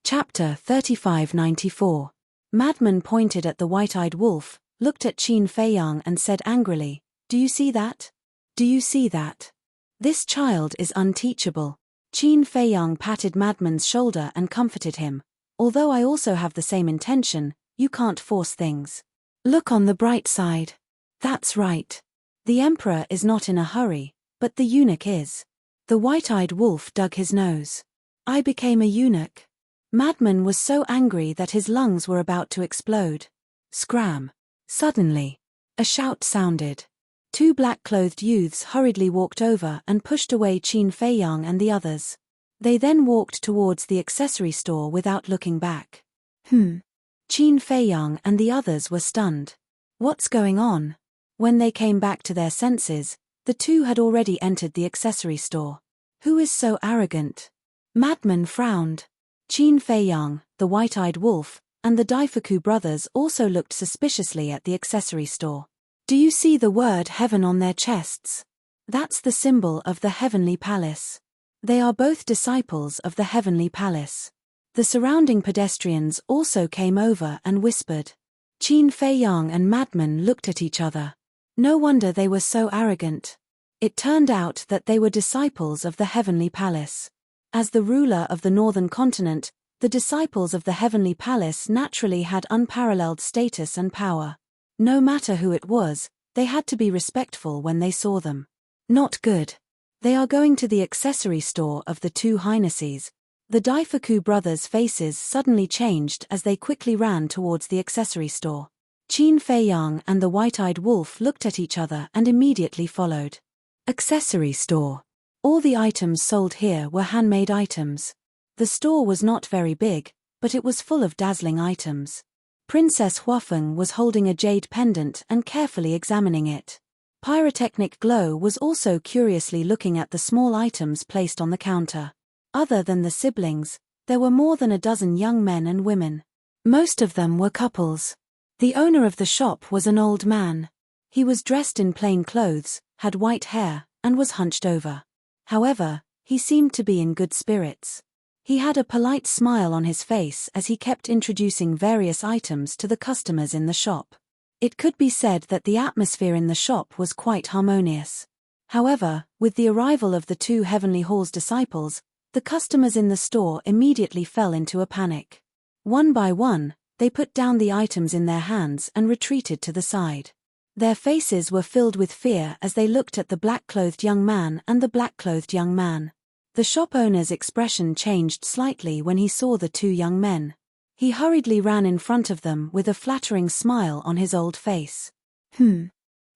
Chapter 3594. Madman pointed at the white-eyed wolf, looked at Qin Feiyang and said angrily, "Do you see that? Do you see that? This child is unteachable." Qin Feiyang patted Madman's shoulder and comforted him. "Although I also have the same intention, you can't force things. Look on the bright side. That's right. The emperor is not in a hurry, but the eunuch is." The white-eyed wolf dug his nose. "I became a eunuch." Madman was so angry that his lungs were about to explode. Scram! Suddenly, a shout sounded. Two black-clothed youths hurriedly walked over and pushed away Qin Feiyang and the others. They then walked towards the accessory store without looking back. Qin Feiyang and the others were stunned. What's going on? When they came back to their senses, the two had already entered the accessory store. Who is so arrogant? Madman frowned. Qin Feiyang, the white-eyed wolf, and the Daifuku brothers also looked suspiciously at the accessory store. Do you see the word heaven on their chests? That's the symbol of the heavenly palace. They are both disciples of the heavenly palace. The surrounding pedestrians also came over and whispered. Qin Feiyang and Madman looked at each other. No wonder they were so arrogant. It turned out that they were disciples of the heavenly palace. As the ruler of the northern continent, the disciples of the heavenly palace naturally had unparalleled status and power. No matter who it was, they had to be respectful when they saw them. Not good. They are going to the accessory store of the two highnesses. The Daifuku brothers' faces suddenly changed as they quickly ran towards the accessory store. Qin Feiyang and the white-eyed wolf looked at each other and immediately followed. Accessory store. All the items sold here were handmade items. The store was not very big, but it was full of dazzling items. Princess Huafeng was holding a jade pendant and carefully examining it. Pyrotechnic Glow was also curiously looking at the small items placed on the counter. Other than the siblings, there were more than a dozen young men and women. Most of them were couples. The owner of the shop was an old man. He was dressed in plain clothes, had white hair, and was hunched over. However, he seemed to be in good spirits. He had a polite smile on his face as he kept introducing various items to the customers in the shop. It could be said that the atmosphere in the shop was quite harmonious. However, with the arrival of the two Heavenly Hall's disciples, the customers in the store immediately fell into a panic. One by one, they put down the items in their hands and retreated to the side. Their faces were filled with fear as they looked at the black-clothed young man and the black-clothed young man. The shop owner's expression changed slightly when he saw the two young men. He hurriedly ran in front of them with a flattering smile on his old face.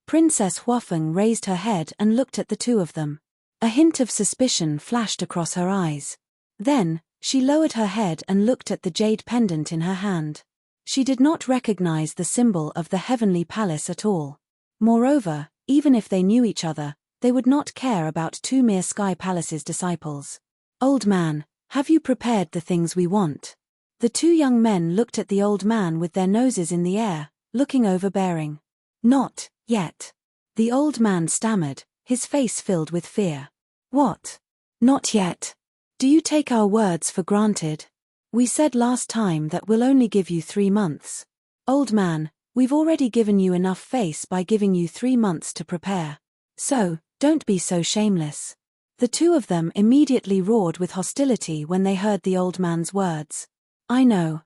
Princess Huafeng raised her head and looked at the two of them. A hint of suspicion flashed across her eyes. Then, she lowered her head and looked at the jade pendant in her hand. She did not recognize the symbol of the heavenly palace at all. Moreover, even if they knew each other, they would not care about two mere Sky Palace's disciples. "Old man, have you prepared the things we want?" The two young men looked at the old man with their noses in the air, looking overbearing. "Not yet." The old man stammered, his face filled with fear. "What? Not yet? Do you take our words for granted? We said last time that we'll only give you 3 months. Old man, we've already given you enough face by giving you 3 months to prepare. So, don't be so shameless." The two of them immediately roared with hostility when they heard the old man's words. I know,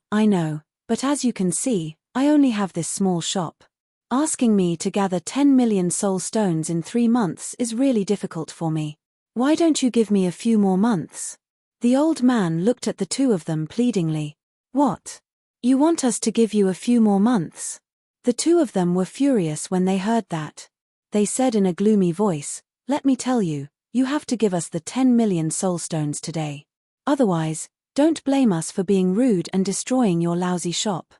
but as you can see, I only have this small shop. Asking me to gather 10 million soul stones in 3 months is really difficult for me. Why don't you give me a few more months?" The old man looked at the two of them pleadingly. "What? You want us to give you a few more months?" The two of them were furious when they heard that. They said in a gloomy voice, "Let me tell you, you have to give us the 10 million soul stones today. Otherwise, don't blame us for being rude and destroying your lousy shop."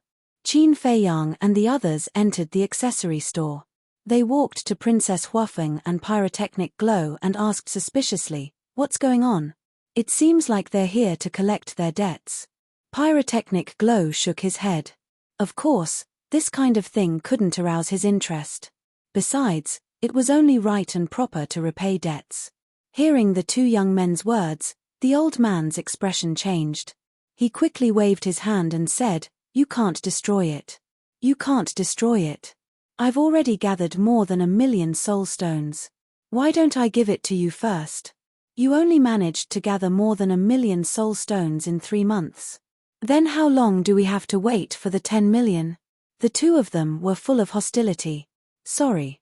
Qin Feiyang and the others entered the accessory store. They walked to Princess Huafeng and Pyrotechnic Glow and asked suspiciously, "What's going on? It seems like they're here to collect their debts." Pyrotechnic Glow shook his head. Of course, this kind of thing couldn't arouse his interest. Besides, it was only right and proper to repay debts. Hearing the two young men's words, the old man's expression changed. He quickly waved his hand and said, "You can't destroy it. You can't destroy it. I've already gathered more than 1,000,000 soul stones. Why don't I give it to you first? You only managed to gather more than 1,000,000 soul stones in 3 months. Then how long do we have to wait for the 10 million? The two of them were full of hostility. Sorry,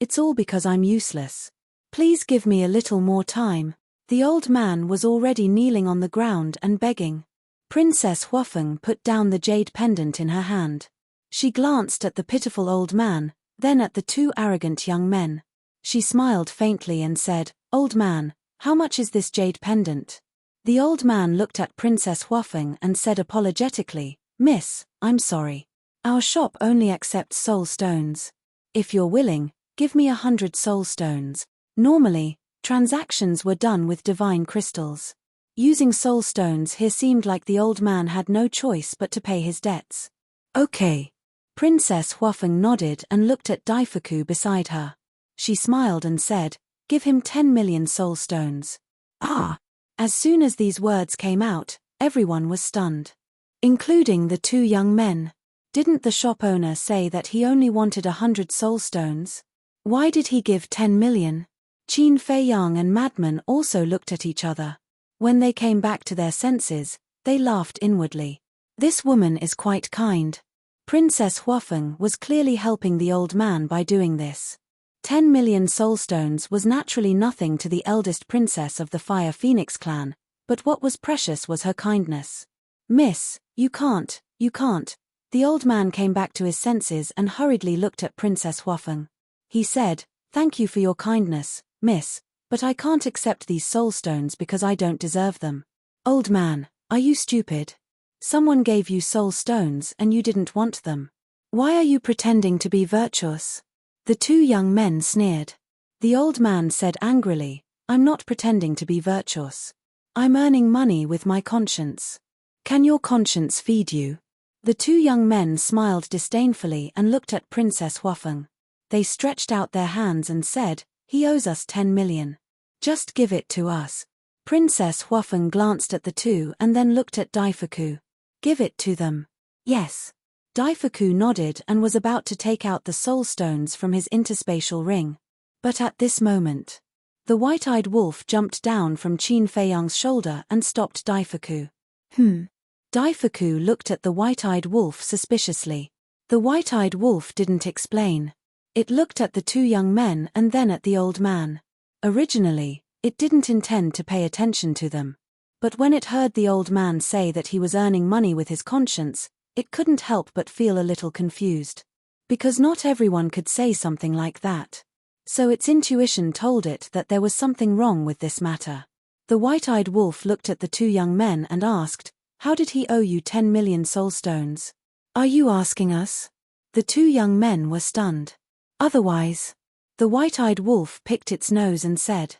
it's all because I'm useless. Please give me a little more time." The old man was already kneeling on the ground and begging. Princess Huafeng put down the jade pendant in her hand. She glanced at the pitiful old man, then at the two arrogant young men. She smiled faintly and said, "Old man, how much is this jade pendant?" The old man looked at Princess Huafeng and said apologetically, "Miss, I'm sorry. Our shop only accepts soul stones. If you're willing, give me 100 soul stones." Normally, transactions were done with divine crystals. Using soul stones here seemed like the old man had no choice but to pay his debts. "Okay." Princess Huafeng nodded and looked at Daifuku beside her. She smiled and said, "Give him 10 million soul stones." Ah! As soon as these words came out, everyone was stunned. Including the two young men. Didn't the shop owner say that he only wanted 100 soul stones? Why did he give 10 million? Qin Feiyang and Madman also looked at each other. When they came back to their senses, they laughed inwardly. This woman is quite kind. Princess Huafeng was clearly helping the old man by doing this. 10 million soul stones was naturally nothing to the eldest princess of the Fire Phoenix clan, but what was precious was her kindness. "Miss, you can't. The old man came back to his senses and hurriedly looked at Princess Huafeng. He said, "Thank you for your kindness, miss, but I can't accept these soul stones because I don't deserve them." "Old man, are you stupid? Someone gave you soul stones and you didn't want them. Why are you pretending to be virtuous?" The two young men sneered. The old man said angrily, "I'm not pretending to be virtuous. I'm earning money with my conscience. Can your conscience feed you?" The two young men smiled disdainfully and looked at Princess Huafeng. They stretched out their hands and said, "He owes us 10 million. Just give it to us." Princess Huafeng glanced at the two and then looked at Daifuku. "Give it to them." "Yes." Daifuku nodded and was about to take out the soul stones from his interspatial ring. But at this moment, the white-eyed wolf jumped down from Qin Feiyang's shoulder and stopped Daifuku. Daifuku looked at the white-eyed wolf suspiciously. The white-eyed wolf didn't explain. It looked at the two young men and then at the old man. Originally, it didn't intend to pay attention to them. But when it heard the old man say that he was earning money with his conscience, it couldn't help but feel a little confused. Because not everyone could say something like that. So its intuition told it that there was something wrong with this matter. The white-eyed wolf looked at the two young men and asked, "How did he owe you 10 million soul stones? Are you asking us?" The two young men were stunned. "Otherwise." The white-eyed wolf picked its nose and said,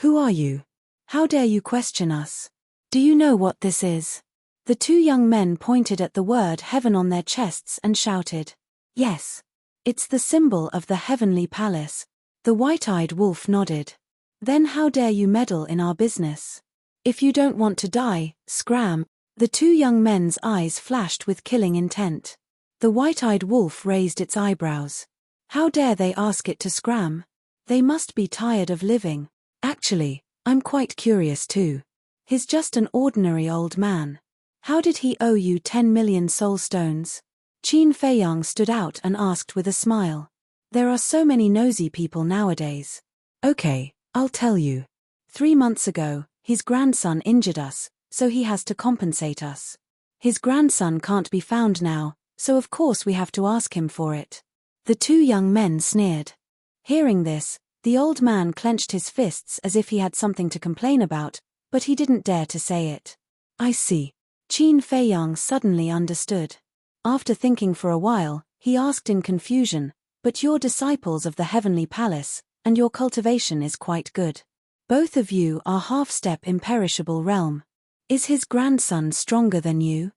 "Who are you? How dare you question us? Do you know what this is?" The two young men pointed at the word heaven on their chests and shouted, "Yes. It's the symbol of the heavenly palace." The white-eyed wolf nodded. "Then how dare you meddle in our business? If you don't want to die, scram." The two young men's eyes flashed with killing intent. The white-eyed wolf raised its eyebrows. How dare they ask it to scram? They must be tired of living. Actually, I'm quite curious too. He's just an ordinary old man. How did he owe you 10 million soul stones? Qin Feiyang stood out and asked with a smile. There are so many nosy people nowadays. Okay, I'll tell you. 3 months ago, his grandson injured us, so he has to compensate us. His grandson can't be found now, so of course we have to ask him for it. The two young men sneered. Hearing this, the old man clenched his fists as if he had something to complain about, but he didn't dare to say it. I see. Qin Feiyang suddenly understood. After thinking for a while, he asked in confusion, "But you're disciples of the heavenly palace, and your cultivation is quite good. Both of you are half-step imperishable realm. Is his grandson stronger than you?"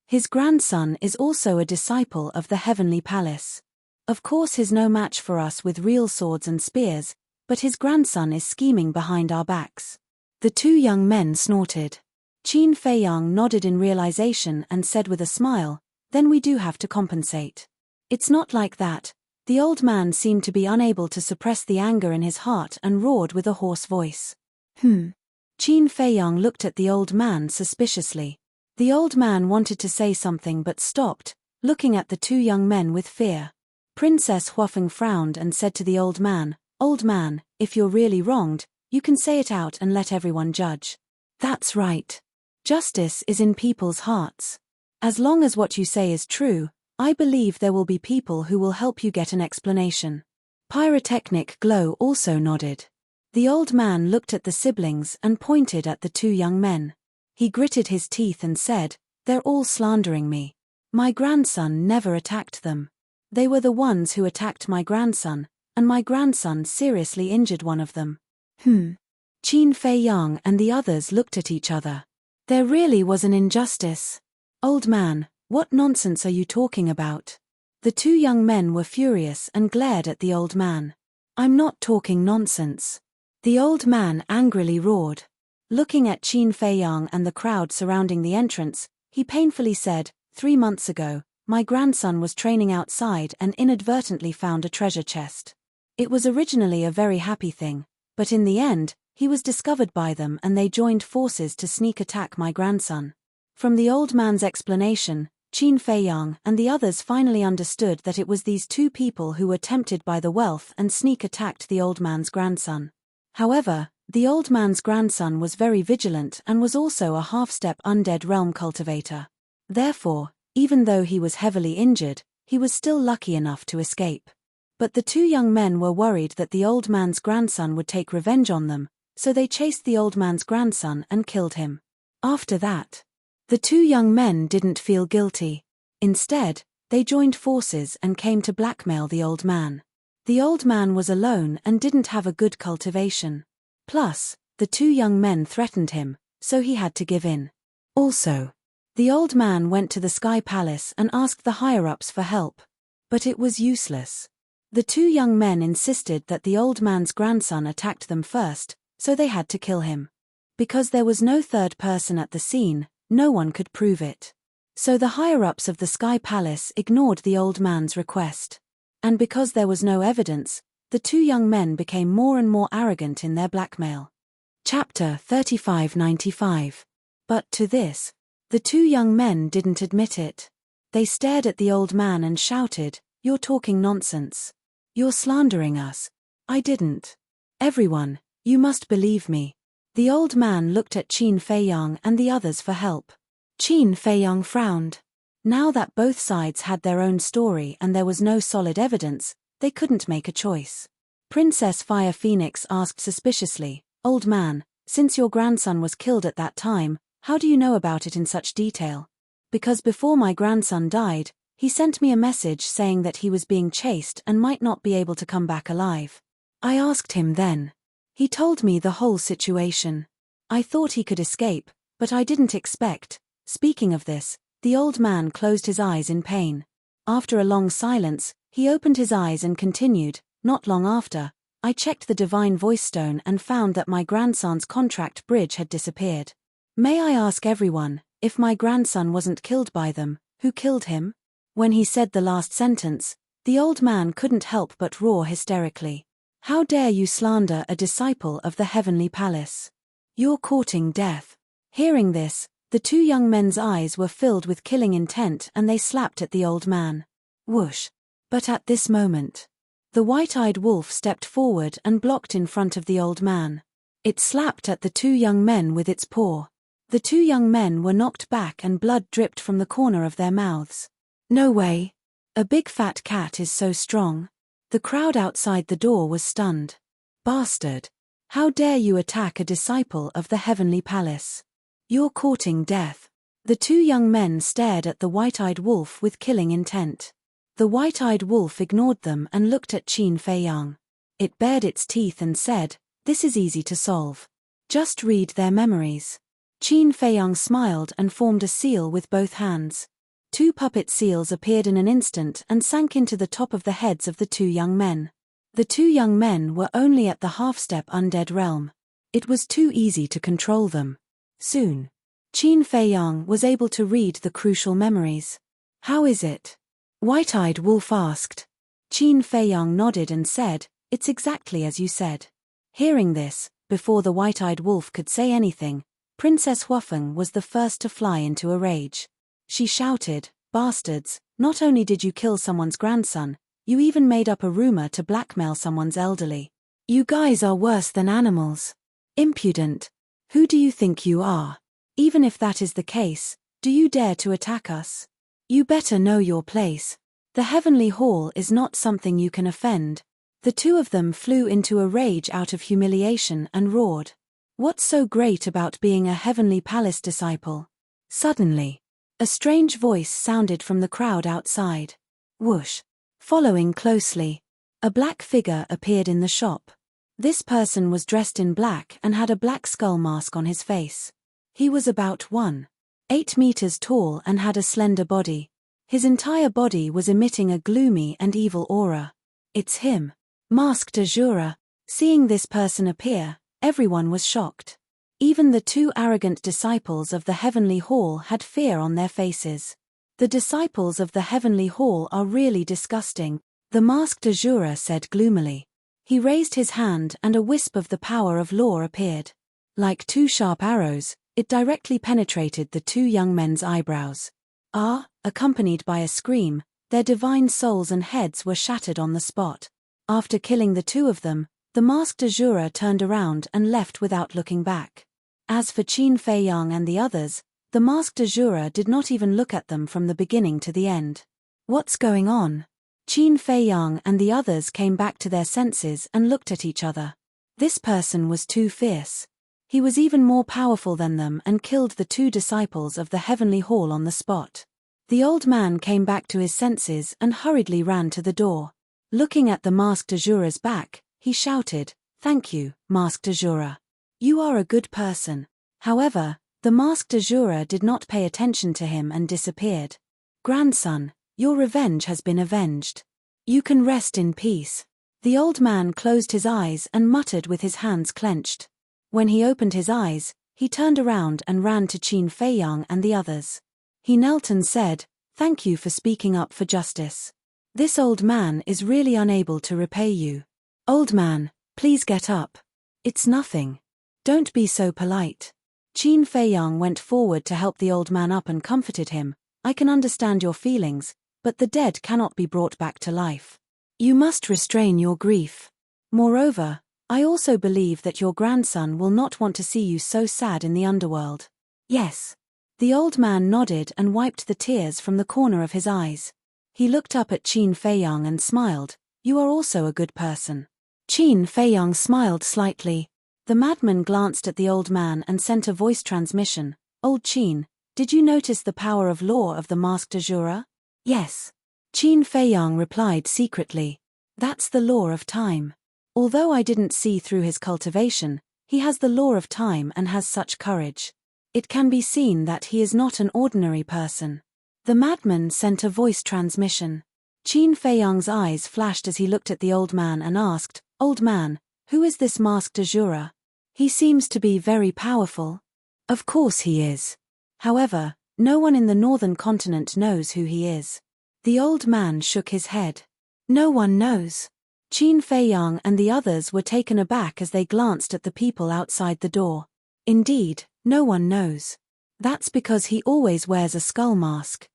His grandson is also a disciple of the heavenly palace. Of course he's no match for us with real swords and spears, but his grandson is scheming behind our backs. The two young men snorted. Qin Feiyang nodded in realization and said with a smile, then we do have to compensate. It's not like that. The old man seemed to be unable to suppress the anger in his heart and roared with a hoarse voice. Qin Feiyang looked at the old man suspiciously. The old man wanted to say something but stopped, looking at the two young men with fear. Princess Huafeng frowned and said to the old man, "Old man, if you're really wronged, you can say it out and let everyone judge." That's right. Justice is in people's hearts. As long as what you say is true, I believe there will be people who will help you get an explanation. Pyrotechnic Glow also nodded. The old man looked at the siblings and pointed at the two young men. He gritted his teeth and said, "They're all slandering me. My grandson never attacked them. They were the ones who attacked my grandson, and my grandson seriously injured one of them." Qin Feiyang and the others looked at each other. There really was an injustice. Old man, what nonsense are you talking about? The two young men were furious and glared at the old man. I'm not talking nonsense. The old man angrily roared. Looking at Qin Feiyang and the crowd surrounding the entrance, he painfully said, 3 months ago, my grandson was training outside and inadvertently found a treasure chest. It was originally a very happy thing, but in the end, he was discovered by them and they joined forces to sneak attack my grandson. From the old man's explanation, Qin Feiyang and the others finally understood that it was these two people who were tempted by the wealth and sneak attacked the old man's grandson. However, the old man's grandson was very vigilant and was also a half-step undead realm cultivator. Therefore, even though he was heavily injured, he was still lucky enough to escape. But the two young men were worried that the old man's grandson would take revenge on them, so they chased the old man's grandson and killed him. After that, the two young men didn't feel guilty. Instead, they joined forces and came to blackmail the old man. The old man was alone and didn't have a good cultivation. Plus, the two young men threatened him, so he had to give in. Also, the old man went to the Sky Palace and asked the higher-ups for help. But it was useless. The two young men insisted that the old man's grandson attacked them first, so they had to kill him. Because there was no third person at the scene, no one could prove it. So the higher-ups of the Sky Palace ignored the old man's request. And because there was no evidence, the two young men became more and more arrogant in their blackmail. Chapter 3595. But to this, the two young men didn't admit it. They stared at the old man and shouted, "You're talking nonsense. You're slandering us." "I didn't. Everyone, you must believe me." The old man looked at Qin Feiyang and the others for help. Qin Feiyang frowned. Now that both sides had their own story and there was no solid evidence, they couldn't make a choice. Princess Fire Phoenix asked suspiciously, "Old man, since your grandson was killed at that time, how do you know about it in such detail?" "Because before my grandson died, he sent me a message saying that he was being chased and might not be able to come back alive. I asked him then. He told me the whole situation. I thought he could escape, but I didn't expect." Speaking of this, the old man closed his eyes in pain. After a long silence, he opened his eyes and continued, "Not long after, I checked the Divine Voice Stone and found that my grandson's contract bridge had disappeared. May I ask everyone, if my grandson wasn't killed by them, who killed him?" When he said the last sentence, the old man couldn't help but roar hysterically. "How dare you slander a disciple of the Heavenly Palace? You're courting death." Hearing this, the two young men's eyes were filled with killing intent and they slapped at the old man. Whoosh. But at this moment, the white-eyed wolf stepped forward and blocked in front of the old man. It slapped at the two young men with its paw. The two young men were knocked back and blood dripped from the corner of their mouths. "No way. A big fat cat is so strong." The crowd outside the door was stunned. "Bastard. How dare you attack a disciple of the Heavenly Palace? You're courting death." The two young men stared at the white-eyed wolf with killing intent. The white-eyed wolf ignored them and looked at Qin Feiyang. It bared its teeth and said, "This is easy to solve. Just read their memories." Qin Feiyang smiled and formed a seal with both hands. 2 puppet seals appeared in an instant and sank into the top of the heads of the two young men. The two young men were only at the half-step undead realm. It was too easy to control them. Soon, Qin Feiyang was able to read the crucial memories. How is it? White-eyed Wolf asked. Qin Feiyang nodded and said, it's exactly as you said. Hearing this, before the White-eyed Wolf could say anything, Princess Huafeng was the first to fly into a rage. She shouted, bastards, not only did you kill someone's grandson, you even made up a rumor to blackmail someone's elderly. You guys are worse than animals. Impudent. Who do you think you are? Even if that is the case, do you dare to attack us? You better know your place. The Heavenly Hall is not something you can offend. The two of them flew into a rage out of humiliation and roared. What's so great about being a Heavenly Palace disciple? Suddenly, a strange voice sounded from the crowd outside. Whoosh. Following closely, a black figure appeared in the shop. This person was dressed in black and had a black skull mask on his face. He was about 1.8 meters tall and had a slender body. His entire body was emitting a gloomy and evil aura. It's him. Masked Azura. Seeing this person appear, everyone was shocked. Even the two arrogant disciples of the Heavenly Hall had fear on their faces. The disciples of the Heavenly Hall are really disgusting, the masked Azura said gloomily. He raised his hand and a wisp of the power of law appeared. Like two sharp arrows, it directly penetrated the two young men's eyebrows. Accompanied by a scream, their divine souls and heads were shattered on the spot. After killing the two of them, the masked Azura turned around and left without looking back. As for Qin Feiyang and the others, the masked Azura did not even look at them from the beginning to the end. What's going on? Qin Feiyang and the others came back to their senses and looked at each other. This person was too fierce. He was even more powerful than them and killed the two disciples of the Heavenly Hall on the spot. The old man came back to his senses and hurriedly ran to the door. Looking at the masked Azura's back, he shouted, "Thank you, masked Azura. You are a good person." However, the masked Azura did not pay attention to him and disappeared. "Grandson, your revenge has been avenged. You can rest in peace." The old man closed his eyes and muttered with his hands clenched. When he opened his eyes, he turned around and ran to Qin Feiyang and the others. He knelt and said, "Thank you for speaking up for justice. This old man is really unable to repay you. Old man, please get up. It's nothing. Don't be so polite." Qin Feiyang went forward to help the old man up and comforted him. "I can understand your feelings, but the dead cannot be brought back to life. You must restrain your grief. Moreover, I also believe that your grandson will not want to see you so sad in the underworld." "Yes." The old man nodded and wiped the tears from the corner of his eyes. He looked up at Qin Feiyang and smiled. "You are also a good person." Qin Feiyang smiled slightly. The madman glanced at the old man and sent a voice transmission. "Old Qin, did you notice the power of law of the masked Azura?" "Yes." Qin Feiyang replied secretly. "That's the law of time. Although I didn't see through his cultivation, he has the law of time and has such courage. It can be seen that he is not an ordinary person." The madman sent a voice transmission. Qin Feiyang's eyes flashed as he looked at the old man and asked, "Old man, who is this masked Azura? He seems to be very powerful." "Of course he is. However, no one in the northern continent knows who he is." The old man shook his head. "No one knows." Qin Feiyang and the others were taken aback as they glanced at the people outside the door. "Indeed, no one knows. That's because he always wears a skull mask.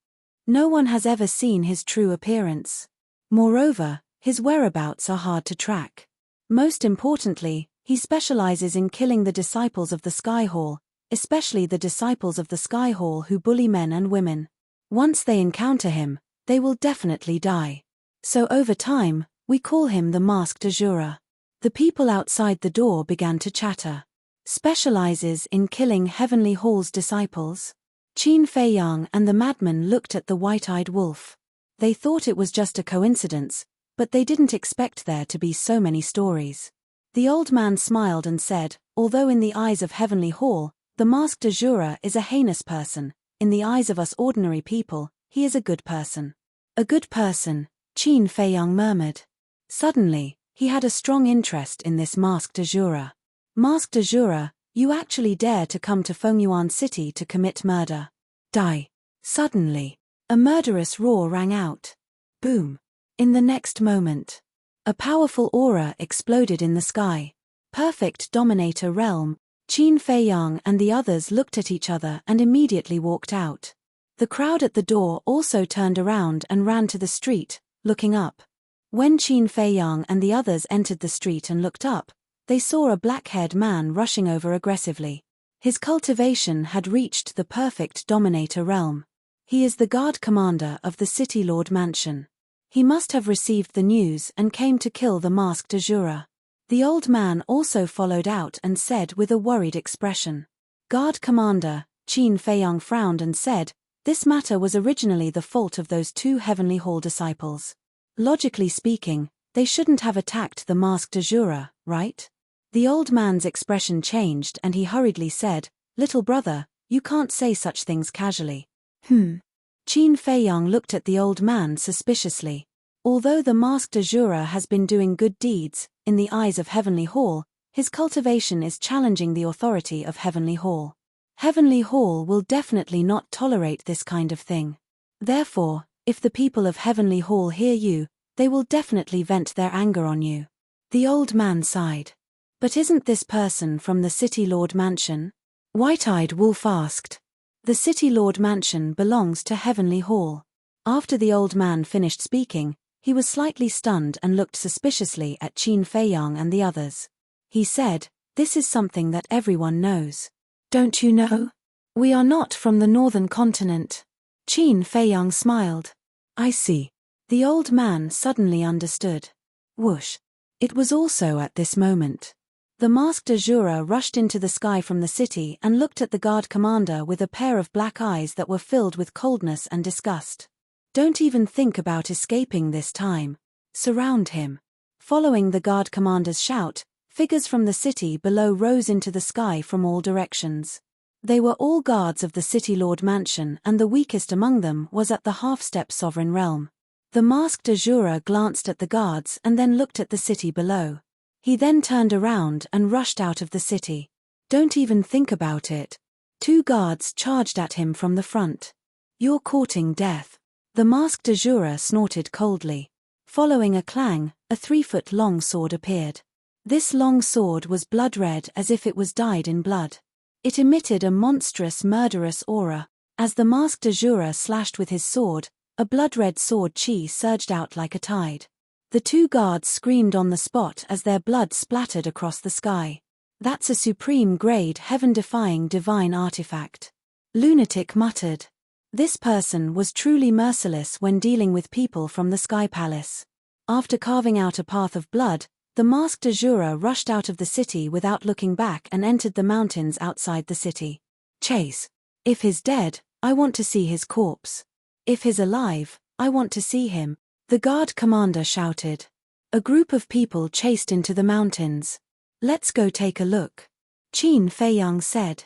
No one has ever seen his true appearance. Moreover, his whereabouts are hard to track. Most importantly, he specializes in killing the disciples of the Sky Hall, especially the disciples of the Sky Hall who bully men and women. Once they encounter him, they will definitely die. So over time, we call him the masked Azura." The people outside the door began to chatter. "Specializes in killing Heavenly Hall's disciples?" Qin Feiyang and the madman looked at the white-eyed wolf. They thought it was just a coincidence, but they didn't expect there to be so many stories. The old man smiled and said, "Although in the eyes of Heavenly Hall, the masked Azura is a heinous person, in the eyes of us ordinary people, he is a good person." "A good person," Qin Feiyang murmured. Suddenly, he had a strong interest in this masked Azura. "Masked Azura, You actually dare to come to Fengyuan City to commit murder. Die. Suddenly, a murderous roar rang out. Boom. In the next moment, a powerful aura exploded in the sky. Perfect dominator realm. Qin Feiyang and the others looked at each other and immediately walked out. The crowd at the door also turned around and ran to the street, looking up. When Qin Feiyang and the others entered the street and looked up, they saw a black-haired man rushing over aggressively. His cultivation had reached the perfect dominator realm. He is the guard commander of the City Lord Mansion. He must have received the news and came to kill the masked Azura. The old man also followed out and said with a worried expression. Guard commander, Qin Feiyang frowned and said, this matter was originally the fault of those two Heavenly Hall disciples. Logically speaking, they shouldn't have attacked the masked Azura, right? The old man's expression changed and he hurriedly said, little brother, you can't say such things casually. Qin Feiyang looked at the old man suspiciously. Although the masked Azura has been doing good deeds, in the eyes of Heavenly Hall, his cultivation is challenging the authority of Heavenly Hall. Heavenly Hall will definitely not tolerate this kind of thing. Therefore, if the people of Heavenly Hall hear you, they will definitely vent their anger on you. The old man sighed. But isn't this person from the City Lord Mansion? White-eyed Wolf asked. The City Lord Mansion belongs to Heavenly Hall. After the old man finished speaking, he was slightly stunned and looked suspiciously at Qin Feiyang and the others. He said, this is something that everyone knows. Don't you know? We are not from the northern continent. Qin Feiyang smiled. I see. The old man suddenly understood. Whoosh. It was also at this moment. The masked Azura rushed into the sky from the city and looked at the guard commander with a pair of black eyes that were filled with coldness and disgust. Don't even think about escaping this time. Surround him. Following the guard commander's shout, figures from the city below rose into the sky from all directions. They were all guards of the City Lord Mansion and the weakest among them was at the half-step sovereign realm. The masked Azura glanced at the guards and then looked at the city below. He then turned around and rushed out of the city. Don't even think about it. Two guards charged at him from the front. You're courting death. The masked Azura snorted coldly. Following a clang, a 3-foot-long sword appeared. This long sword was blood-red as if it was dyed in blood. It emitted a monstrous murderous aura. As the masked Azura slashed with his sword, a blood-red sword chi surged out like a tide. The two guards screamed on the spot as their blood splattered across the sky. That's a supreme-grade heaven-defying divine artifact. Lunatic muttered. This person was truly merciless when dealing with people from the Sky Palace. After carving out a path of blood, the masked Azura rushed out of the city without looking back and entered the mountains outside the city. Chase. If he's dead, I want to see his corpse. If he's alive, I want to see him, the guard commander shouted. A group of people chased into the mountains. Let's go take a look. Qin Feiyang said.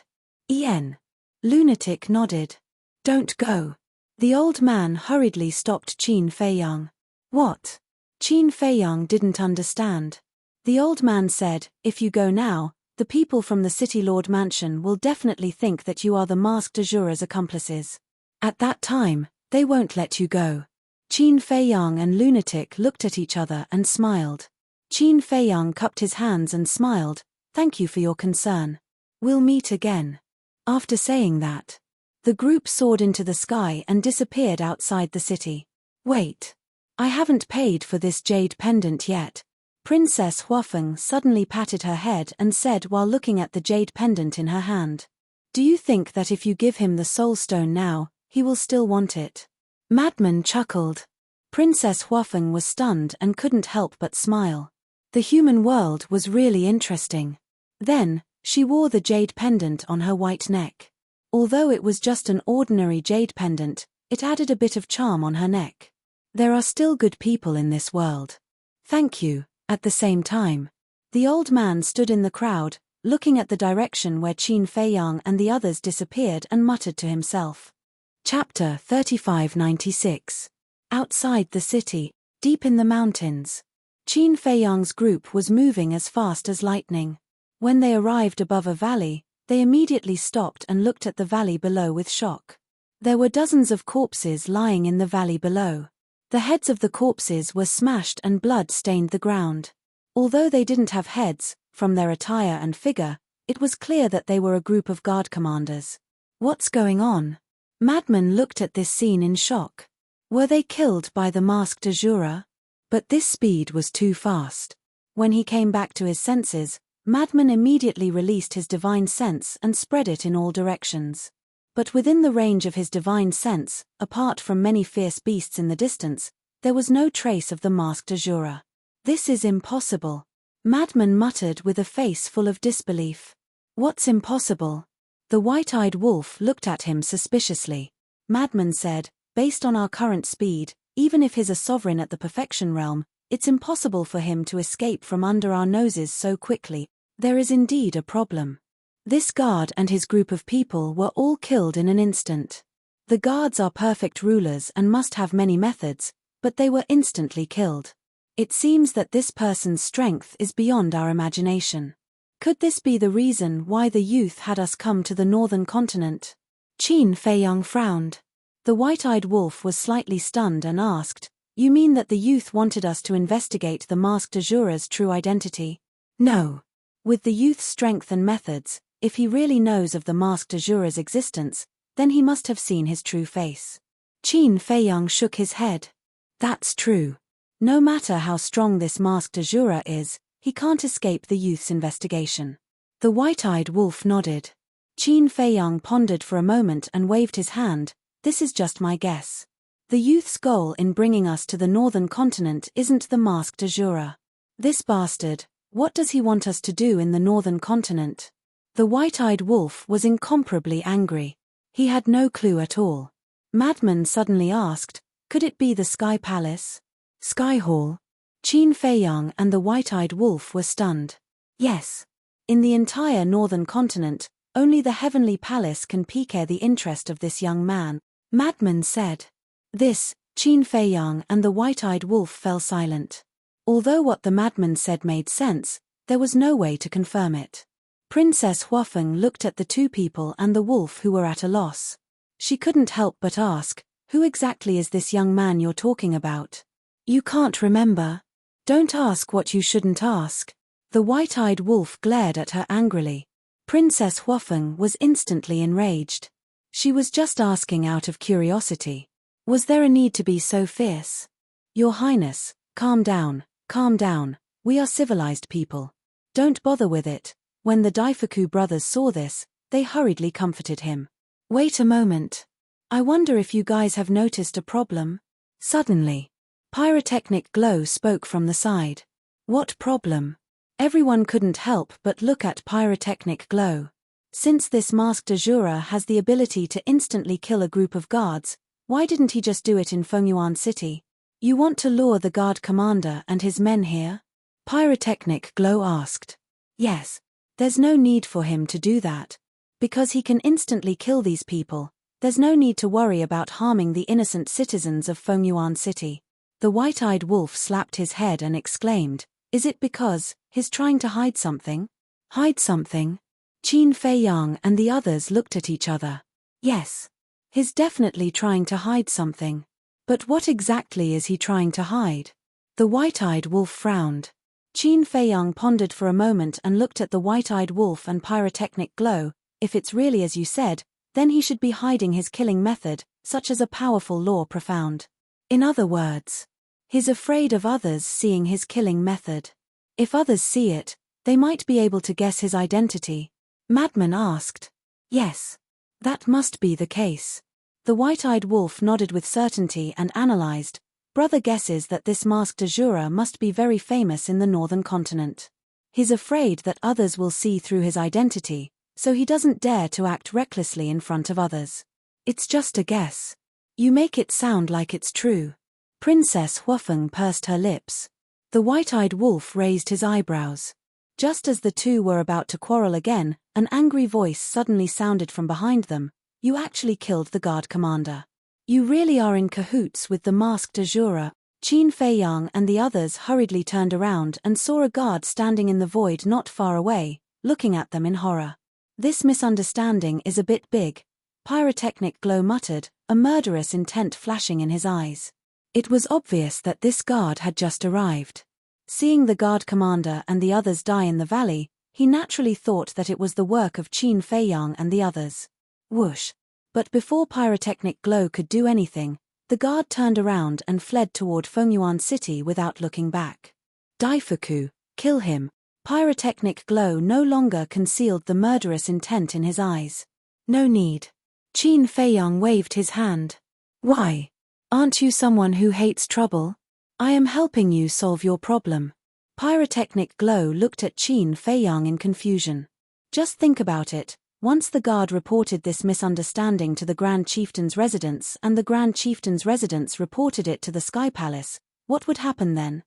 En. Lunatic nodded. Don't go. The old man hurriedly stopped Qin Feiyang. What? Qin Feiyang didn't understand. The old man said, if you go now, the people from the City Lord Mansion will definitely think that you are the masked Azura's accomplices. At that time, they won't let you go. Qin Feiyang and Lunatic looked at each other and smiled. Qin Feiyang cupped his hands and smiled, thank you for your concern. We'll meet again. After saying that, the group soared into the sky and disappeared outside the city. Wait. I haven't paid for this jade pendant yet. Princess Huafeng suddenly patted her head and said while looking at the jade pendant in her hand. Do you think that if you give him the soul stone now, he will still want it? Madman chuckled. Princess Huafeng was stunned and couldn't help but smile. The human world was really interesting. Then, she wore the jade pendant on her white neck. Although it was just an ordinary jade pendant, it added a bit of charm on her neck. There are still good people in this world. Thank you. At the same time, the old man stood in the crowd, looking at the direction where Qin Feiyang and the others disappeared and muttered to himself. Chapter 3596. Outside the city, deep in the mountains, Qin Feiyang's group was moving as fast as lightning. When they arrived above a valley, they immediately stopped and looked at the valley below with shock. There were dozens of corpses lying in the valley below. The heads of the corpses were smashed and blood stained the ground. Although they didn't have heads, from their attire and figure, it was clear that they were a group of guard commanders. What's going on? Madman looked at this scene in shock. Were they killed by the masked Azura? But this speed was too fast. When he came back to his senses, Madman immediately released his divine sense and spread it in all directions. But within the range of his divine sense, apart from many fierce beasts in the distance, there was no trace of the masked Azura. This is impossible, Madman muttered with a face full of disbelief. What's impossible? The white-eyed wolf looked at him suspiciously. Madman said, based on our current speed, even if he's a sovereign at the perfection realm, it's impossible for him to escape from under our noses so quickly. There is indeed a problem. This guard and his group of people were all killed in an instant. The guards are perfect rulers and must have many methods, but they were instantly killed. It seems that this person's strength is beyond our imagination. Could this be the reason why the youth had us come to the northern continent? Qin Feiyang frowned. The white-eyed wolf was slightly stunned and asked, "You mean that the youth wanted us to investigate the masked Azura's true identity?" No. With the youth's strength and methods, if he really knows of the masked Azura's existence, then he must have seen his true face. Qin Feiyang shook his head. That's true. No matter how strong this masked Azura is, he can't escape the youth's investigation. The white-eyed wolf nodded. Qin Feiyang pondered for a moment and waved his hand. This is just my guess. The youth's goal in bringing us to the northern continent isn't the masked Azura. This bastard, what does he want us to do in the northern continent? The white-eyed wolf was incomparably angry. He had no clue at all. Madman suddenly asked, could it be the Sky Palace? Sky Hall? Qin Feiyang and the white-eyed wolf were stunned. Yes. In the entire northern continent, only the Heavenly Palace can pique the interest of this young man, Madman said. This, Qin Feiyang and the white-eyed wolf fell silent. Although what the madman said made sense, there was no way to confirm it. Princess Huafeng looked at the two people and the wolf who were at a loss. She couldn't help but ask, who exactly is this young man you're talking about? You can't remember? Don't ask what you shouldn't ask. The white-eyed wolf glared at her angrily. Princess Huafeng was instantly enraged. She was just asking out of curiosity. Was there a need to be so fierce? Your Highness, calm down, we are civilized people. Don't bother with it. When the Daifuku brothers saw this, they hurriedly comforted him. Wait a moment. I wonder if you guys have noticed a problem? Suddenly, Pyrotechnic Glow spoke from the side. What problem? Everyone couldn't help but look at Pyrotechnic Glow. Since this masked Azura has the ability to instantly kill a group of guards, why didn't he just do it in Fengyuan City? You want to lure the guard commander and his men here? Pyrotechnic Glow asked. Yes. There's no need for him to do that. Because he can instantly kill these people, there's no need to worry about harming the innocent citizens of Fengyuan City. The white-eyed wolf slapped his head and exclaimed, is it because he's trying to hide something? Hide something? Qin Feiyang and the others looked at each other. Yes. He's definitely trying to hide something. But what exactly is he trying to hide? The white-eyed wolf frowned. Qin Feiyang pondered for a moment and looked at the white-eyed wolf and Pyrotechnic Glow. If it's really as you said, then he should be hiding his killing method, such as a powerful law profound. In other words, he's afraid of others seeing his killing method. If others see it, they might be able to guess his identity. Madman asked. Yes. That must be the case. The white-eyed wolf nodded with certainty and analyzed. Brother guesses that this masked Azura must be very famous in the northern continent. He's afraid that others will see through his identity, so he doesn't dare to act recklessly in front of others. It's just a guess. You make it sound like it's true. Princess Huafeng pursed her lips. The white-eyed wolf raised his eyebrows. Just as the two were about to quarrel again, an angry voice suddenly sounded from behind them. You actually killed the guard commander. You really are in cahoots with the masked Azura. Qin Feiyang and the others hurriedly turned around and saw a guard standing in the void not far away. looking at them in horror. "This misunderstanding is a bit big," Pyrotechnic Glow muttered, a murderous intent flashing in his eyes. It was obvious that this guard had just arrived. Seeing the guard commander and the others die in the valley, he naturally thought that it was the work of Qin Feiyang and the others. Whoosh! But before Pyrotechnic Glow could do anything, the guard turned around and fled toward Fengyuan City without looking back. Daifuku, kill him. Pyrotechnic Glow no longer concealed the murderous intent in his eyes. No need. Qin Feiyang waved his hand. Why? Aren't you someone who hates trouble? I am helping you solve your problem. Pyrotechnic Glow looked at Qin Feiyang in confusion. Just think about it. Once the guard reported this misunderstanding to the Grand Chieftain's residence and the Grand Chieftain's residence reported it to the Sky Palace, what would happen then?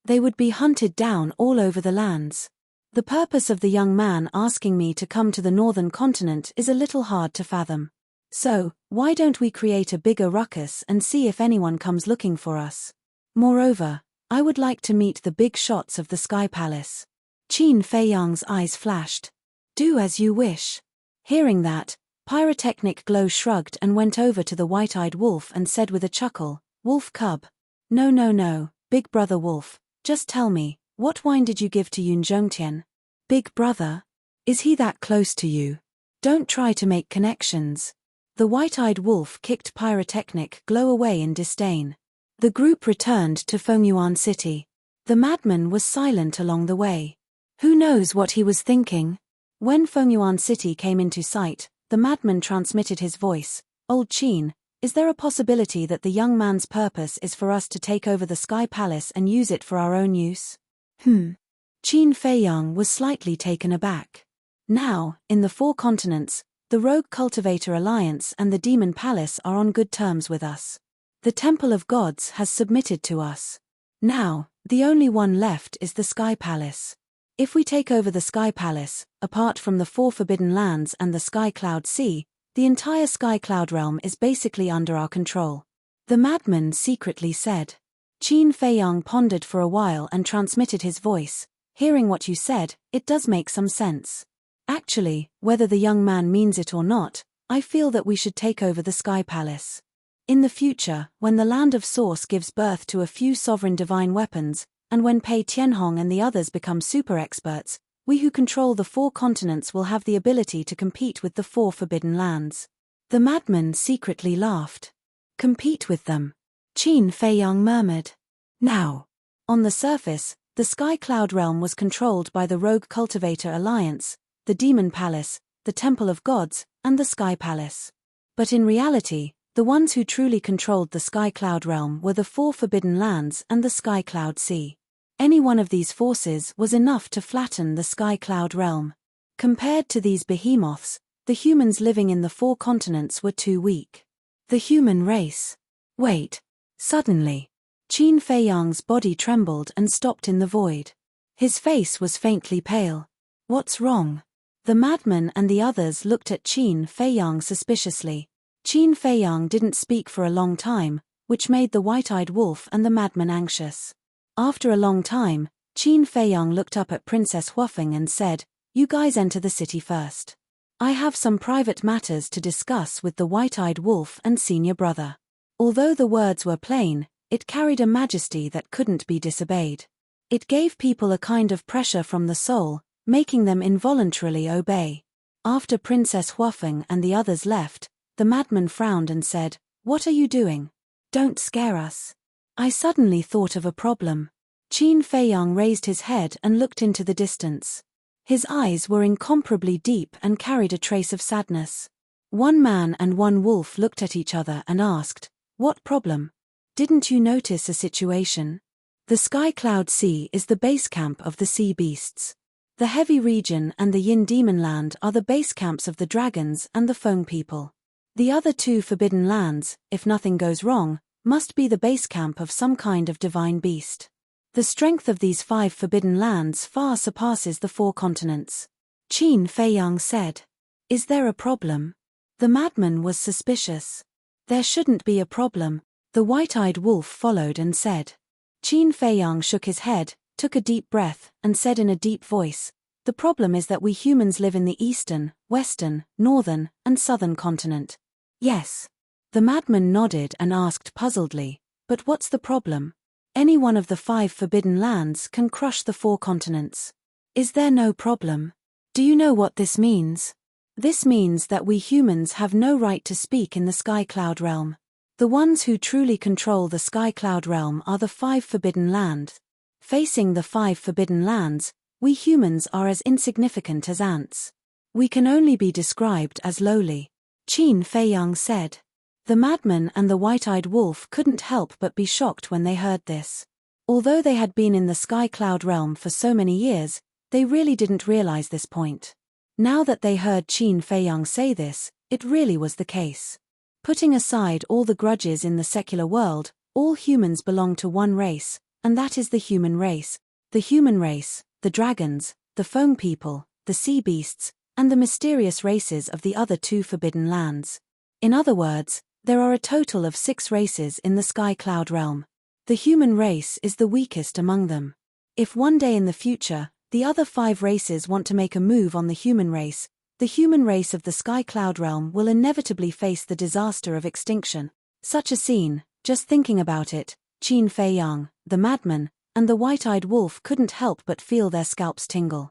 They would be hunted down all over the lands. The purpose of the young man asking me to come to the northern continent is a little hard to fathom. So, why don't we create a bigger ruckus and see if anyone comes looking for us? Moreover, I would like to meet the big shots of the Sky Palace. Qin Feiyang's eyes flashed. Do as you wish. Hearing that, Pyrotechnic Glow shrugged and went over to the white-eyed wolf and said with a chuckle, "Wolf cub. No, big brother wolf, just tell me, what wine did you give to Yun Zhongtian? Big brother? Is he that close to you? Don't try to make connections." The white-eyed wolf kicked Pyrotechnic Glow away in disdain. The group returned to Fengyuan City. The madman was silent along the way. Who knows what he was thinking? When Fengyuan City came into sight, the madman transmitted his voice. "Old Qin, is there a possibility that the young man's purpose is for us to take over the Sky Palace and use it for our own use?" Qin Feiyang was slightly taken aback. Now, in the Four Continents, the Rogue Cultivator Alliance and the Demon Palace are on good terms with us. The Temple of Gods has submitted to us. Now, the only one left is the Sky Palace. If we take over the Sky Palace, apart from the Four Forbidden Lands and the Sky Cloud Sea, the entire Sky Cloud realm is basically under our control. The madman secretly said. Qin Feiyang pondered for a while and transmitted his voice. "Hearing what you said, it does make some sense. Actually, whether the young man means it or not, I feel that we should take over the Sky Palace. In the future, when the Land of Source gives birth to a few sovereign divine weapons, and when Pei Tianhong and the others become super experts, we who control the Four Continents will have the ability to compete with the Four Forbidden Lands." The madman secretly laughed. "Compete with them?" Qin Feiyang murmured. Now, on the surface, the Sky Cloud realm was controlled by the Rogue Cultivator Alliance, the Demon Palace, the Temple of Gods, and the Sky Palace. But in reality, the ones who truly controlled the Sky Cloud realm were the Four Forbidden Lands and the Sky Cloud Sea. Any one of these forces was enough to flatten the Sky Cloud realm. Compared to these behemoths, the humans living in the Four Continents were too weak. The human race. Wait. Suddenly, Qin Feiyang's body trembled and stopped in the void. His face was faintly pale. What's wrong? The madman and the others looked at Qin Feiyang suspiciously. Qin Feiyang didn't speak for a long time, which made the white-eyed wolf and the madman anxious. After a long time, Qin Feiyang looked up at Princess Huafeng and said, "You guys enter the city first. I have some private matters to discuss with the white-eyed wolf and senior brother." Although the words were plain, it carried a majesty that couldn't be disobeyed. It gave people a kind of pressure from the soul, making them involuntarily obey. After Princess Huafeng and the others left, the madman frowned and said, "What are you doing? Don't scare us. I suddenly thought of a problem." Qin Feiyang raised his head and looked into the distance. His eyes were incomparably deep and carried a trace of sadness. One man and one wolf looked at each other and asked, "What problem? Didn't you notice a situation? The Sky Cloud Sea is the base camp of the sea beasts. The Heavy Region and the Yin Demon Land are the base camps of the dragons and the Feng people. The other two Forbidden Lands, if nothing goes wrong, must be the base camp of some kind of divine beast. The strength of these 5 Forbidden Lands far surpasses the 4 continents." Qin Feiyang said. "Is there a problem?" The madman was suspicious. "There shouldn't be a problem," the white-eyed wolf followed and said. Qin Feiyang shook his head, took a deep breath, and said in a deep voice, The problem is that we humans live in the eastern, western, northern, and southern continent. Yes. The madman nodded and asked puzzledly, but what's the problem? Any one of the 5 forbidden lands can crush the 4 continents. Is there no problem? Do you know what this means? This means that we humans have no right to speak in the Sky Cloud realm. The ones who truly control the Sky Cloud realm are the 5 forbidden lands. Facing the 5 forbidden lands, we humans are as insignificant as ants. We can only be described as lowly. Qin Feiyang said. The madman and the white-eyed wolf couldn't help but be shocked when they heard this. Although they had been in the Sky Cloud realm for so many years, they really didn't realize this point. Now that they heard Qin Feiyang say this, it really was the case. Putting aside all the grudges in the secular world, all humans belong to one race, and that is the human race. The human race, the dragons, the foam people, the sea beasts, and the mysterious races of the other 2 forbidden lands. In other words, there are a total of 6 races in the Sky Cloud realm. The human race is the weakest among them. If one day in the future, the other 5 races want to make a move on the human race of the Sky Cloud realm will inevitably face the disaster of extinction. Such a scene, just thinking about it, Qin Feiyang, the madman, and the white-eyed wolf couldn't help but feel their scalps tingle.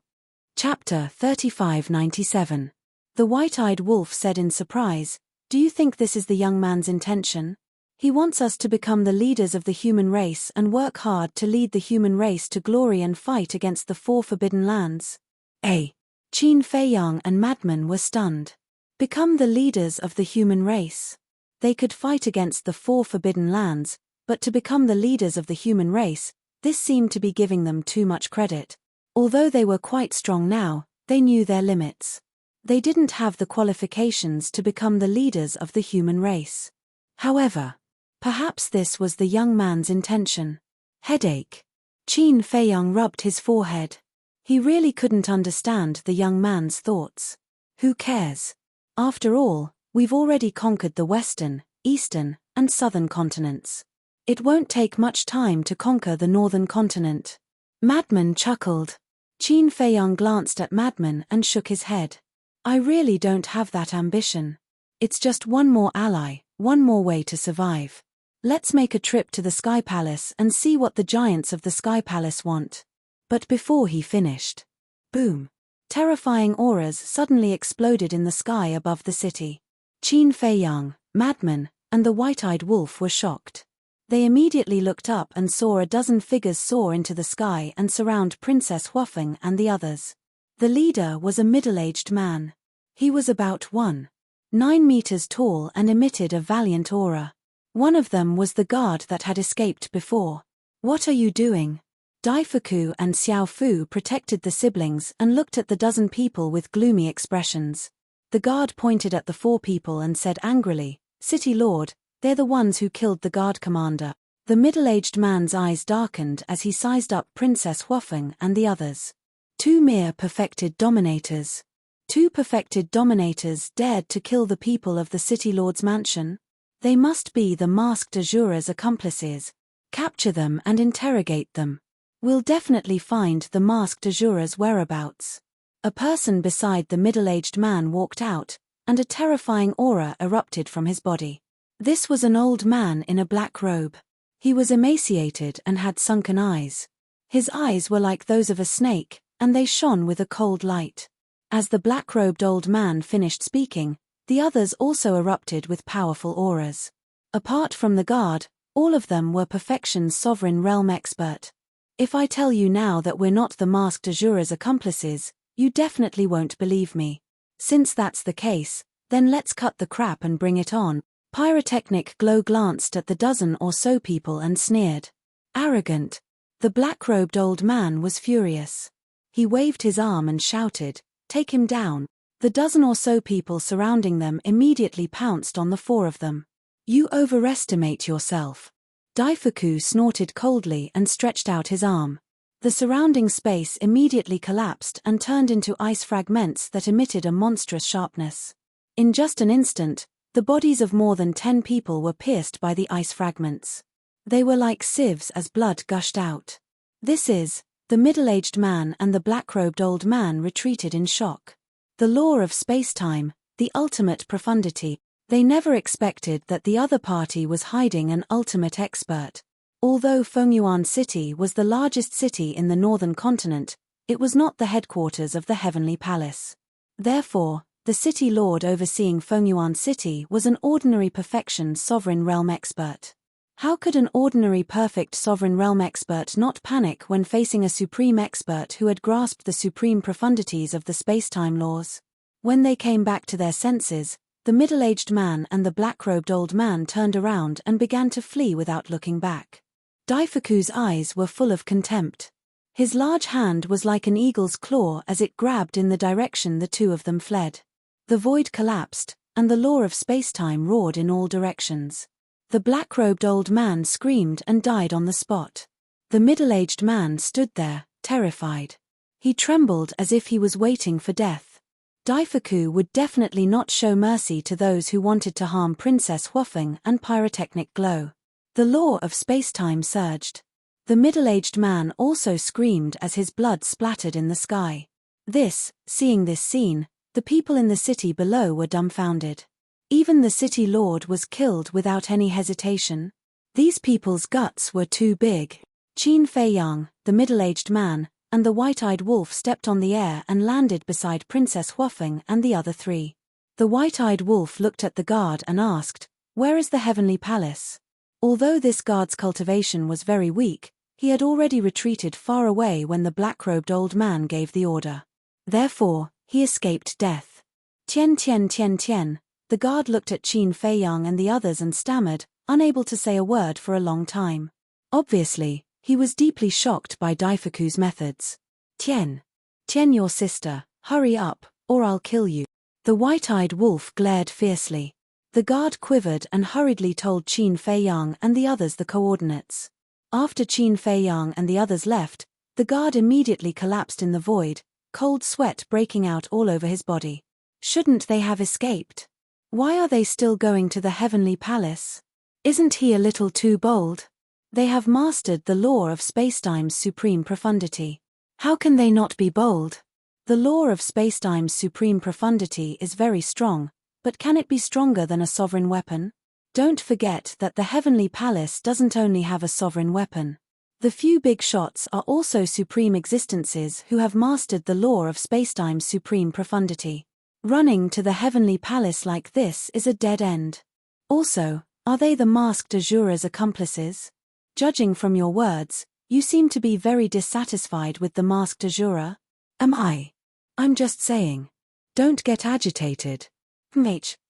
Chapter 3597. The white-eyed wolf said in surprise, "Do you think this is the young man's intention? He wants us to become the leaders of the human race and work hard to lead the human race to glory and fight against the 4 forbidden lands." Qin Feiyang and madman were stunned. Become the leaders of the human race. They could fight against the 4 forbidden lands, but to become the leaders of the human race, this seemed to be giving them too much credit. Although they were quite strong now, they knew their limits. They didn't have the qualifications to become the leaders of the human race. However, perhaps this was the young man's intention. Headache. Qin Feiyang rubbed his forehead. He really couldn't understand the young man's thoughts. Who cares? After all, we've already conquered the western, eastern, and southern continents. It won't take much time to conquer the northern continent. Madman chuckled. Qin Feiyang glanced at Madman and shook his head. I really don't have that ambition. It's just one more ally, one more way to survive. Let's make a trip to the Sky Palace and see what the giants of the Sky Palace want. But before he finished, boom! Terrifying auras suddenly exploded in the sky above the city. Qin Feiyang, Madman, and the white-eyed wolf were shocked. They immediately looked up and saw a dozen figures soar into the sky and surround Princess Huafeng and the others. The leader was a middle-aged man. He was about 1.9 meters tall and emitted a valiant aura. One of them was the guard that had escaped before. What are you doing? Daifuku and Xiaofu protected the siblings and looked at the dozen people with gloomy expressions. The guard pointed at the 4 people and said angrily, "City Lord, they're the ones who killed the guard commander." The middle-aged man's eyes darkened as he sized up Princess Huafeng and the others. 2 mere perfected dominators. 2 perfected dominators dared to kill the people of the City Lord's mansion? They must be the masked Azura's accomplices. Capture them and interrogate them. We'll definitely find the masked Azura's whereabouts. A person beside the middle-aged man walked out, and a terrifying aura erupted from his body. This was an old man in a black robe. He was emaciated and had sunken eyes. His eyes were like those of a snake, and they shone with a cold light. As the black-robed old man finished speaking, the others also erupted with powerful auras. Apart from the guard, all of them were Perfection's sovereign realm expert. If I tell you now that we're not the masked Azura's accomplices, you definitely won't believe me. Since that's the case, then let's cut the crap and bring it on. Pyrotechnic Glow glanced at the dozen or so people and sneered. Arrogant. The black-robed old man was furious. He waved his arm and shouted, "Take him down." The dozen or so people surrounding them immediately pounced on the 4 of them. You overestimate yourself. Daifuku snorted coldly and stretched out his arm. The surrounding space immediately collapsed and turned into ice fragments that emitted a monstrous sharpness. In just an instant, the bodies of more than 10 people were pierced by the ice fragments. They were like sieves as blood gushed out. This is The middle-aged man and the black-robed old man retreated in shock. The law of space-time, the ultimate profundity. They never expected that the other party was hiding an ultimate expert. Although Fengyuan City was the largest city in the northern continent, it was not the headquarters of the Heavenly Palace. Therefore, the city lord overseeing Fengyuan City was an ordinary perfection sovereign realm expert. How could an ordinary perfect sovereign realm expert not panic when facing a supreme expert who had grasped the supreme profundities of the space-time laws? When they came back to their senses, the middle-aged man and the black-robed old man turned around and began to flee without looking back. Daifuku's eyes were full of contempt. His large hand was like an eagle's claw as it grabbed in the direction the two of them fled. The void collapsed, and the law of space-time roared in all directions. The black-robed old man screamed and died on the spot. The middle-aged man stood there, terrified. He trembled as if he was waiting for death. Daifuku would definitely not show mercy to those who wanted to harm Princess Huofeng and Pyrotechnic Glow. The law of space-time surged. The middle-aged man also screamed as his blood splattered in the sky. Seeing this scene, the people in the city below were dumbfounded. Even the city lord was killed without any hesitation. These people's guts were too big. Qin Feiyang, the middle-aged man, and the white-eyed wolf stepped on the air and landed beside Princess Huofeng and the other three. The white-eyed wolf looked at the guard and asked, "Where is the Heavenly Palace?" Although this guard's cultivation was very weak, he had already retreated far away when the black-robed old man gave the order. Therefore, he escaped death. Tian Tian Tian Tian. The guard looked at Qin Feiyang and the others and stammered, unable to say a word for a long time. Obviously, he was deeply shocked by Daifuku's methods. Tian, your sister, hurry up, or I'll kill you." The white-eyed wolf glared fiercely. The guard quivered and hurriedly told Qin Feiyang and the others the coordinates. After Qin Feiyang and the others left, the guard immediately collapsed in the void, cold sweat breaking out all over his body. Shouldn't they have escaped? Why are they still going to the Heavenly Palace? Isn't he a little too bold? They have mastered the law of spacetime's supreme profundity. How can they not be bold? The law of spacetime's supreme profundity is very strong, but can it be stronger than a sovereign weapon? Don't forget that the Heavenly Palace doesn't only have a sovereign weapon. The few big shots are also supreme existences who have mastered the law of spacetime's supreme profundity. Running to the Heavenly Palace like this is a dead end. Also, are they the masked Azura's accomplices? Judging from your words, you seem to be very dissatisfied with the masked Azura. Am I? I'm just saying. Don't get agitated.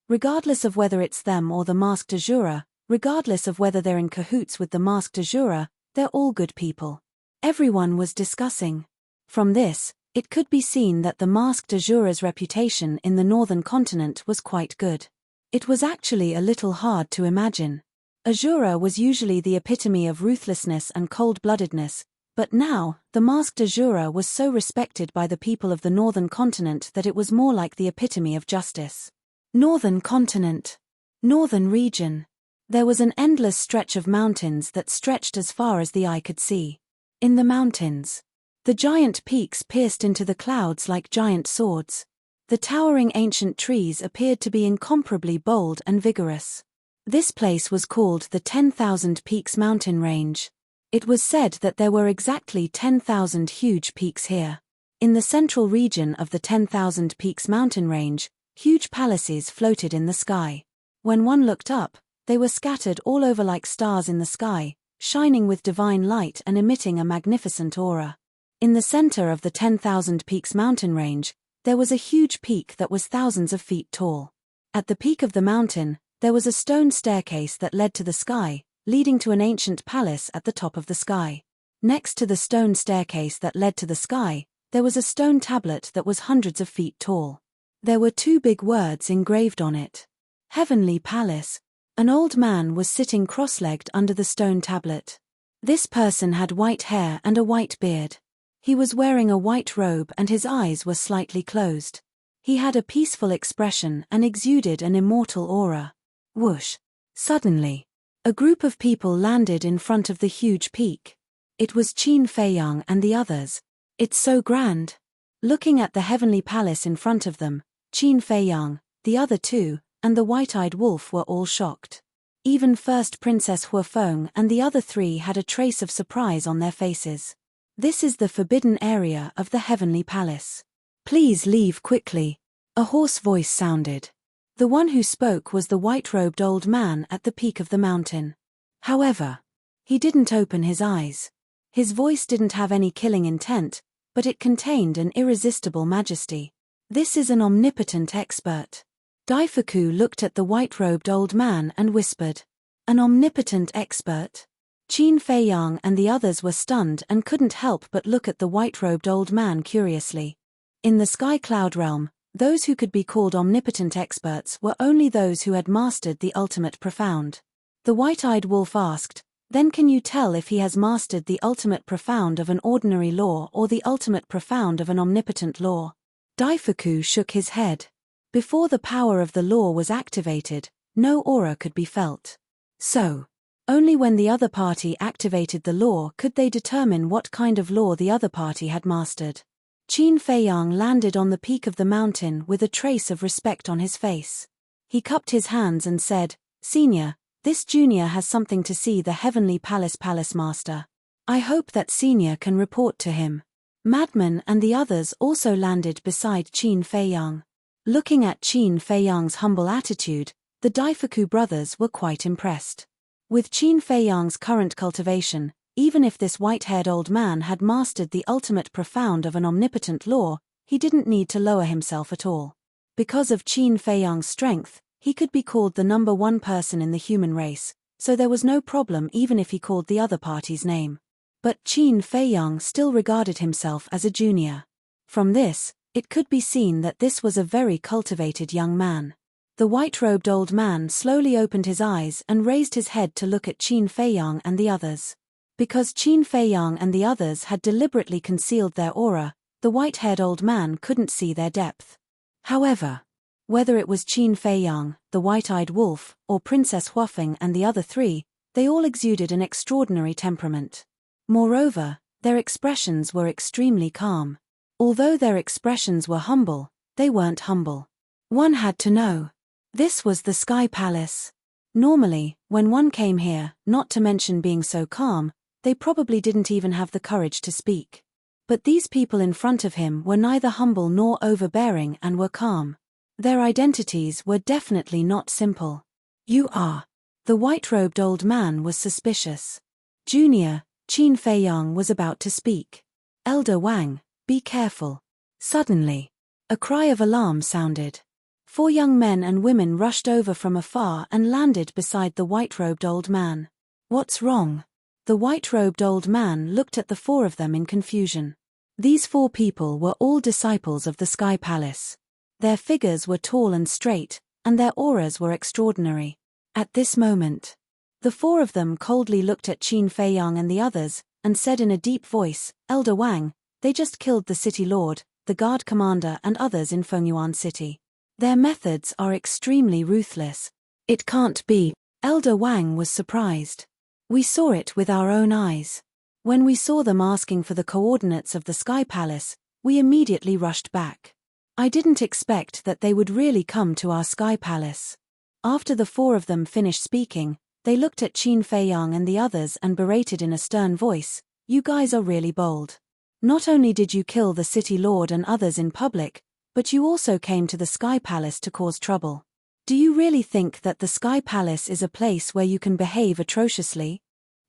Regardless of whether it's them or the masked Azura, regardless of whether they're in cahoots with the masked Azura, they're all good people. Everyone was discussing. From this, it could be seen that the masked Azura's reputation in the northern continent was quite good. It was actually a little hard to imagine. Azura was usually the epitome of ruthlessness and cold-bloodedness, but now, the masked Azura was so respected by the people of the northern continent that it was more like the epitome of justice. Northern continent. Northern region. There was an endless stretch of mountains that stretched as far as the eye could see. In the mountains, the giant peaks pierced into the clouds like giant swords. The towering ancient trees appeared to be incomparably bold and vigorous. This place was called the 10,000 Peaks mountain range. It was said that there were exactly 10,000 huge peaks here. In the central region of the 10,000 Peaks mountain range, huge palaces floated in the sky. When one looked up, they were scattered all over like stars in the sky, shining with divine light and emitting a magnificent aura. In the center of the 10,000 Peaks mountain range, there was a huge peak that was thousands of feet tall. At the peak of the mountain, there was a stone staircase that led to the sky, leading to an ancient palace at the top of the sky. Next to the stone staircase that led to the sky, there was a stone tablet that was hundreds of feet tall. There were two big words engraved on it. Heavenly Palace. An old man was sitting cross-legged under the stone tablet. This person had white hair and a white beard. He was wearing a white robe and his eyes were slightly closed. He had a peaceful expression and exuded an immortal aura. Whoosh! Suddenly, a group of people landed in front of the huge peak. It was Qin Feiyang and the others. It's so grand. Looking at the heavenly palace in front of them, Qin Feiyang, the other two, and the white-eyed wolf were all shocked. Even first Princess Huafeng and the other three had a trace of surprise on their faces. This is the forbidden area of the heavenly palace. Please leave quickly. A hoarse voice sounded. The one who spoke was the white-robed old man at the peak of the mountain. However, he didn't open his eyes. His voice didn't have any killing intent, but it contained an irresistible majesty. This is an omnipotent expert. Daifuku looked at the white-robed old man and whispered, "An omnipotent expert?" Qin Feiyang and the others were stunned and couldn't help but look at the white-robed old man curiously. In the Sky Cloud realm, those who could be called omnipotent experts were only those who had mastered the ultimate profound. The white-eyed wolf asked, "Then can you tell if he has mastered the ultimate profound of an ordinary law or the ultimate profound of an omnipotent law?" Daifuku shook his head. Before the power of the law was activated, no aura could be felt. So, only when the other party activated the law could they determine what kind of law the other party had mastered. Qin Feiyang landed on the peak of the mountain with a trace of respect on his face. He cupped his hands and said, "Senior, this junior has something to see the heavenly palace master. I hope that senior can report to him." Madman and the others also landed beside Qin Feiyang. Looking at Qin Feiyang's humble attitude, the Daifuku brothers were quite impressed. With Qin Feiyang's current cultivation, even if this white-haired old man had mastered the ultimate profound of an omnipotent law, he didn't need to lower himself at all. Because of Qin Feiyang's strength, he could be called the number one person in the human race, so there was no problem even if he called the other party's name. But Qin Feiyang still regarded himself as a junior. From this, it could be seen that this was a very cultivated young man. The white-robed old man slowly opened his eyes and raised his head to look at Qin Feiyang and the others. Because Qin Feiyang and the others had deliberately concealed their aura, the white-haired old man couldn't see their depth. However, whether it was Qin Feiyang, the white-eyed wolf, or Princess Huafeng and the other three, they all exuded an extraordinary temperament. Moreover, their expressions were extremely calm. Although their expressions were humble, they weren't humble. One had to know. This was the Sky Palace. Normally, when one came here, not to mention being so calm, they probably didn't even have the courage to speak. But these people in front of him were neither humble nor overbearing and were calm. Their identities were definitely not simple. "You are." The white-robed old man was suspicious. Junior, Qin Feiyang was about to speak. "Elder Wang, be careful." Suddenly, a cry of alarm sounded. 4 young men and women rushed over from afar and landed beside the white-robed old man. "What's wrong?" The white-robed old man looked at the 4 of them in confusion. These 4 people were all disciples of the Sky Palace. Their figures were tall and straight, and their auras were extraordinary. At this moment, the 4 of them coldly looked at Qin Feiyang and the others, and said in a deep voice, "Elder Wang, they just killed the city lord, the guard commander and others in Fengyuan City. Their methods are extremely ruthless." "It can't be." Elder Wang was surprised. "We saw it with our own eyes. When we saw them asking for the coordinates of the Sky Palace, we immediately rushed back. I didn't expect that they would really come to our Sky Palace." After the 4 of them finished speaking, they looked at Qin Feiyang and the others and berated in a stern voice, "You guys are really bold. Not only did you kill the city lord and others in public, but you also came to the Sky Palace to cause trouble. Do you really think that the Sky Palace is a place where you can behave atrociously?"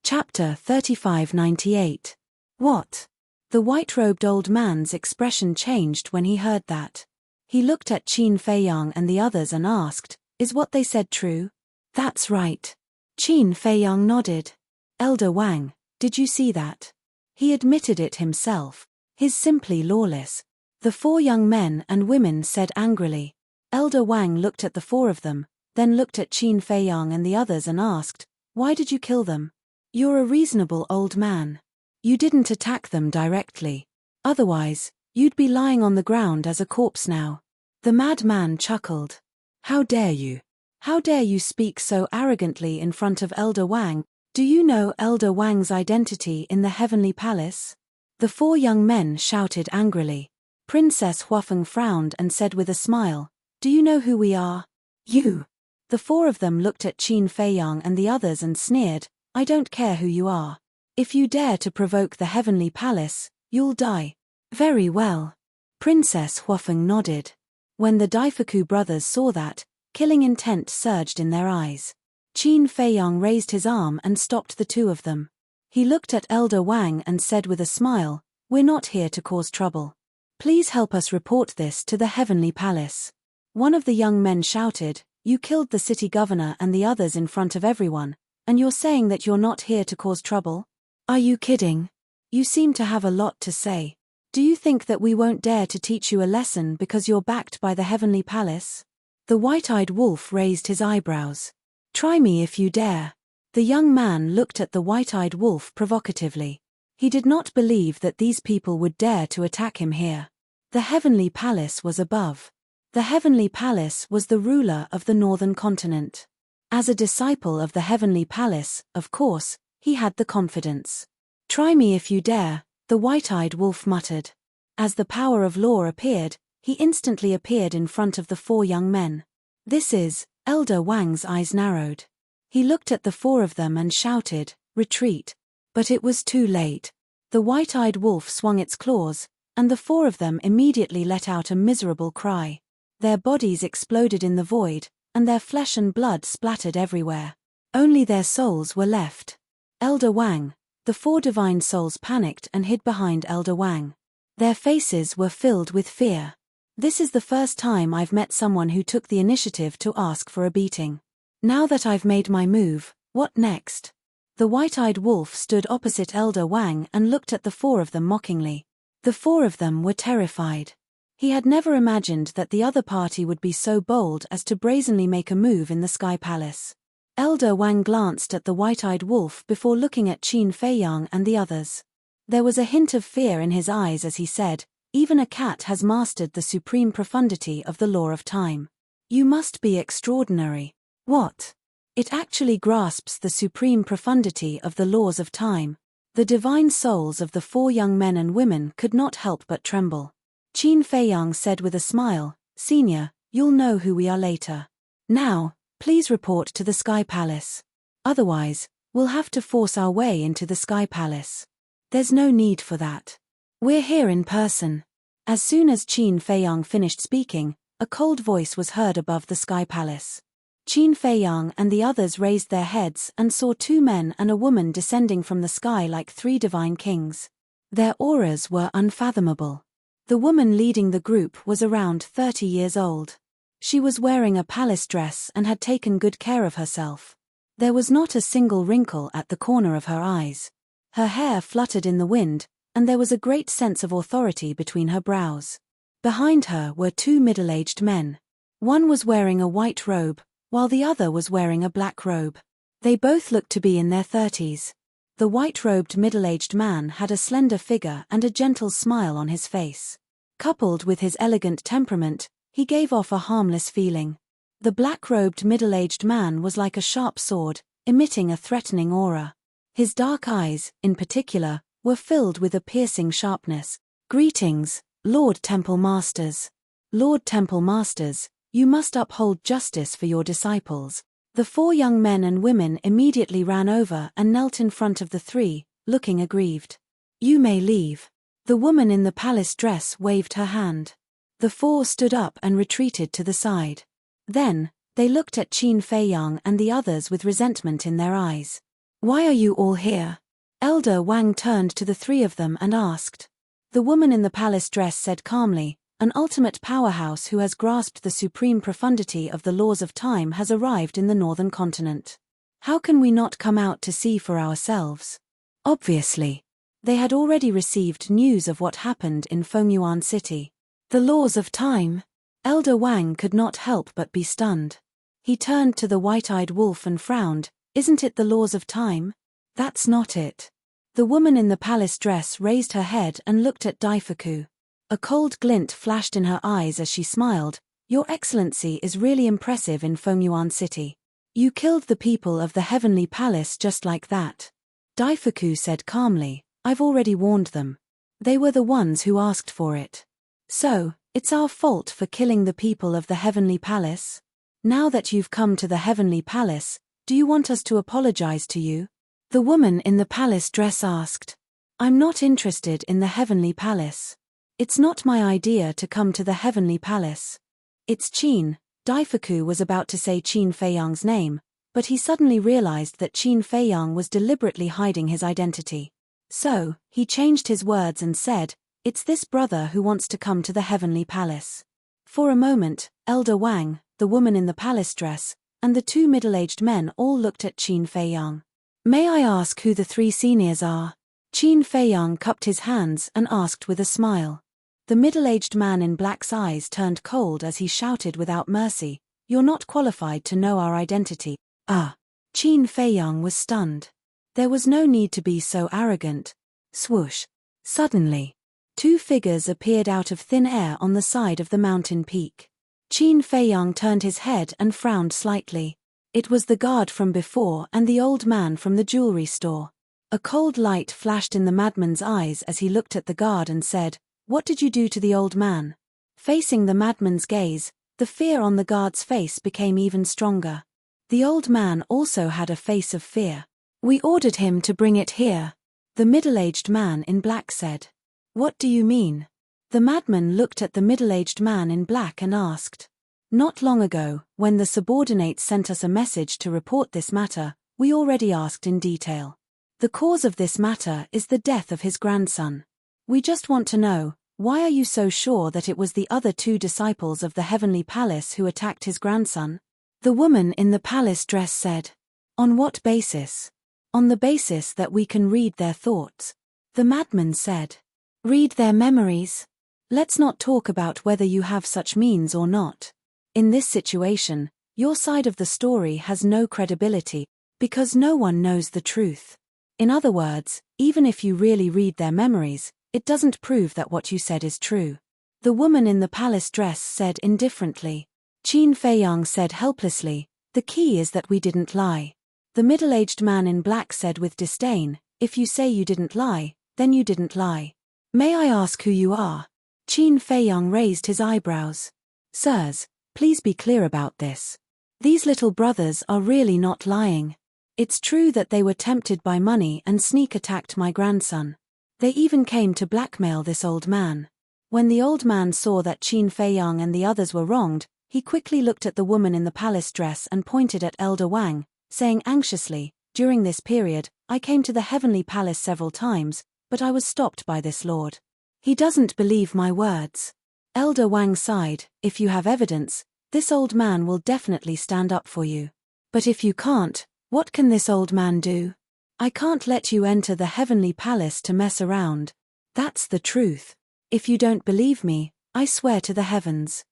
Chapter 3598. What? The white-robed old man's expression changed when he heard that. He looked at Qin Feiyang and the others and asked, "Is what they said true?" "That's right." Qin Feiyang nodded. "Elder Wang, did you see that?" He admitted it himself. "He's simply lawless." The 4 young men and women said angrily. Elder Wang looked at the 4 of them, then looked at Qin Feiyang and the others and asked, "Why did you kill them? You're a reasonable old man. You didn't attack them directly. Otherwise, you'd be lying on the ground as a corpse now." The madman chuckled. "How dare you? How dare you speak so arrogantly in front of Elder Wang? Do you know Elder Wang's identity in the heavenly palace? The 4 young men shouted angrily. Princess Huafeng frowned and said with a smile, Do you know who we are? You. The 4 of them looked at Qin Feiyang and the others and sneered, I don't care who you are. If you dare to provoke the heavenly palace, you'll die. Very well. Princess Huafeng nodded. When the Daifuku brothers saw that, killing intent surged in their eyes. Qin Feiyang raised his arm and stopped the 2 of them. He looked at Elder Wang and said with a smile, We're not here to cause trouble. Please help us report this to the heavenly palace. One of the young men shouted, You killed the city governor and the others in front of everyone, and you're saying that you're not here to cause trouble? Are you kidding? You seem to have a lot to say. Do you think that we won't dare to teach you a lesson because you're backed by the heavenly palace? The white-eyed wolf raised his eyebrows. Try me if you dare. The young man looked at the white-eyed wolf provocatively. He did not believe that these people would dare to attack him here. The heavenly palace was above. The heavenly palace was the ruler of the northern continent. As a disciple of the heavenly palace, of course, he had the confidence. Try me if you dare, the white-eyed wolf muttered. As the power of law appeared, he instantly appeared in front of the 4 young men. This is, Elder Wang's eyes narrowed. He looked at the 4 of them and shouted, Retreat. But it was too late. The white-eyed wolf swung its claws, and the 4 of them immediately let out a miserable cry. Their bodies exploded in the void, and their flesh and blood splattered everywhere. Only their souls were left. Elder Wang. The 4 divine souls panicked and hid behind Elder Wang. Their faces were filled with fear. This is the first time I've met someone who took the initiative to ask for a beating. Now that I've made my move, what next? The white-eyed wolf stood opposite Elder Wang and looked at the 4 of them mockingly. The 4 of them were terrified. He had never imagined that the other party would be so bold as to brazenly make a move in the Sky Palace. Elder Wang glanced at the white-eyed wolf before looking at Qin Feiyang and the others. There was a hint of fear in his eyes as he said, Even a cat has mastered the supreme profundity of the law of time. You must be extraordinary. What? It actually grasps the supreme profundity of the laws of time. The divine souls of the 4 young men and women could not help but tremble. Qin Feiyang said with a smile, Senior, you'll know who we are later. Now, please report to the Sky Palace. Otherwise, we'll have to force our way into the Sky Palace. There's no need for that. We're here in person. As soon as Qin Feiyang finished speaking, a cold voice was heard above the Sky Palace. Qin Feiyang and the others raised their heads and saw 2 men and a woman descending from the sky like 3 divine kings. Their auras were unfathomable. The woman leading the group was around 30 years old. She was wearing a palace dress and had taken good care of herself. There was not a single wrinkle at the corner of her eyes. Her hair fluttered in the wind, and there was a great sense of authority between her brows. Behind her were 2 middle-aged men. One was wearing a white robe, while the other was wearing a black robe. They both looked to be in their 30s. The white-robed middle-aged man had a slender figure and a gentle smile on his face. Coupled with his elegant temperament, he gave off a harmless feeling. The black-robed middle-aged man was like a sharp sword, emitting a threatening aura. His dark eyes, in particular, were filled with a piercing sharpness. Greetings, Lord Temple Masters. Lord Temple Masters, you must uphold justice for your disciples. The 4 young men and women immediately ran over and knelt in front of the 3, looking aggrieved. You may leave. The woman in the palace dress waved her hand. The 4 stood up and retreated to the side. Then, they looked at Qin Feiyang and the others with resentment in their eyes. Why are you all here? Elder Wang turned to the 3 of them and asked. The woman in the palace dress said calmly, An ultimate powerhouse who has grasped the supreme profundity of the laws of time has arrived in the northern continent. How can we not come out to see for ourselves? Obviously. They had already received news of what happened in Fengyuan City. The laws of time? Elder Wang could not help but be stunned. He turned to the white-eyed wolf and frowned. Isn't it the laws of time? That's not it. The woman in the palace dress raised her head and looked at Daifuku. A cold glint flashed in her eyes as she smiled. Your Excellency is really impressive in Fengyuan City. You killed the people of the heavenly palace just like that. Daifuku said calmly, I've already warned them. They were the ones who asked for it. So, it's our fault for killing the people of the heavenly palace? Now that you've come to the heavenly palace, do you want us to apologize to you? The woman in the palace dress asked. I'm not interested in the heavenly palace. It's not my idea to come to the heavenly palace. It's Qin. Daifuku was about to say Qin Feiyang's name, but he suddenly realized that Qin Feiyang was deliberately hiding his identity. So, he changed his words and said, it's this brother who wants to come to the heavenly palace. For a moment, Elder Wang, the woman in the palace dress, and the two middle-aged men all looked at Qin Feiyang. May I ask who the three seniors are? Qin Feiyang cupped his hands and asked with a smile. The middle-aged man in black's eyes turned cold as he shouted without mercy, You're not qualified to know our identity. Ah! Qin Feiyang was stunned. There was no need to be so arrogant. Swoosh! Suddenly, two figures appeared out of thin air on the side of the mountain peak. Qin Feiyang turned his head and frowned slightly. It was the guard from before and the old man from the jewelry store. A cold light flashed in the madman's eyes as he looked at the guard and said, What did you do to the old man? Facing the madman's gaze, the fear on the guard's face became even stronger. The old man also had a face of fear. We ordered him to bring it here. The middle-aged man in black said. What do you mean? The madman looked at the middle-aged man in black and asked. Not long ago, when the subordinates sent us a message to report this matter, we already asked in detail. The cause of this matter is the death of his grandson. We just want to know, why are you so sure that it was the other two disciples of the heavenly palace who attacked his grandson? The woman in the palace dress said. On what basis? On the basis that we can read their thoughts. The madman said. Read their memories? Let's not talk about whether you have such means or not. In this situation, your side of the story has no credibility, because no one knows the truth. In other words, even if you really read their memories, it doesn't prove that what you said is true. The woman in the palace dress said indifferently. Qin Feiyang said helplessly, the key is that we didn't lie. The middle-aged man in black said with disdain, if you say you didn't lie, then you didn't lie. May I ask who you are? Qin Feiyang raised his eyebrows. Sirs, please be clear about this. These little brothers are really not lying. It's true that they were tempted by money and sneak-attacked my grandson. They even came to blackmail this old man. When the old man saw that Qin Feiyang and the others were wronged, he quickly looked at the woman in the palace dress and pointed at Elder Wang, saying anxiously, during this period, I came to the heavenly palace several times, but I was stopped by this lord. He doesn't believe my words. Elder Wang sighed, if you have evidence, this old man will definitely stand up for you. But if you can't, what can this old man do? I can't let you enter the heavenly palace to mess around. That's the truth. If you don't believe me, I swear to the heavens.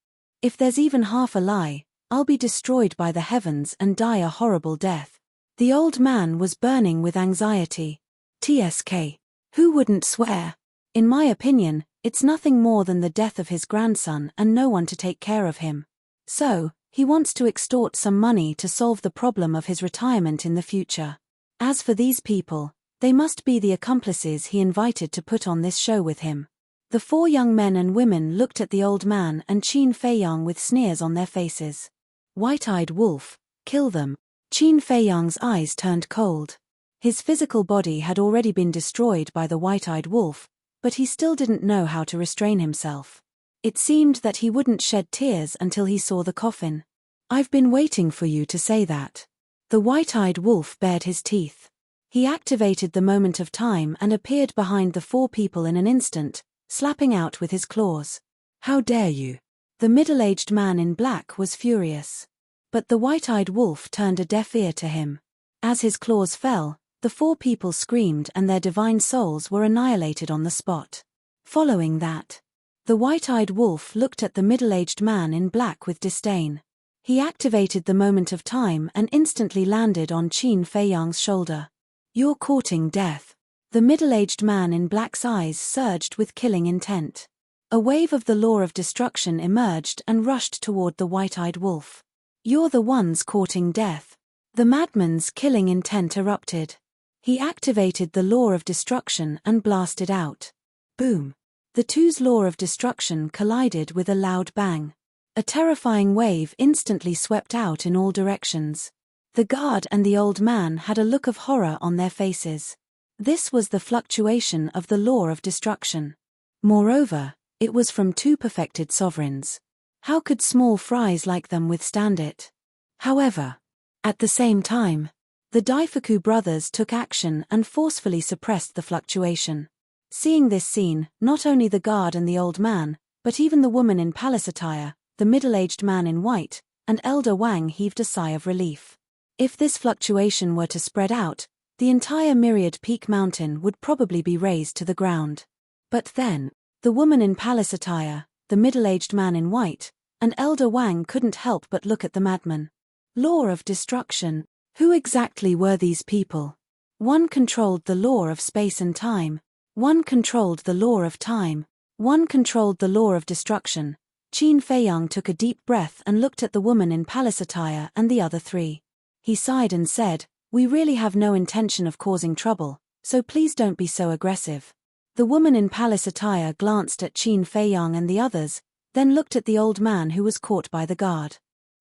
If there's even half a lie, I'll be destroyed by the heavens and die a horrible death. The old man was burning with anxiety. TSK. Who wouldn't swear? In my opinion, it's nothing more than the death of his grandson and no one to take care of him. So, he wants to extort some money to solve the problem of his retirement in the future. As for these people, they must be the accomplices he invited to put on this show with him. The four young men and women looked at the old man and Qin Feiyang with sneers on their faces. White-eyed wolf, kill them. Qin Feiyang's eyes turned cold. His physical body had already been destroyed by the white-eyed wolf, but he still didn't know how to restrain himself. It seemed that he wouldn't shed tears until he saw the coffin. I've been waiting for you to say that. The white-eyed wolf bared his teeth. He activated the moment of time and appeared behind the four people in an instant, slapping out with his claws. How dare you? The middle-aged man in black was furious. But the white-eyed wolf turned a deaf ear to him. As his claws fell, the four people screamed and their divine souls were annihilated on the spot. Following that, the white-eyed wolf looked at the middle-aged man in black with disdain. He activated the moment of time and instantly landed on Qin Feiyang's shoulder. You're courting death. The middle-aged man in black's eyes surged with killing intent. A wave of the law of destruction emerged and rushed toward the white-eyed wolf. You're the ones courting death. The madman's killing intent erupted. He activated the law of destruction and blasted out. Boom! The two's law of destruction collided with a loud bang. A terrifying wave instantly swept out in all directions. The guard and the old man had a look of horror on their faces. This was the fluctuation of the law of destruction. Moreover, it was from two perfected sovereigns. How could small fries like them withstand it? However, at the same time, the Daifuku brothers took action and forcefully suppressed the fluctuation. Seeing this scene, not only the guard and the old man, but even the woman in palace attire, the middle-aged man in white, and Elder Wang heaved a sigh of relief. If this fluctuation were to spread out, the entire Myriad Peak Mountain would probably be razed to the ground. But then, the woman in palace attire, the middle-aged man in white, and Elder Wang couldn't help but look at the madman. Law of destruction. Who exactly were these people? One controlled the law of space and time. One controlled the law of time. One controlled the law of destruction. Qin Feiyang took a deep breath and looked at the woman in palace attire and the other three. He sighed and said, "We really have no intention of causing trouble, so please don't be so aggressive." The woman in palace attire glanced at Qin Feiyang and the others, then looked at the old man who was caught by the guard.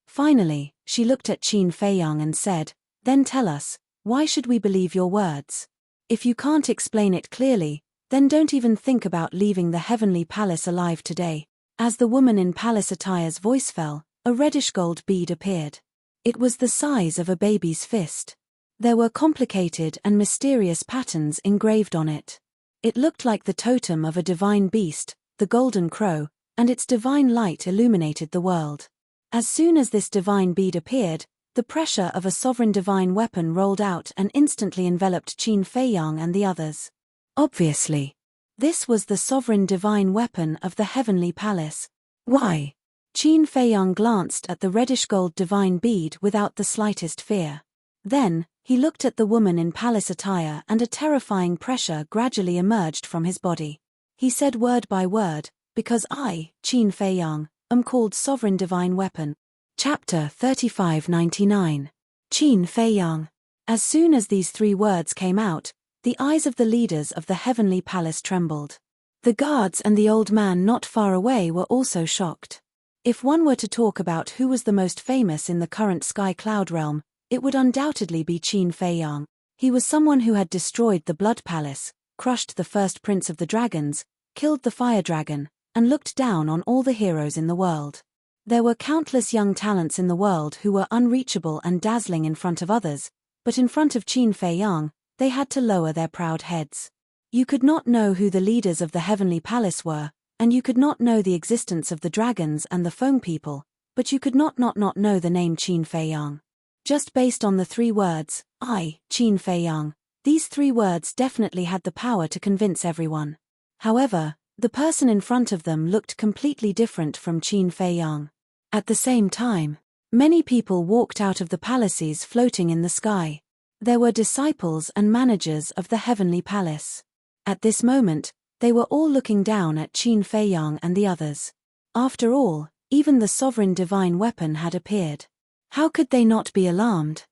Finally, she looked at Qin Feiyang and said, "Then tell us, why should we believe your words? If you can't explain it clearly, then don't even think about leaving the heavenly palace alive today." As the woman in palace attire's voice fell, a reddish-gold bead appeared. It was the size of a baby's fist. There were complicated and mysterious patterns engraved on it. It looked like the totem of a divine beast, the golden crow, and its divine light illuminated the world. As soon as this divine bead appeared, the pressure of a sovereign divine weapon rolled out and instantly enveloped Qin Feiyang and the others. Obviously, this was the sovereign divine weapon of the heavenly palace. Why? Qin Feiyang glanced at the reddish-gold divine bead without the slightest fear. Then, he looked at the woman in palace attire and a terrifying pressure gradually emerged from his body. He said word by word, "Because I, Qin Feiyang, am called Sovereign Divine Weapon." Chapter 3599. Qin Feiyang. As soon as these three words came out, the eyes of the leaders of the heavenly palace trembled. The guards and the old man not far away were also shocked. If one were to talk about who was the most famous in the current Sky Cloud realm, it would undoubtedly be Qin Feiyang. He was someone who had destroyed the Blood Palace, crushed the first prince of the dragons, killed the fire dragon, and looked down on all the heroes in the world. There were countless young talents in the world who were unreachable and dazzling in front of others, but in front of Qin Feiyang, they had to lower their proud heads. You could not know who the leaders of the heavenly palace were, and you could not know the existence of the dragons and the foam people, but you could not know the name Qin Feiyang. Just based on the three words, I, Qin Feiyang, these three words definitely had the power to convince everyone. However, the person in front of them looked completely different from Qin Feiyang. At the same time, many people walked out of the palaces floating in the sky. There were disciples and managers of the heavenly palace. At this moment, they were all looking down at Qin Feiyang and the others. After all, even the sovereign divine weapon had appeared. How could they not be alarmed?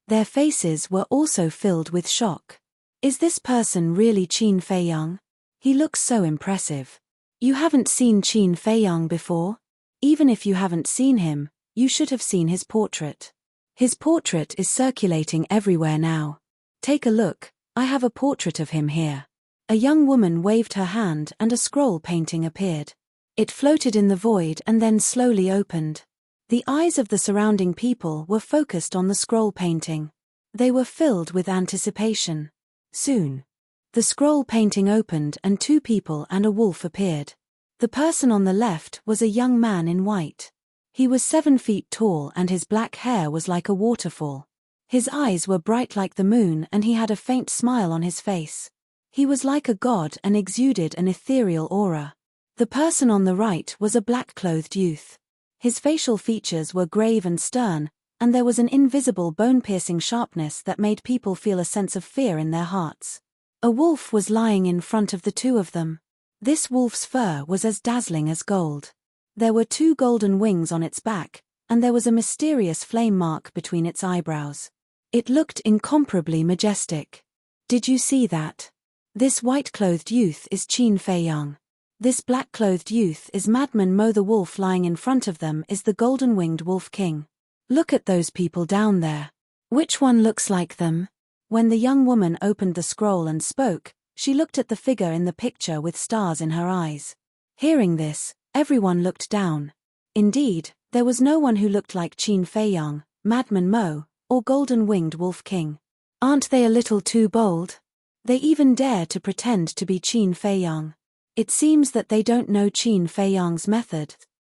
Their faces were also filled with shock. Is this person really Qin Feiyang? He looks so impressive. You haven't seen Qin Feiyang before? Even if you haven't seen him, you should have seen his portrait. His portrait is circulating everywhere now. Take a look, I have a portrait of him here. A young woman waved her hand and a scroll painting appeared. It floated in the void and then slowly opened. The eyes of the surrounding people were focused on the scroll painting. They were filled with anticipation. Soon, the scroll painting opened and two people and a wolf appeared. The person on the left was a young man in white. He was 7 feet tall and his black hair was like a waterfall. His eyes were bright like the moon and he had a faint smile on his face. He was like a god and exuded an ethereal aura. The person on the right was a black-clothed youth. His facial features were grave and stern, and there was an invisible bone-piercing sharpness that made people feel a sense of fear in their hearts. A wolf was lying in front of the two of them. This wolf's fur was as dazzling as gold. There were 2 golden wings on its back, and there was a mysterious flame mark between its eyebrows. It looked incomparably majestic. Did you see that? This white-clothed youth is Qin Feiyang. This black-clothed youth is Madman Mo. The wolf lying in front of them is the golden-winged wolf king. Look at those people down there. Which one looks like them? When the young woman opened the scroll and spoke, she looked at the figure in the picture with stars in her eyes. Hearing this, everyone looked down. Indeed, there was no one who looked like Qin Feiyang, Madman Mo, or golden-winged wolf king. Aren't they a little too bold? They even dare to pretend to be Qin Feiyang. It seems that they don't know Qin Feiyang's method.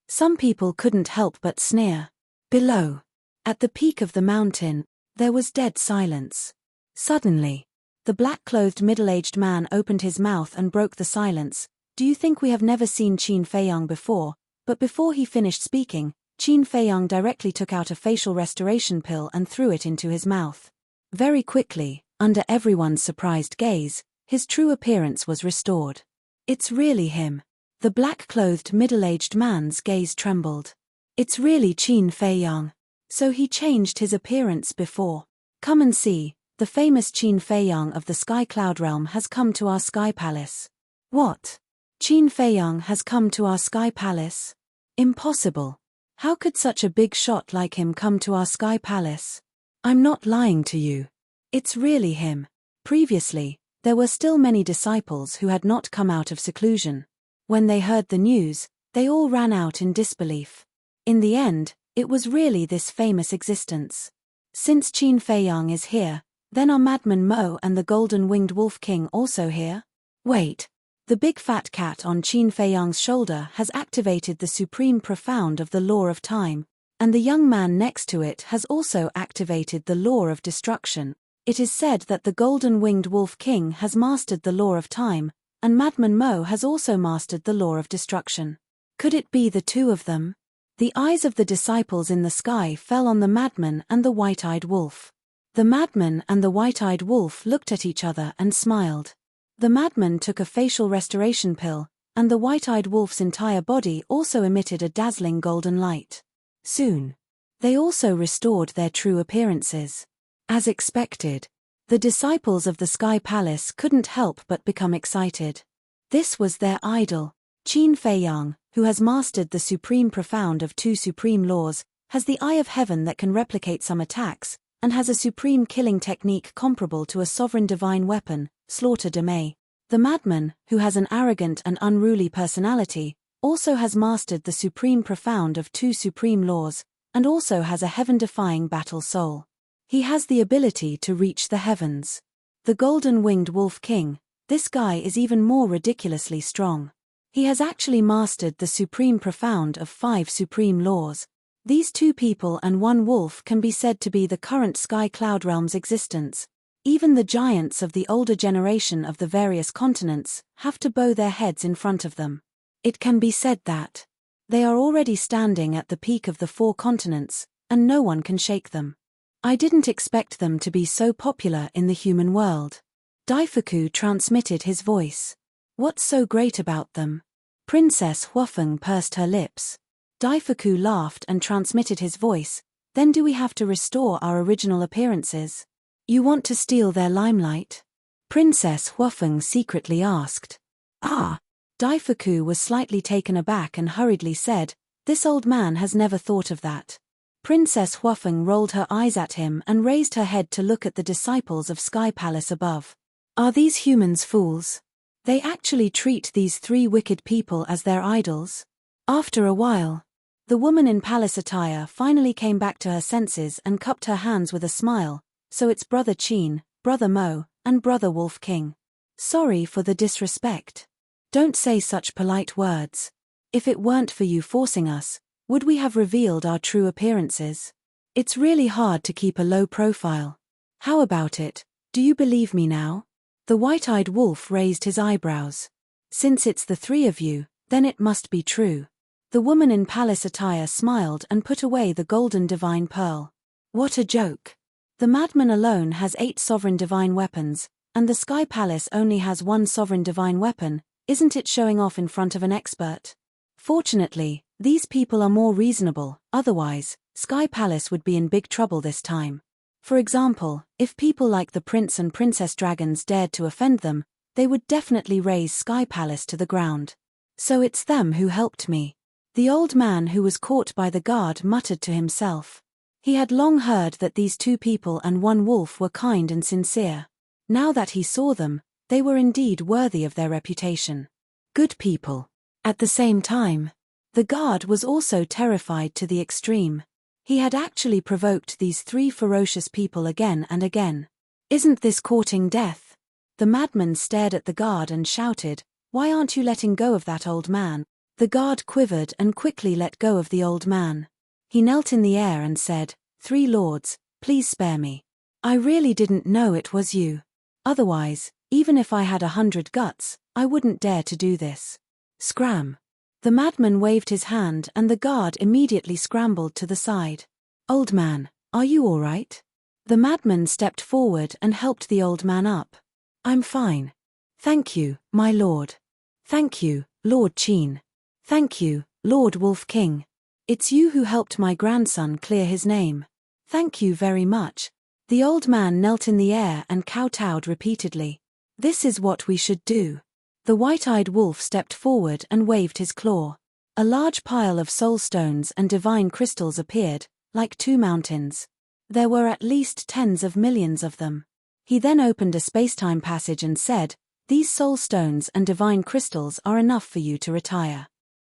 Some people couldn't help but sneer. Below, at the peak of the mountain, there was dead silence. Suddenly, the black-clothed middle-aged man opened his mouth and broke the silence. Do you think we have never seen Qin Feiyang before? But before he finished speaking, Qin Feiyang directly took out a facial restoration pill and threw it into his mouth. Very quickly, under everyone's surprised gaze, his true appearance was restored. It's really him. The black-clothed middle-aged man's gaze trembled. It's really Qin Feiyang. So he changed his appearance before. Come and see, the famous Qin Feiyang of the Sky Cloud Realm has come to our Sky Palace. What? Qin Feiyang has come to our Sky Palace? Impossible. How could such a big shot like him come to our Sky Palace? I'm not lying to you. It's really him. Previously, there were still many disciples who had not come out of seclusion. When they heard the news, they all ran out in disbelief. In the end, it was really this famous existence. Since Qin Feiyang is here, then are Madman Mo and the golden-winged wolf king also here? Wait. The big fat cat on Qin Feiyang's shoulder has activated the supreme profound of the law of time, and the young man next to it has also activated the law of destruction. It is said that the golden-winged wolf king has mastered the law of time, and Madman Mo has also mastered the law of destruction. Could it be the two of them? The eyes of the disciples in the sky fell on the madman and the white-eyed wolf. The madman and the white-eyed wolf looked at each other and smiled. The madman took a facial restoration pill, and the white-eyed wolf's entire body also emitted a dazzling golden light. Soon, they also restored their true appearances. As expected, the disciples of the Sky Palace couldn't help but become excited. This was their idol. Qin Feiyang, who has mastered the supreme profound of two supreme laws, has the eye of heaven that can replicate some attacks, and has a supreme killing technique comparable to a sovereign divine weapon, slaughter de May. The madman, who has an arrogant and unruly personality, also has mastered the supreme profound of two supreme laws, and also has a heaven-defying battle soul. He has the ability to reach the heavens. The golden-winged wolf king, this guy is even more ridiculously strong. He has actually mastered the supreme profound of 5 supreme laws. These 2 people and 1 wolf can be said to be the current Sky Cloud Realm's existence. Even the giants of the older generation of the various continents have to bow their heads in front of them. It can be said that they are already standing at the peak of the 4 continents, and no one can shake them. I didn't expect them to be so popular in the human world. Daifuku transmitted his voice. What's so great about them? Princess Huafeng pursed her lips. Daifuku laughed and transmitted his voice. Then do we have to restore our original appearances? You want to steal their limelight? Princess Huafeng secretly asked. Ah! Daifuku was slightly taken aback and hurriedly said, this old man has never thought of that. Princess Huafeng rolled her eyes at him and raised her head to look at the disciples of Sky Palace above. Are these humans fools? They actually treat these 3 wicked people as their idols? After a while, the woman in palace attire finally came back to her senses and cupped her hands with a smile. So it's Brother Qin, Brother Mo, and Brother Wolf King. Sorry for the disrespect. Don't say such polite words. If it weren't for you forcing us, would we have revealed our true appearances? It's really hard to keep a low profile. How about it? Do you believe me now? The white-eyed wolf raised his eyebrows. Since it's the 3 of you, then it must be true. The woman in palace attire smiled and put away the golden divine pearl. What a joke. The madman alone has 8 sovereign divine weapons, and the Sky Palace only has 1 sovereign divine weapon. Isn't it showing off in front of an expert? Fortunately, these people are more reasonable, otherwise, Sky Palace would be in big trouble this time. For example, if people like the prince and princess dragons dared to offend them, they would definitely raze Sky Palace to the ground. So it's them who helped me. The old man who was caught by the guard muttered to himself. He had long heard that these two people and one wolf were kind and sincere. Now that he saw them, they were indeed worthy of their reputation. Good people. At the same time, the guard was also terrified to the extreme. He had actually provoked these three ferocious people again and again. Isn't this courting death? The madman stared at the guard and shouted, "Why aren't you letting go of that old man?" The guard quivered and quickly let go of the old man. He knelt in the air and said, "Three lords, please spare me. I really didn't know it was you. Otherwise, even if I had 100 guts, I wouldn't dare to do this." Scram. The madman waved his hand and the guard immediately scrambled to the side. "Old man, are you all right?" The madman stepped forward and helped the old man up. "I'm fine. Thank you, my lord. Thank you, Lord Qin. Thank you, Lord Wolf King. It's you who helped my grandson clear his name. Thank you very much." The old man knelt in the air and kowtowed repeatedly. "This is what we should do." The white-eyed wolf stepped forward and waved his claw. A large pile of soul stones and divine crystals appeared, like two mountains. There were at least tens of millions of them. He then opened a spacetime passage and said, "These soul stones and divine crystals are enough for you to retire.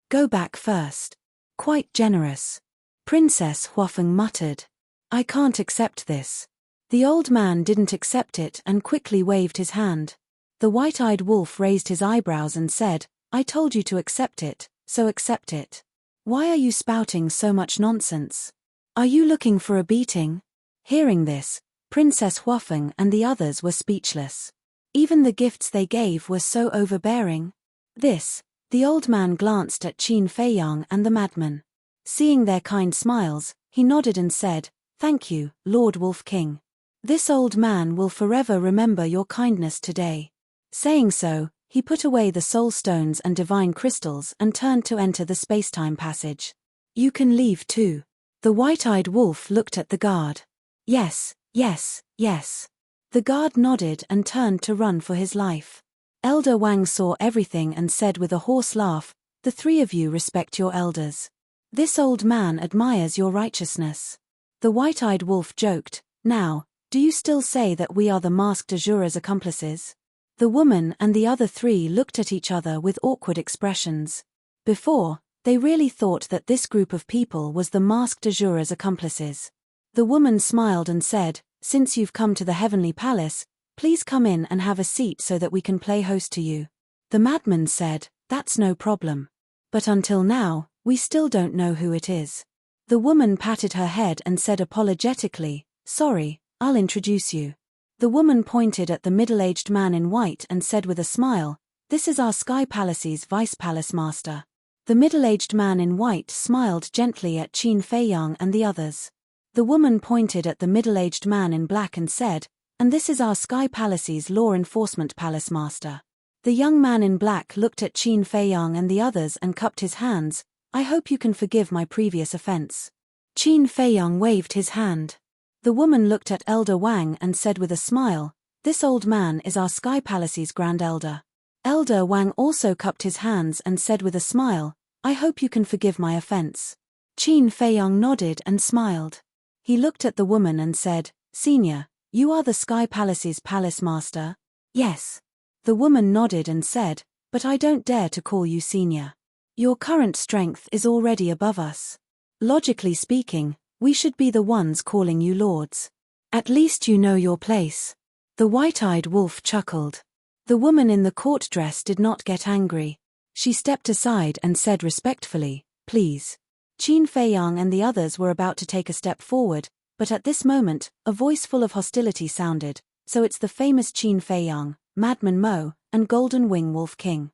Go back first." "Quite generous." Princess Huafeng muttered. "I can't accept this." The old man didn't accept it and quickly waved his hand. The white-eyed wolf raised his eyebrows and said, "I told you to accept it, so accept it. Why are you spouting so much nonsense? Are you looking for a beating?" Hearing this, Princess Huafeng and the others were speechless. Even the gifts they gave were so overbearing. The old man glanced at Qin Feiyang and the madman. Seeing their kind smiles, he nodded and said, "Thank you, Lord Wolf King. This old man will forever remember your kindness today." Saying so, he put away the soul stones and divine crystals and turned to enter the spacetime passage. "You can leave too." The white-eyed wolf looked at the guard. "Yes, yes, yes." The guard nodded and turned to run for his life. Elder Wang saw everything and said with a hoarse laugh, "The three of you respect your elders. This old man admires your righteousness." The white-eyed wolf joked, "Now, do you still say that we are the masked Azura's accomplices?" The woman and the other three looked at each other with awkward expressions. Before, they really thought that this group of people was the masked Azura's accomplices. The woman smiled and said, "Since you've come to the Heavenly Palace, please come in and have a seat so that we can play host to you." The madman said, "That's no problem. But until now, we still don't know who it is." The woman patted her head and said apologetically, "Sorry, I'll introduce you." The woman pointed at the middle-aged man in white and said with a smile, "This is our Sky Palace's Vice Palace Master." The middle-aged man in white smiled gently at Qin Feiyang and the others. The woman pointed at the middle-aged man in black and said, "And this is our Sky Palace's Law Enforcement Palace Master." The young man in black looked at Qin Feiyang and the others and cupped his hands. "I hope you can forgive my previous offense." Qin Feiyang waved his hand. The woman looked at Elder Wang and said with a smile, "This old man is our Sky Palace's Grand Elder." Elder Wang also cupped his hands and said with a smile, "I hope you can forgive my offense." Qin Feiyang nodded and smiled. He looked at the woman and said, "Senior, you are the Sky Palace's Palace Master?" "Yes." The woman nodded and said, "But I don't dare to call you senior. Your current strength is already above us. Logically speaking, we should be the ones calling you lords. At least you know your place." The white-eyed wolf chuckled. The woman in the court dress did not get angry. She stepped aside and said respectfully, "Please." Qin Feiyang and the others were about to take a step forward, but at this moment, a voice full of hostility sounded, "So it's the famous Qin Feiyang, Madman Mo, and Golden Wing Wolf King."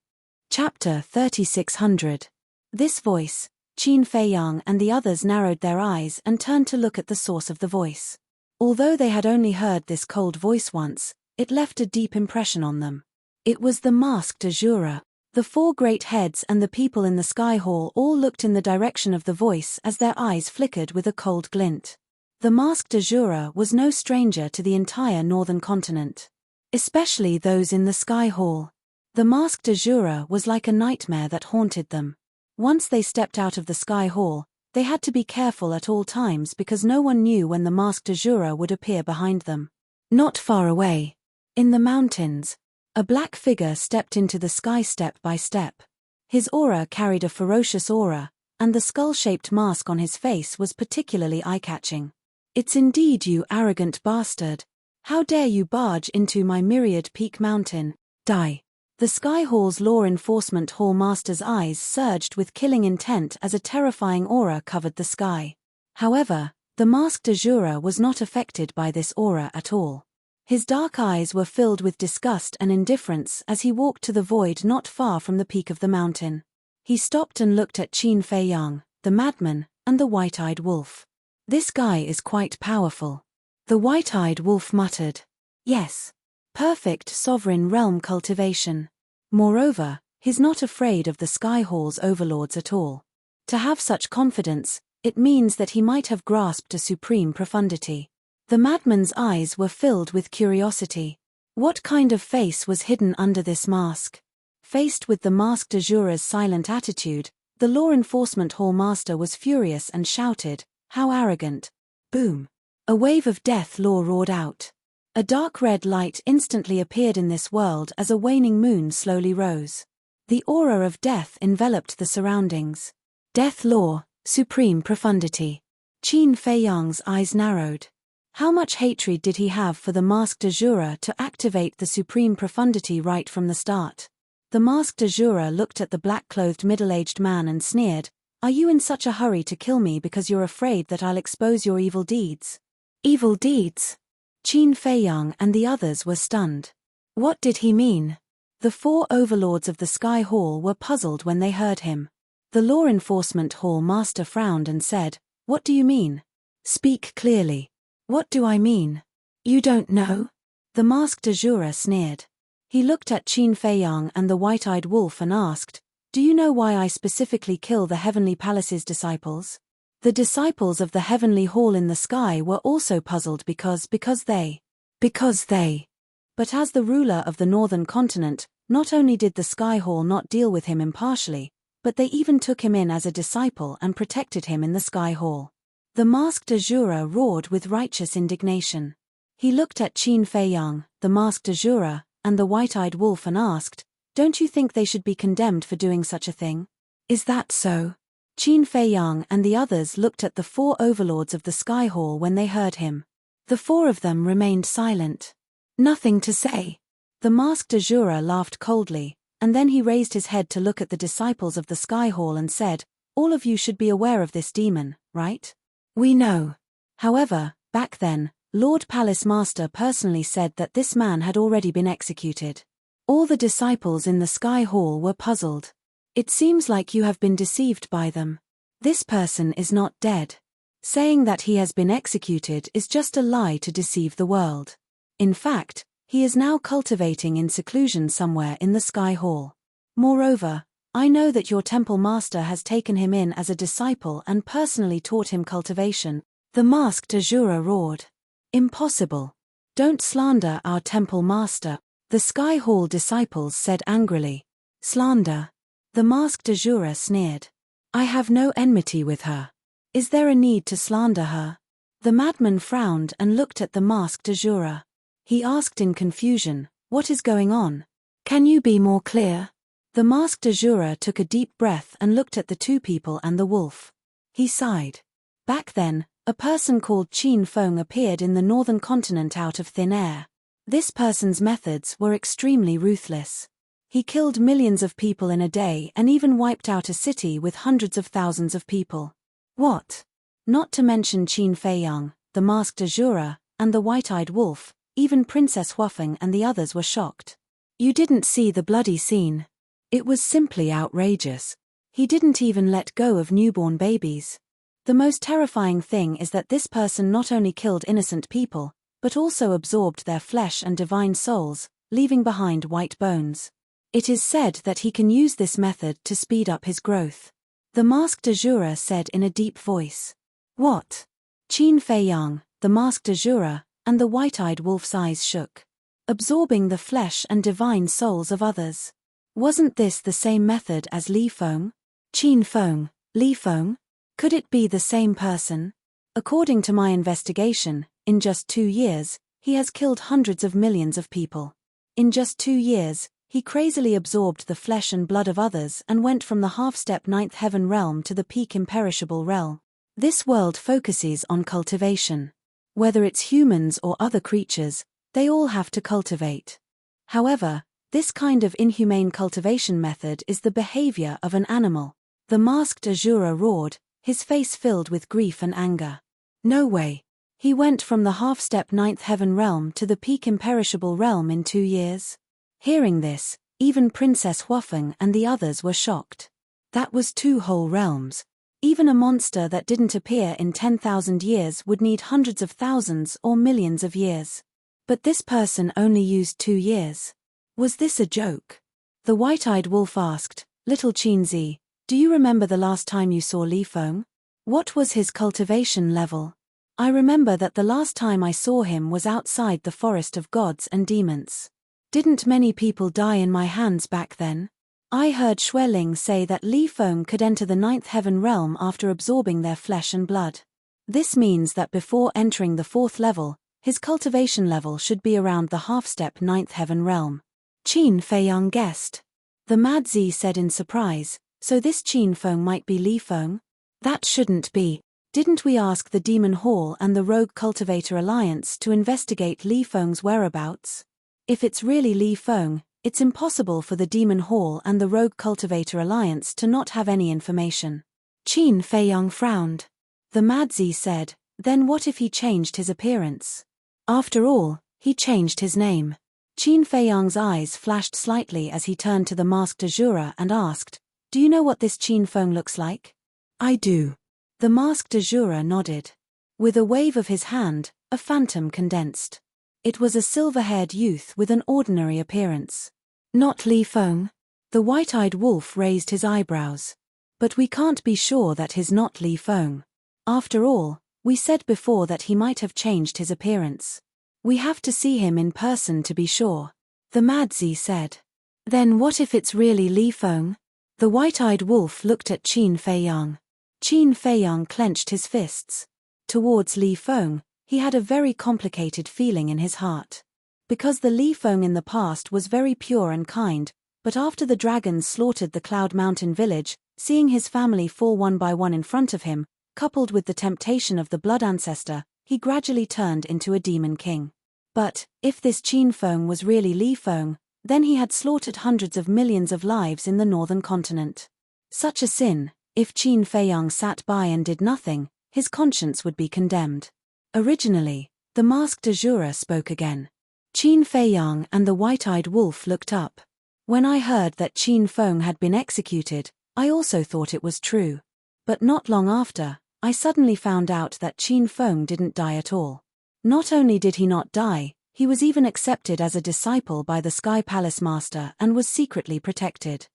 Chapter 3600. This voice, Qin Feiyang and the others narrowed their eyes and turned to look at the source of the voice. Although they had only heard this cold voice once, it left a deep impression on them. It was the masked Azura. The four great heads and the people in the Sky Hall all looked in the direction of the voice as their eyes flickered with a cold glint. The masked Azura was no stranger to the entire northern continent, especially those in the Sky Hall. The masked Azura was like a nightmare that haunted them. Once they stepped out of the Sky Hall, they had to be careful at all times because no one knew when the masked Azura would appear behind them. Not far away, in the mountains, a black figure stepped into the sky step by step. His aura carried a ferocious aura, and the skull-shaped mask on his face was particularly eye-catching. "It's indeed you, arrogant bastard. How dare you barge into my myriad peak mountain? Die." The Sky Hall's law enforcement hall master's eyes surged with killing intent as a terrifying aura covered the sky. However, the masked Azura was not affected by this aura at all. His dark eyes were filled with disgust and indifference as he walked to the void not far from the peak of the mountain. He stopped and looked at Qin Fei Yang, the madman, and the white-eyed wolf. "This guy is quite powerful." The white-eyed wolf muttered. "Yes. Perfect sovereign realm cultivation. Moreover, he's not afraid of the Sky Hall's overlords at all. To have such confidence, it means that he might have grasped a supreme profundity." The madman's eyes were filled with curiosity. What kind of face was hidden under this mask? Faced with the masked Azura's silent attitude, the law enforcement hall master was furious and shouted, "How arrogant!" Boom! A wave of death law roared out. A dark red light instantly appeared in this world as a waning moon slowly rose. The aura of death enveloped the surroundings. Death law, supreme profundity. Qin Fei Yang's eyes narrowed. How much hatred did he have for the masked Azura to activate the supreme profundity right from the start? The masked Azura looked at the black-clothed middle-aged man and sneered, "Are you in such a hurry to kill me because you're afraid that I'll expose your evil deeds?" Evil deeds? Qin Fei Yang and the others were stunned. What did he mean? The four overlords of the Sky Hall were puzzled when they heard him. The law enforcement hall master frowned and said, "What do you mean? Speak clearly." "What do I mean? You don't know?" The masked Azura sneered. He looked at Qin Fei Yang and the white-eyed wolf and asked, "Do you know why I specifically kill the Heavenly Palace's disciples?" The disciples of the Heavenly Hall in the sky were also puzzled because they. But as the ruler of the northern continent, not only did the Sky Hall not deal with him impartially, but they even took him in as a disciple and protected him in the Sky Hall. The masked Azura roared with righteous indignation. He looked at Qin Fei Yang, the masked Azura, and the white-eyed wolf and asked, "Don't you think they should be condemned for doing such a thing?" "Is that so?" Qin Fei Yang and the others looked at the four overlords of the Sky Hall when they heard him. The four of them remained silent. Nothing to say. The masked Azura laughed coldly, and then he raised his head to look at the disciples of the Sky Hall and said, "All of you should be aware of this demon, right?" "We know." However, back then, Lord Palace Master personally said that this man had already been executed. All the disciples in the Sky Hall were puzzled. "It seems like you have been deceived by them. This person is not dead. Saying that he has been executed is just a lie to deceive the world. In fact, he is now cultivating in seclusion somewhere in the Sky Hall. Moreover, I know that your temple master has taken him in as a disciple and personally taught him cultivation." The masked Azura roared. "Impossible. Don't slander our temple master," the Sky Hall disciples said angrily. "Slander?" The masked Azura sneered. "I have no enmity with her. Is there a need to slander her?" The madman frowned and looked at the masked Azura. He asked in confusion, "What is going on? Can you be more clear?" The masked Azura took a deep breath and looked at the two people and the wolf. He sighed. Back then, a person called Qin Feng appeared in the northern continent out of thin air. This person's methods were extremely ruthless. He killed millions of people in a day and even wiped out a city with hundreds of thousands of people. What? Not to mention Qin Fei Yang, the masked Azura, and the white-eyed wolf, even Princess Huafeng and the others were shocked. "You didn't see the bloody scene. It was simply outrageous. He didn't even let go of newborn babies. The most terrifying thing is that this person not only killed innocent people, but also absorbed their flesh and divine souls, leaving behind white bones. It is said that he can use this method to speed up his growth." The masked Azura said in a deep voice. "What? Qin Feiyang, the masked Azura, and the white-eyed wolf's eyes shook. Absorbing the flesh and divine souls of others. Wasn't this the same method as Li Feng? Qin Feng, Li Feng? Could it be the same person? According to my investigation, in just 2 years, he has killed hundreds of millions of people. In just 2 years, he crazily absorbed the flesh and blood of others and went from the half-step ninth heaven realm to the peak imperishable realm. This world focuses on cultivation. Whether it's humans or other creatures, they all have to cultivate. However, this kind of inhumane cultivation method is the behavior of an animal. The masked Azura roared, his face filled with grief and anger. No way. He went from the half-step ninth heaven realm to the peak imperishable realm in 2 years. Hearing this, even Princess Huafeng and the others were shocked. That was 2 whole realms. Even a monster that didn't appear in 10,000 years would need hundreds of thousands or millions of years. But this person only used 2 years. Was this a joke? The white-eyed wolf asked, Little Qinzi, do you remember the last time you saw Li Feng? What was his cultivation level? I remember that the last time I saw him was outside the forest of gods and demons. Didn't many people die in my hands back then? I heard Xueling say that Li Feng could enter the ninth heaven realm after absorbing their flesh and blood. This means that before entering the 4th level, his cultivation level should be around the half-step ninth heaven realm. Qin Feiyang guessed. The Madzi said in surprise, so this Qin Feng might be Li Feng? That shouldn't be. Didn't we ask the Demon Hall and the Rogue Cultivator Alliance to investigate Li Feng's whereabouts? If it's really Li Feng, it's impossible for the Demon Hall and the Rogue Cultivator Alliance to not have any information. Qin Feiyang frowned. The Madzi said, then what if he changed his appearance? After all, he changed his name. Qin Feiyang's eyes flashed slightly as he turned to the masked Azura and asked, do you know what this Qin Feng looks like? I do. The masked Azura nodded. With a wave of his hand, a phantom condensed. It was a silver-haired youth with an ordinary appearance. Not Li Feng? The white-eyed wolf raised his eyebrows. But we can't be sure that he's not Li Feng. After all, we said before that he might have changed his appearance. We have to see him in person to be sure. The Madzi said. Then what if it's really Li Feng? The white-eyed wolf looked at Qin Feiyang. Qin Feiyang clenched his fists. Towards Li Feng, he had a very complicated feeling in his heart. Because the Li Feng in the past was very pure and kind, but after the dragons slaughtered the Cloud Mountain village, seeing his family fall one by one in front of him, coupled with the temptation of the blood ancestor, he gradually turned into a demon king. But, if this Qin Feng was really Li Feng, then he had slaughtered hundreds of millions of lives in the northern continent. Such a sin, if Qin Feiyang sat by and did nothing, his conscience would be condemned. Originally, the masked Azura spoke again. Qin Feiyang and the white-eyed wolf looked up. When I heard that Qin Feng had been executed, I also thought it was true. But not long after, I suddenly found out that Qin Feng didn't die at all. Not only did he not die, he was even accepted as a disciple by the Sky Palace Master and was secretly protected.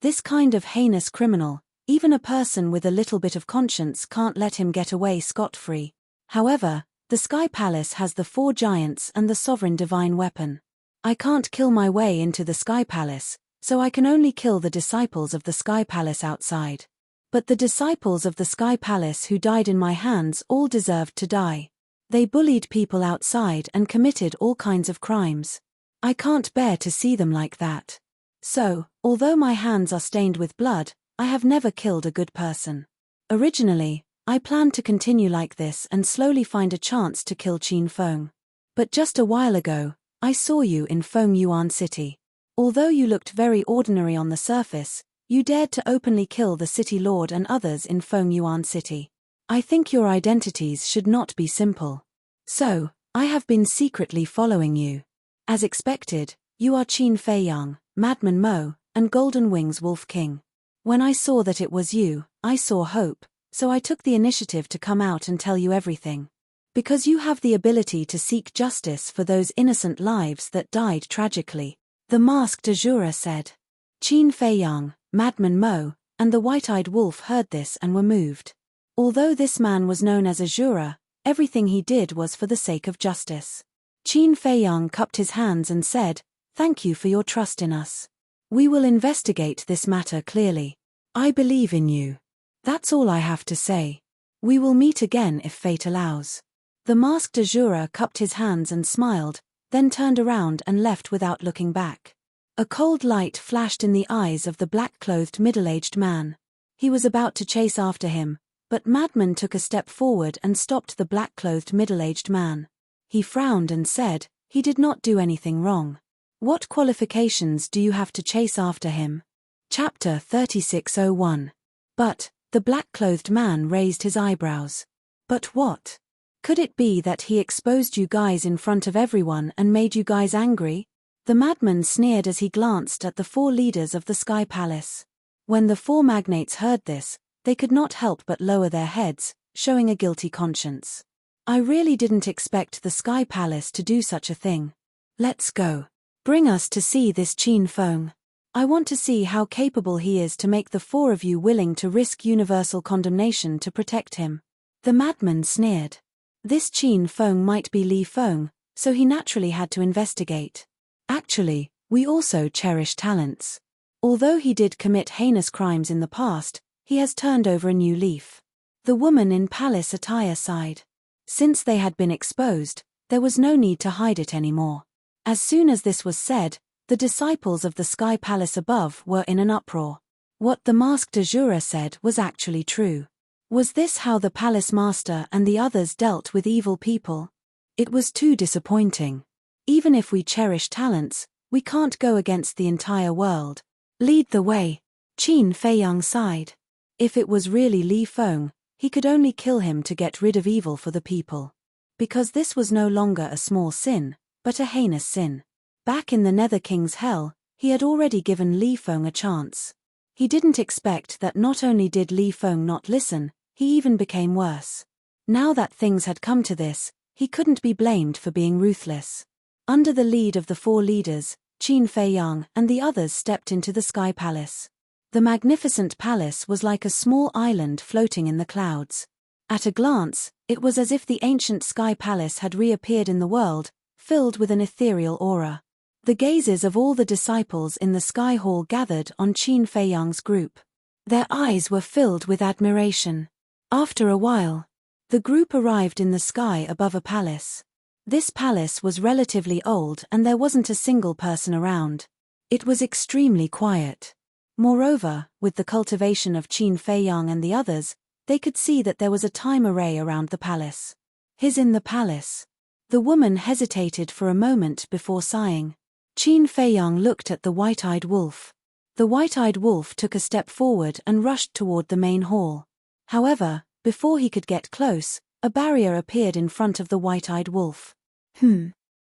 This kind of heinous criminal, even a person with a little bit of conscience can't let him get away scot-free. However, the Sky Palace has the 4 giants and the sovereign divine weapon. I can't kill my way into the Sky Palace, so I can only kill the disciples of the Sky Palace outside. But the disciples of the Sky Palace who died in my hands all deserved to die. They bullied people outside and committed all kinds of crimes. I can't bear to see them like that. So, although my hands are stained with blood, I have never killed a good person. Originally, I planned to continue like this and slowly find a chance to kill Qin Feng. But just a while ago, I saw you in Feng Yuan City. Although you looked very ordinary on the surface, you dared to openly kill the city lord and others in Feng Yuan City. I think your identities should not be simple. So, I have been secretly following you. As expected, you are Qin Feiyang, Madman Mo, and Golden Wings Wolf King. When I saw that it was you, I saw hope, so I took the initiative to come out and tell you everything. Because you have the ability to seek justice for those innocent lives that died tragically, the masked Azura said. Qin Feiyang, Madman Mo, and the white-eyed wolf heard this and were moved. Although this man was known as Azura, Everything he did was for the sake of justice. Qin Feiyang cupped his hands and said, "Thank you for your trust in us. We will investigate this matter clearly. I believe in you. That's all I have to say. We will meet again if fate allows." The masked Azura cupped his hands and smiled, then turned around and left without looking back. A cold light flashed in the eyes of the black-clothed middle-aged man. He was about to chase after him, but Madman took a step forward and stopped the black-clothed middle-aged man. He frowned and said, "He did not do anything wrong. What qualifications do you have to chase after him?" Chapter 3601. But, the black-clothed man raised his eyebrows. "But what? Could it be that he exposed you guys in front of everyone and made you guys angry?" The madman sneered as he glanced at the 4 leaders of the Sky Palace. When the 4 magnates heard this, they could not help but lower their heads, showing a guilty conscience. "I really didn't expect the Sky Palace to do such a thing. Let's go. Bring us to see this Qin Feng. I want to see how capable he is to make the 4 of you willing to risk universal condemnation to protect him." The madman sneered. This Qin Feng might be Li Feng, so he naturally had to investigate. "Actually, we also cherish talents. Although he did commit heinous crimes in the past, he has turned over a new leaf." The woman in palace attire sighed. Since they had been exposed, there was no need to hide it anymore. As soon as this was said, the disciples of the Sky Palace above were in an uproar. What the masked Azura said was actually true. Was this how the palace master and the others dealt with evil people? It was too disappointing. Even if we cherish talents, we can't go against the entire world. "Lead the way." Qin Feiyang sighed. If it was really Li Feng, he could only kill him to get rid of evil for the people. Because this was no longer a small sin, but a heinous sin. Back in the Nether King's hell, he had already given Li Feng a chance. He didn't expect that not only did Li Feng not listen, he even became worse. Now that things had come to this, he couldn't be blamed for being ruthless. Under the lead of the 4 leaders, Qin Feiyang and the others stepped into the Sky Palace. The magnificent palace was like a small island floating in the clouds. At a glance, it was as if the ancient Sky Palace had reappeared in the world, filled with an ethereal aura. The gazes of all the disciples in the Sky Hall gathered on Qin Feiyang's group. Their eyes were filled with admiration. After a while, the group arrived in the sky above a palace. This palace was relatively old and there wasn't a single person around. It was extremely quiet. Moreover, with the cultivation of Qin Feiyang and the others, they could see that there was a time array around the palace. "He's in the palace." The woman hesitated for a moment before sighing. Qin Feiyang looked at the white-eyed wolf. The white-eyed wolf took a step forward and rushed toward the main hall. However, before he could get close, a barrier appeared in front of the white-eyed wolf.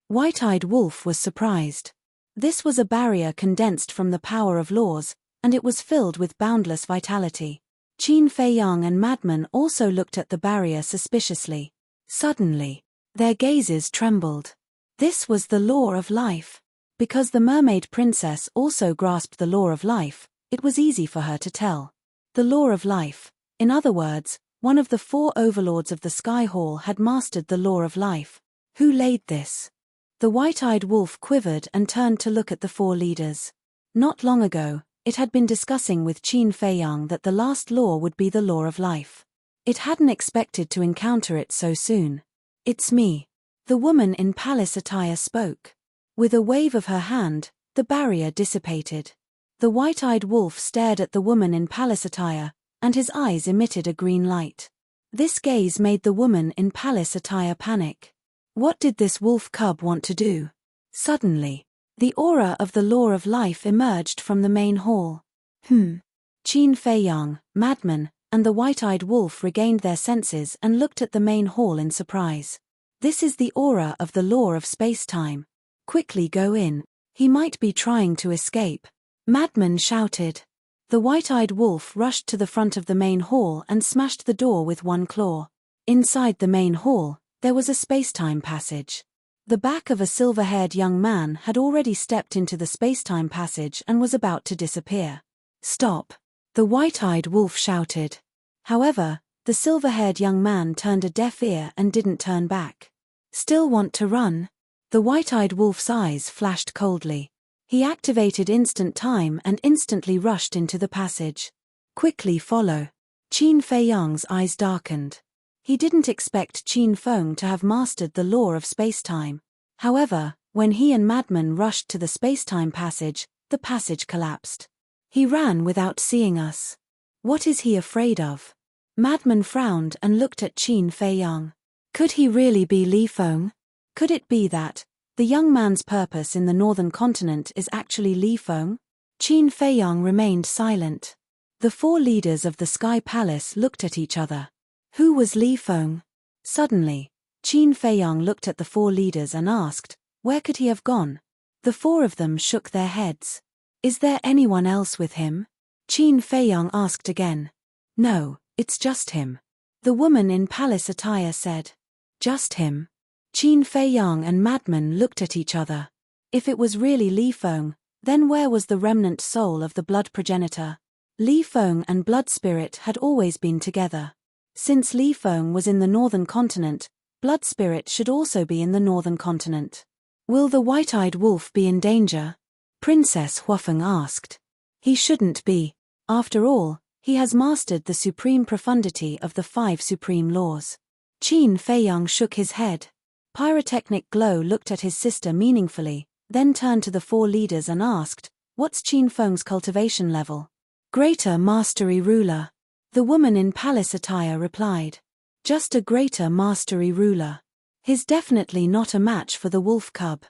White-eyed wolf was surprised. This was a barrier condensed from the power of laws, and it was filled with boundless vitality. Qin Feiyang and Madman also looked at the barrier suspiciously. Suddenly, their gazes trembled. This was the law of life. Because the mermaid princess also grasped the law of life, it was easy for her to tell. The law of life, in other words, one of the 4 overlords of the Sky Hall had mastered the law of life. Who laid this? The white-eyed wolf quivered and turned to look at the 4 leaders. Not long ago, it had been discussing with Qin Feiyang that the last law would be the law of life. It hadn't expected to encounter it so soon. "It's me." The woman in palace attire spoke. With a wave of her hand, the barrier dissipated. The white-eyed wolf stared at the woman in palace attire, and his eyes emitted a green light. This gaze made the woman in palace attire panic. What did this wolf cub want to do? Suddenly, the aura of the law of life emerged from the main hall. Qin Feiyang, Madman, and the white-eyed wolf regained their senses and looked at the main hall in surprise. "This is the aura of the law of space-time. Quickly go in. He might be trying to escape," Madman shouted. The white-eyed wolf rushed to the front of the main hall and smashed the door with one claw. Inside the main hall, there was a space-time passage. The back of a silver-haired young man had already stepped into the space-time passage and was about to disappear. "Stop!" the white-eyed wolf shouted. However, The silver-haired young man turned a deaf ear and didn't turn back. Still want to run? The white-eyed wolf's eyes flashed coldly. He activated instant time and instantly rushed into the passage. Quickly follow. Qin Feiyang's eyes darkened. He didn't expect Qin Feng to have mastered the law of space-time. However, when he and Madman rushed to the space-time passage, the passage collapsed. He ran without seeing us. What is he afraid of? Madman frowned and looked at Qin Feiyang. Could he really be Li Feng? Could it be that the young man's purpose in the northern continent is actually Li Feng? Qin Feiyang remained silent. The four leaders of the Sky Palace looked at each other. Who was Li Feng? Suddenly, Qin Feiyang looked at the four leaders and asked, where could he have gone? The four of them shook their heads. Is there anyone else with him? Qin Feiyang asked again. No, it's just him. The woman in palace attire said. Just him? Qin Feiyang and Madman looked at each other. If it was really Li Feng, then where was the remnant soul of the blood progenitor? Li Feng and blood spirit had always been together. Since Li Feng was in the northern continent, blood spirit should also be in the northern continent. Will the white-eyed wolf be in danger? Princess Huafeng asked. He shouldn't be. After all, he has mastered the supreme profundity of the 5 supreme laws. Qin Feiyang shook his head. Pyrotechnic Glow looked at his sister meaningfully, then turned to the four leaders and asked, what's Qin Feng's cultivation level? Greater Mastery Ruler. The woman in palace attire replied. Just a greater mastery ruler. He's definitely not a match for the wolf cub.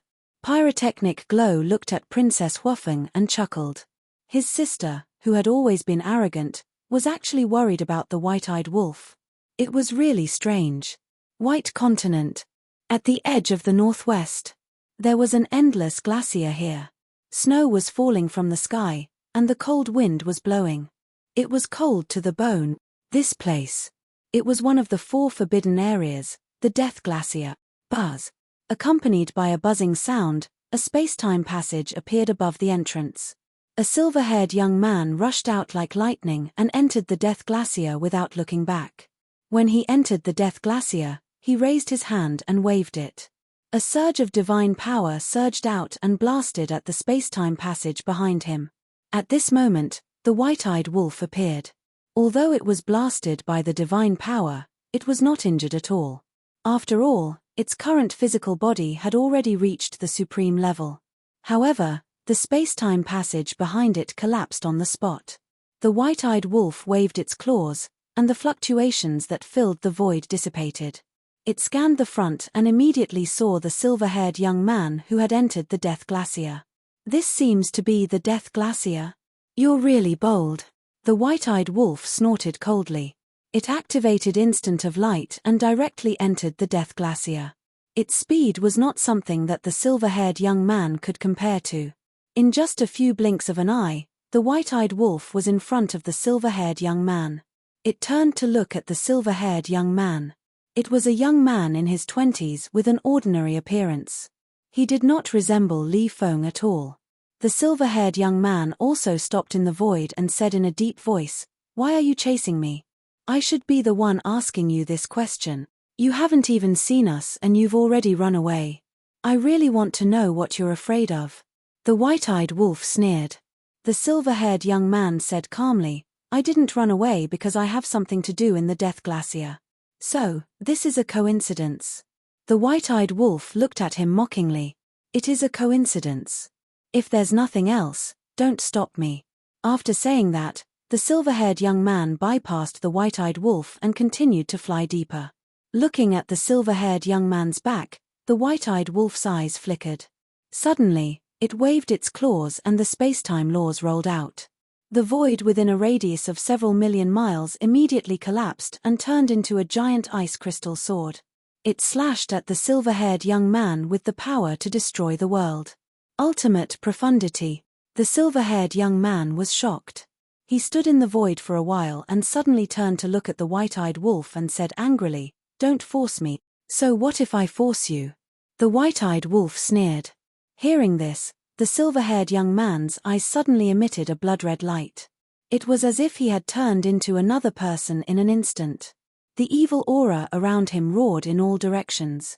Pyrotechnic Glow looked at Princess Huafeng and chuckled. His sister, who had always been arrogant, was actually worried about the white-eyed wolf. It was really strange. White continent. At the edge of the northwest. There was an endless glacier here. Snow was falling from the sky, and the cold wind was blowing. It was cold to the bone. This place. It was one of the 4 forbidden areas, the Death Glacier. Buzz. Accompanied by a buzzing sound, a space-time passage appeared above the entrance. A silver-haired young man rushed out like lightning and entered the Death Glacier without looking back. When he entered the Death Glacier, he raised his hand and waved it. A surge of divine power surged out and blasted at the space-time passage behind him. At this moment, the white-eyed wolf appeared. Although it was blasted by the divine power, it was not injured at all. After all, its current physical body had already reached the supreme level. However, the space-time passage behind it collapsed on the spot. The white-eyed wolf waved its claws, and the fluctuations that filled the void dissipated. It scanned the front and immediately saw the silver-haired young man who had entered the Death Glacier. This seems to be the Death Glacier. You're really bold. The white-eyed wolf snorted coldly. It activated Instant of Light and directly entered the Death Glacier. Its speed was not something that the silver-haired young man could compare to. In just a few blinks of an eye, the white-eyed wolf was in front of the silver-haired young man. It turned to look at the silver-haired young man. It was a young man in his 20s with an ordinary appearance. He did not resemble Li Feng at all. The silver-haired young man also stopped in the void and said in a deep voice, "Why are you chasing me? I should be the one asking you this question. You haven't even seen us and you've already run away. I really want to know what you're afraid of." The white-eyed wolf sneered. The silver-haired young man said calmly, "I didn't run away because I have something to do in the Death Glacier. So, this is a coincidence." The white-eyed wolf looked at him mockingly. "It is a coincidence. If there's nothing else, don't stop me." After saying that, the silver-haired young man bypassed the white-eyed wolf and continued to fly deeper. Looking at the silver-haired young man's back, the white-eyed wolf's eyes flickered. Suddenly, it waved its claws and the space-time laws rolled out. The void within a radius of several million miles immediately collapsed and turned into a giant ice crystal sword. It slashed at the silver-haired young man with the power to destroy the world. Ultimate profundity. The silver-haired young man was shocked. He stood in the void for a while and suddenly turned to look at the white-eyed wolf and said angrily, "Don't force me." "So what if I force you?" The white-eyed wolf sneered. Hearing this, the silver-haired young man's eyes suddenly emitted a blood-red light. It was as if he had turned into another person in an instant. The evil aura around him roared in all directions.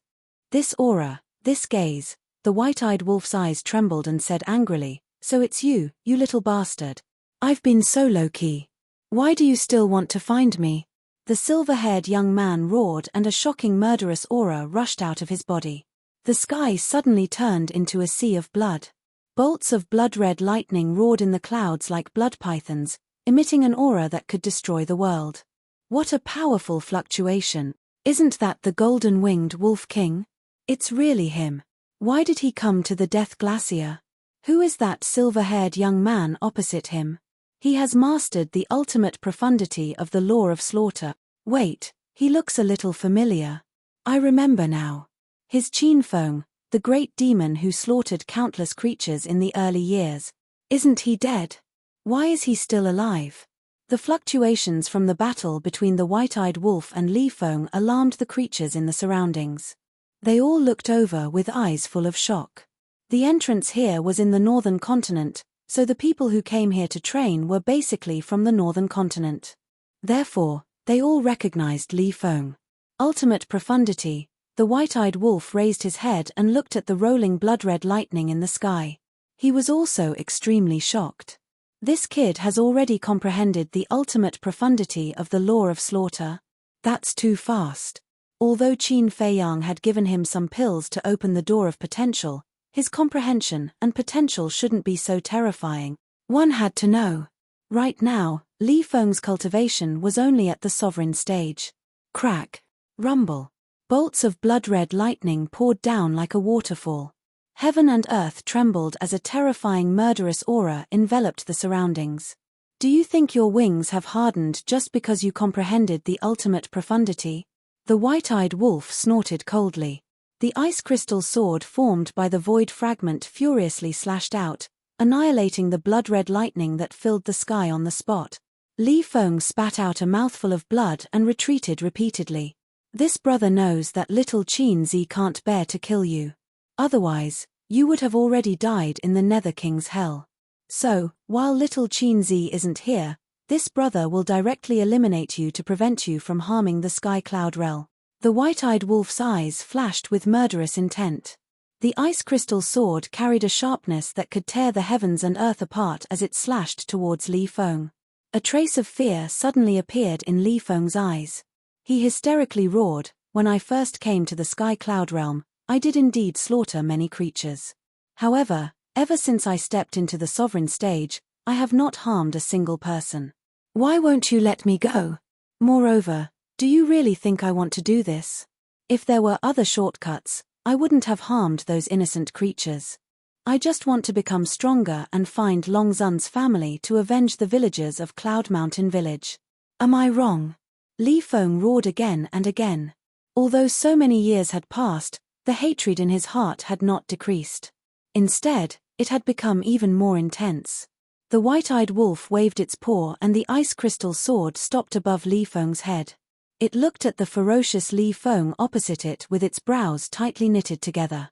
This aura, this gaze, the white-eyed wolf's eyes trembled and said angrily, "So it's you, you little bastard. I've been so low-key. Why do you still want to find me?" The silver-haired young man roared and a shocking murderous aura rushed out of his body. The sky suddenly turned into a sea of blood. Bolts of blood-red lightning roared in the clouds like blood pythons, emitting an aura that could destroy the world. What a powerful fluctuation! Isn't that the golden-winged Wolf King? It's really him. Why did he come to the Death Glacier? Who is that silver-haired young man opposite him? He has mastered the ultimate profundity of the law of slaughter. Wait, he looks a little familiar. I remember now. His Qinfeng, the great demon who slaughtered countless creatures in the early years. Isn't he dead? Why is he still alive? The fluctuations from the battle between the white-eyed wolf and Li Feng alarmed the creatures in the surroundings. They all looked over with eyes full of shock. The entrance here was in the northern continent, so the people who came here to train were basically from the northern continent. Therefore, they all recognized Li Feng. Ultimate profundity. The white-eyed wolf raised his head and looked at the rolling blood-red lightning in the sky. He was also extremely shocked. This kid has already comprehended the ultimate profundity of the law of slaughter. That's too fast. Although Qin Feiyang had given him some pills to open the door of potential, his comprehension and potential shouldn't be so terrifying. One had to know. Right now, Li Feng's cultivation was only at the sovereign stage. Crack. Rumble. Bolts of blood-red lightning poured down like a waterfall. Heaven and earth trembled as a terrifying murderous aura enveloped the surroundings. Do you think your wings have hardened just because you comprehended the ultimate profundity? The white-eyed wolf snorted coldly. The ice crystal sword formed by the void fragment furiously slashed out, annihilating the blood-red lightning that filled the sky on the spot. Li Feng spat out a mouthful of blood and retreated repeatedly. This brother knows that little Qin Zi can't bear to kill you. Otherwise, you would have already died in the Nether King's hell. So, while little Qin Zi isn't here, this brother will directly eliminate you to prevent you from harming the Sky Cloud Realm. The white-eyed wolf's eyes flashed with murderous intent. The ice crystal sword carried a sharpness that could tear the heavens and earth apart as it slashed towards Li Feng. A trace of fear suddenly appeared in Li Feng's eyes. He hysterically roared, "When I first came to the Sky Cloud Realm, I did indeed slaughter many creatures. However, ever since I stepped into the sovereign stage, I have not harmed a single person. Why won't you let me go? Moreover, do you really think I want to do this? If there were other shortcuts, I wouldn't have harmed those innocent creatures. I just want to become stronger and find Long Zun's family to avenge the villagers of Cloud Mountain Village. Am I wrong?" Li Feng roared again and again. Although so many years had passed, the hatred in his heart had not decreased. Instead, it had become even more intense. The white-eyed wolf waved its paw and the ice crystal sword stopped above Li Feng's head. It looked at the ferocious Li Feng opposite it with its brows tightly knitted together.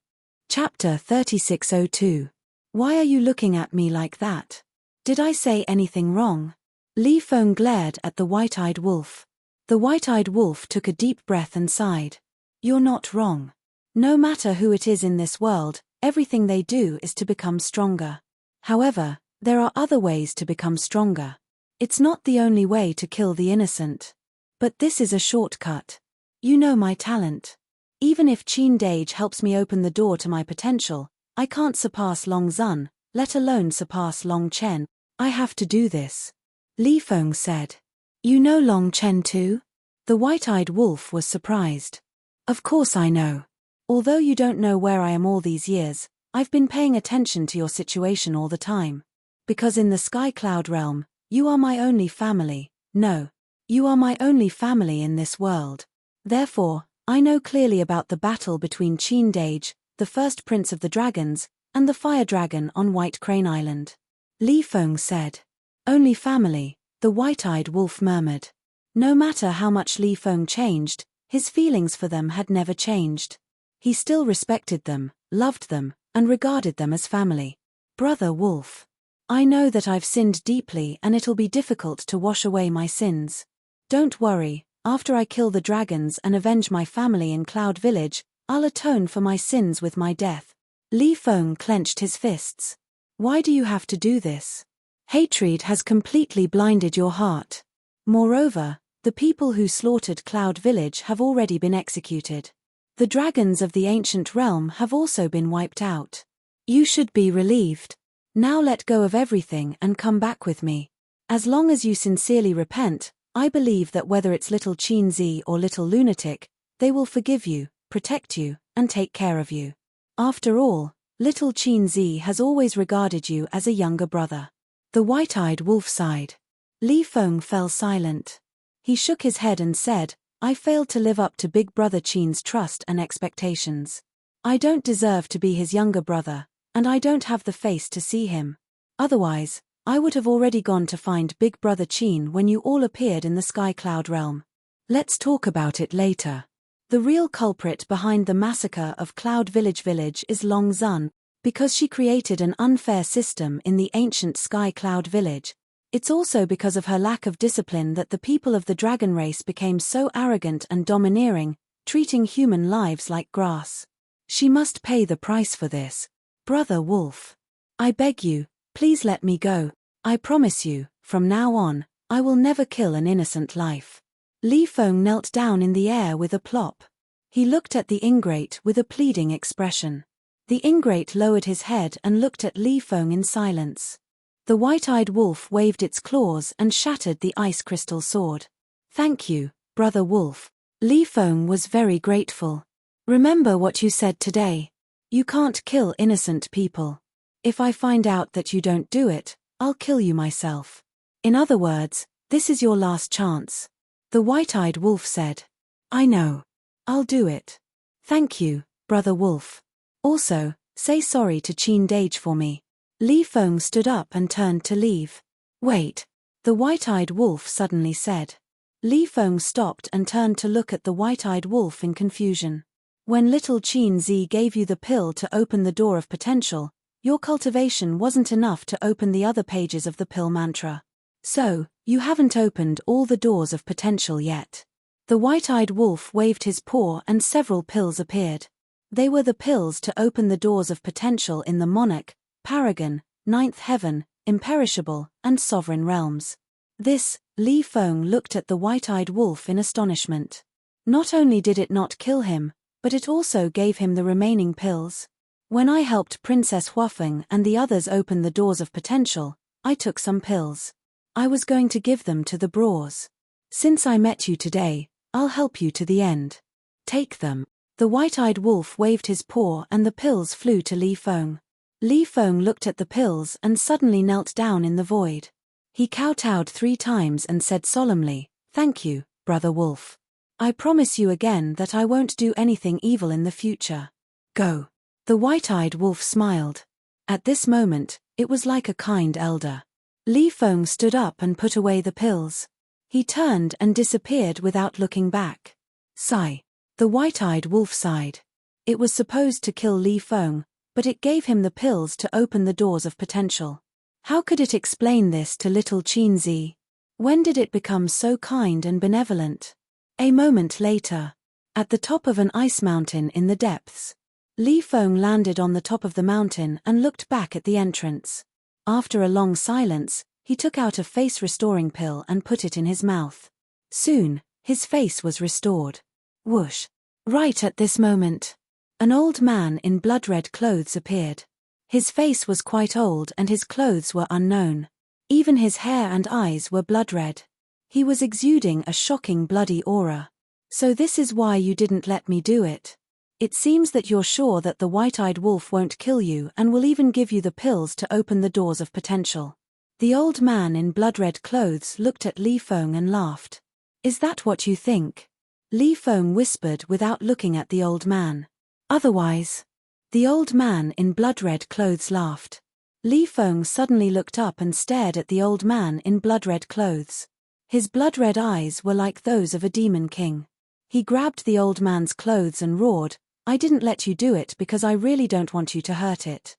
Chapter 3602. Why are you looking at me like that? Did I say anything wrong? Li Feng glared at the white-eyed wolf. The white-eyed wolf took a deep breath and sighed. You're not wrong. No matter who it is in this world, everything they do is to become stronger. However, there are other ways to become stronger. It's not the only way to kill the innocent. But this is a shortcut. You know my talent. Even if Qin Dage helps me open the door to my potential, I can't surpass Long Zun, let alone surpass Long Chen. I have to do this. Li Feng said. You know Long Chen too? The white-eyed wolf was surprised. Of course I know. Although you don't know where I am all these years, I've been paying attention to your situation all the time. Because in the Sky Cloud Realm, you are my only family. No. You are my only family in this world. Therefore, I know clearly about the battle between Qin Dage, the first prince of the dragons, and the fire dragon on White Crane Island. Li Feng said. Only family, the white-eyed wolf murmured. No matter how much Li Feng changed, his feelings for them had never changed. He still respected them, loved them, and regarded them as family. Brother Wolf. I know that I've sinned deeply and it'll be difficult to wash away my sins. Don't worry, After I kill the dragons and avenge my family in Cloud Village, I'll atone for my sins with my death. Li Feng clenched his fists. Why do you have to do this? Hatred has completely blinded your heart. Moreover, the people who slaughtered Cloud Village have already been executed. The dragons of the ancient realm have also been wiped out. You should be relieved. Now let go of everything and come back with me. As long as you sincerely repent, I believe that whether it's little Qinzi or little lunatic, they will forgive you, protect you, and take care of you. After all, little Qinzi has always regarded you as a younger brother. The white-eyed wolf sighed. Li Feng fell silent. He shook his head and said, I failed to live up to Big Brother Qin's trust and expectations. I don't deserve to be his younger brother, and I don't have the face to see him. Otherwise, I would have already gone to find Big Brother Qin when you all appeared in the Sky Cloud realm. Let's talk about it later. The real culprit behind the massacre of Cloud Village is Long Zun, because she created an unfair system in the ancient Sky Cloud Village. It's also because of her lack of discipline that the people of the dragon race became so arrogant and domineering, treating human lives like grass. She must pay the price for this. Brother Wolf. I beg you, please let me go. I promise you, from now on, I will never kill an innocent life. Li Feng knelt down in the air with a plop. He looked at the ingrate with a pleading expression. The ingrate lowered his head and looked at Li Feng in silence. The white-eyed wolf waved its claws and shattered the ice crystal sword. Thank you, Brother Wolf. Li Feng was very grateful. Remember what you said today. You can't kill innocent people. If I find out that you don't do it, I'll kill you myself. In other words, this is your last chance. The white-eyed wolf said. I know. I'll do it. Thank you, Brother Wolf. Also, say sorry to Qin Dage for me. Li Feng stood up and turned to leave. Wait. The white-eyed wolf suddenly said. Li Feng stopped and turned to look at the white-eyed wolf in confusion. When little Qinzi gave you the pill to open the door of potential, your cultivation wasn't enough to open the other pages of the pill mantra. So, you haven't opened all the doors of potential yet. The white-eyed wolf waved his paw and several pills appeared. They were the pills to open the doors of potential in the Monarch, Paragon, Ninth Heaven, Imperishable, and Sovereign realms. This, Li Feng looked at the white-eyed wolf in astonishment. Not only did it not kill him, but it also gave him the remaining pills. When I helped Princess Huafeng and the others open the doors of potential, I took some pills. I was going to give them to the Brawls. Since I met you today, I'll help you to the end. Take them. The white-eyed wolf waved his paw and the pills flew to Li Feng. Li Feng looked at the pills and suddenly knelt down in the void. He kowtowed 3 times and said solemnly, Thank you, Brother Wolf. I promise you again that I won't do anything evil in the future. Go. The white-eyed wolf smiled. At this moment, it was like a kind elder. Li Feng stood up and put away the pills. He turned and disappeared without looking back. Sigh. The white-eyed wolf sighed. It was supposed to kill Li Feng, but it gave him the pills to open the doors of potential. How could it explain this to little Qinzi? When did it become so kind and benevolent? A moment later. At the top of an ice mountain in the depths. Li Feng landed on the top of the mountain and looked back at the entrance. After a long silence, he took out a face-restoring pill and put it in his mouth. Soon, his face was restored. Whoosh. Right at this moment. An old man in blood-red clothes appeared. His face was quite old and his clothes were unknown. Even his hair and eyes were blood-red. He was exuding a shocking bloody aura. So this is why you didn't let me do it. It seems that you're sure that the white-eyed wolf won't kill you and will even give you the pills to open the doors of potential. The old man in blood-red clothes looked at Li Feng and laughed. Is that what you think? Li Feng whispered without looking at the old man. Otherwise. The old man in blood-red clothes laughed. Li Feng suddenly looked up and stared at the old man in blood-red clothes. His blood-red eyes were like those of a demon king. He grabbed the old man's clothes and roared, I didn't let you do it because I really don't want you to hurt it.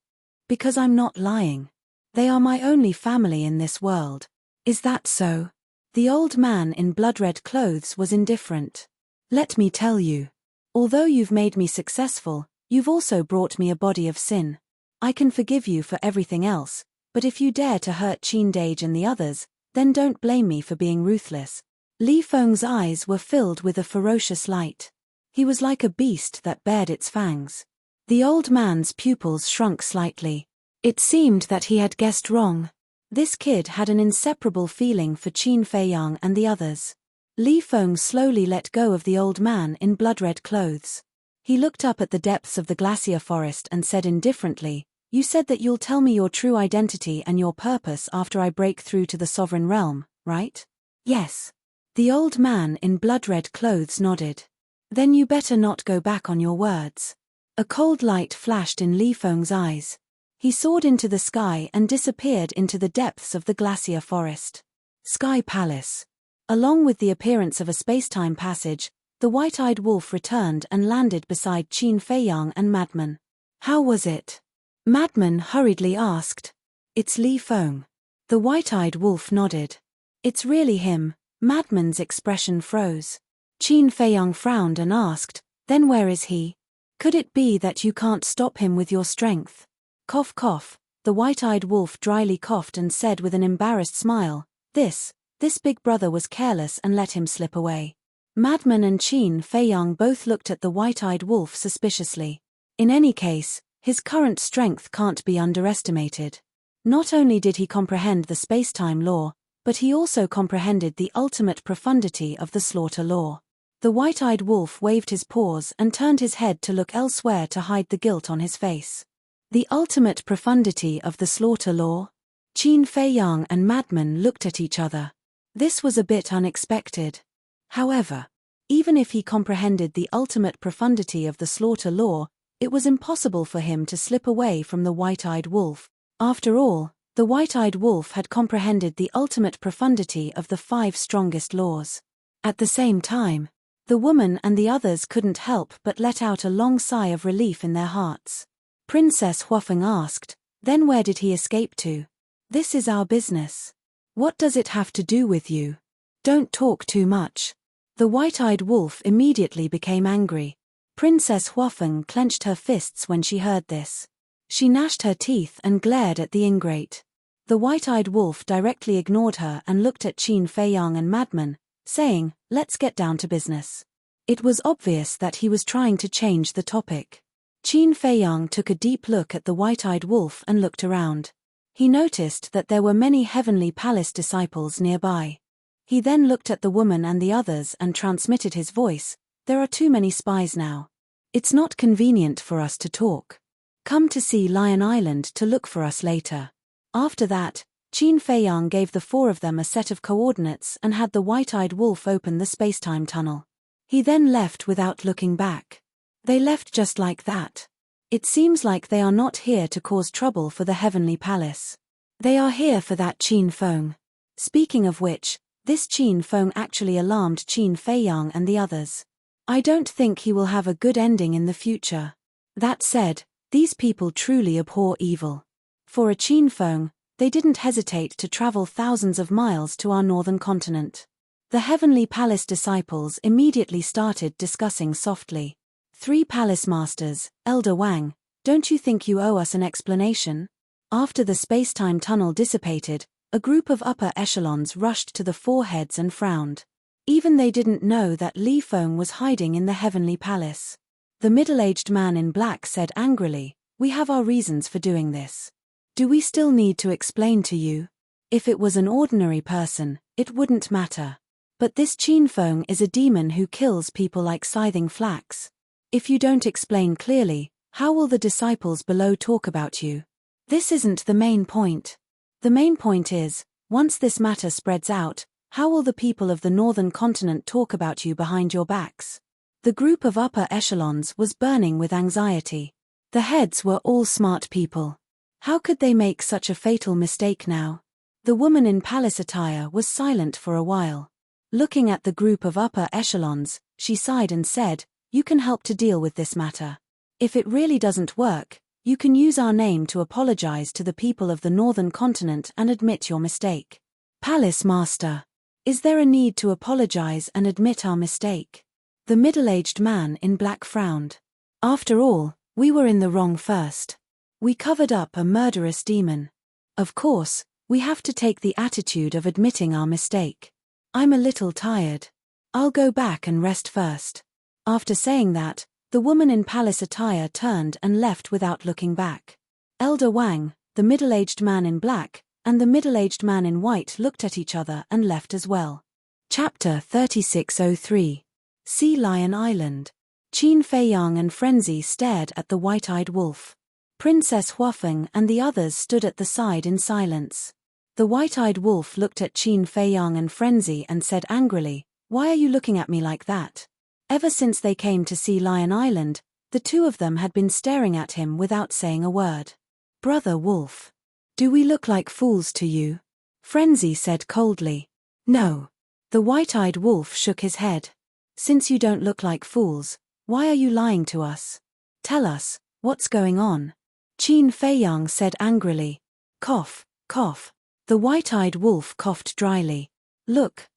Because I'm not lying. They are my only family in this world. Is that so? The old man in blood-red clothes was indifferent. Let me tell you. Although you've made me successful, you've also brought me a body of sin. I can forgive you for everything else, but if you dare to hurt Qin Dage and the others, then don't blame me for being ruthless. Li Feng's eyes were filled with a ferocious light. He was like a beast that bared its fangs. The old man's pupils shrunk slightly. It seemed that he had guessed wrong. This kid had an inseparable feeling for Qin Feiyang and the others. Li Feng slowly let go of the old man in blood-red clothes. He looked up at the depths of the glacier forest and said indifferently, "You said that you'll tell me your true identity and your purpose after I break through to the sovereign realm, right?" "Yes." The old man in blood-red clothes nodded. "Then you better not go back on your words." A cold light flashed in Li Feng's eyes. He soared into the sky and disappeared into the depths of the glacier forest. Sky Palace. Along with the appearance of a space-time passage, the white-eyed wolf returned and landed beside Qin Feiyang and Madman. "How was it?" Madman hurriedly asked. "It's Li Feng." The white-eyed wolf nodded. "It's really him." Madman's expression froze. Qin Feiyang frowned and asked, "Then where is he? Could it be that you can't stop him with your strength?" Cough cough, the white-eyed wolf dryly coughed and said with an embarrassed smile, This big brother was careless and let him slip away." Madman and Qin Feiyang both looked at the white-eyed wolf suspiciously. In any case, his current strength can't be underestimated. Not only did he comprehend the space-time law, but he also comprehended the ultimate profundity of the slaughter law. The white-eyed wolf waved his paws and turned his head to look elsewhere to hide the guilt on his face. The ultimate profundity of the slaughter law? Qin Feiyang and Madman looked at each other. This was a bit unexpected. However, even if he comprehended the ultimate profundity of the slaughter law, it was impossible for him to slip away from the white-eyed wolf. After all, the white-eyed wolf had comprehended the ultimate profundity of the 5 strongest laws. At the same time, the woman and the others couldn't help but let out a long sigh of relief in their hearts. Princess Huafeng asked, "Then where did he escape to?" "This is our business. What does it have to do with you? Don't talk too much." The white-eyed wolf immediately became angry. Princess Huafeng clenched her fists when she heard this. She gnashed her teeth and glared at the ingrate. The white-eyed wolf directly ignored her and looked at Qin Feiyang and Madman, saying, "Let's get down to business." It was obvious that he was trying to change the topic. Qin Feiyang took a deep look at the white-eyed wolf and looked around. He noticed that there were many Heavenly Palace disciples nearby. He then looked at the woman and the others and transmitted his voice, "There are too many spies now. It's not convenient for us to talk. Come to see Lion Island to look for us later." After that, Qin Feiyang gave the 4 of them a set of coordinates and had the white-eyed wolf open the spacetime tunnel. He then left without looking back. They left just like that. It seems like they are not here to cause trouble for the Heavenly Palace. They are here for that Qin Feng. Speaking of which, this Qin Feng actually alarmed Qin Feiyang and the others. I don't think he will have a good ending in the future. That said, these people truly abhor evil. For a Qin Feng, they didn't hesitate to travel thousands of miles to our northern continent. The Heavenly Palace disciples immediately started discussing softly. 3 palace masters, Elder Wang, don't you think you owe us an explanation? After the space-time tunnel dissipated, a group of upper echelons rushed to the 4 heads and frowned. Even they didn't know that Li Feng was hiding in the Heavenly Palace. The middle-aged man in black said angrily, "We have our reasons for doing this. Do we still need to explain to you? If it was an ordinary person, it wouldn't matter. But this Qin Feng is a demon who kills people like scything flax. If you don't explain clearly, how will the disciples below talk about you? This isn't the main point. The main point is, once this matter spreads out, how will the people of the northern continent talk about you behind your backs?" The group of upper echelons was burning with anxiety. The heads were all smart people. How could they make such a fatal mistake now? The woman in palace attire was silent for a while. Looking at the group of upper echelons, she sighed and said, "You can help to deal with this matter. If it really doesn't work, you can use our name to apologize to the people of the northern continent and admit your mistake." "Palace Master. Is there a need to apologize and admit our mistake? The middle-aged man in black frowned. After all, we were in the wrong first. We covered up a murderous demon. Of course, we have to take the attitude of admitting our mistake. I'm a little tired. I'll go back and rest first. After saying that, the woman in palace attire turned and left without looking back. Elder Wang, the middle-aged man in black, and the middle-aged man in white looked at each other and left as well. Chapter 3603. Sea Lion Island. Qin Feiyang and Frenzy stared at the white-eyed wolf. Princess Huafeng and the others stood at the side in silence. The white-eyed wolf looked at Qin Feiyang and Frenzy and said angrily, "Why are you looking at me like that?" Ever since they came to Sea Lion Island, the two of them had been staring at him without saying a word. "Brother Wolf. Do we look like fools to you?" Frenzy said coldly. "No." The white-eyed wolf shook his head. "Since you don't look like fools, why are you lying to us? Tell us, what's going on?" Qin Feiyang said angrily. Cough, cough. The white-eyed wolf coughed dryly. Look,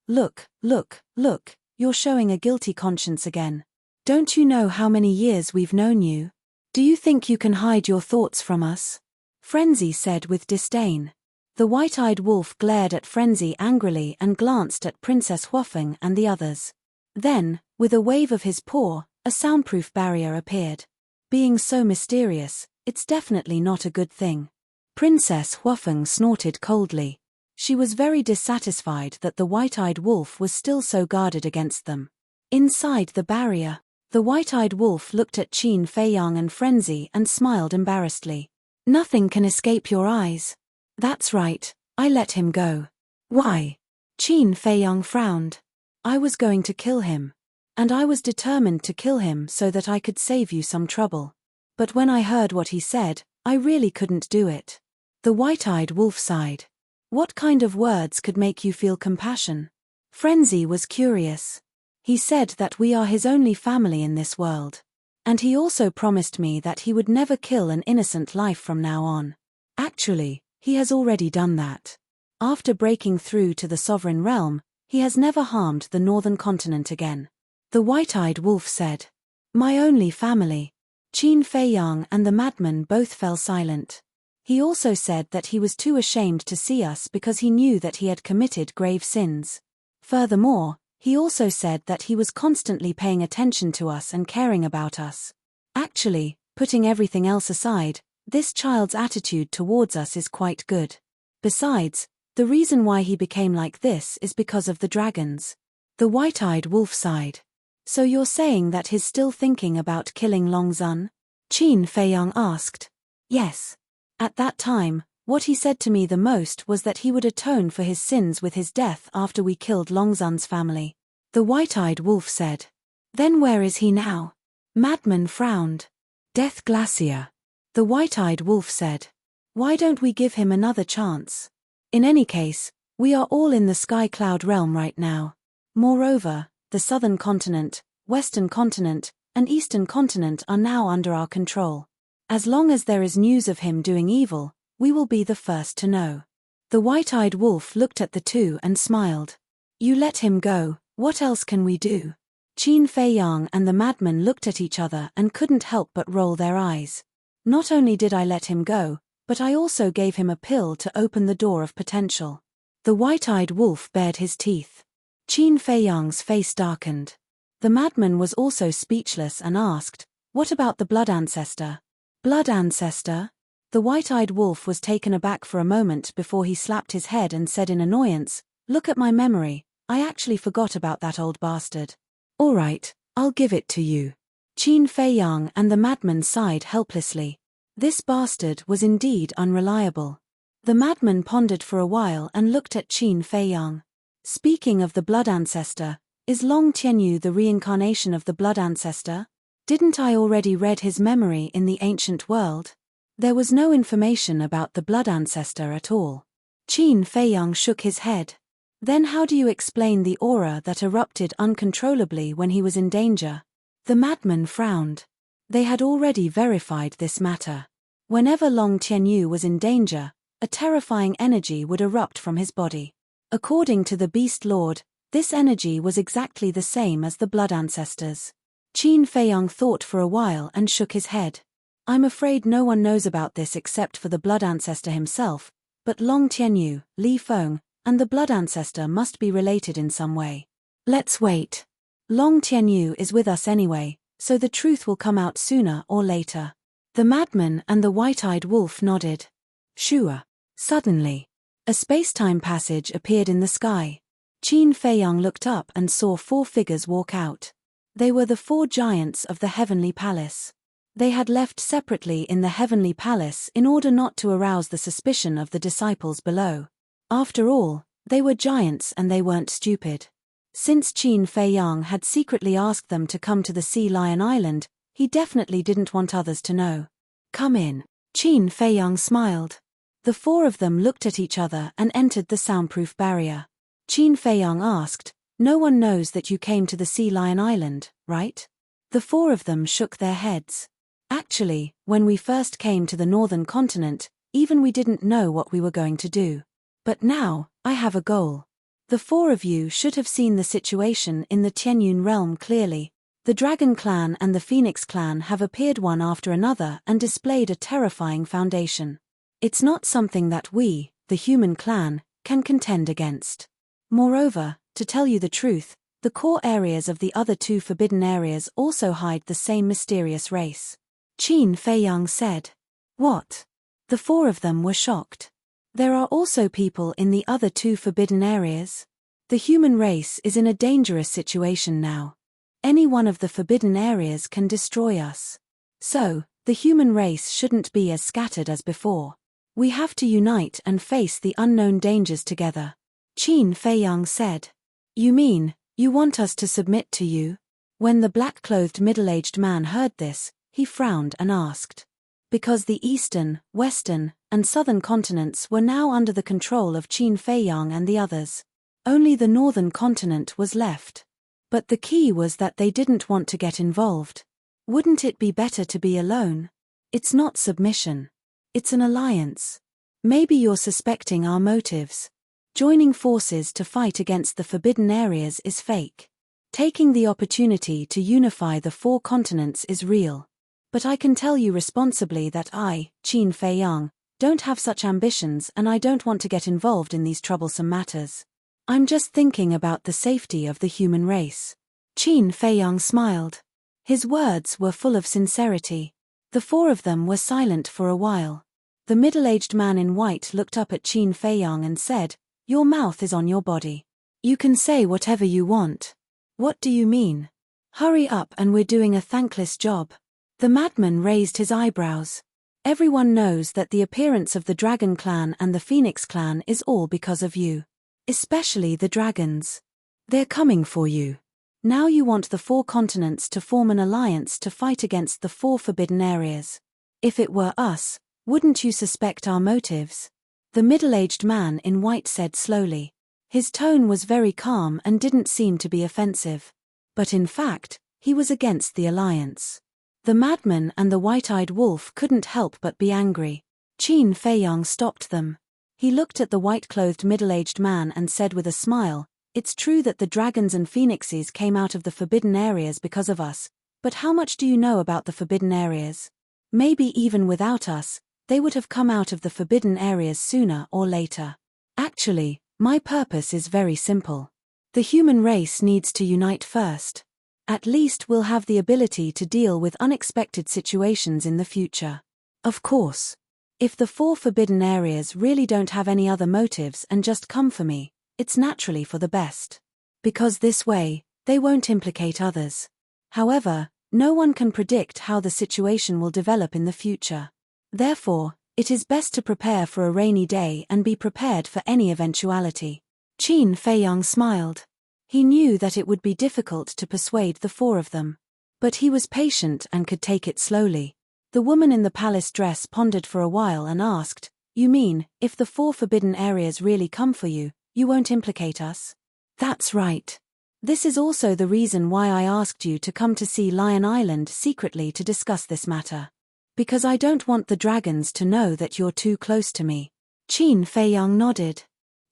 you're showing a guilty conscience again. Don't you know how many years we've known you? Do you think you can hide your thoughts from us?" Frenzy said with disdain. The white-eyed wolf glared at Frenzy angrily and glanced at Princess Huafeng and the others. Then, with a wave of his paw, a soundproof barrier appeared. Being so mysterious, it's definitely not a good thing. Princess Huafeng snorted coldly. She was very dissatisfied that the white-eyed wolf was still so guarded against them. Inside the barrier, the white-eyed wolf looked at Qin Feiyang and Frenzy and smiled embarrassedly. "Nothing can escape your eyes." "That's right, I let him go." "Why?" Qin Feiyang frowned. "I was going to kill him. And I was determined to kill him so that I could save you some trouble. But when I heard what he said, I really couldn't do it." The white-eyed wolf sighed. "What kind of words could make you feel compassion?" Frenzy was curious. "He said that we are his only family in this world. And he also promised me that he would never kill an innocent life from now on. Actually, he has already done that. After breaking through to the sovereign realm, he has never harmed the northern continent again." The white-eyed wolf said. "My only family." Qin Feiyang and the madman both fell silent. He also said that he was too ashamed to see us because he knew that he had committed grave sins. Furthermore, he also said that he was constantly paying attention to us and caring about us. Actually, putting everything else aside, this child's attitude towards us is quite good. Besides, the reason why he became like this is because of the dragons. The white-eyed wolf sighed. "So you're saying that he's still thinking about killing Longzun?" Qin Feiyang asked. "Yes. At that time, what he said to me the most was that he would atone for his sins with his death after we killed Longzun's family." The white-eyed wolf said. "Then where is he now?" Madman frowned. "Death Glacier." The white-eyed wolf said. "Why don't we give him another chance? In any case, we are all in the Sky Cloud realm right now. Moreover, the southern continent, western continent, and eastern continent are now under our control. As long as there is news of him doing evil, we will be the first to know." The white-eyed wolf looked at the two and smiled. "You let him go, what else can we do?" Qin Feiyang and the madman looked at each other and couldn't help but roll their eyes. "Not only did I let him go, but I also gave him a pill to open the door of potential." The white-eyed wolf bared his teeth. Qin Feiyang's face darkened. The madman was also speechless and asked, "What about the blood ancestor?" "Blood ancestor?" The white-eyed wolf was taken aback for a moment before he slapped his head and said in annoyance, "Look at my memory, I actually forgot about that old bastard." "All right, I'll give it to you." Qin Feiyang and the madman sighed helplessly. This bastard was indeed unreliable. The madman pondered for a while and looked at Qin Feiyang. "Speaking of the blood ancestor, is Long Tianyu the reincarnation of the blood ancestor? Didn't I already read his memory in the ancient world?" There was no information about the blood ancestor at all. Qin Feiyang shook his head. "Then how do you explain the aura that erupted uncontrollably when he was in danger?" The madman frowned. They had already verified this matter. Whenever Long Tianyu was in danger, a terrifying energy would erupt from his body. According to the Beast Lord, this energy was exactly the same as the blood ancestors. Qin Feiyang thought for a while and shook his head. I'm afraid no one knows about this except for the blood ancestor himself, but Long Tianyu, Li Feng, and the blood ancestor must be related in some way. Let's wait. Long Tianyu is with us anyway, so the truth will come out sooner or later. The madman and the white-eyed wolf nodded. Sure. Suddenly, a space-time passage appeared in the sky. Qin Feiyang looked up and saw 4 figures walk out. They were the 4 giants of the Heavenly Palace. They had left separately in the Heavenly Palace in order not to arouse the suspicion of the disciples below. After all, they were giants and they weren't stupid. Since Qin Feiyang had secretly asked them to come to the Sea Lion Island, he definitely didn't want others to know. Come in. Qin Feiyang smiled. The 4 of them looked at each other and entered the soundproof barrier. Qin Feiyang asked, "No one knows that you came to the Sea Lion Island, right?" The 4 of them shook their heads. Actually, when we first came to the northern continent, even we didn't know what we were going to do. But now, I have a goal. The 4 of you should have seen the situation in the Tianyun realm clearly. The Dragon Clan and the Phoenix Clan have appeared one after another and displayed a terrifying foundation. It's not something that we, the human clan, can contend against. Moreover, to tell you the truth, the core areas of the other 2 forbidden areas also hide the same mysterious race. Qin Feiyang said. What? The 4 of them were shocked. There are also people in the other 2 forbidden areas? The human race is in a dangerous situation now. Any one of the forbidden areas can destroy us. So, the human race shouldn't be as scattered as before. We have to unite and face the unknown dangers together. Qin Feiyang said. You mean, you want us to submit to you? When the black-clothed middle-aged man heard this, he frowned and asked. Because the eastern, western, and southern continents were now under the control of Qin Feiyang and the others. Only the northern continent was left. But the key was that they didn't want to get involved. Wouldn't it be better to be alone? It's not submission. It's an alliance. Maybe you're suspecting our motives. Joining forces to fight against the forbidden areas is fake. Taking the opportunity to unify the 4 continents is real. But I can tell you responsibly that I, Qin Feiyang, don't have such ambitions and I don't want to get involved in these troublesome matters. I'm just thinking about the safety of the human race. Qin Feiyang smiled. His words were full of sincerity. The 4 of them were silent for a while. The middle-aged man in white looked up at Qin Feiyang and said, "Your mouth is on your body. You can say whatever you want." "What do you mean?" "Hurry up and we're doing a thankless job." The madman raised his eyebrows. "Everyone knows that the appearance of the Dragon Clan and the Phoenix Clan is all because of you. Especially the dragons. They're coming for you. Now you want the 4 continents to form an alliance to fight against the 4 forbidden areas. If it were us, wouldn't you suspect our motives?" The middle-aged man in white said slowly. His tone was very calm and didn't seem to be offensive. But in fact, he was against the alliance. The madman and the white-eyed wolf couldn't help but be angry. Qin Feiyang stopped them. He looked at the white-clothed middle-aged man and said with a smile, "It's true that the dragons and phoenixes came out of the forbidden areas because of us, but how much do you know about the forbidden areas? Maybe even without us, they would have come out of the forbidden areas sooner or later. Actually, my purpose is very simple. The human race needs to unite first. At least we'll have the ability to deal with unexpected situations in the future. Of course, if the 4 forbidden areas really don't have any other motives and just come for me, it's naturally for the best. Because this way, they won't implicate others. However, no one can predict how the situation will develop in the future. Therefore, it is best to prepare for a rainy day and be prepared for any eventuality." Qin Feiyang smiled. He knew that it would be difficult to persuade the 4 of them. But he was patient and could take it slowly. The woman in the palace dress pondered for a while and asked, "You mean, if the 4 forbidden areas really come for you, you won't implicate us?" "That's right. This is also the reason why I asked you to come to Sea Lion Island secretly to discuss this matter. Because I don't want the dragons to know that you're too close to me." Qin Feiyang nodded.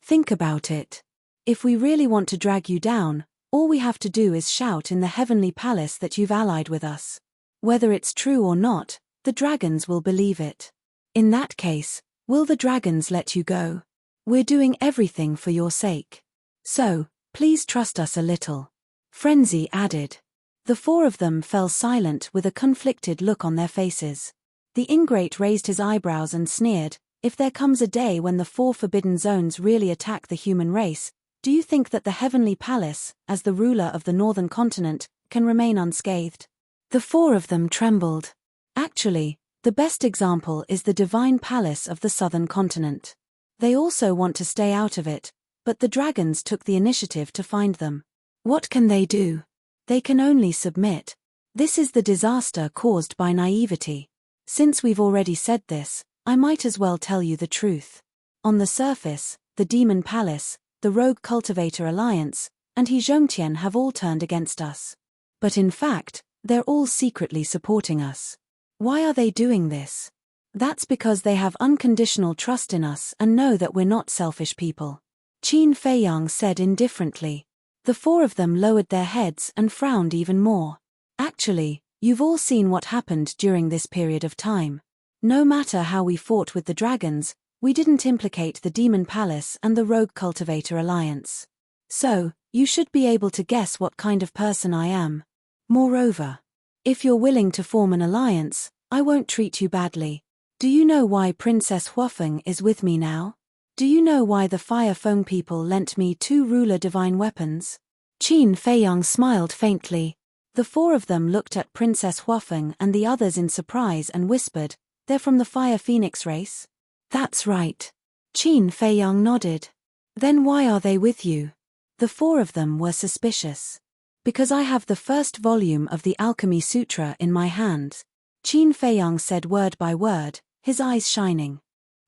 "Think about it. If we really want to drag you down, all we have to do is shout in the heavenly palace that you've allied with us. Whether it's true or not, the dragons will believe it. In that case, will the dragons let you go? We're doing everything for your sake. So, please trust us a little. Frenzy added. The four of them fell silent with a conflicted look on their faces. The ingrate raised his eyebrows and sneered, if there comes a day when the four forbidden zones really attack the human race, do you think that the heavenly palace, as the ruler of the northern continent, can remain unscathed? The four of them trembled. Actually, the best example is the divine palace of the southern continent. They also want to stay out of it, but the dragons took the initiative to find them. What can they do? They can only submit. This is the disaster caused by naivety. Since we've already said this, I might as well tell you the truth. On the surface, the Demon Palace, the Rogue Cultivator Alliance, and He Zhongtian have all turned against us. But in fact, they're all secretly supporting us. Why are they doing this? That's because they have unconditional trust in us and know that we're not selfish people. Qin Feiyang said indifferently. The four of them lowered their heads and frowned even more. Actually, you've all seen what happened during this period of time. No matter how we fought with the dragons, we didn't implicate the Demon Palace and the Rogue Cultivator Alliance. So, you should be able to guess what kind of person I am. Moreover, if you're willing to form an alliance, I won't treat you badly. Do you know why Princess Huafeng is with me now? Do you know why the Fire Feng people lent me 2 ruler divine weapons? Qin Feiyang smiled faintly. The four of them looked at Princess Huafeng and the others in surprise and whispered, they're from the Fire Phoenix race? That's right. Qin Feiyang nodded. Then why are they with you? The four of them were suspicious. Because I have the first volume of the Alchemy Sutra in my hands. Qin Feiyang said word by word, his eyes shining.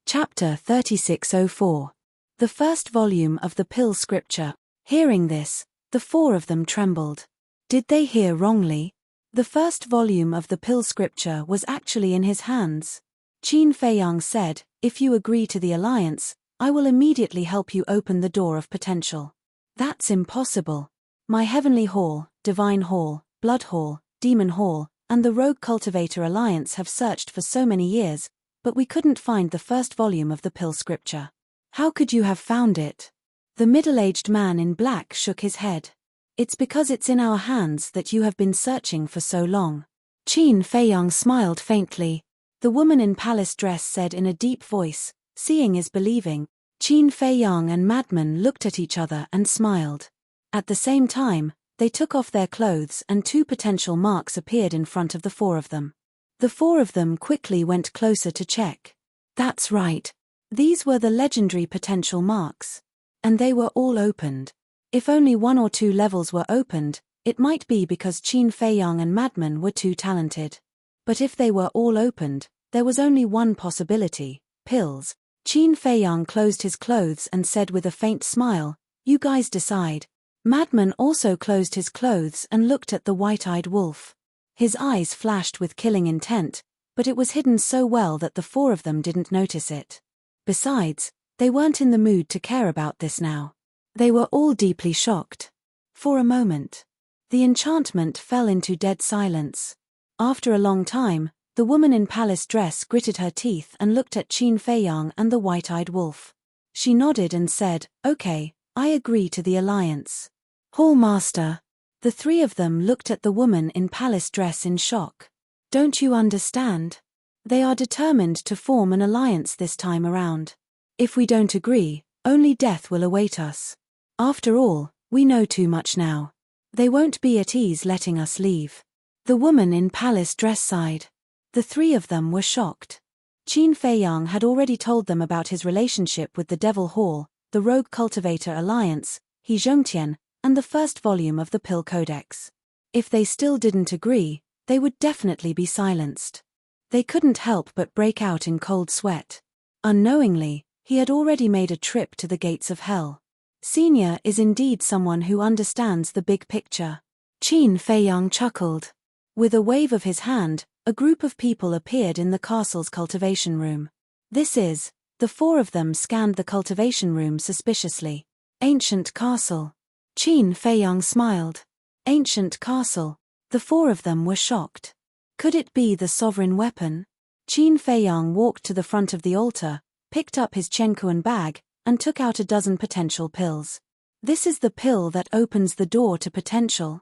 Chapter 3604. The first volume of the Pill Scripture. Hearing this, the four of them trembled. Did they hear wrongly? The first volume of the Pill Scripture was actually in his hands. Qin Feiyang said, if you agree to the alliance, I will immediately help you open the door of potential. That's impossible. My Heavenly Hall, Divine Hall, Blood Hall, Demon Hall, and the Rogue Cultivator Alliance have searched for so many years, but we couldn't find the first volume of the Pill Scripture. How could you have found it? The middle-aged man in black shook his head. It's because it's in our hands that you have been searching for so long. Qin Feiyang smiled faintly. The woman in palace dress said in a deep voice, seeing is believing. Qin Feiyang and Madman looked at each other and smiled. At the same time, they took off their clothes and 2 potential marks appeared in front of the four of them. The four of them quickly went closer to check. That's right. These were the legendary potential marks. And they were all opened. If only 1 or 2 levels were opened, it might be because Qin Feiyang and Madman were too talented. But if they were all opened, there was only one possibility, pills. Qin Feiyang closed his clothes and said with a faint smile, you guys decide. Madman also closed his clothes and looked at the white-eyed wolf. His eyes flashed with killing intent, but it was hidden so well that the four of them didn't notice it. Besides, they weren't in the mood to care about this now. They were all deeply shocked. For a moment, the enchantment fell into dead silence. After a long time, the woman in palace dress gritted her teeth and looked at Qin Feiyang and the white-eyed wolf. She nodded and said, okay, I agree to the alliance. Hall Master. The 3 of them looked at the woman in palace dress in shock. Don't you understand? They are determined to form an alliance this time around. If we don't agree, only death will await us. After all, we know too much now. They won't be at ease letting us leave. The woman in palace dress sighed. The 3 of them were shocked. Qin Feiyang had already told them about his relationship with the Devil Hall, the Rogue Cultivator Alliance, He Zhongtian, and the first volume of the Pill Codex. If they still didn't agree, they would definitely be silenced. They couldn't help but break out in cold sweat. Unknowingly, he had already made a trip to the gates of hell. Senior is indeed someone who understands the big picture. Qin Feiyang chuckled. With a wave of his hand, a group of people appeared in the castle's cultivation room. The 4 of them scanned the cultivation room suspiciously. Ancient castle. Qin Feiyang smiled. Ancient castle. The four of them were shocked. Could it be the sovereign weapon? Qin Feiyang walked to the front of the altar, picked up his Chenkuan bag, and took out a dozen potential pills. This is the pill that opens the door to potential.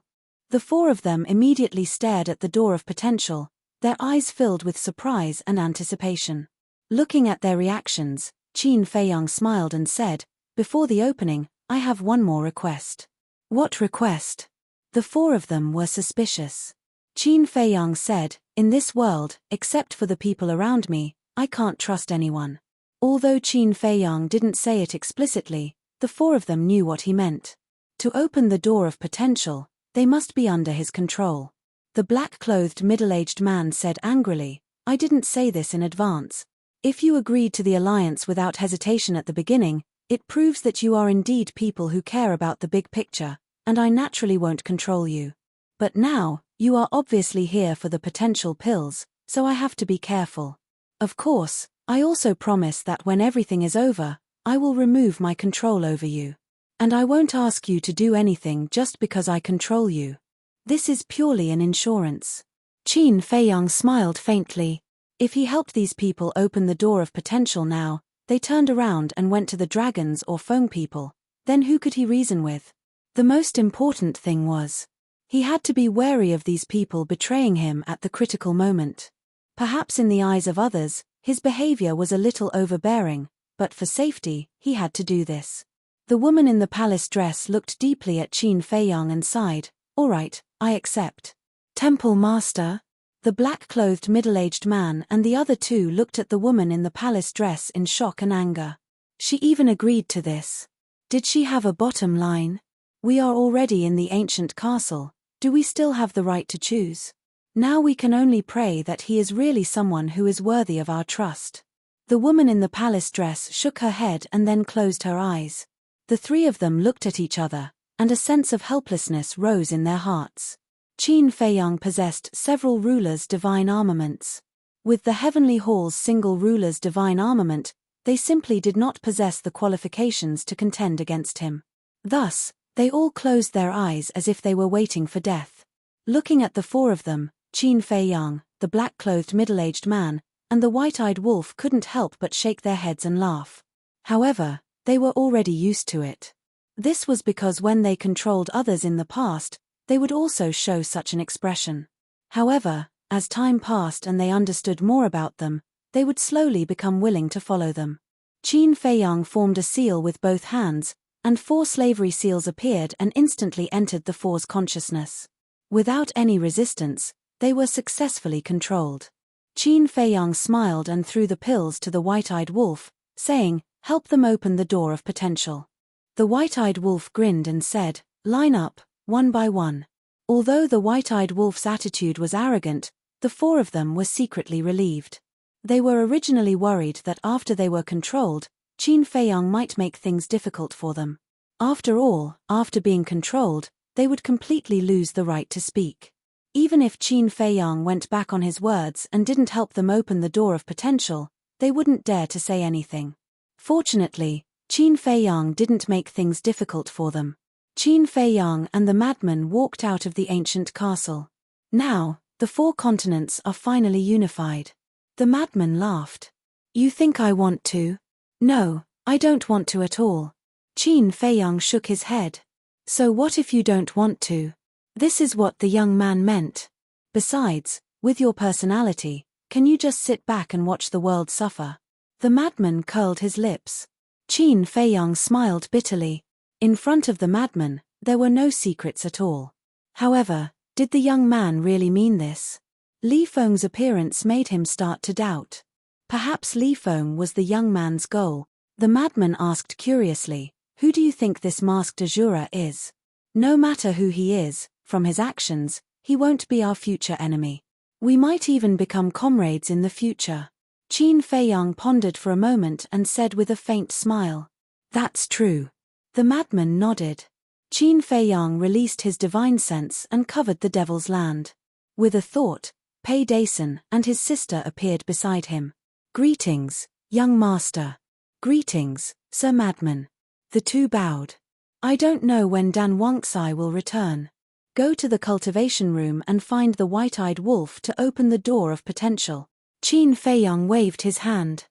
The four of them immediately stared at the door of potential, their eyes filled with surprise and anticipation. Looking at their reactions, Qin Feiyang smiled and said, "Before the opening, I have one more request." "What request?" The four of them were suspicious. Qin Feiyang said, "In this world, except for the people around me, I can't trust anyone." Although Qin Feiyang didn't say it explicitly, the four of them knew what he meant. To open the door of potential, they must be under his control. The black-clothed middle-aged man said angrily, "I didn't say this in advance. If you agreed to the alliance without hesitation at the beginning, it proves that you are indeed people who care about the big picture, and I naturally won't control you. But now, you are obviously here for the potential pills, so I have to be careful. Of course, I also promise that when everything is over, I will remove my control over you. And I won't ask you to do anything just because I control you. This is purely an insurance." Qin Feiyang smiled faintly. If he helped these people open the door of potential now, they turned around and went to the dragons or Feng people, then who could he reason with? The most important thing was, he had to be wary of these people betraying him at the critical moment. Perhaps in the eyes of others, his behavior was a little overbearing, but for safety, he had to do this. The woman in the palace dress looked deeply at Qin Feiyang and sighed, "All right, I accept." "Temple Master?" The black-clothed middle-aged man and the other two looked at the woman in the palace dress in shock and anger. She even agreed to this. Did she have a bottom line? "We are already in the ancient castle, do we still have the right to choose? Now we can only pray that he is really someone who is worthy of our trust." The woman in the palace dress shook her head and then closed her eyes. The three of them looked at each other, and a sense of helplessness rose in their hearts. Qin Feiyang possessed several rulers' divine armaments. With the Heavenly Hall's single ruler's divine armament, they simply did not possess the qualifications to contend against him. Thus, they all closed their eyes as if they were waiting for death. Looking at the four of them, Qin Feiyang, the black-clothed middle-aged man, and the white-eyed wolf couldn't help but shake their heads and laugh. However, they were already used to it. This was because when they controlled others in the past, they would also show such an expression. However, as time passed and they understood more about them, they would slowly become willing to follow them. Qin Feiyang formed a seal with both hands, and 4 slavery seals appeared and instantly entered the four's consciousness. Without any resistance, they were successfully controlled. Qin Feiyang smiled and threw the pills to the white-eyed wolf, saying, "Help them open the door of potential." The white-eyed wolf grinned and said, "Line up, one by one." Although the white-eyed wolf's attitude was arrogant, the four of them were secretly relieved. They were originally worried that after they were controlled, Qin Feiyang might make things difficult for them. After all, after being controlled, they would completely lose the right to speak. Even if Qin Feiyang went back on his words and didn't help them open the door of potential, they wouldn't dare to say anything. Fortunately, Qin Feiyang didn't make things difficult for them. Qin Feiyang and the madman walked out of the ancient castle. Now, the 4 continents are finally unified. The madman laughed. "You think I want to?" "No, I don't want to at all." Qin Feiyang shook his head. "So what if you don't want to?" This is what the young man meant. "Besides, with your personality, can you just sit back and watch the world suffer?" The madman curled his lips. Qin Feiyang smiled bitterly. In front of the madman, there were no secrets at all. However, did the young man really mean this? Li Feng's appearance made him start to doubt. Perhaps Li Feng was the young man's goal. The madman asked curiously, "Who do you think this masked Azura is?" "No matter who he is, from his actions, he won't be our future enemy. We might even become comrades in the future." Qin Feiyang pondered for a moment and said with a faint smile, "That's true." The madman nodded. Qin Feiyang released his divine sense and covered the devil's land. With a thought, Pei Dason and his sister appeared beside him. "Greetings, young master." "Greetings, Sir Madman." The two bowed. I don't know when Dan Wangxai will return. Go to the cultivation room and find the white-eyed wolf to open the door of potential. Qin Feiyang waved his hand.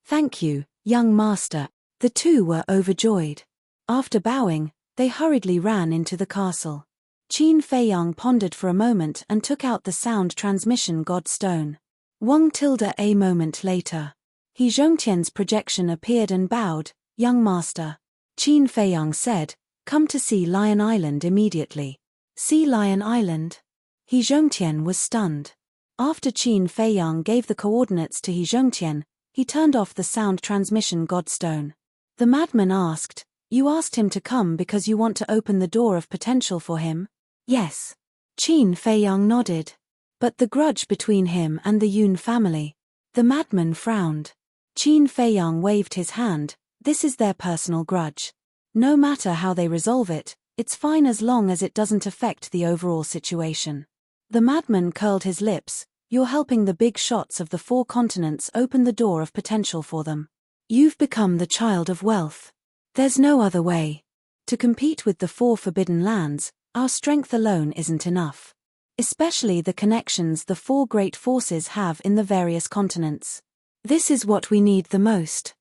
Thank you, young master. The two were overjoyed. After bowing, they hurriedly ran into the castle. Qin Feiyang pondered for a moment and took out the sound transmission god stone. A moment later. He Zhongtian's projection appeared and bowed. Young master. Qin Feiyang said, come to Sea Lion Island immediately. Sea Lion Island? He Zhongtian was stunned. After Qin Feiyang gave the coordinates to He Zhongtian, he turned off the sound transmission godstone. The madman asked, you asked him to come because you want to open the door of potential for him? Yes. Qin Feiyang nodded. But the grudge between him and the Yun family. The madman frowned. Qin Feiyang waved his hand, this is their personal grudge. No matter how they resolve it, it's fine as long as it doesn't affect the overall situation. The madman curled his lips, you're helping the big shots of the 4 continents open the door of potential for them. You've become the child of wealth. There's no other way. To compete with the 4 forbidden lands, our strength alone isn't enough. Especially the connections the 4 great forces have in the various continents. This is what we need the most.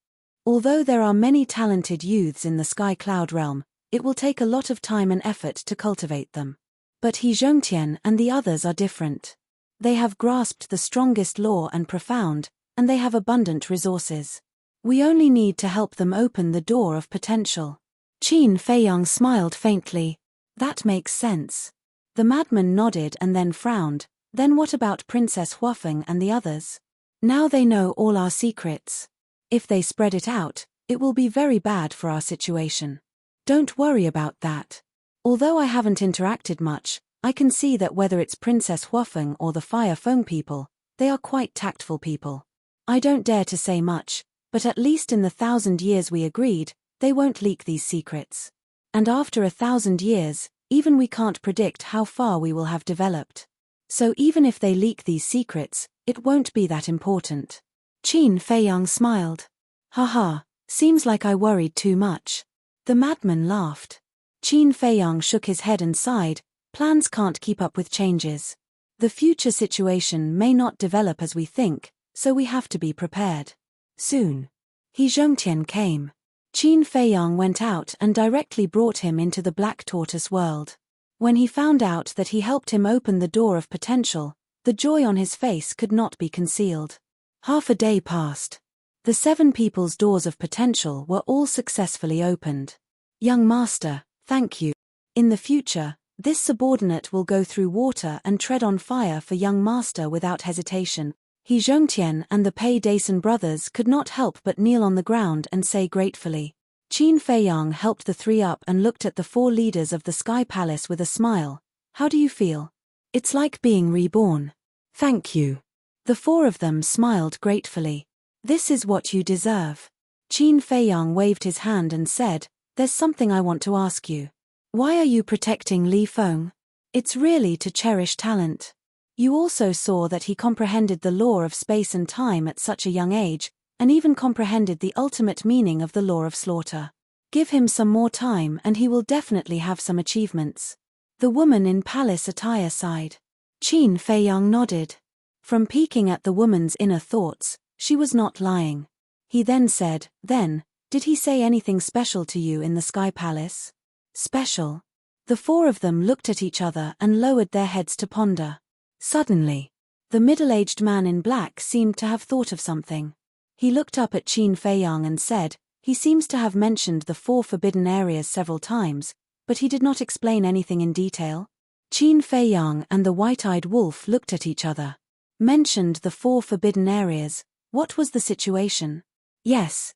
Although there are many talented youths in the Sky Cloud realm, it will take a lot of time and effort to cultivate them. But He Zhongtian and the others are different. They have grasped the strongest law and profound, and they have abundant resources. We only need to help them open the door of potential. Qin Feiyang smiled faintly. That makes sense. The madman nodded and then frowned. Then what about Princess Huafeng and the others? Now they know all our secrets. If they spread it out, it will be very bad for our situation. Don't worry about that. Although I haven't interacted much, I can see that whether it's Princess Huafeng or the Fire Feng people, they are quite tactful people. I don't dare to say much, but at least in the 1,000 years we agreed, they won't leak these secrets. And after 1,000 years, even we can't predict how far we will have developed. So even if they leak these secrets, it won't be that important. Qin Feiyang smiled. Haha, seems like I worried too much. The madman laughed. Qin Feiyang shook his head and sighed, plans can't keep up with changes. The future situation may not develop as we think, so we have to be prepared. Soon. He Zhongtian came. Qin Feiyang went out and directly brought him into the Black Tortoise world. When he found out that he helped him open the door of potential, the joy on his face could not be concealed. Half a day passed. The 7 people's doors of potential were all successfully opened. Young master, thank you. In the future, this subordinate will go through water and tread on fire for young master without hesitation. He Zhongtian and the Pei Dason brothers could not help but kneel on the ground and say gratefully. Qin Feiyang helped the 3 up and looked at the 4 leaders of the Sky Palace with a smile. How do you feel? It's like being reborn. Thank you. The 4 of them smiled gratefully. This is what you deserve. Qin Feiyang waved his hand and said, there's something I want to ask you. Why are you protecting Li Feng? It's really to cherish talent. You also saw that he comprehended the law of space and time at such a young age, and even comprehended the ultimate meaning of the law of slaughter. Give him some more time and he will definitely have some achievements. The woman in palace attire sighed. Qin Feiyang nodded. From peeking at the woman's inner thoughts, she was not lying. He then said, did he say anything special to you in the Sky Palace? Special? The 4 of them looked at each other and lowered their heads to ponder. Suddenly, the middle-aged man in black seemed to have thought of something. He looked up at Qin Feiyang and said, he seems to have mentioned the 4 forbidden areas several times, but he did not explain anything in detail. Qin Feiyang and the white-eyed wolf looked at each other. Mentioned the 4 forbidden areas. What was the situation? Yes.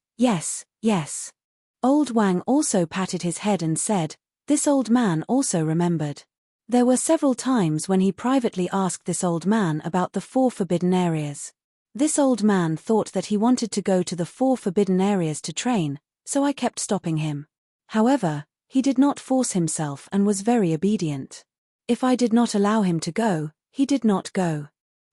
Old Wang also patted his head and said, this old man also remembered. There were several times when he privately asked this old man about the 4 forbidden areas. This old man thought that he wanted to go to the 4 forbidden areas to train, so I kept stopping him. However, he did not force himself and was very obedient. If I did not allow him to go, he did not go.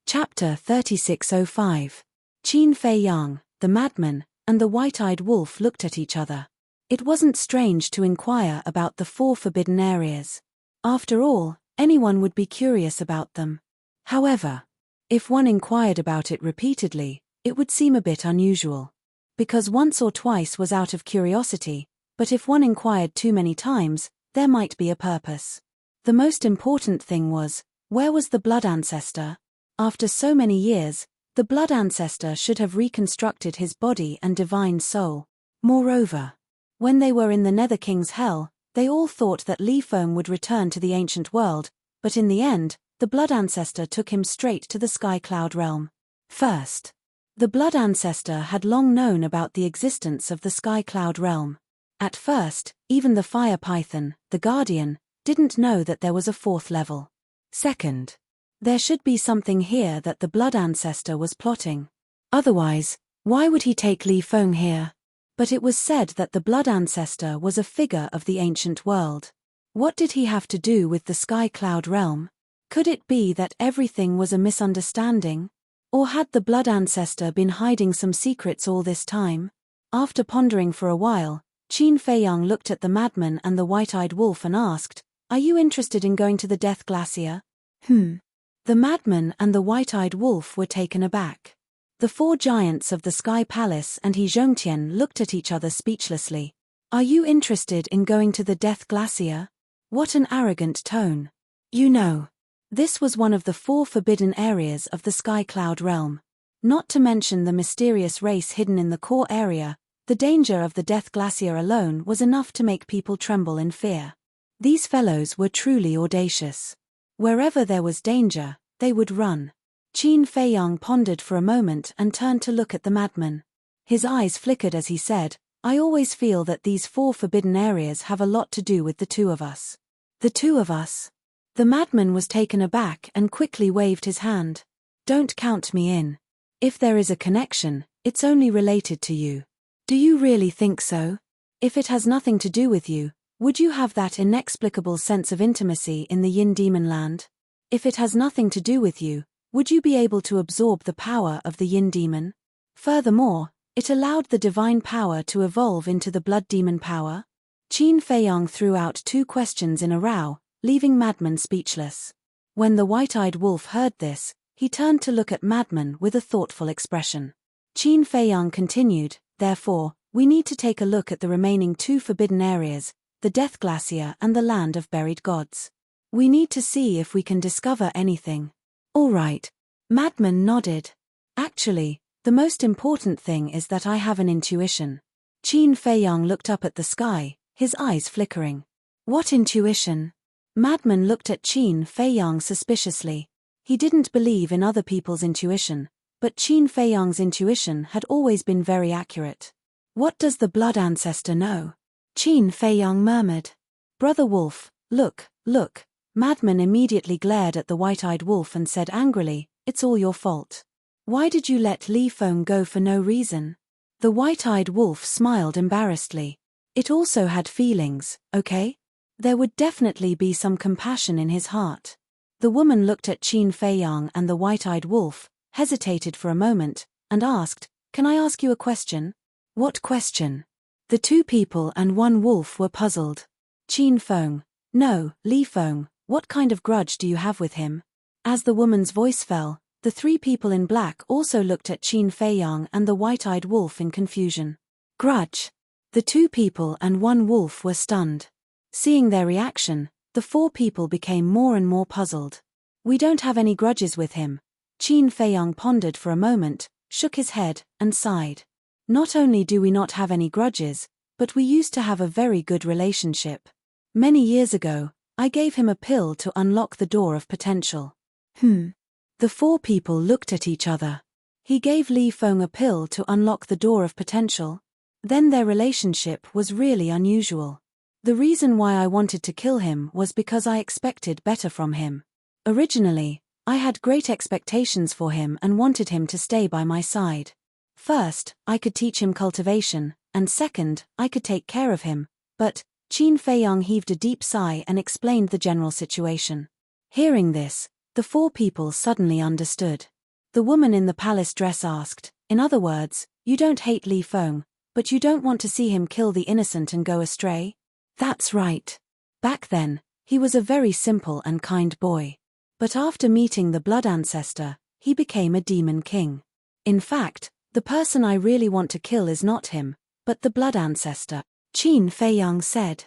Chapter 3605. Qin Feiyang, the madman, and the white-eyed wolf looked at each other. It wasn't strange to inquire about the 4 forbidden areas. After all, anyone would be curious about them. However, if one inquired about it repeatedly, it would seem a bit unusual. Because once or twice was out of curiosity, but if one inquired too many times, there might be a purpose. The most important thing was, where was the blood ancestor? After so many years, the blood ancestor should have reconstructed his body and divine soul. Moreover, when they were in the Nether King's hell, they all thought that Li Feng would return to the ancient world, but in the end, the blood ancestor took him straight to the sky cloud realm. First, the blood ancestor had long known about the existence of the sky cloud realm. At first, even the fire python, the guardian, didn't know that there was a 4th level. Second, there should be something here that the blood ancestor was plotting. Otherwise, why would he take Li Feng here? But it was said that the blood ancestor was a figure of the ancient world. What did he have to do with the sky cloud realm? Could it be that everything was a misunderstanding? Or had the blood ancestor been hiding some secrets all this time? After pondering for a while, Qin Feiyang looked at the madman and the white-eyed wolf and asked, "Are you interested in going to the Death Glacier?" The madman and the white-eyed wolf were taken aback. The 4 giants of the Sky Palace and He Zhongtian looked at each other speechlessly. "Are you interested in going to the Death Glacier?" What an arrogant tone. You know, this was one of the 4 forbidden areas of the Sky Cloud realm. Not to mention the mysterious race hidden in the core area, the danger of the Death Glacier alone was enough to make people tremble in fear. These fellows were truly audacious. Wherever there was danger, they would run. Qin Feiyang pondered for a moment and turned to look at the madman. His eyes flickered as he said, "I always feel that these 4 forbidden areas have a lot to do with the 2 of us." The 2 of us? The madman was taken aback and quickly waved his hand. "Don't count me in. If there is a connection, it's only related to you." "Do you really think so? If it has nothing to do with you, would you have that inexplicable sense of intimacy in the Yin Demon Land? If it has nothing to do with you, would you be able to absorb the power of the Yin Demon? Furthermore, it allowed the divine power to evolve into the blood demon power." Qin Feiyang threw out 2 questions in a row, leaving Madman speechless. When the white-eyed wolf heard this, he turned to look at Madman with a thoughtful expression. Qin Feiyang continued, "Therefore, we need to take a look at the remaining 2 forbidden areas, the Death Glacier and the Land of Buried Gods. We need to see if we can discover anything." "All right." Madman nodded. "Actually, the most important thing is that I have an intuition." Qin Feiyang looked up at the sky, his eyes flickering. "What intuition?" Madman looked at Qin Feiyang suspiciously. He didn't believe in other people's intuition, but Qin Feiyang's intuition had always been very accurate. "What does the blood ancestor know?" Qin Feiyang murmured. "Brother Wolf, look, look." Madman immediately glared at the white-eyed wolf and said angrily, "It's all your fault. Why did you let Li Feng go for no reason?" The white-eyed wolf smiled embarrassedly. It also had feelings, okay? There would definitely be some compassion in his heart. The woman looked at Qin Feiyang and the white-eyed wolf, hesitated for a moment, and asked, "Can I ask you a question?" "What question?" The 2 people and 1 wolf were puzzled. Qin Feng. "No, Li Feng, what kind of grudge do you have with him?" As the woman's voice fell, the 3 people in black also looked at Qin Feiyang and the white-eyed wolf in confusion. Grudge? The 2 people and 1 wolf were stunned. Seeing their reaction, the 4 people became more and more puzzled. "We don't have any grudges with him." Qin Feiyang pondered for a moment, shook his head, and sighed. "Not only do we not have any grudges, but we used to have a very good relationship. Many years ago, I gave him a pill to unlock the door of potential." The 4 people looked at each other. He gave Li Feng a pill to unlock the door of potential? Then their relationship was really unusual. "The reason why I wanted to kill him was because I expected better from him. Originally, I had great expectations for him and wanted him to stay by my side. First, I could teach him cultivation, and second, I could take care of him, but..." Qin Feiyang heaved a deep sigh and explained the general situation. Hearing this, the 4 people suddenly understood. The woman in the palace dress asked, "In other words, you don't hate Li Feng, But you don't want to see him kill the innocent and go astray? That's right. Back then, he was a very simple and kind boy. But after meeting the blood ancestor, he became a demon king. In fact, the person I really want to kill is not him, but the blood ancestor, Qin Feiyang said.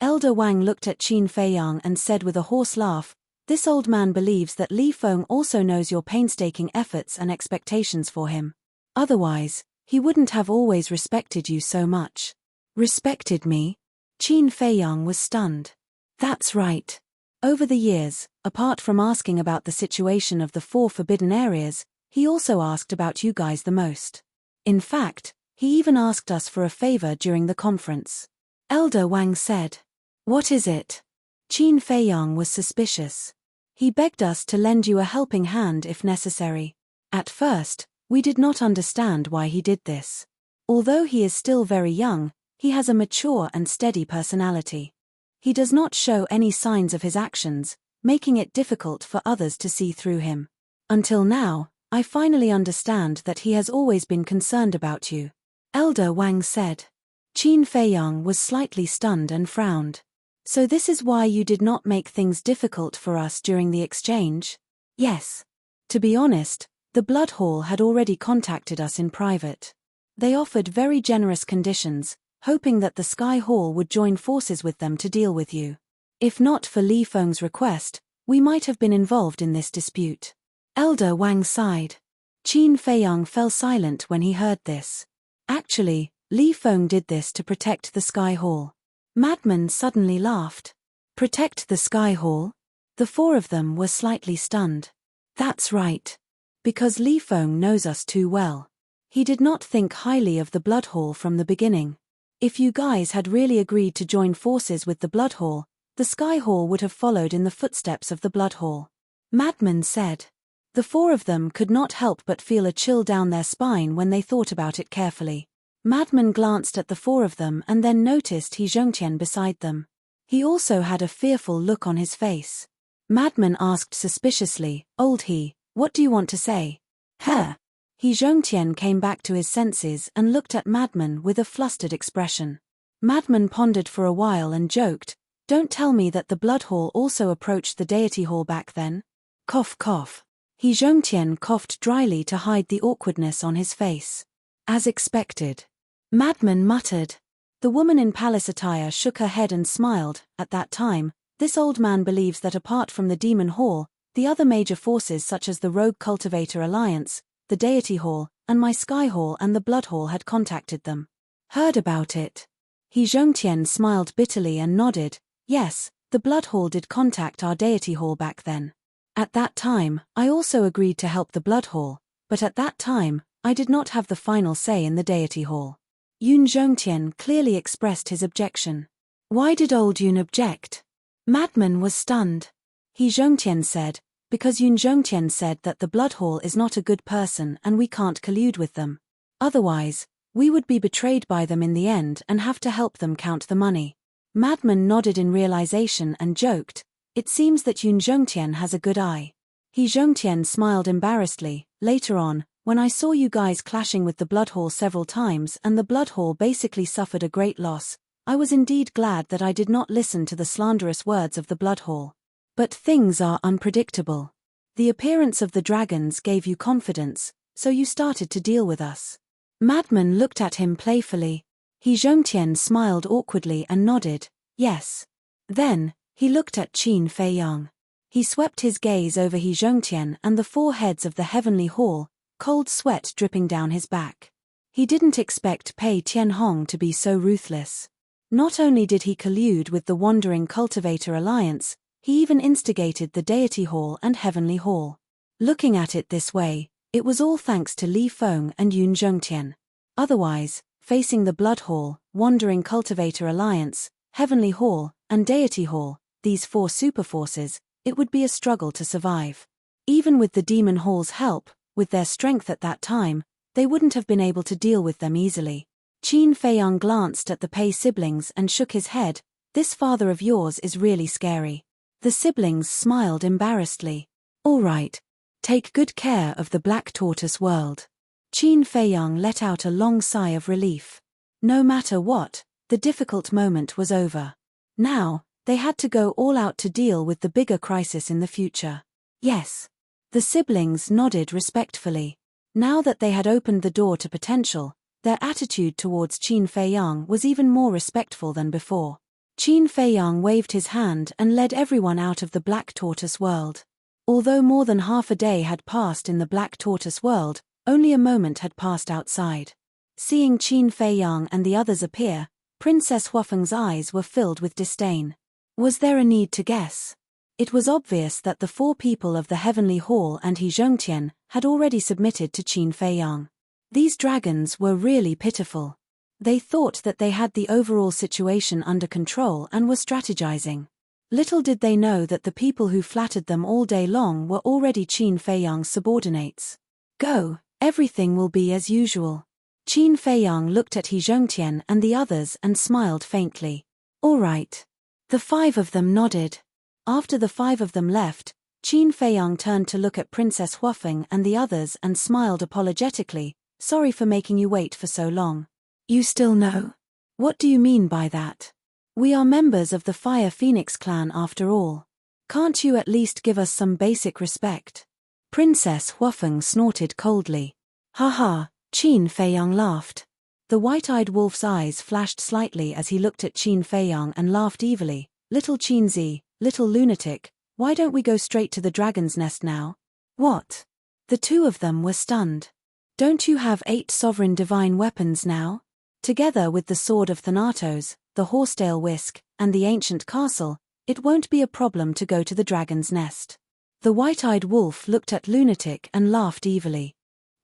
Elder Wang looked at Qin Feiyang and said with a hoarse laugh, "This old man believes that Li Feng also knows your painstaking efforts and expectations for him. Otherwise, he wouldn't have always respected you so much." Respected me? Qin Feiyang was stunned. That's right. Over the years, apart from asking about the situation of the 4 forbidden areas, he also asked about you guys the most. In fact, he even asked us for a favor during the conference. Elder Wang said. What is it? Qin Feiyang was suspicious. He begged us to lend you a helping hand if necessary. At first, we did not understand why he did this. Although he is still very young, he has a mature and steady personality. He does not show any signs of his actions, making it difficult for others to see through him. Until now, I finally understand that he has always been concerned about you. Elder Wang said. Qin Feiyang was slightly stunned and frowned. So this is why you did not make things difficult for us during the exchange? Yes. To be honest, the Blood Hall had already contacted us in private. They offered very generous conditions, hoping that the Sky Hall would join forces with them to deal with you. If not for Li Feng's request, we might have been involved in this dispute. Elder Wang sighed. Qin Feiyang fell silent when he heard this. Actually, Li Feng did this to protect the Sky Hall. Madman suddenly laughed. Protect the Sky Hall? The 4 of them were slightly stunned. That's right. Because Li Feng knows us too well. He did not think highly of the Blood Hall from the beginning. If you guys had really agreed to join forces with the Blood Hall, the Sky Hall would have followed in the footsteps of the Blood Hall. Madman said. The 4 of them could not help but feel a chill down their spine when they thought about it carefully. Madman glanced at the 4 of them and then noticed He Zhongtian beside them. He also had a fearful look on his face. Madman asked suspiciously, Old He, what do you want to say? Huh? He Zhongtian came back to his senses and looked at Madman with a flustered expression. Madman pondered for a while and joked, Don't tell me that the Blood Hall also approached the Deity Hall back then. Cough cough. He Zhongtian coughed dryly to hide the awkwardness on his face. As expected. Madman muttered. The woman in palace attire shook her head and smiled. At that time, this old man believes that apart from the Demon Hall, the other major forces such as the Rogue Cultivator Alliance, the Deity Hall, and my Sky Hall and the Blood Hall had contacted them. Heard about it. He Zhongtian smiled bitterly and nodded. Yes, the Blood Hall did contact our Deity Hall back then. At that time, I also agreed to help the Blood Hall, but at that time, I did not have the final say in the Deity Hall. Yun Zhongtian clearly expressed his objection. Why did old Yun object? Madman was stunned. He Zhongtian said, because Yun Zhongtian said that the Blood Hall is not a good person and we can't collude with them. Otherwise, we would be betrayed by them in the end and have to help them count the money. Madman nodded in realization and joked, It seems that Yun Zhongtian has a good eye. He Zhongtian smiled embarrassedly. Later on, when I saw you guys clashing with the Blood Hall several times and the Blood Hall basically suffered a great loss, I was indeed glad that I did not listen to the slanderous words of the Blood Hall. But things are unpredictable. The appearance of the dragons gave you confidence, so you started to deal with us. Madman looked at him playfully. He Zhongtian smiled awkwardly and nodded, yes. Then, he looked at Qin Feiyang. He swept his gaze over He Zhongtian and the 4 heads of the Heavenly Hall, cold sweat dripping down his back. He didn't expect Pei Tianhong to be so ruthless. Not only did he collude with the Wandering Cultivator Alliance, he even instigated the Deity Hall and Heavenly Hall. Looking at it this way, it was all thanks to Li Feng and Yun Zhongtian. Otherwise, facing the Blood Hall, Wandering Cultivator Alliance, Heavenly Hall, and Deity Hall, these 4 superforces, it would be a struggle to survive. Even with the Demon Hall's help, with their strength at that time, they wouldn't have been able to deal with them easily. Qin Feiyang glanced at the Pei siblings and shook his head. This father of yours is really scary. The siblings smiled embarrassedly. All right. Take good care of the Black Tortoise world. Qin Feiyang let out a long sigh of relief. No matter what, the difficult moment was over. Now, they had to go all out to deal with the bigger crisis in the future. Yes. The siblings nodded respectfully. Now that they had opened the door to potential, their attitude towards Qin Feiyang was even more respectful than before. Qin Feiyang waved his hand and led everyone out of the Black Tortoise world. Although more than half a day had passed in the Black Tortoise world, only a moment had passed outside. Seeing Qin Feiyang and the others appear, Princess Huafeng's eyes were filled with disdain. Was there a need to guess? It was obvious that the 4 people of the Heavenly Hall and He Zhongtian had already submitted to Qin Feiyang. These dragons were really pitiful. They thought that they had the overall situation under control and were strategizing. Little did they know that the people who flattered them all day long were already Qin Feiyang's subordinates. Go, everything will be as usual. Qin Feiyang looked at He Zhongtian and the others and smiled faintly. All right. The 5 of them nodded. After the 5 of them left, Qin Feiyang turned to look at Princess Huafeng and the others and smiled apologetically. Sorry for making you wait for so long. You still know? What do you mean by that? We are members of the Fire Phoenix clan after all. Can't you at least give us some basic respect? Princess Huafeng snorted coldly. Ha, Qin Feiyang laughed. The white-eyed wolf's eyes flashed slightly as he looked at Qin Feiyang and laughed evilly. Little Qinzi, little lunatic, why don't we go straight to the dragon's nest now? What? The 2 of them were stunned. Don't you have 8 sovereign divine weapons now? Together with the sword of Thanatos, the horsetail whisk, and the ancient castle, it won't be a problem to go to the dragon's nest. The white-eyed wolf looked at lunatic and laughed evilly.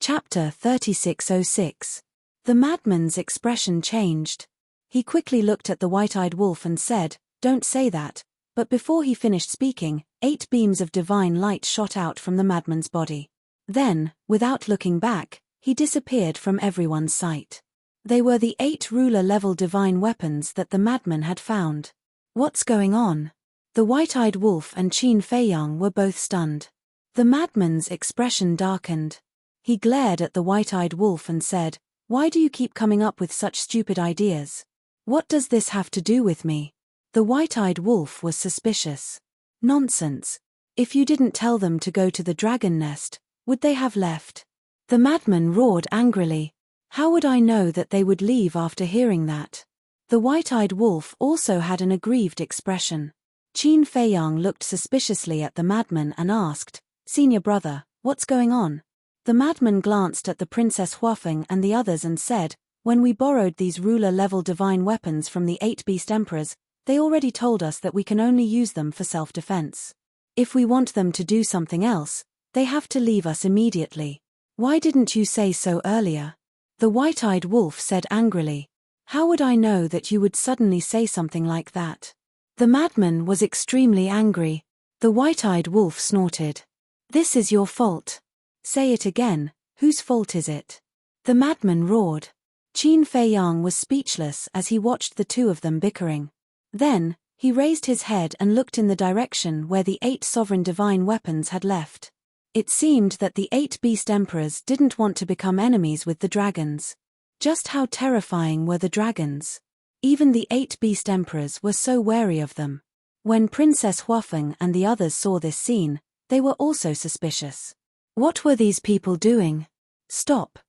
Chapter 3606. The madman's expression changed. He quickly looked at the white-eyed wolf and said, "Don't say that," but before he finished speaking, 8 beams of divine light shot out from the madman's body. Then, without looking back, he disappeared from everyone's sight. They were the 8 ruler-level divine weapons that the madman had found. What's going on? The white-eyed wolf and Qin Feiyang were both stunned. The madman's expression darkened. He glared at the white-eyed wolf and said, "Why do you keep coming up with such stupid ideas? What does this have to do with me?" The white-eyed wolf was suspicious. Nonsense. If you didn't tell them to go to the dragon nest, would they have left? The madman roared angrily. How would I know that they would leave after hearing that? The white-eyed wolf also had an aggrieved expression. Qin Feiyang looked suspiciously at the madman and asked, "Senior brother, what's going on?" The madman glanced at the Princess Huafeng and the others and said, "When we borrowed these ruler-level divine weapons from the 8 beast emperors, they already told us that we can only use them for self-defense. If we want them to do something else, they have to leave us immediately. Why didn't you say so earlier?" The white-eyed wolf said angrily. "How would I know that you would suddenly say something like that?" The madman was extremely angry. The white-eyed wolf snorted. "This is your fault. Say it again, whose fault is it?" The madman roared. Qin Feiyang was speechless as he watched the 2 of them bickering. Then, he raised his head and looked in the direction where the 8 sovereign divine weapons had left. It seemed that the 8 beast emperors didn't want to become enemies with the dragons. Just how terrifying were the dragons? Even the 8 beast emperors were so wary of them. When Princess Huafeng and the others saw this scene, they were also suspicious. What were these people doing? Stop,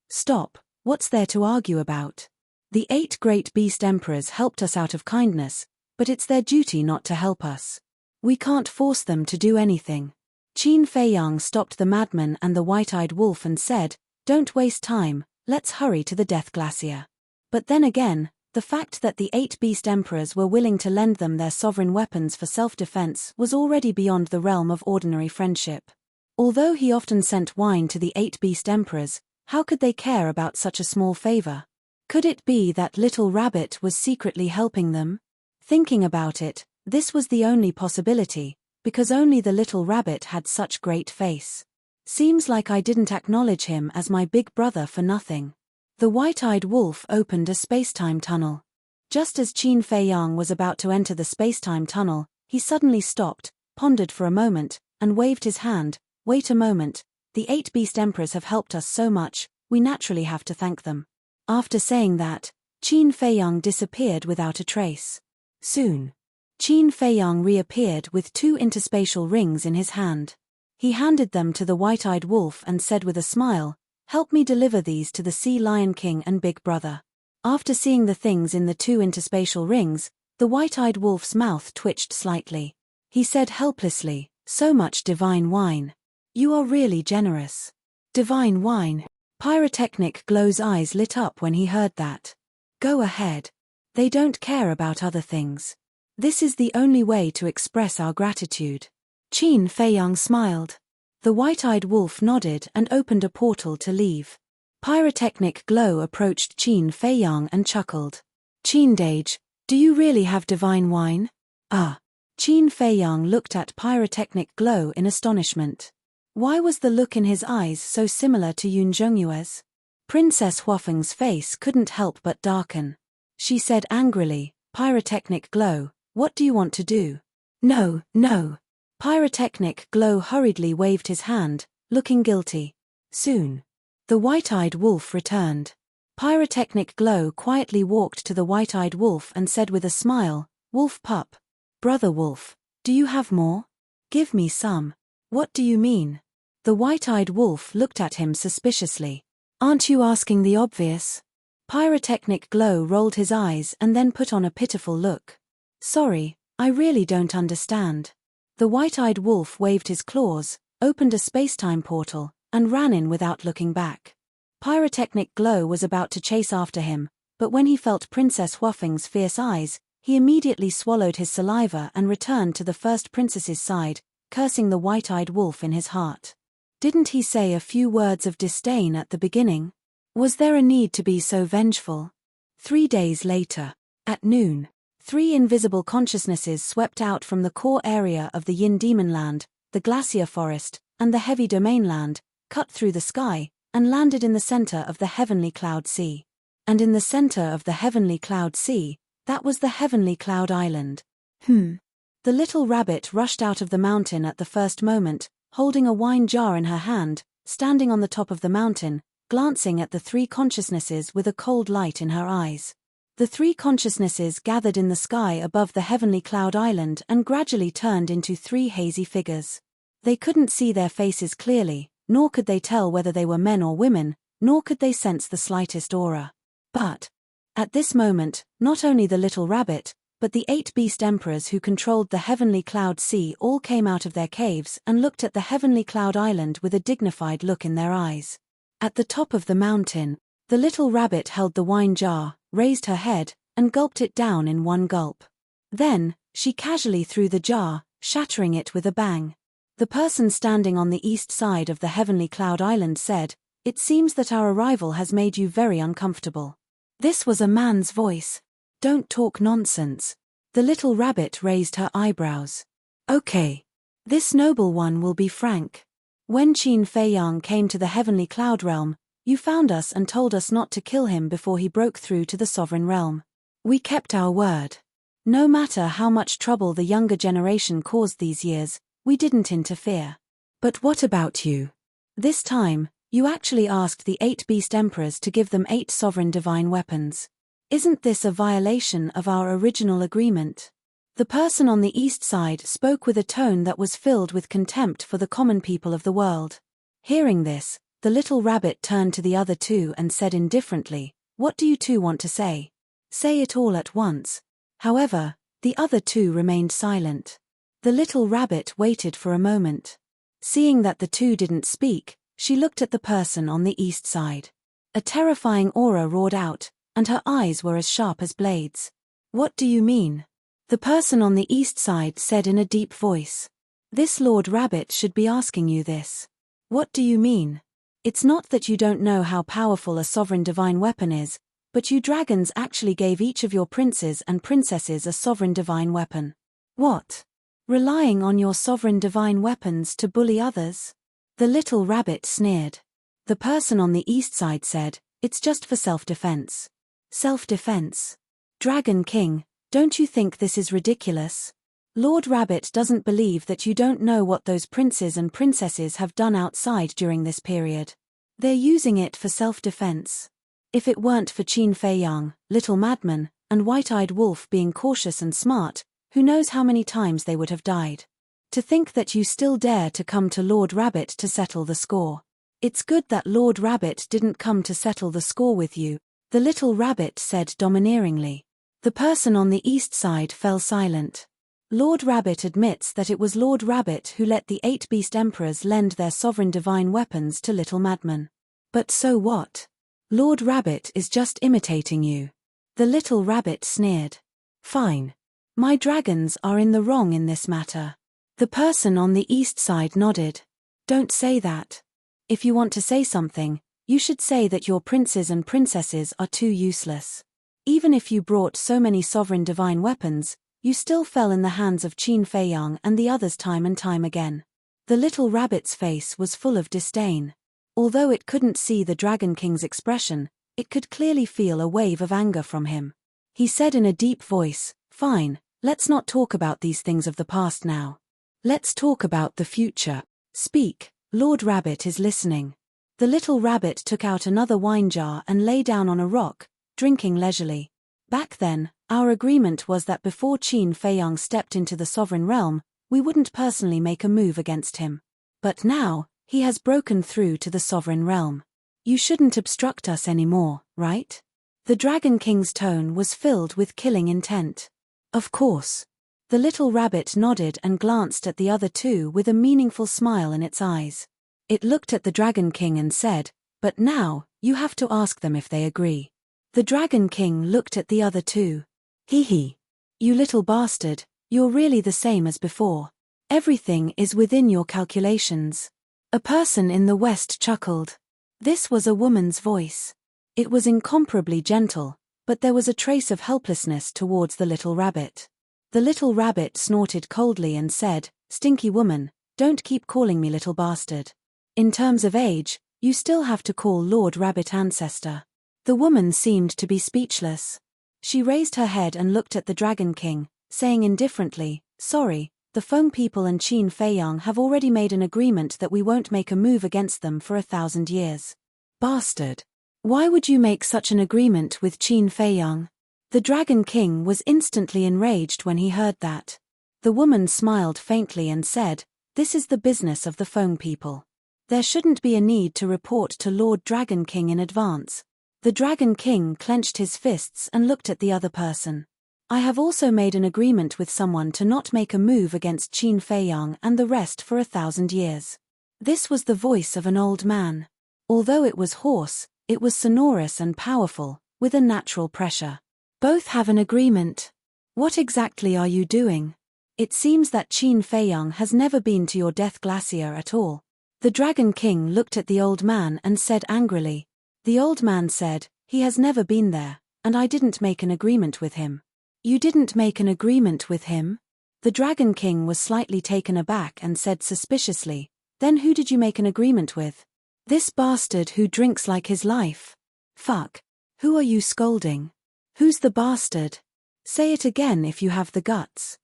what's there to argue about? The 8 great beast emperors helped us out of kindness, but it's their duty not to help us. We can't force them to do anything. Qin Feiyang stopped the madman and the white-eyed wolf and said, "Don't waste time, let's hurry to the Death Glacier." But then again, the fact that the 8 beast emperors were willing to lend them their sovereign weapons for self-defense was already beyond the realm of ordinary friendship. Although he often sent wine to the 8 beast emperors, how could they care about such a small favor? Could it be that Little Rabbit was secretly helping them? Thinking about it, this was the only possibility, because only the little rabbit had such great face. Seems like I didn't acknowledge him as my big brother for nothing. The white-eyed wolf opened a space-time tunnel. Just as Qin Feiyang was about to enter the space-time tunnel, he suddenly stopped, pondered for a moment, and waved his hand. "Wait a moment, the 8 beast emperors have helped us so much, we naturally have to thank them." After saying that, Qin Feiyang disappeared without a trace. Soon, Qin Feiyang reappeared with 2 interspatial rings in his hand. He handed them to the white-eyed wolf and said with a smile, "Help me deliver these to the Sea Lion King and Big Brother." After seeing the things in the 2 interspatial rings, the white-eyed wolf's mouth twitched slightly. He said helplessly, "So much divine wine. You are really generous." Divine wine. Pyrotechnic Glow's eyes lit up when he heard that. Go ahead. They don't care about other things. This is the only way to express our gratitude. Qin Feiyang smiled. The white-eyed wolf nodded and opened a portal to leave. Pyrotechnic Glow approached Qin Feiyang and chuckled. "Qin Dage, do you really have divine wine?" "Ah." Qin Feiyang looked at Pyrotechnic Glow in astonishment. Why was the look in his eyes so similar to Yun Zhongyue's? Princess Huafeng's face couldn't help but darken. She said angrily, "Pyrotechnic Glow, what do you want to do?" "No, no." Pyrotechnic Glow hurriedly waved his hand, looking guilty. Soon, the white-eyed wolf returned. Pyrotechnic Glow quietly walked to the white-eyed wolf and said with a smile, "Wolf pup. Brother wolf, do you have more? Give me some." "What do you mean?" The white-eyed wolf looked at him suspiciously. "Aren't you asking the obvious?" Pyrotechnic Glow rolled his eyes and then put on a pitiful look. "Sorry, I really don't understand." The white-eyed wolf waved his claws, opened a space-time portal, and ran in without looking back. Pyrotechnic Glow was about to chase after him, but when he felt Princess Huafeng's fierce eyes, he immediately swallowed his saliva and returned to the first princess's side, cursing the white-eyed wolf in his heart. Didn't he say a few words of disdain at the beginning? Was there a need to be so vengeful? 3 days later, at noon, 3 invisible consciousnesses swept out from the core area of the Yin Demon Land, the Glacier Forest, and the Heavy Domain Land, cut through the sky, and landed in the center of the Heavenly Cloud Sea. And in the center of the Heavenly Cloud Sea, that was the Heavenly Cloud Island. The little rabbit rushed out of the mountain at the first moment, holding a wine jar in her hand, standing on the top of the mountain, glancing at the 3 consciousnesses with a cold light in her eyes. The 3 consciousnesses gathered in the sky above the Heavenly Cloud Island and gradually turned into 3 hazy figures. They couldn't see their faces clearly, nor could they tell whether they were men or women, nor could they sense the slightest aura. But, at this moment, not only the little rabbit, but the 8 beast emperors who controlled the Heavenly Cloud Sea all came out of their caves and looked at the Heavenly Cloud Island with a dignified look in their eyes. At the top of the mountain, the little rabbit held the wine jar, raised her head, and gulped it down in one gulp. Then, she casually threw the jar, shattering it with a bang. The person standing on the east side of the Heavenly Cloud Island said, "It seems that our arrival has made you very uncomfortable." This was a man's voice. "Don't talk nonsense." The little rabbit raised her eyebrows. "Okay. This noble one will be frank. When Qin Feiyang came to the Heavenly Cloud Realm, you found us and told us not to kill him before he broke through to the Sovereign Realm. We kept our word. No matter how much trouble the younger generation caused these years, we didn't interfere. But what about you? This time, you actually asked the 8 beast emperors to give them 8 sovereign divine weapons. Isn't this a violation of our original agreement?" The person on the east side spoke with a tone that was filled with contempt for the common people of the world. Hearing this, the little rabbit turned to the other 2 and said indifferently, "What do you 2 want to say? Say it all at once." However, the other 2 remained silent. The little rabbit waited for a moment. Seeing that the 2 didn't speak, she looked at the person on the east side. A terrifying aura roared out, and her eyes were as sharp as blades. "What do you mean?" The person on the east side said in a deep voice. "This Lord Rabbit should be asking you this. What do you mean? It's not that you don't know how powerful a sovereign divine weapon is, but you dragons actually gave each of your princes and princesses a sovereign divine weapon. What? Relying on your sovereign divine weapons to bully others?" The little rabbit sneered. The person on the east side said, "It's just for self-defense." Self-defense? Dragon King, don't you think this is ridiculous? Lord Rabbit doesn't believe that you don't know what those princes and princesses have done outside during this period. They're using it for self-defense. If it weren't for Qin Fei Yang, Little Madman, and White-Eyed Wolf being cautious and smart, who knows how many times they would have died. To think that you still dare to come to Lord Rabbit to settle the score. It's good that Lord Rabbit didn't come to settle the score with you, the little rabbit said domineeringly. The person on the east side fell silent. Lord Rabbit admits that it was Lord Rabbit who let the 8 beast emperors lend their sovereign divine weapons to Little Madman. But so what? Lord Rabbit is just imitating you. The little rabbit sneered. Fine. My dragons are in the wrong in this matter. The person on the east side nodded. Don't say that. If you want to say something, you should say that your princes and princesses are too useless. Even if you brought so many sovereign divine weapons, you still fell in the hands of Qin Fei Yang and the others time and time again. The little rabbit's face was full of disdain. Although it couldn't see the Dragon King's expression, it could clearly feel a wave of anger from him. He said in a deep voice, Fine, let's not talk about these things of the past now. Let's talk about the future. Speak, Lord Rabbit is listening. The little rabbit took out another wine jar and lay down on a rock, drinking leisurely. Back then, our agreement was that before Qin Fei Yang stepped into the sovereign realm, we wouldn't personally make a move against him. But now, he has broken through to the sovereign realm. You shouldn't obstruct us anymore, right? The Dragon King's tone was filled with killing intent. Of course. The little rabbit nodded and glanced at the other two with a meaningful smile in its eyes. It looked at the Dragon King and said, But now, you have to ask them if they agree. The Dragon King looked at the other two. Hee hee. You little bastard, you're really the same as before. Everything is within your calculations. A person in the west chuckled. This was a woman's voice. It was incomparably gentle, but there was a trace of helplessness towards the little rabbit. The little rabbit snorted coldly and said, Stinky woman, don't keep calling me little bastard. In terms of age, you still have to call Lord Rabbit ancestor. The woman seemed to be speechless. She raised her head and looked at the Dragon King, saying indifferently, Sorry, the Feng people and Qin Fei Yang have already made an agreement that we won't make a move against them for 1,000 years. Bastard. Why would you make such an agreement with Qin Fei Yang? The Dragon King was instantly enraged when he heard that. The woman smiled faintly and said, This is the business of the Feng people. There shouldn't be a need to report to Lord Dragon King in advance. The Dragon King clenched his fists and looked at the other person. I have also made an agreement with someone to not make a move against Qin Fei Yang and the rest for 1,000 years. This was the voice of an old man. Although it was hoarse, it was sonorous and powerful, with a natural pressure. Both have an agreement. What exactly are you doing? It seems that Qin Fei Yang has never been to your death glacier at all. The Dragon King looked at the old man and said angrily. The old man said, He has never been there, and I didn't make an agreement with him. You didn't make an agreement with him? The Dragon King was slightly taken aback and said suspiciously, Then who did you make an agreement with? This bastard who drinks like his life. Fuck. Who are you scolding? Who's the bastard? Say it again if you have the guts.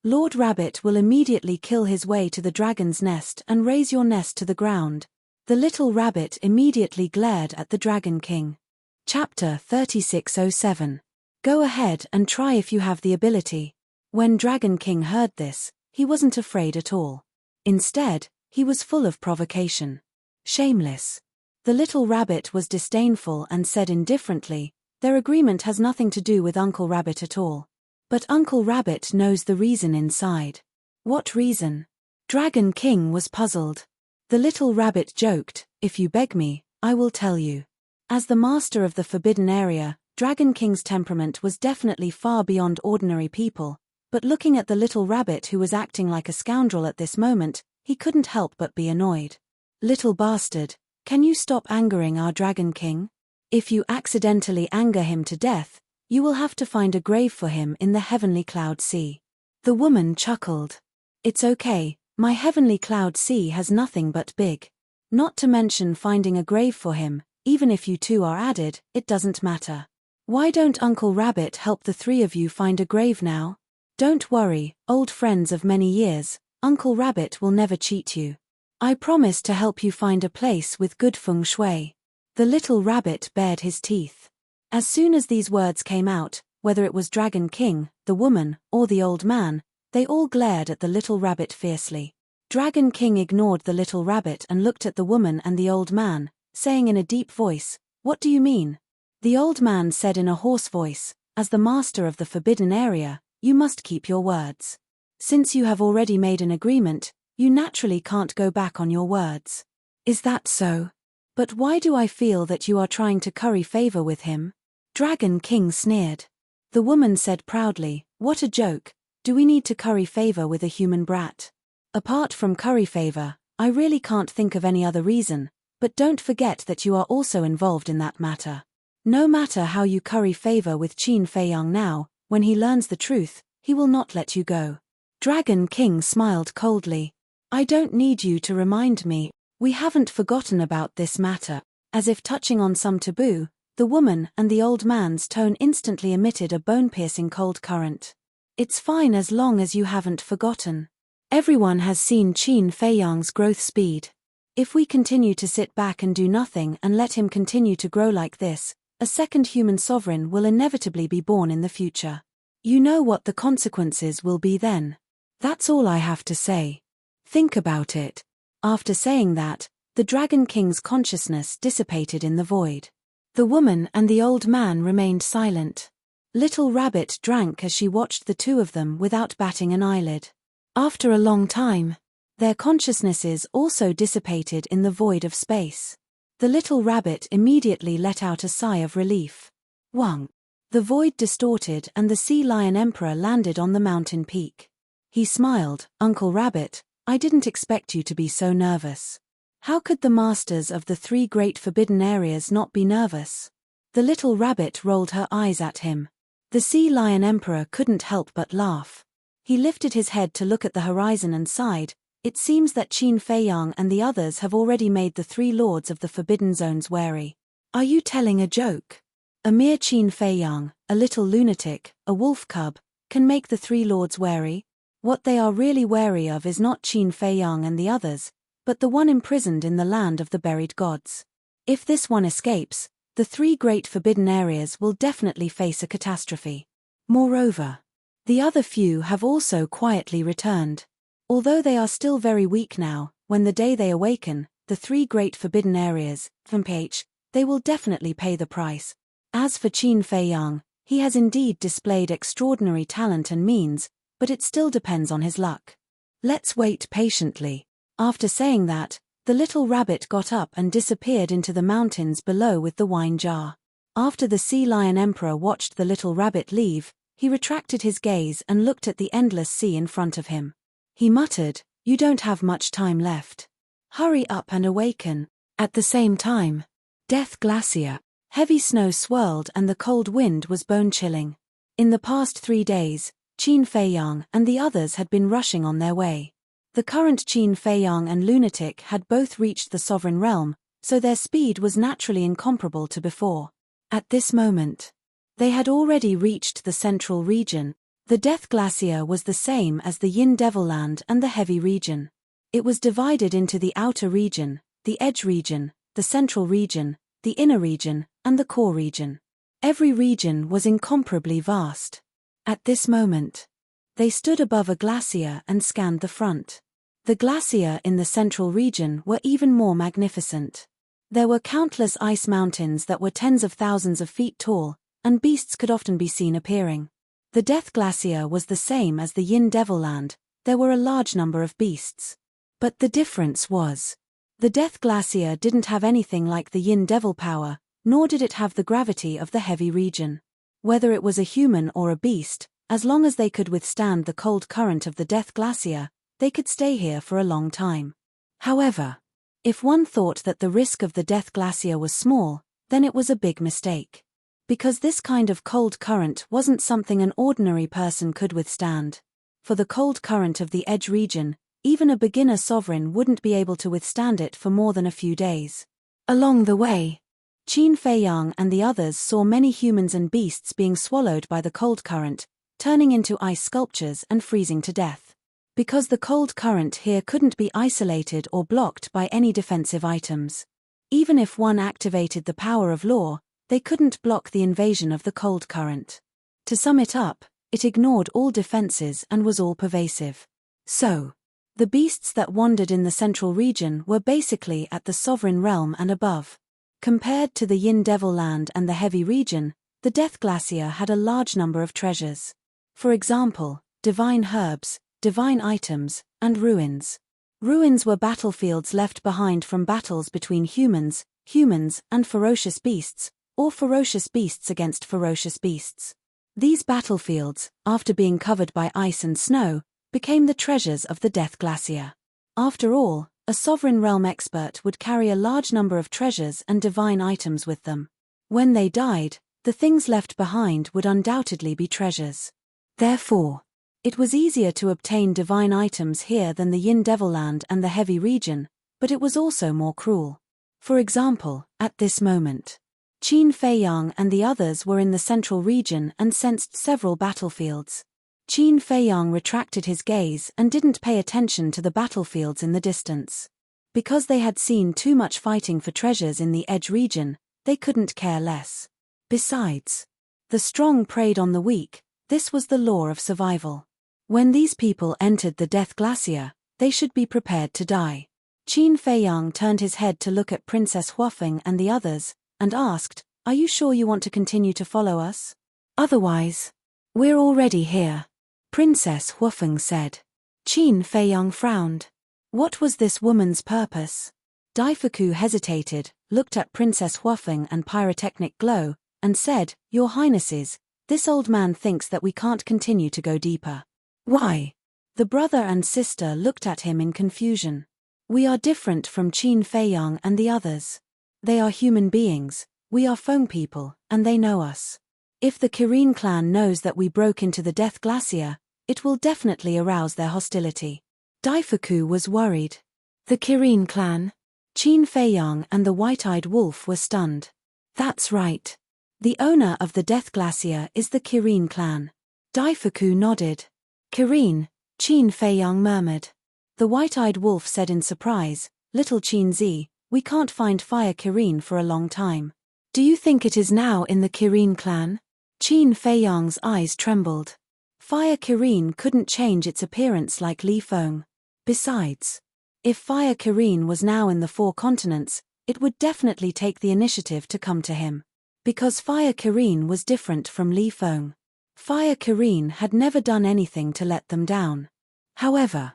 Lord Rabbit will immediately kill his way to the dragon's nest and raise your nest to the ground. The little rabbit immediately glared at the Dragon King. Chapter 3607. Go ahead and try if you have the ability. When Dragon King heard this, he wasn't afraid at all. Instead, he was full of provocation. Shameless. The little rabbit was disdainful and said indifferently, Their agreement has nothing to do with Uncle Rabbit at all. But Uncle Rabbit knows the reason inside. What reason? Dragon King was puzzled. The little rabbit joked, If you beg me, I will tell you. As the master of the forbidden area, Dragon King's temperament was definitely far beyond ordinary people, but looking at the little rabbit who was acting like a scoundrel at this moment, he couldn't help but be annoyed. Little bastard, can you stop angering our Dragon King? If you accidentally anger him to death, you will have to find a grave for him in the heavenly cloud sea. The woman chuckled. It's okay, my heavenly cloud sea has nothing but big. Not to mention finding a grave for him, even if you two are added, it doesn't matter. Why don't Uncle Rabbit help the three of you find a grave now? Don't worry, old friends of many years, Uncle Rabbit will never cheat you. I promise to help you find a place with good feng shui. The little rabbit bared his teeth. As soon as these words came out, whether it was Dragon King, the woman, or the old man, they all glared at the little rabbit fiercely. Dragon King ignored the little rabbit and looked at the woman and the old man, saying in a deep voice, "What do you mean?" The old man said in a hoarse voice, "As the master of the forbidden area, you must keep your words. Since you have already made an agreement, you naturally can't go back on your words." "Is that so? But why do I feel that you are trying to curry favor with him?" Dragon King sneered. The woman said proudly, "What a joke, do we need to curry favor with a human brat? Apart from curry favor, I really can't think of any other reason, but don't forget that you are also involved in that matter. No matter how you curry favor with Qin Feiyang now, when he learns the truth, he will not let you go." Dragon King smiled coldly. "I don't need you to remind me, we haven't forgotten about this matter." As if touching on some taboo, the woman and the old man's tone instantly emitted a bone-piercing cold current. "It's fine as long as you haven't forgotten. Everyone has seen Qin Feiyang's growth speed. If we continue to sit back and do nothing and let him continue to grow like this, a second human sovereign will inevitably be born in the future. You know what the consequences will be then. That's all I have to say. Think about it." After saying that, the Dragon King's consciousness dissipated in the void. The woman and the old man remained silent. Little Rabbit drank as she watched the two of them without batting an eyelid. After a long time, their consciousnesses also dissipated in the void of space. The little rabbit immediately let out a sigh of relief. Wang. The void distorted and the Sea Lion Emperor landed on the mountain peak. He smiled, "Uncle Rabbit, I didn't expect you to be so nervous. How could the masters of the three great forbidden areas not be nervous?" The little rabbit rolled her eyes at him. The Sea Lion Emperor couldn't help but laugh. He lifted his head to look at the horizon and sighed. "It seems that Qin Feiyang and the others have already made the three lords of the Forbidden Zones wary. Are you telling a joke? A mere Qin Feiyang, a little lunatic, a wolf cub, can make the three lords wary? What they are really wary of is not Qin Feiyang and the others, but the one imprisoned in the land of the buried gods. If this one escapes, the three great forbidden areas will definitely face a catastrophe. Moreover, the other few have also quietly returned. Although they are still very weak now, when the day they awaken, the three great forbidden areas, they will definitely pay the price. As for Qin Feiyang, he has indeed displayed extraordinary talent and means, but it still depends on his luck. Let's wait patiently." After saying that, the little rabbit got up and disappeared into the mountains below with the wine jar. After the Sea Lion Emperor watched the little rabbit leave, he retracted his gaze and looked at the endless sea in front of him. He muttered, "You don't have much time left. Hurry up and awaken." At the same time, Death Glacier. Heavy snow swirled and the cold wind was bone-chilling. In the past 3 days, Qin Feiyang and the others had been rushing on their way. The current Qin Feiyang and Lunatic had both reached the Sovereign Realm, so their speed was naturally incomparable to before. At this moment, they had already reached the central region. The Death Glacier was the same as the Yin Devil Land and the Heavy region. It was divided into the outer region, the edge region, the central region, the inner region, and the core region. Every region was incomparably vast. At this moment, they stood above a glacier and scanned the front. The glacier in the central region were even more magnificent. There were countless ice mountains that were tens of thousands of feet tall, and beasts could often be seen appearing. The Death Glacier was the same as the Yin Devil Land. There were a large number of beasts. But the difference was, the Death Glacier didn't have anything like the Yin Devil power, nor did it have the gravity of the Heavy region. Whether it was a human or a beast, as long as they could withstand the cold current of the Death Glacier, they could stay here for a long time. However, if one thought that the risk of the Death Glacier was small, then it was a big mistake. Because this kind of cold current wasn't something an ordinary person could withstand. For the cold current of the Edge region, even a beginner sovereign wouldn't be able to withstand it for more than a few days. Along the way, Qin Feiyang and the others saw many humans and beasts being swallowed by the cold current, turning into ice sculptures and freezing to death. Because the cold current here couldn't be isolated or blocked by any defensive items. Even if one activated the power of law, they couldn't block the invasion of the cold current. To sum it up, it ignored all defenses and was all-pervasive. So, the beasts that wandered in the central region were basically at the sovereign realm and above. Compared to the Yin Devil Land and the Heavy region, the Death Glacier had a large number of treasures. For example, divine herbs, divine items, and ruins. Ruins were battlefields left behind from battles between humans, and ferocious beasts, or ferocious beasts against ferocious beasts. These battlefields, after being covered by ice and snow, became the treasures of the Death Glacier. After all, a sovereign realm expert would carry a large number of treasures and divine items with them. When they died, the things left behind would undoubtedly be treasures. Therefore, it was easier to obtain divine items here than the Yin Devil Land and the Heavy region, but it was also more cruel. For example, at this moment, Qin Feiyang and the others were in the central region and sensed several battlefields. Qin Feiyang retracted his gaze and didn't pay attention to the battlefields in the distance. Because they had seen too much fighting for treasures in the Edge region, they couldn't care less. Besides, the strong preyed on the weak. This was the law of survival. When these people entered the Death Glacier, they should be prepared to die. Qin Feiyang turned his head to look at Princess Huafeng and the others, and asked, "Are you sure you want to continue to follow us? Otherwise, we're already here," Princess Huafeng said. Qin Feiyang frowned. What was this woman's purpose? Daifuku hesitated, looked at Princess Huafeng and Pyrotechnic Glow, and said, "Your Highnesses, this old man thinks that we can't continue to go deeper." "Why?" The brother and sister looked at him in confusion. "We are different from Qin Feiyang and the others. They are human beings, we are Feng people, and they know us. If the Kirin clan knows that we broke into the Death Glacier, it will definitely arouse their hostility." Daifuku was worried. The Kirin clan? Qin Feiyang and the white-eyed wolf were stunned. That's right. The owner of the Death Glacier is the Kirin clan. Daifuku nodded. Kirin, Qin Feiyang murmured. The white-eyed wolf said in surprise, "Little Qin Zi, we can't find Fire Kirin for a long time. Do you think it is now in the Kirin clan?" Qin Feiyang's eyes trembled. Fire Kirin couldn't change its appearance like Li Feng. Besides, if Fire Kirin was now in the 4 continents, it would definitely take the initiative to come to him. Because Fire Kirin was different from Li Feng. Fire Kirin had never done anything to let them down. However,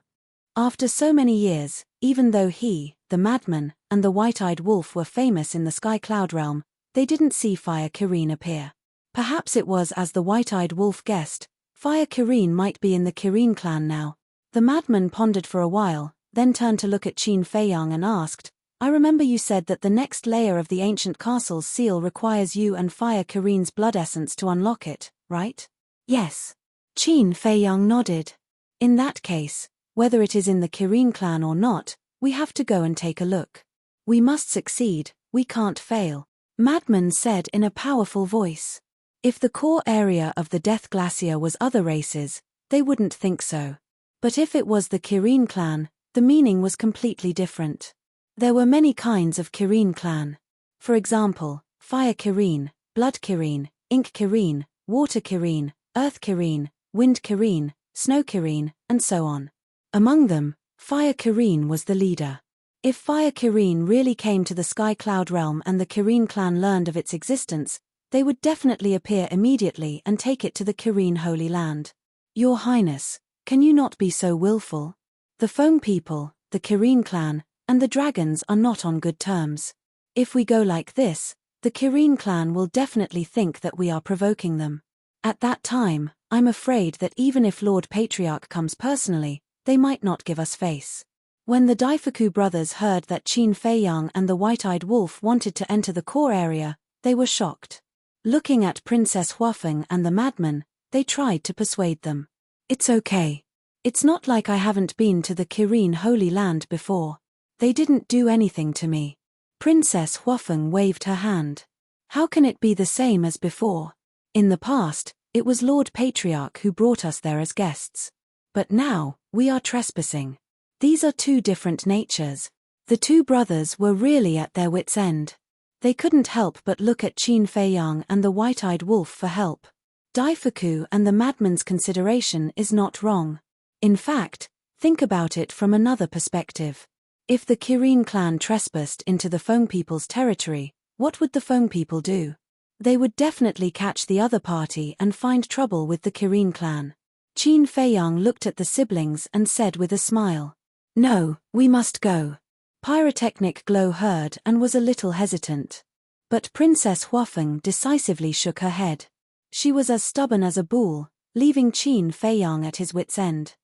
after so many years, even though he, the madman, and the white-eyed wolf were famous in the Sky Cloud realm, they didn't see Fire Kirin appear. Perhaps it was as the white-eyed wolf guessed, Fire Kirin might be in the Kirin clan now. The madman pondered for a while, then turned to look at Qin Feiyang and asked, "I remember you said that the next layer of the ancient castle's seal requires you and Fire Kirin's blood essence to unlock it, right?" "Yes." Qin Feiyang nodded. "In that case, whether it is in the Kirin clan or not, we have to go and take a look. We must succeed, we can't fail," Madman said in a powerful voice. If the core area of the Death Glacier was other races, they wouldn't think so. But if it was the Kirin clan, the meaning was completely different. There were many kinds of Kirin clan. For example, Fire Kirin, Blood Kirin, Ink Kirin, Water Kirin, Earth Kirin, Wind Kirin, Snow Kirin, and so on. Among them, Fire Kirin was the leader. If Fire Kirin really came to the Sky Cloud realm and the Kirin clan learned of its existence, they would definitely appear immediately and take it to the Kirin Holy Land. "Your Highness, can you not be so willful? The Feng people, the Kirin clan, and the dragons are not on good terms. If we go like this, the Kirin clan will definitely think that we are provoking them. At that time, I'm afraid that even if Lord Patriarch comes personally, they might not give us face." When the Daifuku brothers heard that Qin Feiyang and the white-eyed wolf wanted to enter the core area, they were shocked. Looking at Princess Huafeng and the madman, they tried to persuade them. "It's okay. It's not like I haven't been to the Kirin Holy Land before. They didn't do anything to me." Princess Huafeng waved her hand. "How can it be the same as before? In the past, it was Lord Patriarch who brought us there as guests. But now, we are trespassing. These are 2 different natures." The two brothers were really at their wits' end. They couldn't help but look at Qin Feiyang and the white-eyed wolf for help. Daifuku and the madman's consideration is not wrong. In fact, think about it from another perspective. If the Kirin clan trespassed into the Feng people's territory, what would the Feng people do? They would definitely catch the other party and find trouble with the Kirin clan. Qin Feiyang looked at the siblings and said with a smile, "No, we must go." Pyrotechnic Glow heard and was a little hesitant. But Princess Huafeng decisively shook her head. She was as stubborn as a bull, leaving Qin Feiyang at his wits' end.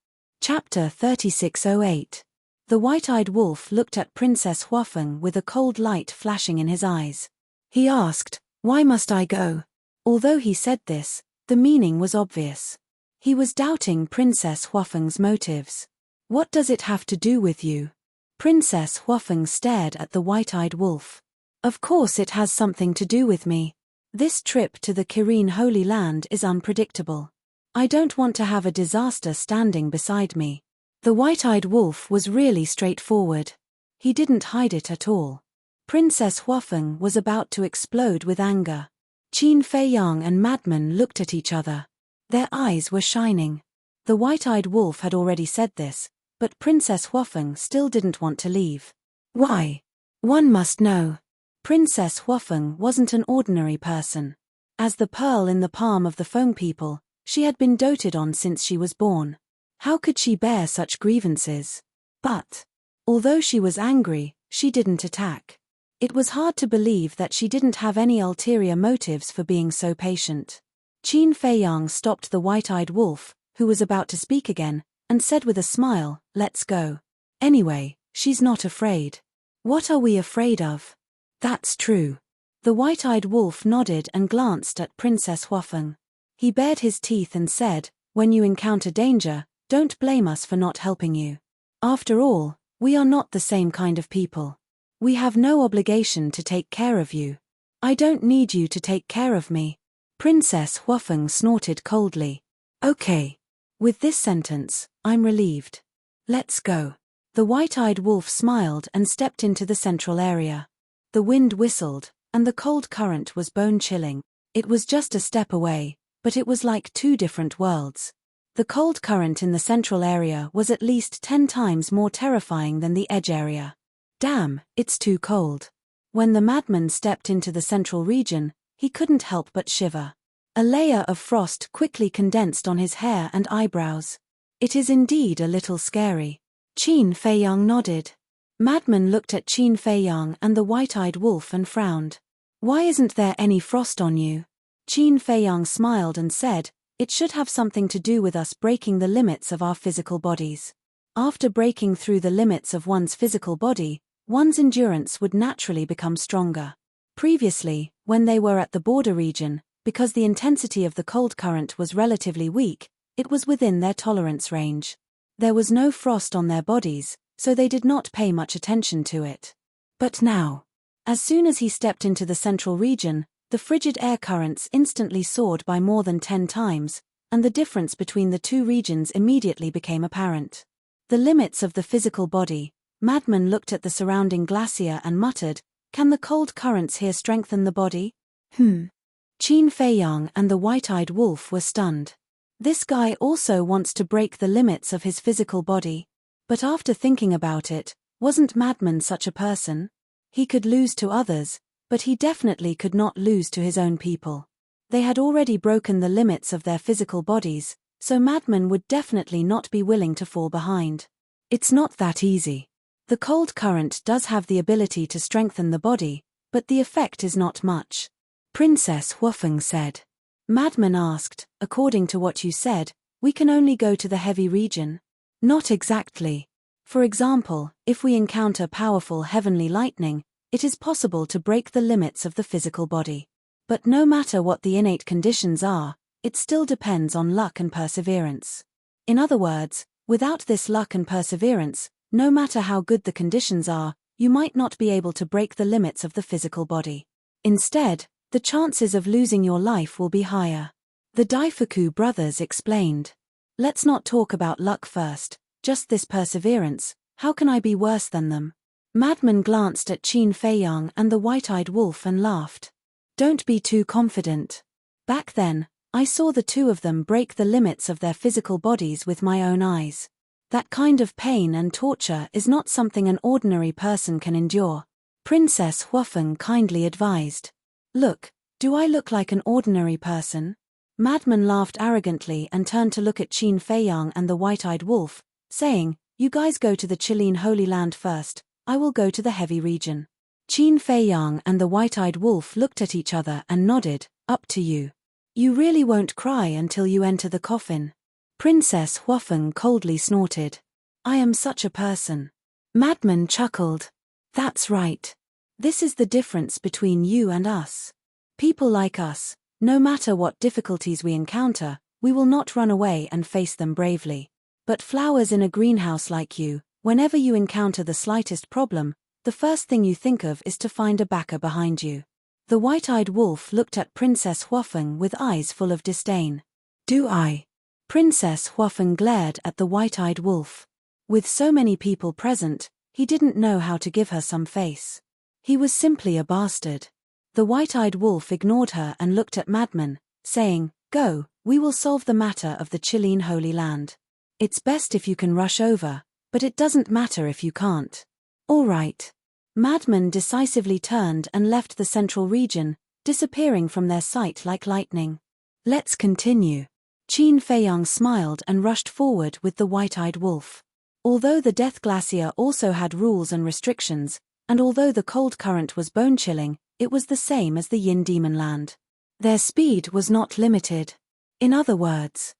Chapter 3608. The white-eyed wolf looked at Princess Huafeng with a cold light flashing in his eyes. He asked, "Why must I go?" Although he said this, the meaning was obvious. He was doubting Princess Huafeng's motives. "What does it have to do with you?" Princess Huafeng stared at the white-eyed wolf. "Of course it has something to do with me. This trip to the Kirin Holy Land is unpredictable. I don't want to have a disaster standing beside me." The white-eyed wolf was really straightforward. He didn't hide it at all. Princess Huafeng was about to explode with anger. Qin Feiyang and Madman looked at each other. Their eyes were shining. The white-eyed wolf had already said this, but Princess Huafeng still didn't want to leave. "Why? One must know." Princess Huafeng wasn't an ordinary person. As the pearl in the palm of the Feng people, she had been doted on since she was born. How could she bear such grievances? But, although she was angry, she didn't attack. It was hard to believe that she didn't have any ulterior motives for being so patient. Qin Feiyang stopped the white-eyed wolf, who was about to speak again, and said with a smile, "Let's go. Anyway, she's not afraid." "What are we afraid of?" "That's true." The white-eyed wolf nodded and glanced at Princess Huafeng. He bared his teeth and said, "When you encounter danger, don't blame us for not helping you. After all, we are not the same kind of people. We have no obligation to take care of you." "I don't need you to take care of me." Princess Huafeng snorted coldly. "Okay. With this sentence, I'm relieved. Let's go." The white-eyed wolf smiled and stepped into the central area. The wind whistled, and the cold current was bone-chilling. It was just a step away, but it was like two different worlds. The cold current in the central area was at least 10 times more terrifying than the edge area. Damn, it's too cold. When the madman stepped into the central region, he couldn't help but shiver. A layer of frost quickly condensed on his hair and eyebrows. It is indeed a little scary. Qin Feiyang nodded. Madman looked at Qin Feiyang and the white-eyed wolf and frowned. "Why isn't there any frost on you?" Qin Feiyang smiled and said, "It should have something to do with us breaking the limits of our physical bodies. After breaking through the limits of one's physical body, one's endurance would naturally become stronger." Previously, when they were at the border region, because the intensity of the cold current was relatively weak, it was within their tolerance range. There was no frost on their bodies, so they did not pay much attention to it. But now, as soon as he stepped into the central region, the frigid air currents instantly soared by more than 10 times, and the difference between the two regions immediately became apparent. The limits of the physical body. Madman looked at the surrounding glacier and muttered, "Can the cold currents here strengthen the body?" Qin Feiyang and the white-eyed wolf were stunned. This guy also wants to break the limits of his physical body. But after thinking about it, wasn't Madman such a person? He could lose to others, but he definitely could not lose to his own people. They had already broken the limits of their physical bodies, so Madman would definitely not be willing to fall behind. It's not that easy. The cold current does have the ability to strengthen the body, but the effect is not much. Princess Huafeng said. Madman asked, "According to what you said, we can only go to the heavy region?" "Not exactly. For example, if we encounter powerful heavenly lightning, it is possible to break the limits of the physical body. But no matter what the innate conditions are, it still depends on luck and perseverance. In other words, without this luck and perseverance, no matter how good the conditions are, you might not be able to break the limits of the physical body. Instead, the chances of losing your life will be higher." The Daifuku brothers explained. "Let's not talk about luck first, just this perseverance. How can I be worse than them?" Madman glanced at Qin Feiyang and the white-eyed wolf and laughed. Don't be too confident. Back then, I saw the two of them break the limits of their physical bodies with my own eyes. That kind of pain and torture is not something an ordinary person can endure. Princess Huafeng kindly advised. Look, do I look like an ordinary person? Madman laughed arrogantly and turned to look at Qin Feiyang and the white-eyed wolf, saying, You guys go to the Qilin Holy Land first, I will go to the heavy region. Qin Feiyang and the white-eyed wolf looked at each other and nodded, up to you. You really won't cry until you enter the coffin. Princess Huafeng coldly snorted. I am such a person. Madman chuckled. That's right. This is the difference between you and us. People like us, no matter what difficulties we encounter, we will not run away and face them bravely. But flowers in a greenhouse like you, whenever you encounter the slightest problem, the first thing you think of is to find a backer behind you. The white-eyed wolf looked at Princess Huafeng with eyes full of disdain. Do I? Princess Huafeng glared at the white-eyed wolf. With so many people present, he didn't know how to give her some face. He was simply a bastard. The white-eyed wolf ignored her and looked at Madman, saying, Go, we will solve the matter of the Qilin Holy Land. It's best if you can rush over, but it doesn't matter if you can't. All right. Madman decisively turned and left the central region, disappearing from their sight like lightning. Let's continue. Qin Feiyang smiled and rushed forward with the white-eyed wolf. Although the Death Glacier also had rules and restrictions, and although the cold current was bone-chilling, it was the same as the Yin Demon Land. Their speed was not limited. In other words,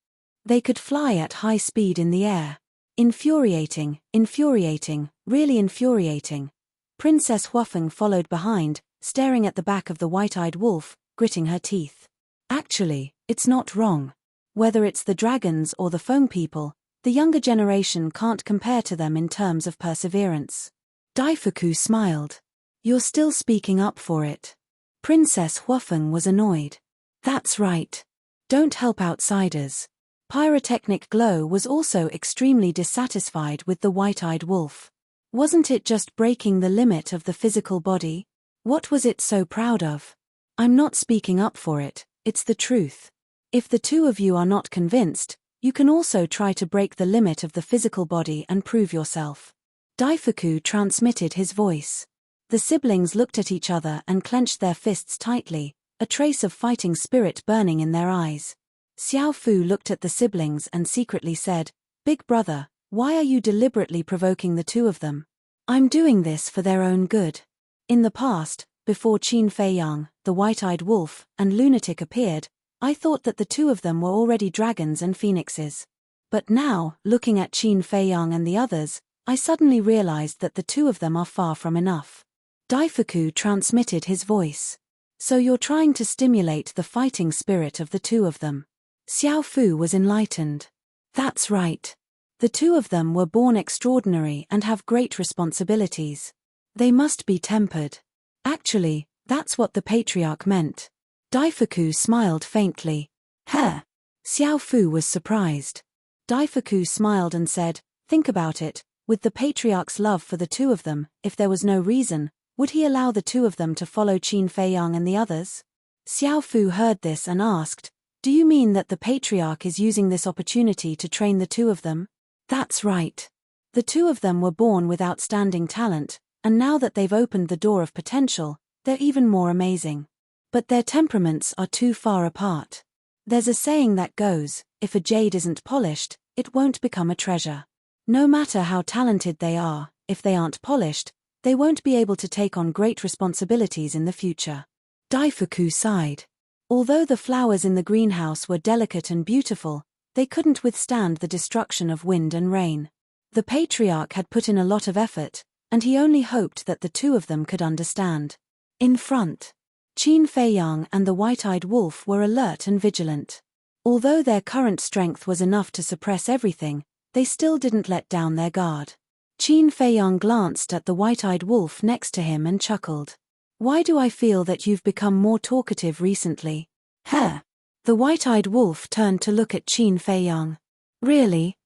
they could fly at high speed in the air. Infuriating, really infuriating. Princess Huafeng followed behind, staring at the back of the white-eyed wolf, gritting her teeth. Actually, it's not wrong. Whether it's the dragons or the Feng people, the younger generation can't compare to them in terms of perseverance. Daifuku smiled. You're still speaking up for it. Princess Huafeng was annoyed. That's right. Don't help outsiders. Pyrotechnic Glow was also extremely dissatisfied with the white-eyed wolf. Wasn't it just breaking the limit of the physical body? What was it so proud of? I'm not speaking up for it, it's the truth. If the two of you are not convinced, you can also try to break the limit of the physical body and prove yourself. Daifuku transmitted his voice. The siblings looked at each other and clenched their fists tightly, a trace of fighting spirit burning in their eyes. Xiao Fu looked at the siblings and secretly said, Big brother, why are you deliberately provoking the two of them? I'm doing this for their own good. In the past, before Qin Feiyang, the white-eyed wolf, and Lunatic appeared, I thought that the two of them were already dragons and phoenixes. But now, looking at Qin Feiyang and the others, I suddenly realized that the two of them are far from enough. Daifuku transmitted his voice. So you're trying to stimulate the fighting spirit of the two of them. Xiao Fu was enlightened. That's right. The two of them were born extraordinary and have great responsibilities. They must be tempered. Actually, that's what the patriarch meant. Daifuku smiled faintly. Heh. Xiao Fu was surprised. Daifuku smiled and said, Think about it, with the patriarch's love for the two of them, if there was no reason, would he allow the two of them to follow Qin Feiyang and the others? Xiao Fu heard this and asked, Do you mean that the patriarch is using this opportunity to train the two of them? That's right. The two of them were born with outstanding talent, and now that they've opened the door of potential, they're even more amazing. But their temperaments are too far apart. There's a saying that goes, if a jade isn't polished, it won't become a treasure. No matter how talented they are, if they aren't polished, they won't be able to take on great responsibilities in the future. Daifuku sighed. Although the flowers in the greenhouse were delicate and beautiful, they couldn't withstand the destruction of wind and rain. The patriarch had put in a lot of effort, and he only hoped that the two of them could understand. In front, Qin Feiyang and the white-eyed wolf were alert and vigilant. Although their current strength was enough to suppress everything, they still didn't let down their guard. Qin Feiyang glanced at the white-eyed wolf next to him and chuckled. Why do I feel that you've become more talkative recently? Heh. The white-eyed wolf turned to look at Qin Feiyang. Really?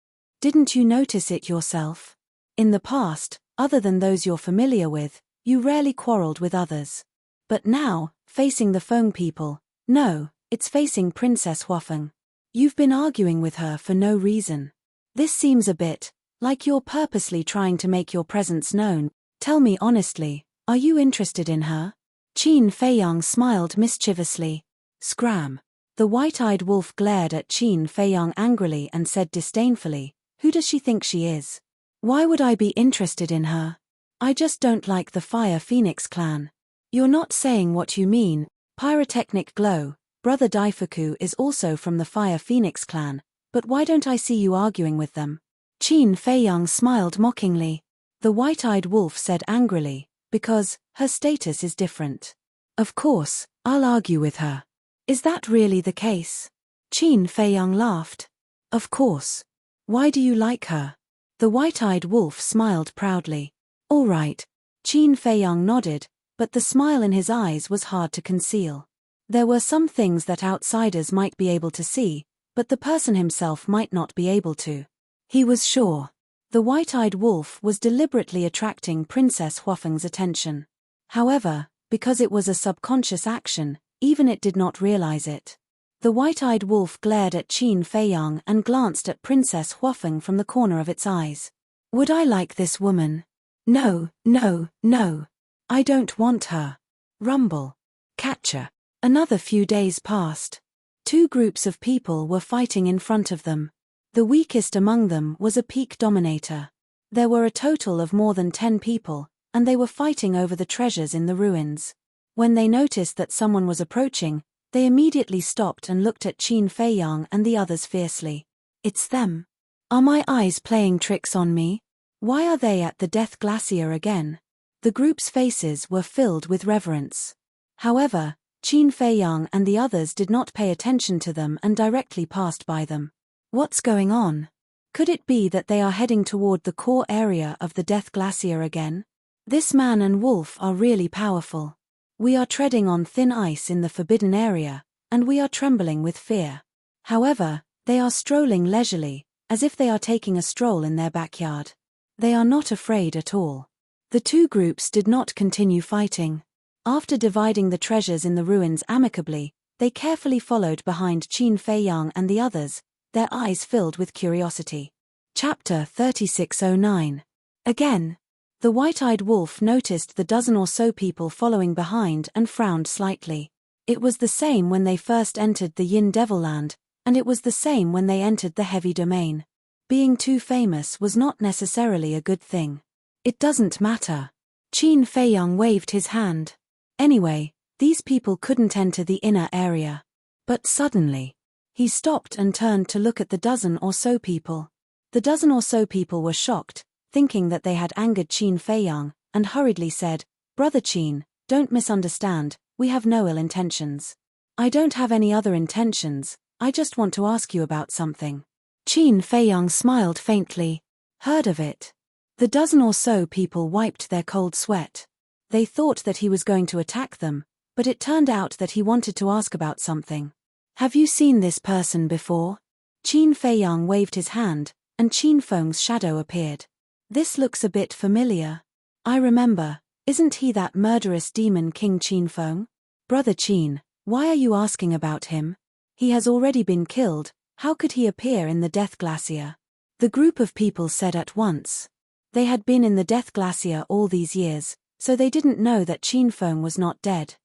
Didn't you notice it yourself? In the past, Other than those you're familiar with, you rarely quarreled with others. But now, facing the Feng people, no, it's facing Princess Huafeng. You've been arguing with her for no reason. This seems a bit like you're purposely trying to make your presence known. Tell me honestly, are you interested in her? Qin Feiyang smiled mischievously. Scram. The white-eyed wolf glared at Qin Feiyang angrily and said disdainfully, who does she think she is? Why would I be interested in her? I just don't like the Fire Phoenix clan. You're not saying what you mean. Pyrotechnic glow. Brother Daifuku is also from the Fire Phoenix clan, but why don't I see you arguing with them? Qin Feiyang smiled mockingly. The white-eyed wolf said angrily, because her status is different. Of course, I'll argue with her. Is that really the case? Qin Feiyang laughed. Of course. Why do you like her? The white-eyed wolf smiled proudly. All right. Qin Feiyang nodded, but the smile in his eyes was hard to conceal. There were some things that outsiders might be able to see, but the person himself might not be able to. He was sure. The white-eyed wolf was deliberately attracting Princess Huafeng's attention. However, because it was a subconscious action, even it did not realize it. The white-eyed wolf glared at Qin Feiyang and glanced at Princess Huafeng from the corner of its eyes. Would I like this woman? No, no, no. I don't want her. Rumble. Catcher. Another few days passed. Two groups of people were fighting in front of them. The weakest among them was a peak dominator. There were a total of more than 10 people, and they were fighting over the treasures in the ruins. When they noticed that someone was approaching, they immediately stopped and looked at Qin Feiyang and the others fiercely. It's them. Are my eyes playing tricks on me? Why are they at the Death Glacier again? The group's faces were filled with reverence. However, Qin Feiyang and the others did not pay attention to them and directly passed by them. What's going on? Could it be that they are heading toward the core area of the Death Glacier again? This man and wolf are really powerful. We are treading on thin ice in the forbidden area, and we are trembling with fear. However, they are strolling leisurely, as if they are taking a stroll in their backyard. They are not afraid at all. The two groups did not continue fighting. After dividing the treasures in the ruins amicably, they carefully followed behind Qin Feiyang and the others, their eyes filled with curiosity. Chapter 3609. Again. The white-eyed wolf noticed the dozen or so people following behind and frowned slightly. It was the same when they first entered the Yin Devil Land, and it was the same when they entered the Heavy Domain. Being too famous was not necessarily a good thing. It doesn't matter. Qin Feiyang waved his hand. Anyway, these people couldn't enter the inner area. But suddenly, he stopped and turned to look at the dozen or so people. The dozen or so people were shocked, thinking that they had angered Qin Feiyang, and hurriedly said, Brother Qin, don't misunderstand, we have no ill intentions. I don't have any other intentions, I just want to ask you about something. Qin Feiyang smiled faintly. Heard of it? The dozen or so people wiped their cold sweat. They thought that he was going to attack them, but it turned out that he wanted to ask about something. Have you seen this person before? Qin Feiyang waved his hand, and Qin Feng's shadow appeared. This looks a bit familiar. I remember, isn't he that murderous demon King Qin Feng? Brother Qin, why are you asking about him? He has already been killed, how could he appear in the Death Glacier? The group of people said at once. They had been in the Death Glacier all these years, so they didn't know that Qin Feng was not dead.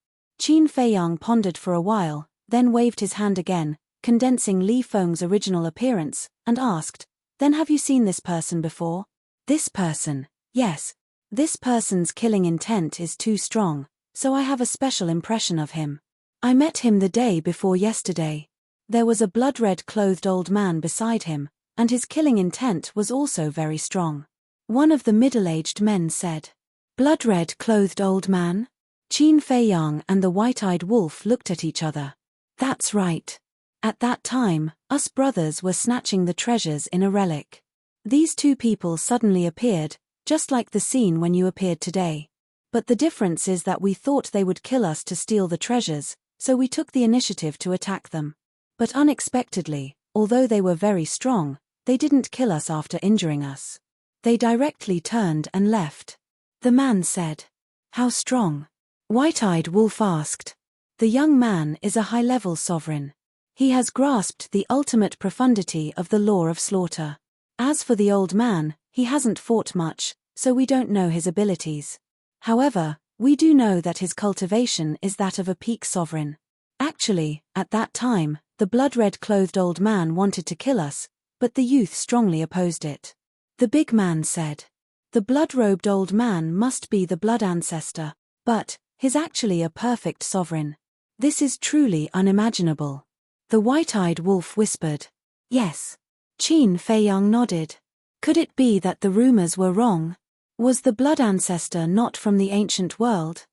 Qin Feiyang pondered for a while, then waved his hand again, condensing Li Feng's original appearance, and asked, Then have you seen this person before? This person, yes. This person's killing intent is too strong, so I have a special impression of him. I met him the day before yesterday. There was a blood-red clothed old man beside him, and his killing intent was also very strong. One of the middle-aged men said. Blood-red clothed old man? Qin Feiyang and the white-eyed wolf looked at each other. That's right. At that time, us brothers were snatching the treasures in a relic. These two people suddenly appeared, just like the scene when you appeared today. But the difference is that we thought they would kill us to steal the treasures, so we took the initiative to attack them. But unexpectedly, although they were very strong, they didn't kill us after injuring us. They directly turned and left. The man said, "How strong?" White-eyed Wolf asked. "The young man is a high-level sovereign. He has grasped the ultimate profundity of the law of slaughter. As for the old man, he hasn't fought much, so we don't know his abilities. However, we do know that his cultivation is that of a peak sovereign. Actually, at that time, the blood-red-clothed old man wanted to kill us, but the youth strongly opposed it." The big man said, "The blood-robed old man must be the blood ancestor, but he's actually a perfect sovereign. This is truly unimaginable." The white-eyed wolf whispered, "Yes." Qin Feiyang nodded. Could it be that the rumors were wrong? Was the blood ancestor not from the ancient world?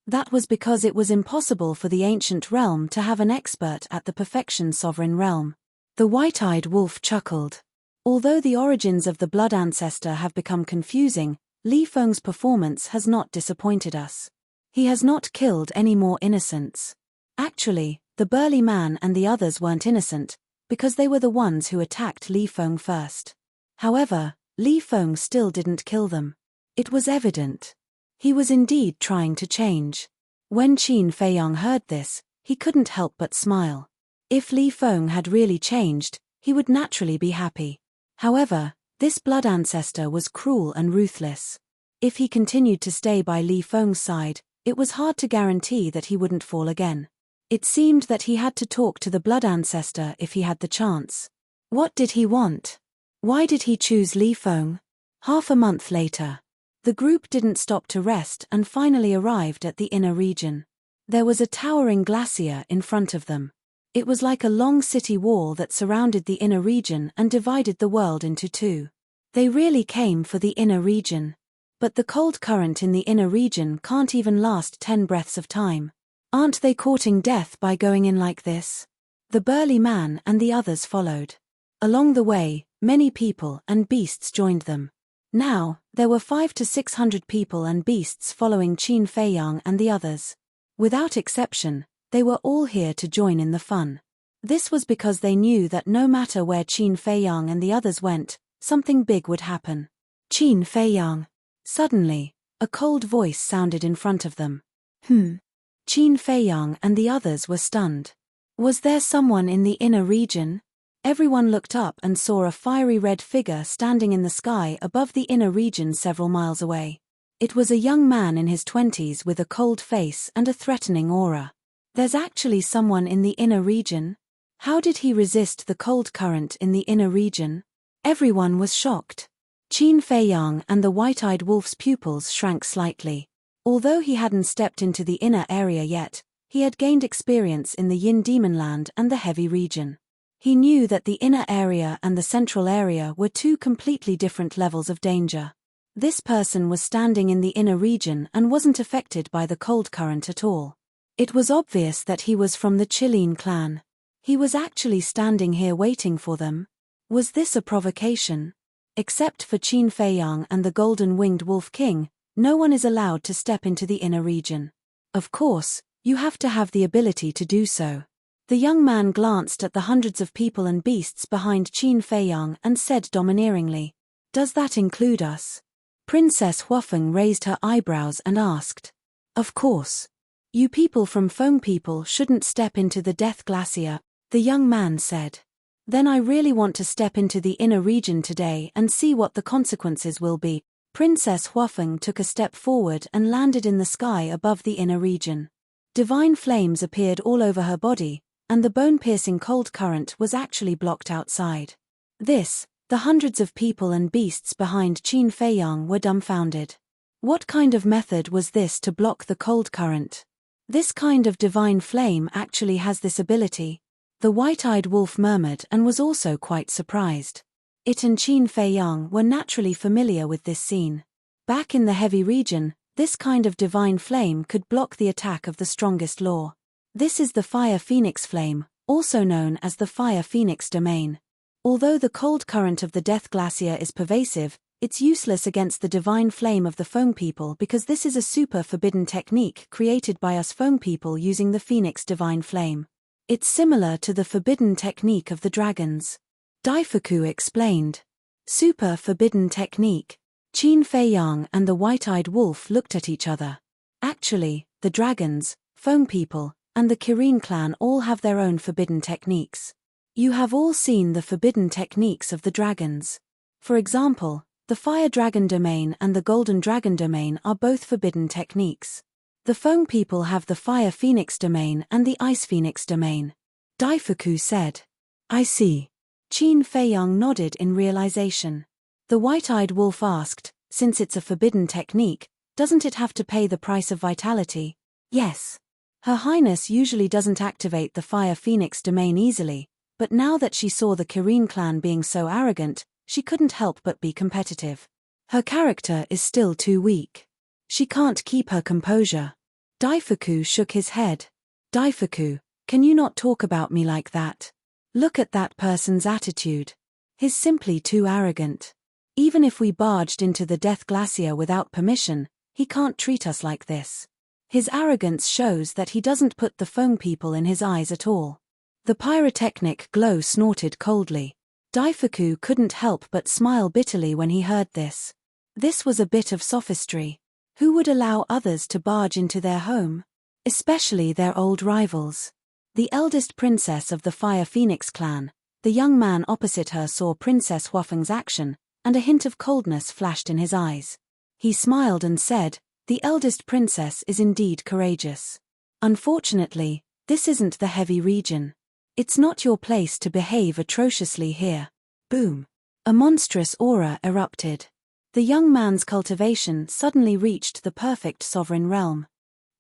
That was because it was impossible for the ancient realm to have an expert at the perfection sovereign realm. The white-eyed wolf chuckled. Although the origins of the blood ancestor have become confusing, Li Feng's performance has not disappointed us. He has not killed any more innocents. Actually, the burly man and the others weren't innocent, because they were the ones who attacked Li Feng first. However, Li Feng still didn't kill them. It was evident. He was indeed trying to change. When Qin Feiyang heard this, he couldn't help but smile. If Li Feng had really changed, he would naturally be happy. However, this blood ancestor was cruel and ruthless. If he continued to stay by Li Feng's side, it was hard to guarantee that he wouldn't fall again. It seemed that he had to talk to the blood ancestor if he had the chance. What did he want? Why did he choose Li Feng? Half a month later, the group didn't stop to rest and finally arrived at the inner region. There was a towering glacier in front of them. It was like a long city wall that surrounded the inner region and divided the world into two. They really came for the inner region. But the cold current in the inner region can't even last 10 breaths of time. Aren't they courting death by going in like this? The burly man and the others followed. Along the way, many people and beasts joined them. Now, there were 500 to 600 people and beasts following Qin Feiyang and the others. Without exception, they were all here to join in the fun. This was because they knew that no matter where Qin Feiyang and the others went, something big would happen. Qin Feiyang. Suddenly, a cold voice sounded in front of them. Qin Feiyang and the others were stunned. Was there someone in the inner region? Everyone looked up and saw a fiery red figure standing in the sky above the inner region several miles away. It was a young man in his 20s with a cold face and a threatening aura. There's actually someone in the inner region? How did he resist the cold current in the inner region? Everyone was shocked. Qin Feiyang and the white-eyed wolf's pupils shrank slightly. Although he hadn't stepped into the inner area yet, he had gained experience in the Yin Demon Land and the heavy region. He knew that the inner area and the central area were two completely different levels of danger. This person was standing in the inner region and wasn't affected by the cold current at all. It was obvious that he was from the Qilin clan. He was actually standing here waiting for them. Was this a provocation? Except for Qin Feiyang and the golden-winged Wolf King, no one is allowed to step into the inner region. Of course, you have to have the ability to do so. The young man glanced at the hundreds of people and beasts behind Qin Feiyang and said domineeringly, "Does that include us?" Princess Huafeng raised her eyebrows and asked, "Of course. You people from Feng people shouldn't step into the Death Glacier," the young man said. "Then I really want to step into the inner region today and see what the consequences will be." Princess Huafeng took a step forward and landed in the sky above the inner region. Divine flames appeared all over her body, and the bone-piercing cold current was actually blocked outside. The hundreds of people and beasts behind Qin Feiyang were dumbfounded. What kind of method was this to block the cold current? This kind of divine flame actually has this ability. The white-eyed wolf murmured and was also quite surprised. It and Qin Feiyang were naturally familiar with this scene. Back in the heavy region, this kind of divine flame could block the attack of the strongest law. This is the Fire Phoenix Flame, also known as the Fire Phoenix Domain. Although the cold current of the Death Glacier is pervasive, it's useless against the divine flame of the Feng people because this is a super forbidden technique created by us Feng people using the Phoenix Divine Flame. It's similar to the forbidden technique of the dragons. Daifuku explained. Super forbidden technique. Qin Feiyang and the white-eyed wolf looked at each other. Actually, the dragons, foam people, and the Kirin clan all have their own forbidden techniques. You have all seen the forbidden techniques of the dragons. For example, the fire dragon domain and the golden dragon domain are both forbidden techniques. The foam people have the fire phoenix domain and the ice phoenix domain. Daifuku said. I see. Qin Feiyang nodded in realization. The white-eyed wolf asked, since it's a forbidden technique, doesn't it have to pay the price of vitality? Yes. Her Highness usually doesn't activate the fire phoenix domain easily, but now that she saw the Kirin clan being so arrogant, she couldn't help but be competitive. Her character is still too weak. She can't keep her composure. Daifuku shook his head. Daifuku, can you not talk about me like that? Look at that person's attitude. He's simply too arrogant. Even if we barged into the Death Glacier without permission, he can't treat us like this. His arrogance shows that he doesn't put the foam people in his eyes at all. The pyrotechnic glow snorted coldly. Daifuku couldn't help but smile bitterly when he heard this. This was a bit of sophistry. Who would allow others to barge into their home? Especially their old rivals. The eldest princess of the Fire Phoenix clan, the young man opposite her saw Princess Huafeng's action, and a hint of coldness flashed in his eyes. He smiled and said, the eldest princess is indeed courageous. Unfortunately, this isn't the heavy region. It's not your place to behave atrociously here. Boom. A monstrous aura erupted. The young man's cultivation suddenly reached the perfect sovereign realm.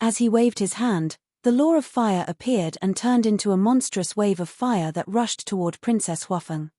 As he waved his hand, the law of fire appeared and turned into a monstrous wave of fire that rushed toward Princess Huafeng.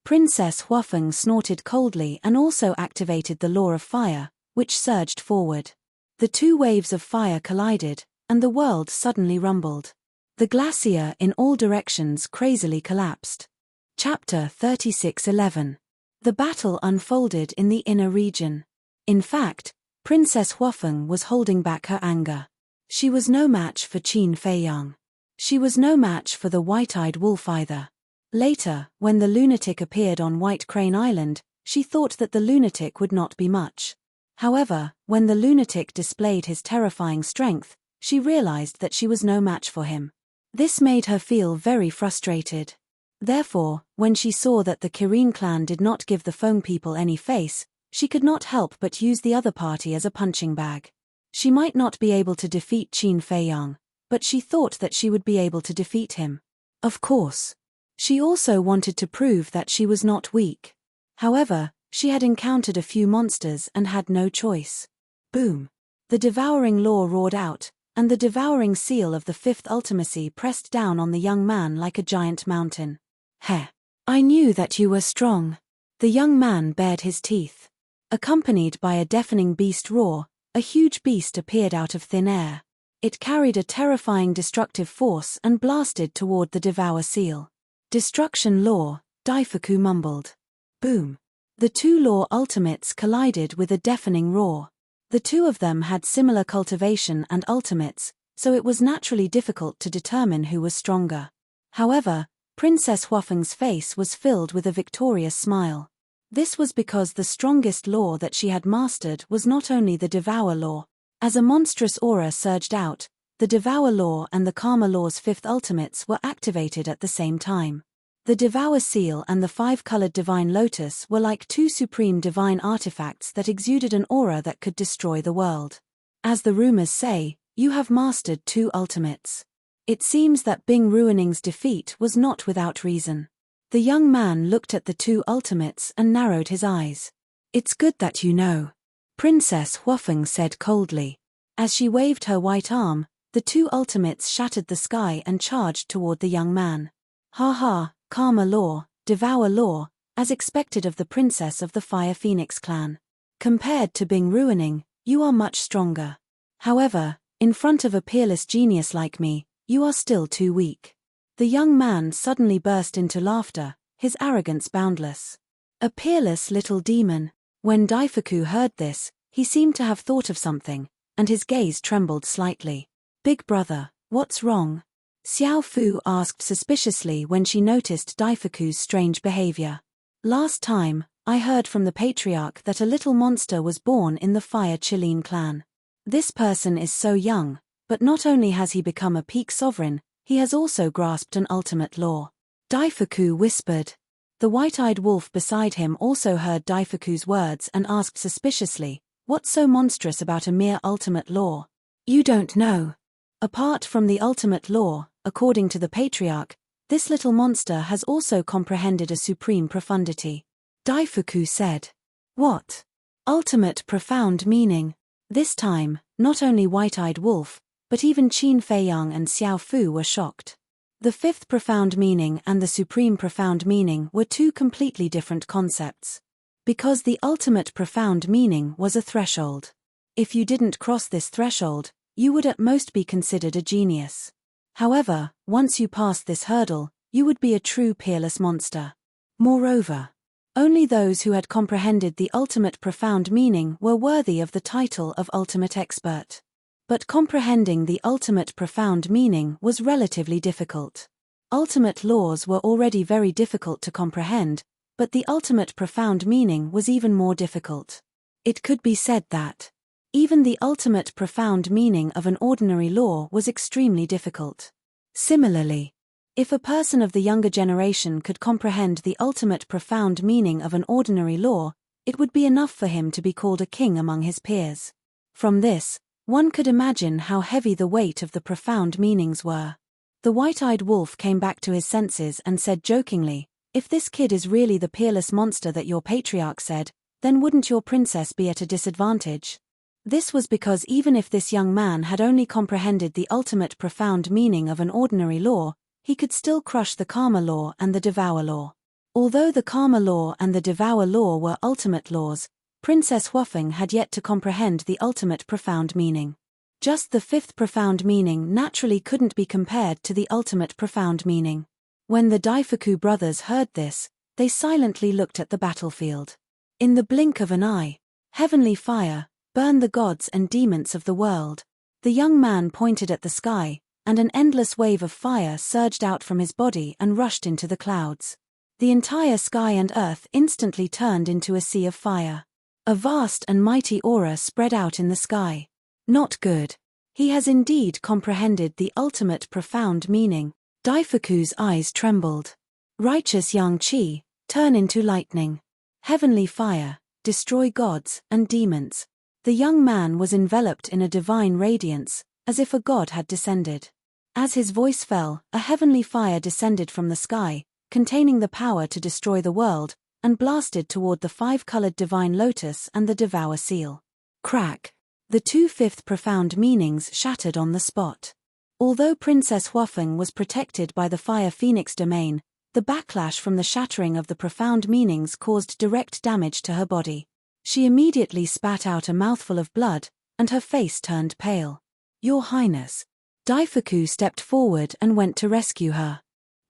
Princess Huafeng snorted coldly and also activated the law of fire, which surged forward. The two waves of fire collided, and the world suddenly rumbled. The glacier in all directions crazily collapsed. Chapter 36:11. The battle unfolded in the inner region. In fact, Princess Huafeng was holding back her anger. She was no match for Qin Feiyang. She was no match for the white-eyed wolf either. Later, when the lunatic appeared on White Crane Island, she thought that the lunatic would not be much. However, when the lunatic displayed his terrifying strength, she realized that she was no match for him. This made her feel very frustrated. Therefore, when she saw that the Kirin clan did not give the foam people any face, she could not help but use the other party as a punching bag. She might not be able to defeat Qin Feiyang, but she thought that she would be able to defeat him. Of course. She also wanted to prove that she was not weak. However, she had encountered a few monsters and had no choice. Boom. The devouring law roared out, and the devouring seal of the fifth ultimacy pressed down on the young man like a giant mountain. Heh. I knew that you were strong. The young man bared his teeth. Accompanied by a deafening beast roar, a huge beast appeared out of thin air. It carried a terrifying destructive force and blasted toward the Devour Seal. Destruction Law, Daifuku mumbled. Boom. The two law ultimates collided with a deafening roar. The two of them had similar cultivation and ultimates, so it was naturally difficult to determine who was stronger. However, Princess Huafeng's face was filled with a victorious smile. This was because the strongest law that she had mastered was not only the Devour Law. As a monstrous aura surged out, the Devour Law and the Karma Law's fifth ultimates were activated at the same time. The Devour Seal and the five-colored Divine Lotus were like two supreme divine artifacts that exuded an aura that could destroy the world. As the rumors say, you have mastered two ultimates. It seems that Bing Ruining's defeat was not without reason. The young man looked at the two ultimates and narrowed his eyes. It's good that you know. Princess Huafeng said coldly. As she waved her white arm, the two ultimates shattered the sky and charged toward the young man. Ha ha, Karma Law, Devour Law, as expected of the princess of the Fire Phoenix clan. Compared to Bing Ruining, you are much stronger. However, in front of a peerless genius like me, you are still too weak. The young man suddenly burst into laughter, his arrogance boundless. A peerless little demon. When Daifuku heard this, he seemed to have thought of something, and his gaze trembled slightly. Big brother, what's wrong? Xiao Fu asked suspiciously when she noticed Daifuku's strange behavior. Last time, I heard from the patriarch that a little monster was born in the Fire Chilean clan. This person is so young, but not only has he become a peak sovereign, he has also grasped an ultimate law. Daifuku whispered. The white-eyed wolf beside him also heard Daifuku's words and asked suspiciously, "What's so monstrous about a mere ultimate law?" "You don't know. Apart from the ultimate law, according to the patriarch, this little monster has also comprehended a supreme profundity," Daifuku said. "What? Ultimate profound meaning?" This time, not only White-Eyed Wolf, but even Qin Feiyang and Xiao Fu were shocked. The fifth profound meaning and the supreme profound meaning were two completely different concepts. Because the ultimate profound meaning was a threshold. If you didn't cross this threshold, you would at most be considered a genius. However, once you passed this hurdle, you would be a true peerless monster. Moreover, only those who had comprehended the ultimate profound meaning were worthy of the title of ultimate expert. But comprehending the ultimate profound meaning was relatively difficult. Ultimate laws were already very difficult to comprehend, but the ultimate profound meaning was even more difficult. It could be said that even the ultimate profound meaning of an ordinary law was extremely difficult. Similarly, if a person of the younger generation could comprehend the ultimate profound meaning of an ordinary law, it would be enough for him to be called a king among his peers. From this, one could imagine how heavy the weight of the profound meanings were. The white-eyed wolf came back to his senses and said jokingly, "If this kid is really the peerless monster that your patriarch said, then wouldn't your princess be at a disadvantage?" This was because even if this young man had only comprehended the ultimate profound meaning of an ordinary law, he could still crush the karma law and the devour law. Although the karma law and the devour law were ultimate laws, Princess Huafeng had yet to comprehend the ultimate profound meaning. Just the fifth profound meaning naturally couldn't be compared to the ultimate profound meaning. When the Daifuku brothers heard this, they silently looked at the battlefield. In the blink of an eye, heavenly fire, burn the gods and demons of the world. The young man pointed at the sky, and an endless wave of fire surged out from his body and rushed into the clouds. The entire sky and earth instantly turned into a sea of fire. A vast and mighty aura spread out in the sky. Not good. He has indeed comprehended the ultimate profound meaning. Daifuku's eyes trembled. Righteous young Qi, turn into lightning. Heavenly fire, destroy gods and demons. The young man was enveloped in a divine radiance, as if a god had descended. As his voice fell, a heavenly fire descended from the sky, containing the power to destroy the world, and blasted toward the five-colored divine lotus and the devour seal. Crack. The two fifth profound meanings shattered on the spot. Although Princess Huafeng was protected by the Fire Phoenix domain, the backlash from the shattering of the profound meanings caused direct damage to her body. She immediately spat out a mouthful of blood, and her face turned pale. "Your Highness." Daifuku stepped forward and went to rescue her.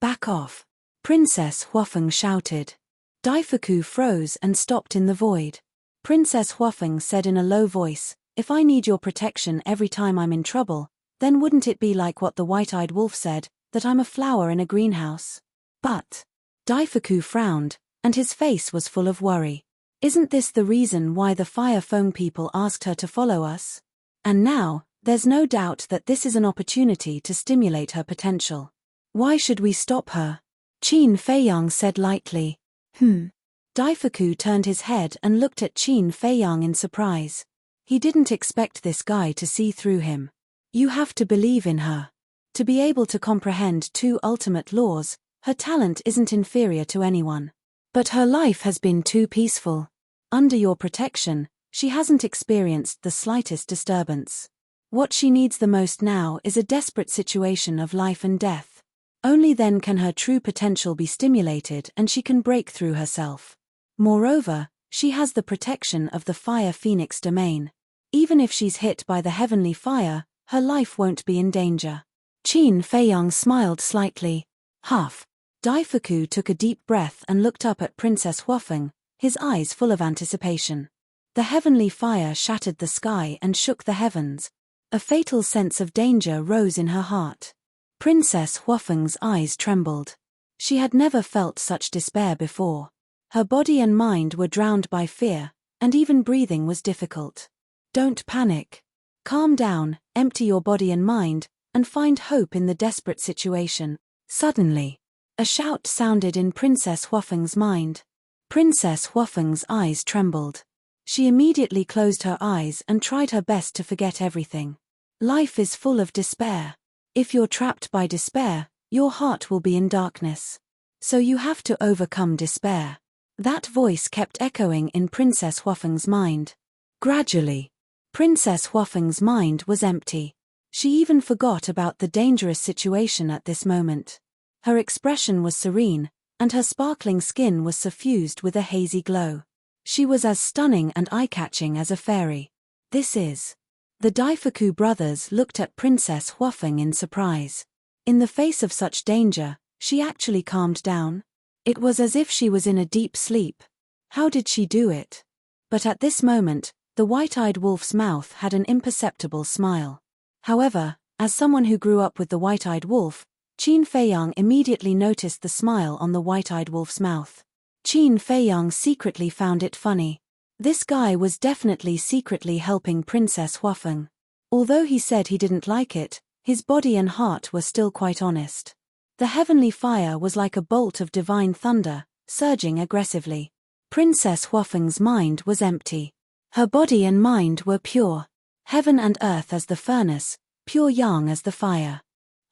"Back off," Princess Huafeng shouted. Daifuku froze and stopped in the void. Princess Huafeng said in a low voice, "If I need your protection every time I'm in trouble, then wouldn't it be like what the white-eyed wolf said, that I'm a flower in a greenhouse?" "But," Daifuku frowned, and his face was full of worry. "Isn't this the reason why the Fire Feng people asked her to follow us? And now, there's no doubt that this is an opportunity to stimulate her potential. Why should we stop her?" Qin Feiyang said lightly. Daifuku turned his head and looked at Qin Feiyang in surprise. He didn't expect this guy to see through him. "You have to believe in her. To be able to comprehend two ultimate laws, her talent isn't inferior to anyone. But her life has been too peaceful. Under your protection, she hasn't experienced the slightest disturbance. What she needs the most now is a desperate situation of life and death. Only then can her true potential be stimulated and she can break through herself. Moreover, she has the protection of the Fire Phoenix domain. Even if she's hit by the heavenly fire, her life won't be in danger." Qin Feiyang smiled slightly. "Huff." Daifuku took a deep breath and looked up at Princess Huafeng, his eyes full of anticipation. The heavenly fire shattered the sky and shook the heavens. A fatal sense of danger rose in her heart. Princess Huafeng's eyes trembled. She had never felt such despair before. Her body and mind were drowned by fear, and even breathing was difficult. Don't panic. Calm down, empty your body and mind, and find hope in the desperate situation. Suddenly, a shout sounded in Princess Huafeng's mind. Princess Huafeng's eyes trembled. She immediately closed her eyes and tried her best to forget everything. Life is full of despair. If you're trapped by despair, your heart will be in darkness. So you have to overcome despair. That voice kept echoing in Princess Huafeng's mind. Gradually, Princess Huafeng's mind was empty. She even forgot about the dangerous situation at this moment. Her expression was serene, and her sparkling skin was suffused with a hazy glow. She was as stunning and eye-catching as a fairy. This is. The Daifuku brothers looked at Princess Huafeng in surprise. In the face of such danger, she actually calmed down. It was as if she was in a deep sleep. How did she do it? But at this moment, the white-eyed wolf's mouth had an imperceptible smile. However, as someone who grew up with the white-eyed wolf, Qin Feiyang immediately noticed the smile on the white-eyed wolf's mouth. Qin Feiyang secretly found it funny. This guy was definitely secretly helping Princess Huafeng. Although he said he didn't like it, his body and heart were still quite honest. The heavenly fire was like a bolt of divine thunder, surging aggressively. Princess Huafeng's mind was empty. Her body and mind were pure. Heaven and earth as the furnace, pure yang as the fire.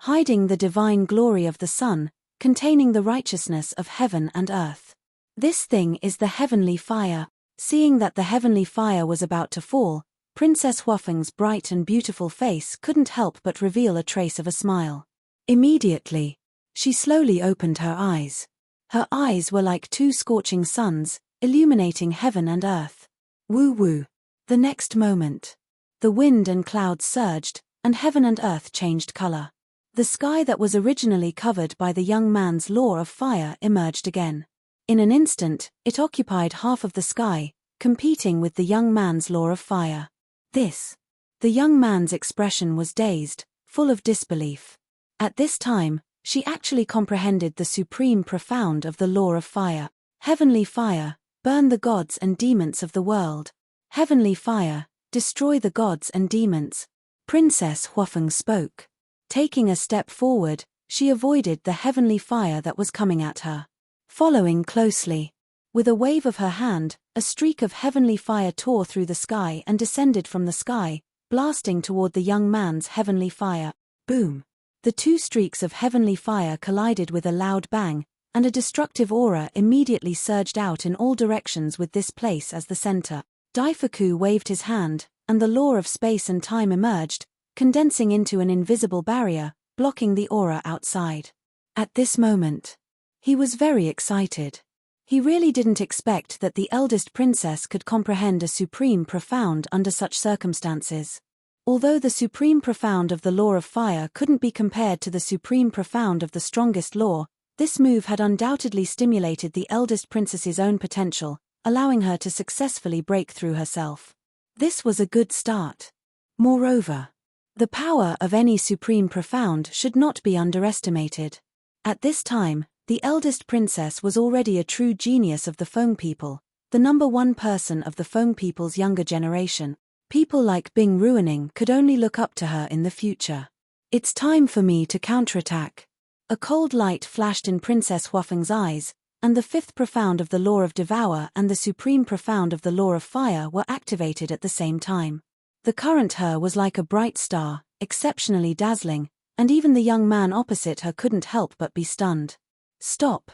Hiding the divine glory of the sun, containing the righteousness of heaven and earth. This thing is the heavenly fire. Seeing that the heavenly fire was about to fall, Princess Huafeng's bright and beautiful face couldn't help but reveal a trace of a smile. Immediately, she slowly opened her eyes. Her eyes were like two scorching suns, illuminating heaven and earth. Woo-woo. The next moment, the wind and clouds surged, and heaven and earth changed color. The sky that was originally covered by the young man's law of fire emerged again. In an instant, it occupied half of the sky, competing with the young man's law of fire. The young man's expression was dazed, full of disbelief. At this time, she actually comprehended the supreme profound of the law of fire. Heavenly fire, burn the gods and demons of the world. Heavenly fire, destroy the gods and demons. Princess Huafeng spoke. Taking a step forward, she avoided the heavenly fire that was coming at her. Following closely. With a wave of her hand, a streak of heavenly fire tore through the sky and descended from the sky, blasting toward the young man's heavenly fire. Boom! The two streaks of heavenly fire collided with a loud bang, and a destructive aura immediately surged out in all directions with this place as the center. Daifuku waved his hand, and the law of space and time emerged, condensing into an invisible barrier, blocking the aura outside. At this moment, he was very excited. He really didn't expect that the eldest princess could comprehend a supreme profound under such circumstances. Although the supreme profound of the law of fire couldn't be compared to the supreme profound of the strongest law, this move had undoubtedly stimulated the eldest princess's own potential, allowing her to successfully break through herself. This was a good start. Moreover, the power of any supreme profound should not be underestimated. At this time, the eldest princess was already a true genius of the Feng people, the number one person of the Feng people's younger generation. People like Bing Ruining could only look up to her in the future. It's time for me to counterattack. A cold light flashed in Princess Huafeng's eyes, and the fifth profound of the law of devour and the supreme profound of the law of fire were activated at the same time. The current her was like a bright star, exceptionally dazzling, and even the young man opposite her couldn't help but be stunned. Stop,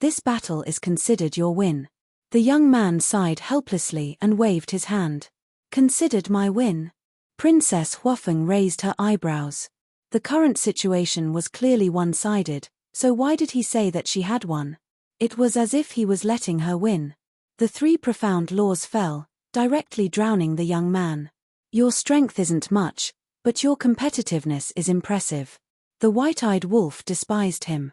this battle is considered your win. The young man sighed helplessly and waved his hand. Considered my win? Princess Huafeng raised her eyebrows. The current situation was clearly one-sided, so why did he say that she had won? It was as if he was letting her win. The three profound laws fell, directly drowning the young man. Your strength isn't much, but your competitiveness is impressive. The white-eyed wolf despised him.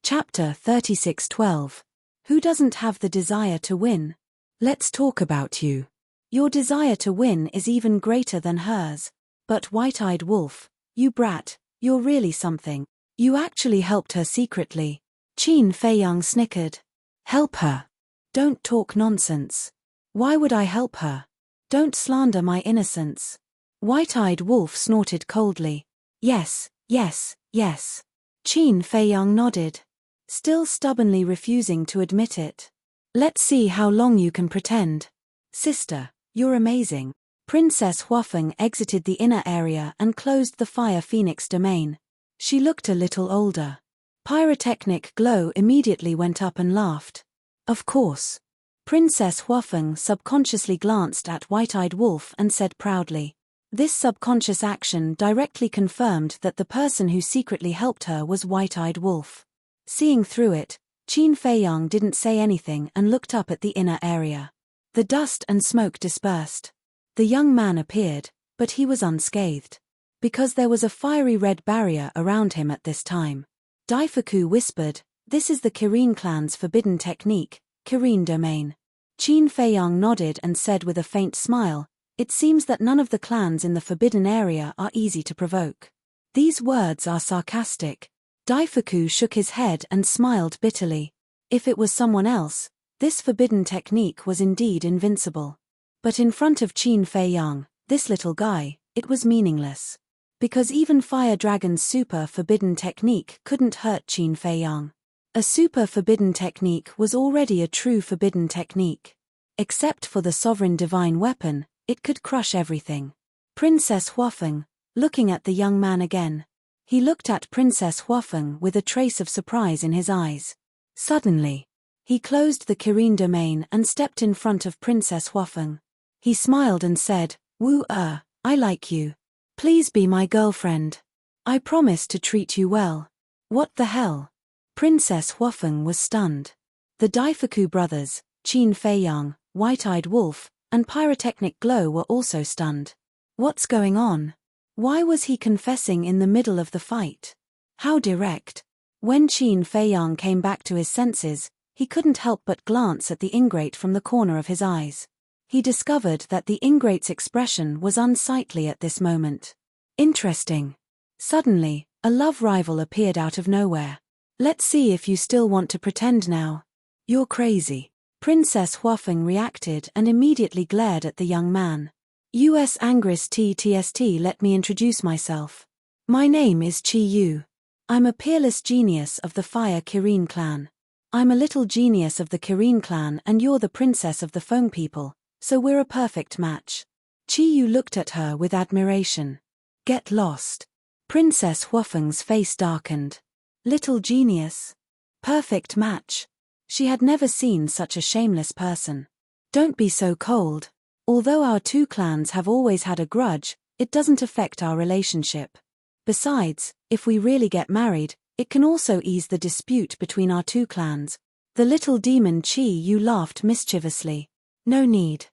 Chapter 36:12. Who doesn't have the desire to win? Let's talk about you. Your desire to win is even greater than hers. But white-eyed wolf, you brat, you're really something. You actually helped her secretly. Qin Feiyang snickered. Help her? Don't talk nonsense. Why would I help her? Don't slander my innocence. White-eyed wolf snorted coldly. Yes, yes, yes. Qin Feiyang nodded, still stubbornly refusing to admit it. Let's see how long you can pretend. Sister, you're amazing. Princess Huafeng exited the inner area and closed the Fire Phoenix domain. She looked a little older. Pyrotechnic glow immediately went up and laughed. Of course. Princess Huafeng subconsciously glanced at White-Eyed Wolf and said proudly. This subconscious action directly confirmed that the person who secretly helped her was White-Eyed Wolf. Seeing through it, Qin Feiyang didn't say anything and looked up at the inner area. The dust and smoke dispersed. The young man appeared, but he was unscathed. Because there was a fiery red barrier around him at this time. Daifuku whispered, "This is the Kirin clan's forbidden technique, Kirin domain." Qin Feiyang nodded and said with a faint smile, "It seems that none of the clans in the forbidden area are easy to provoke." These words are sarcastic. Daifuku shook his head and smiled bitterly. If it was someone else, this forbidden technique was indeed invincible. But in front of Qin Feiyang, this little guy, it was meaningless. Because even Fire Dragon's super forbidden technique couldn't hurt Qin Feiyang. A super forbidden technique was already a true forbidden technique. Except for the sovereign divine weapon, it could crush everything. Princess Huafeng, looking at the young man again. He looked at Princess Huafeng with a trace of surprise in his eyes. Suddenly, he closed the Kirin domain and stepped in front of Princess Huafeng. He smiled and said, "Wu-er, I like you. Please be my girlfriend. I promise to treat you well." What the hell? Princess Huafeng was stunned. The Daifuku brothers, Qin Feiyang, White-Eyed Wolf, and Pyrotechnic Glow were also stunned. What's going on? Why was he confessing in the middle of the fight? How direct. When Qin Feiyang came back to his senses, he couldn't help but glance at the ingrate from the corner of his eyes. He discovered that the ingrate's expression was unsightly at this moment. Interesting. Suddenly, a love rival appeared out of nowhere. Let's see if you still want to pretend now. You're crazy. Princess Huafeng reacted and immediately glared at the young man. US Angris TTST, let me introduce myself. My name is Chi Yu. I'm a peerless genius of the Fire Kirin clan. I'm a little genius of the Kirin clan and you're the princess of the Feng people, so we're a perfect match. Chi Yu looked at her with admiration. Get lost. Princess Huafeng's face darkened. Little genius. Perfect match. She had never seen such a shameless person. Don't be so cold. Although our two clans have always had a grudge, it doesn't affect our relationship. Besides, if we really get married, it can also ease the dispute between our two clans. The little demon Chi Yu laughed mischievously. No need.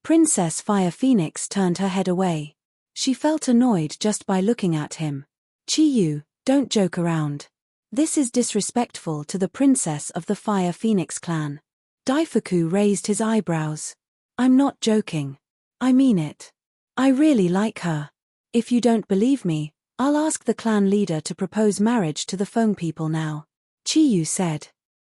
Princess Fire Phoenix turned her head away. She felt annoyed just by looking at him. Chi Yu, don't joke around. This is disrespectful to the princess of the Fire Phoenix clan. Daifuku raised his eyebrows. I'm not joking. I mean it. I really like her. If you don't believe me, I'll ask the clan leader to propose marriage to the Feng people now. Chi Yu said.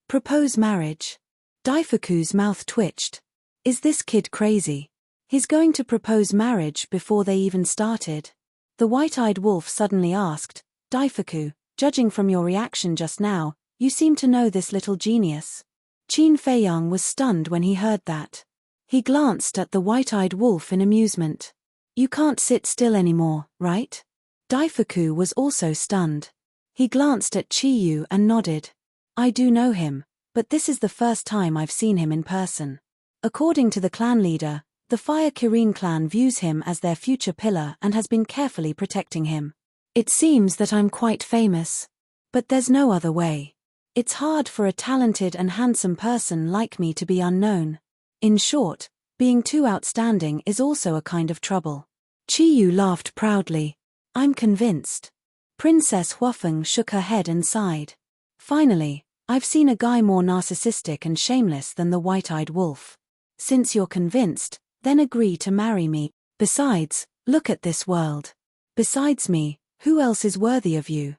Propose marriage? Daifuku's mouth twitched. Is this kid crazy? He's going to propose marriage before they even started. The White-Eyed Wolf suddenly asked, Daifuku, judging from your reaction just now, you seem to know this little genius. Qin Feiyang was stunned when he heard that. He glanced at the White-Eyed Wolf in amusement. You can't sit still anymore, right? Daifuku was also stunned. He glanced at Chi Yu and nodded. I do know him, but this is the first time I've seen him in person. According to the clan leader, the Fire Kirin clan views him as their future pillar and has been carefully protecting him. It seems that I'm quite famous. But there's no other way. It's hard for a talented and handsome person like me to be unknown. In short, being too outstanding is also a kind of trouble. Chi Yu laughed proudly. I'm convinced. Princess Huafeng shook her head and sighed. Finally, I've seen a guy more narcissistic and shameless than the White-Eyed Wolf. Since you're convinced, then agree to marry me. Besides, look at this world. Besides me, who else is worthy of you?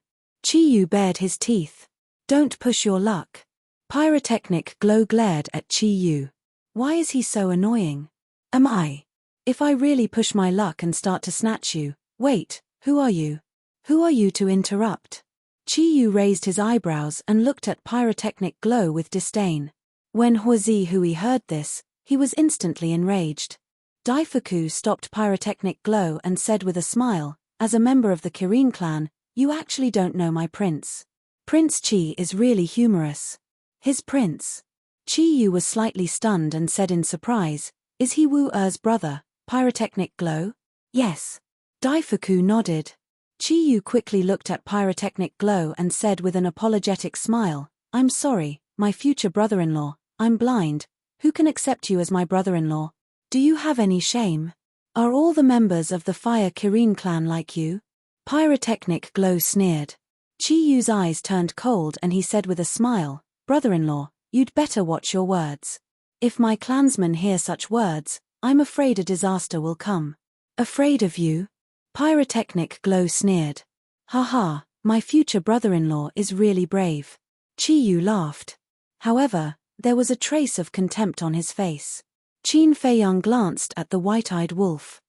Chi Yu bared his teeth. Don't push your luck. Pyrotechnic glow glared at Chi Yu. Why is he so annoying? Am I? If I really push my luck and start to snatch you, wait, who are you? Who are you to interrupt? Chi Yu raised his eyebrows and looked at Pyrotechnic glow with disdain. When Huazi Hui heard this, he was instantly enraged. Daifuku stopped Pyrotechnic glow and said with a smile, as a member of the Kirin clan, you actually don't know my prince. Prince Chi is really humorous. His prince. Chi Yu was slightly stunned and said in surprise, is he Wu Er's brother, Pyrotechnic glow? Yes. Daifuku nodded. Chi Yu quickly looked at Pyrotechnic glow and said with an apologetic smile, I'm sorry, my future brother-in-law, I'm blind, who can accept you as my brother-in-law? Do you have any shame? Are all the members of the Fire Kirin clan like you? Pyrotechnic glow sneered. Chi Yu's eyes turned cold and he said with a smile, brother-in-law, you'd better watch your words. If my clansmen hear such words, I'm afraid a disaster will come. Afraid of you? Pyrotechnic glow sneered. Haha, my future brother-in-law is really brave. Chi Yu laughed. However, there was a trace of contempt on his face. Qin Feiyang glanced at the white-eyed wolf.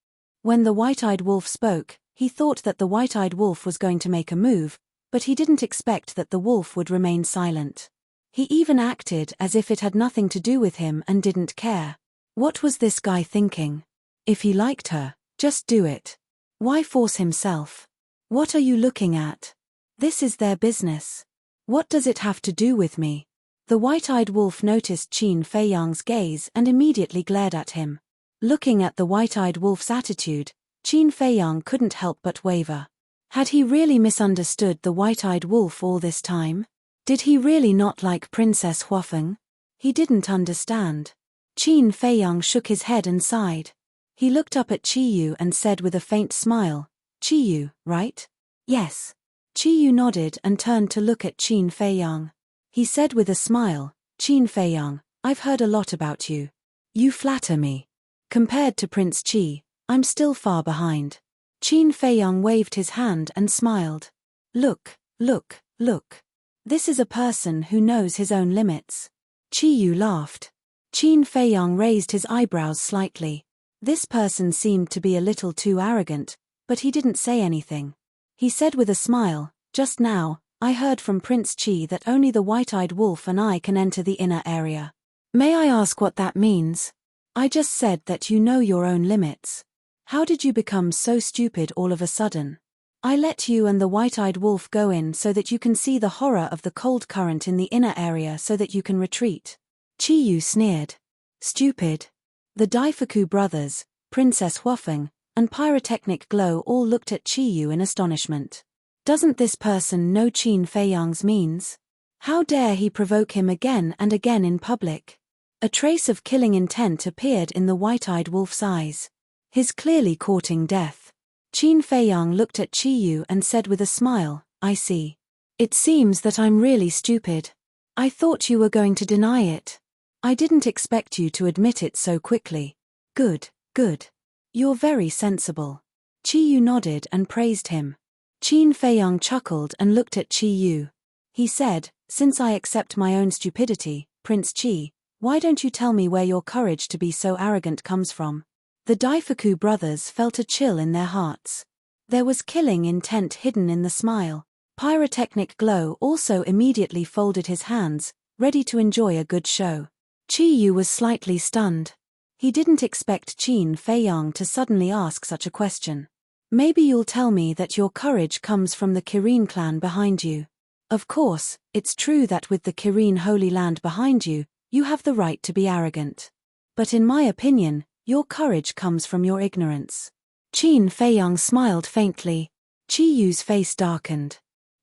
When the white-eyed wolf spoke, he thought that the white-eyed wolf was going to make a move, but he didn't expect that the wolf would remain silent. He even acted as if it had nothing to do with him and didn't care. What was this guy thinking? If he liked her, just do it. Why force himself? What are you looking at? This is their business. What does it have to do with me? The white-eyed wolf noticed Qin Feiyang's gaze and immediately glared at him. Looking at the white-eyed wolf's attitude, Qin Feiyang couldn't help but waver. Had he really misunderstood the white-eyed wolf all this time? Did he really not like Princess Huafeng? He didn't understand. Qin Feiyang shook his head and sighed. He looked up at Chi Yu and said with a faint smile, Chi Yu, right? Yes. Chi Yu nodded and turned to look at Qin Feiyang. He said with a smile, Qin Feiyang, I've heard a lot about you. You flatter me. Compared to Prince Qi, I'm still far behind. Qin Feiyang waved his hand and smiled. Look, look, look. This is a person who knows his own limits. Chi Yu laughed. Qin Feiyang raised his eyebrows slightly. This person seemed to be a little too arrogant, but he didn't say anything. He said with a smile, just now, I heard from Prince Qi that only the white-eyed wolf and I can enter the inner area. May I ask what that means? I just said that you know your own limits. How did you become so stupid all of a sudden? I let you and the white-eyed wolf go in so that you can see the horror of the cold current in the inner area so that you can retreat. Chi Yu sneered. Stupid. The Daifuku brothers, Princess Huafeng, and Pyrotechnic glow all looked at Chi Yu in astonishment. Doesn't this person know Qin Feiyang's means? How dare he provoke him again and again in public? A trace of killing intent appeared in the white-eyed wolf's eyes. He's clearly courting death. Qin Feiyang looked at Chi Yu and said with a smile, I see. It seems that I'm really stupid. I thought you were going to deny it. I didn't expect you to admit it so quickly. Good, good. You're very sensible. Chi Yu nodded and praised him. Qin Feiyang chuckled and looked at Chi Yu. He said, since I accept my own stupidity, Prince Qi, why don't you tell me where your courage to be so arrogant comes from? The Daifuku brothers felt a chill in their hearts. There was killing intent hidden in the smile. Pyrotechnic glow also immediately folded his hands, ready to enjoy a good show. Chi Yu was slightly stunned. He didn't expect Qin Feiyang to suddenly ask such a question. Maybe you'll tell me that your courage comes from the Kirin clan behind you. Of course, it's true that with the Kirin Holy Land behind you, you have the right to be arrogant. But in my opinion, your courage comes from your ignorance. Qin Feiyang smiled faintly. Chi Yu's face darkened.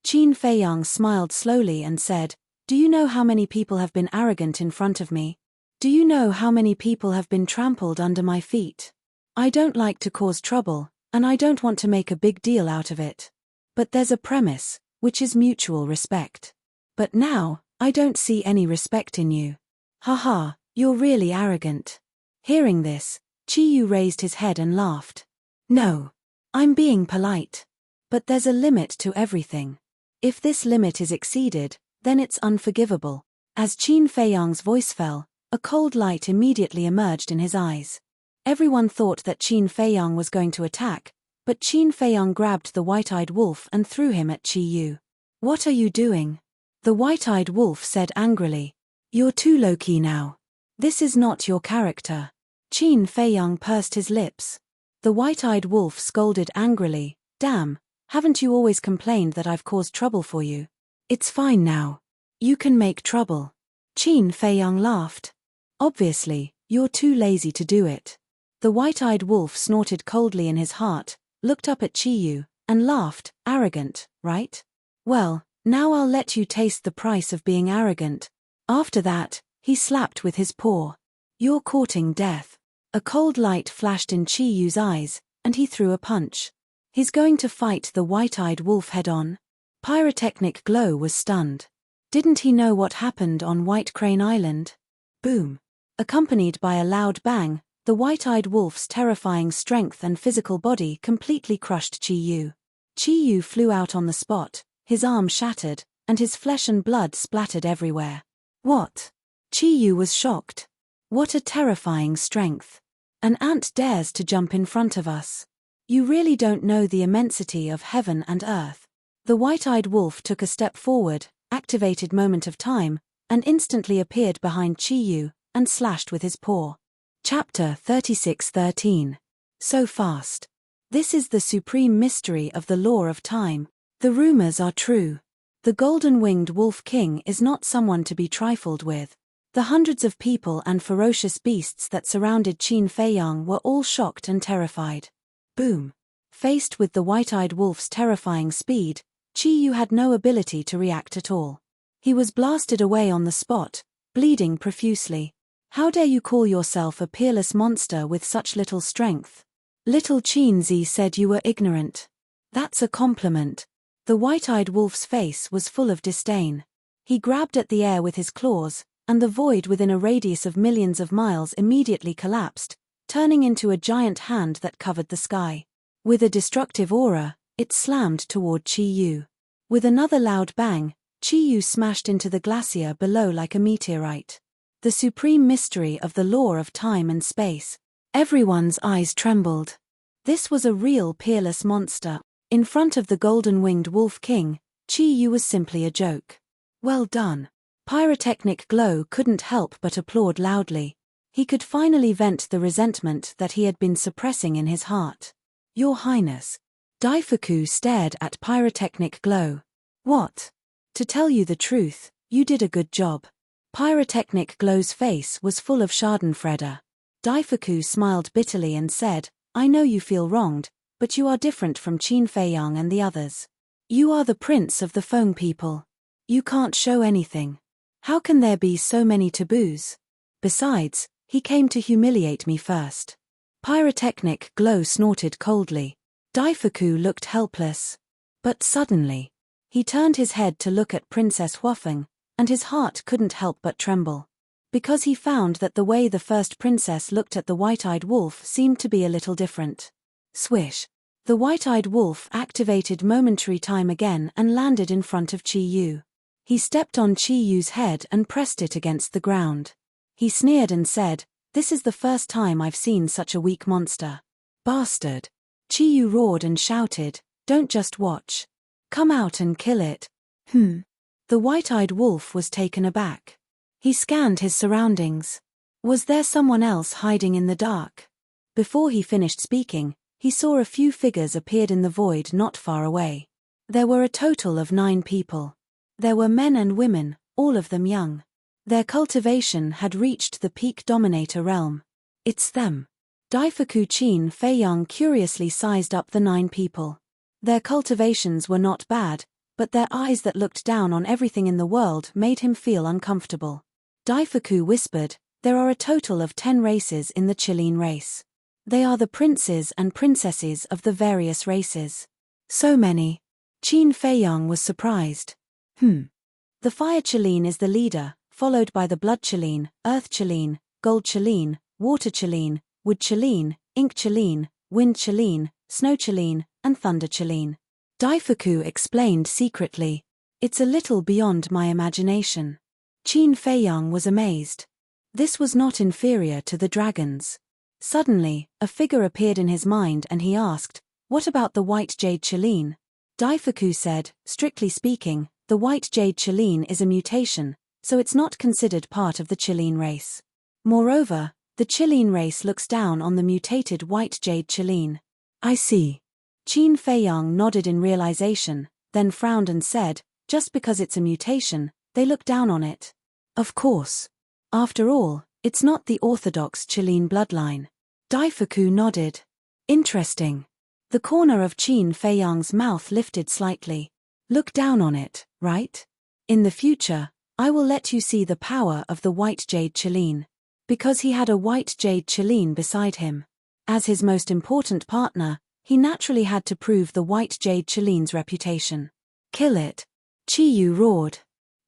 Qin Feiyang smiled slowly and said, do you know how many people have been arrogant in front of me? Do you know how many people have been trampled under my feet? I don't like to cause trouble, and I don't want to make a big deal out of it. But there's a premise, which is mutual respect. But now, I don't see any respect in you. Haha, you're really arrogant. Hearing this, Chi Yu raised his head and laughed. No. I'm being polite. But there's a limit to everything. If this limit is exceeded, then it's unforgivable. As Qin Feiyang's voice fell, a cold light immediately emerged in his eyes. Everyone thought that Qin Feiyang was going to attack, but Qin Feiyang grabbed the white-eyed wolf and threw him at Qi Yu. "What are you doing?" the white-eyed wolf said angrily. "You're too low-key now. This is not your character." Qin Feiyang pursed his lips. The white-eyed wolf scolded angrily, "Damn, haven't you always complained that I've caused trouble for you? It's fine now. You can make trouble." Qin Feiyang laughed. "Obviously, you're too lazy to do it." The white-eyed wolf snorted coldly in his heart, looked up at Qi Yu, and laughed, "Arrogant, right? Well, now I'll let you taste the price of being arrogant." After that, he slapped with his paw. "You're courting death." A cold light flashed in Qi Yu's eyes, and he threw a punch. He's going to fight the white-eyed wolf head-on? Pyrotechnic Glow was stunned. Didn't he know what happened on White Crane Island? Boom. Accompanied by a loud bang, the white-eyed wolf's terrifying strength and physical body completely crushed Qi Yu. Qi Yu flew out on the spot, his arm shattered, and his flesh and blood splattered everywhere. What? Qi Yu was shocked. What a terrifying strength. An ant dares to jump in front of us. You really don't know the immensity of heaven and earth. The white-eyed wolf took a step forward, activated Moment of Time, and instantly appeared behind Qi Yu, and slashed with his paw. Chapter 36:13. So fast. This is the supreme mystery of the law of time. The rumors are true. The golden-winged Wolf King is not someone to be trifled with. The hundreds of people and ferocious beasts that surrounded Qin Feiyang were all shocked and terrified. Boom. Faced with the white-eyed wolf's terrifying speed, Qi Yu had no ability to react at all. He was blasted away on the spot, bleeding profusely. "How dare you call yourself a peerless monster with such little strength? Little Qinzi said you were ignorant." "That's a compliment." The white-eyed wolf's face was full of disdain. He grabbed at the air with his claws, and the void within a radius of millions of miles immediately collapsed, turning into a giant hand that covered the sky. With a destructive aura, it slammed toward Qi Yu. With another loud bang, Qi Yu smashed into the glacier below like a meteorite. The supreme mystery of the law of time and space. Everyone's eyes trembled. This was a real peerless monster. In front of the golden-winged Wolf King, Qi Yu was simply a joke. Well done. Pyrotechnic Glow couldn't help but applaud loudly. He could finally vent the resentment that he had been suppressing in his heart. "Your Highness." Daifuku stared at Pyrotechnic Glow. "What? To tell you the truth, you did a good job." Pyrotechnic Glow's face was full of schadenfreude. Daifuku smiled bitterly and said, "I know you feel wronged, but you are different from Qin Feiyang and the others. You are the prince of the Feng people. You can't show anything. How can there be so many taboos? Besides, he came to humiliate me first." Pyrotechnic Glow snorted coldly. Daifuku looked helpless. But suddenly, he turned his head to look at Princess Huafeng, and his heart couldn't help but tremble. Because he found that the way the first princess looked at the white-eyed wolf seemed to be a little different. Swish. The white-eyed wolf activated Momentary Time again and landed in front of Qi Yu. He stepped on Qi Yu's head and pressed it against the ground. He sneered and said, "This is the first time I've seen such a weak monster." "Bastard." Qi Yu roared and shouted, "Don't just watch. Come out and kill it." The white-eyed wolf was taken aback. He scanned his surroundings. Was there someone else hiding in the dark? Before he finished speaking, he saw a few figures appeared in the void not far away. There were a total of 9 people. There were men and women, all of them young. Their cultivation had reached the peak dominator realm. "It's them." Daifuku Qin Feiyang curiously sized up the 9 people. Their cultivations were not bad, but their eyes that looked down on everything in the world made him feel uncomfortable. Daifuku whispered, "There are a total of 10 races in the Qilin race. They are the princes and princesses of the various races." "So many." Qin Feiyang was surprised. The Fire Qilin is the leader, followed by the Blood Qilin, Earth Qilin, Gold Qilin, Water Qilin, Wood Qilin, Ink Qilin, Wind Qilin, Snow Qilin, and Thunder Qilin. Daifuku explained secretly, "It's a little beyond my imagination." Qin Feiyang was amazed. This was not inferior to the dragons. Suddenly, a figure appeared in his mind and he asked, "What about the white jade Qilin?" Daifuku said, "Strictly speaking, the white jade Qilin is a mutation, so it's not considered part of the Qilin race. Moreover, the Qilin race looks down on the mutated white jade Qilin." "I see." Qin Feiyang nodded in realization, then frowned and said, "Just because it's a mutation, they look down on it." "Of course. After all, it's not the orthodox Qilin bloodline." Daifuku nodded. "Interesting." The corner of Qin Feiyang's mouth lifted slightly. "Look down on it, right? In the future, I will let you see the power of the white jade Qilin." Because he had a white jade Qilin beside him. As his most important partner, he naturally had to prove the white jade Qilin's reputation. "Kill it!" Chiyu roared.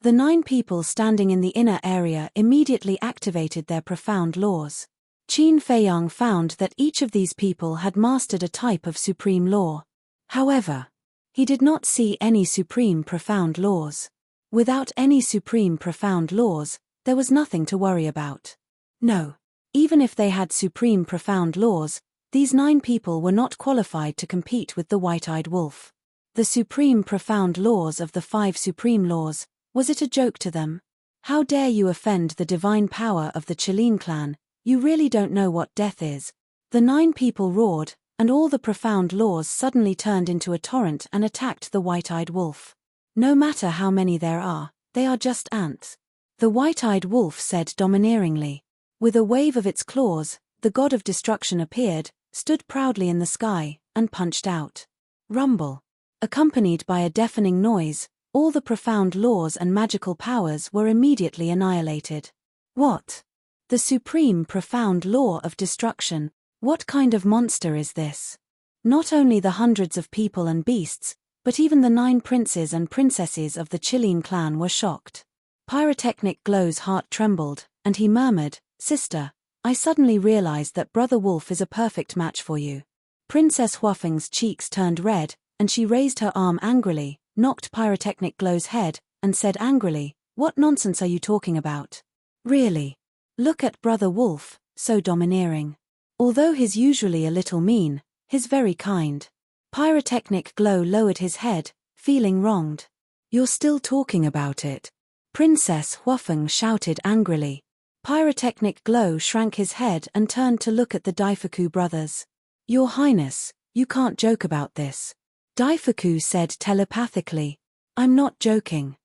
The 9 people standing in the inner area immediately activated their profound laws. Qin Feiyang found that each of these people had mastered a type of supreme law. However, he did not see any supreme profound laws. Without any supreme profound laws, there was nothing to worry about. No. Even if they had supreme profound laws, these 9 people were not qualified to compete with the white-eyed wolf. The supreme profound laws of the 5 supreme laws, was it a joke to them? "How dare you offend the divine power of the Qilin clan, you really don't know what death is." The 9 people roared, and all the profound laws suddenly turned into a torrent and attacked the white-eyed wolf. "No matter how many there are, they are just ants," the white-eyed wolf said domineeringly. With a wave of its claws, the god of destruction appeared, stood proudly in the sky, and punched out. Rumble. Accompanied by a deafening noise, all the profound laws and magical powers were immediately annihilated. What? The supreme profound law of destruction. What kind of monster is this? Not only the hundreds of people and beasts, but even the 9 princes and princesses of the Qilin clan were shocked. Pyrotechnic Glow's heart trembled, and he murmured, "Sister, I suddenly realized that Brother Wolf is a perfect match for you." Princess Huafeng's cheeks turned red, and she raised her arm angrily, knocked Pyrotechnic Glow's head, and said angrily, "What nonsense are you talking about? Really? Look at Brother Wolf, so domineering. Although he's usually a little mean, he's very kind." Pyrotechnic Glow lowered his head, feeling wronged. "You're still talking about it?" Princess Huafeng shouted angrily. Pyrotechnic Glow shrank his head and turned to look at the Daifuku brothers. "Your Highness, you can't joke about this." Daifuku said telepathically, "I'm not joking.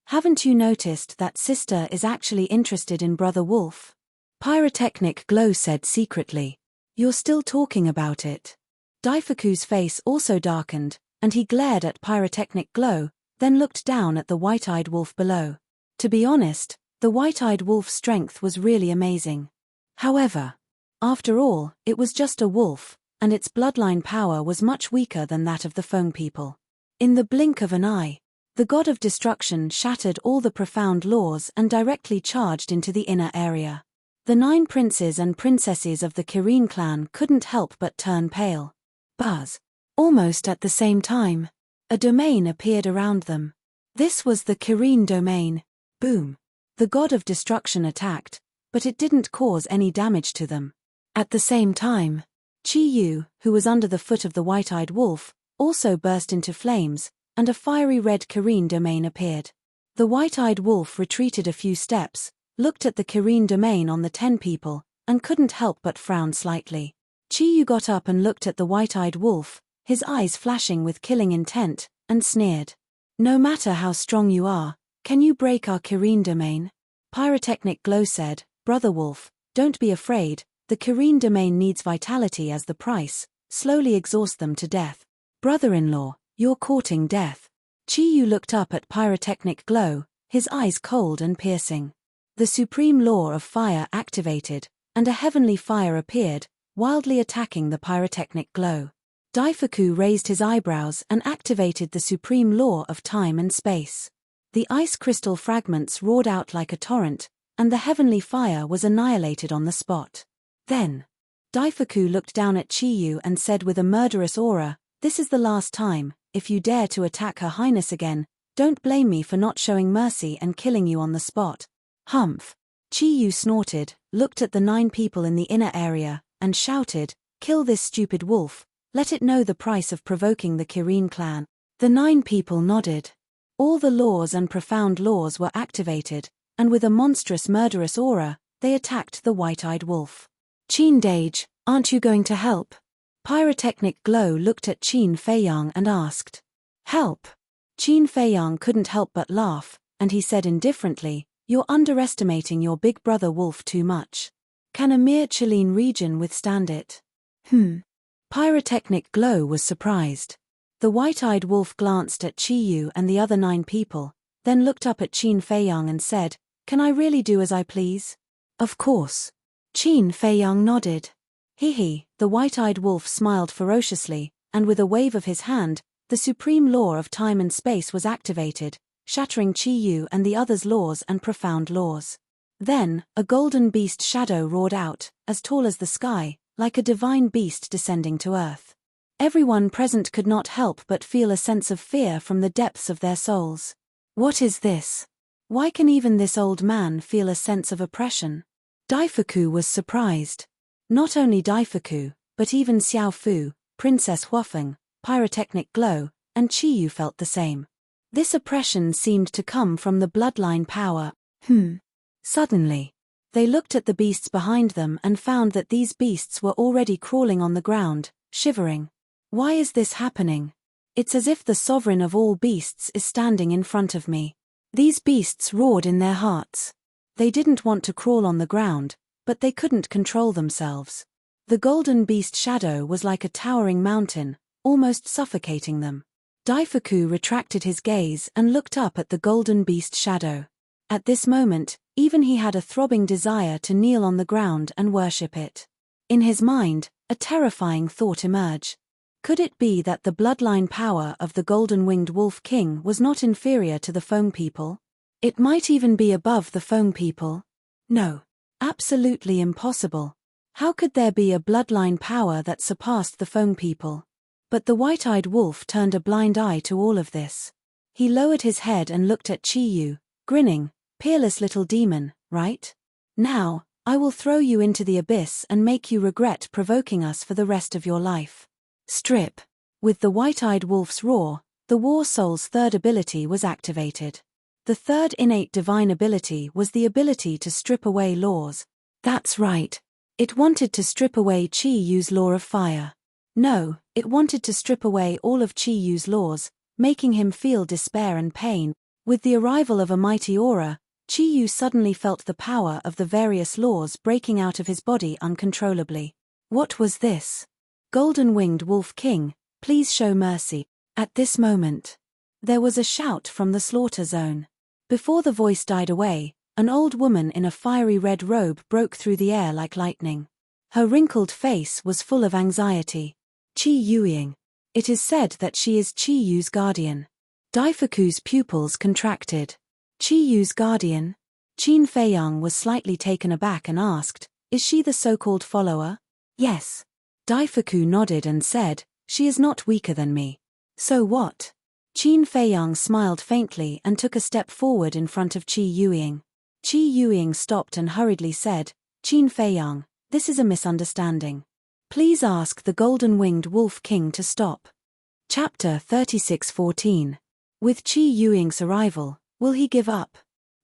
Haven't you noticed that sister is actually interested in Brother Wolf?" Pyrotechnic Glow said secretly, "You're still talking about it." Daifuku's face also darkened, and he glared at Pyrotechnic Glow, then looked down at the white-eyed wolf below. To be honest, the white-eyed wolf's strength was really amazing. However, after all, it was just a wolf, and its bloodline power was much weaker than that of the Feng people. In the blink of an eye, the god of destruction shattered all the profound laws and directly charged into the inner area. The 9 princes and princesses of the Kirin clan couldn't help but turn pale. Buzz. Almost at the same time, a domain appeared around them. This was the Kirin domain. Boom. The god of destruction attacked, but it didn't cause any damage to them. At the same time, Chiyu, who was under the foot of the white-eyed wolf, also burst into flames, and a fiery red Kirin domain appeared. The white-eyed wolf retreated a few steps, looked at the Kirin domain on the 10 people, and couldn't help but frown slightly. Chiyu got up and looked at the white-eyed wolf, his eyes flashing with killing intent, and sneered. "No matter how strong you are, can you break our Kirin domain?" Pyrotechnic Glow said, "Brother Wolf, don't be afraid, the Kirin domain needs vitality as the price, slowly exhaust them to death." "Brother-in-law, you're courting death." Chiyu looked up at Pyrotechnic Glow, his eyes cold and piercing. The supreme law of fire activated, and a heavenly fire appeared, wildly attacking the Pyrotechnic Glow. Daifuku raised his eyebrows and activated the supreme law of time and space. The ice crystal fragments roared out like a torrent, and the heavenly fire was annihilated on the spot. Then, Daifuku looked down at Chiyu and said with a murderous aura, "This is the last time. If you dare to attack Her Highness again, don't blame me for not showing mercy and killing you on the spot." Humph. Chi Yu snorted, looked at the 9 people in the inner area, and shouted, "Kill this stupid wolf, let it know the price of provoking the Kirin clan." The 9 people nodded. All the laws and profound laws were activated, and with a monstrous murderous aura, they attacked the white-eyed wolf. "Qin Dage, aren't you going to help?" Pyrotechnic Glow looked at Qin Feiyang and asked. "Help?" Qin Feiyang couldn't help but laugh, and he said indifferently, "You're underestimating your big brother wolf too much. Can a mere Chilean region withstand it?" Pyrotechnic Glow was surprised. The white-eyed wolf glanced at Chi Yu and the other 9 people, then looked up at Qin Feiyang and said, "Can I really do as I please?" "Of course." Qin Feiyang nodded. "Hee." The white-eyed wolf smiled ferociously, and with a wave of his hand, the supreme law of time and space was activated, shattering Chi Yu and the others' laws and profound laws. Then, a golden beast shadow roared out, as tall as the sky, like a divine beast descending to earth. Everyone present could not help but feel a sense of fear from the depths of their souls. What is this? Why can even this old man feel a sense of oppression? Daifuku was surprised. Not only Daifuku, but even Xiao Fu, Princess Huafeng, Pyrotechnic Glow, and Chi Yu felt the same. This oppression seemed to come from the bloodline power. Suddenly, they looked at the beasts behind them and found that these beasts were already crawling on the ground, shivering. Why is this happening? It's as if the sovereign of all beasts is standing in front of me. These beasts roared in their hearts. They didn't want to crawl on the ground, but they couldn't control themselves. The golden beast shadow was like a towering mountain, almost suffocating them. Daifuku retracted his gaze and looked up at the golden beast shadow. At this moment, even he had a throbbing desire to kneel on the ground and worship it. In his mind, a terrifying thought emerged. Could it be that the bloodline power of the golden-winged wolf king was not inferior to the Feng people? It might even be above the Feng people. No. Absolutely impossible. How could there be a bloodline power that surpassed the Feng people? But the white-eyed wolf turned a blind eye to all of this. He lowered his head and looked at Chi Yu, grinning, "Peerless little demon, right? Now, I will throw you into the abyss and make you regret provoking us for the rest of your life." Strip. With the white-eyed wolf's roar, the War Soul's third ability was activated. The third innate divine ability was the ability to strip away laws. That's right. It wanted to strip away Chi Yu's law of fire. No, it wanted to strip away all of Chi Yu's laws, making him feel despair and pain. With the arrival of a mighty aura, Chi Yu suddenly felt the power of the various laws breaking out of his body uncontrollably. What was this? Golden-winged Wolf King, please show mercy. At this moment, there was a shout from the slaughter zone. Before the voice died away, an old woman in a fiery red robe broke through the air like lightning. Her wrinkled face was full of anxiety. Qi Yuing. It is said that she is Qi Yu's guardian. Daifuku's pupils contracted. Qi Yu's guardian? Qin Feiyang was slightly taken aback and asked, "Is she the so-called follower?" "Yes." Daifuku nodded and said, "She is not weaker than me." "So what?" Qin Feiyang smiled faintly and took a step forward in front of Qi Yuing. Qi Yuing stopped and hurriedly said, "Qin Feiyang, this is a misunderstanding. Please ask the Golden-Winged Wolf King to stop." Chapter 36:14. With Qi Yuing's arrival, will he give up?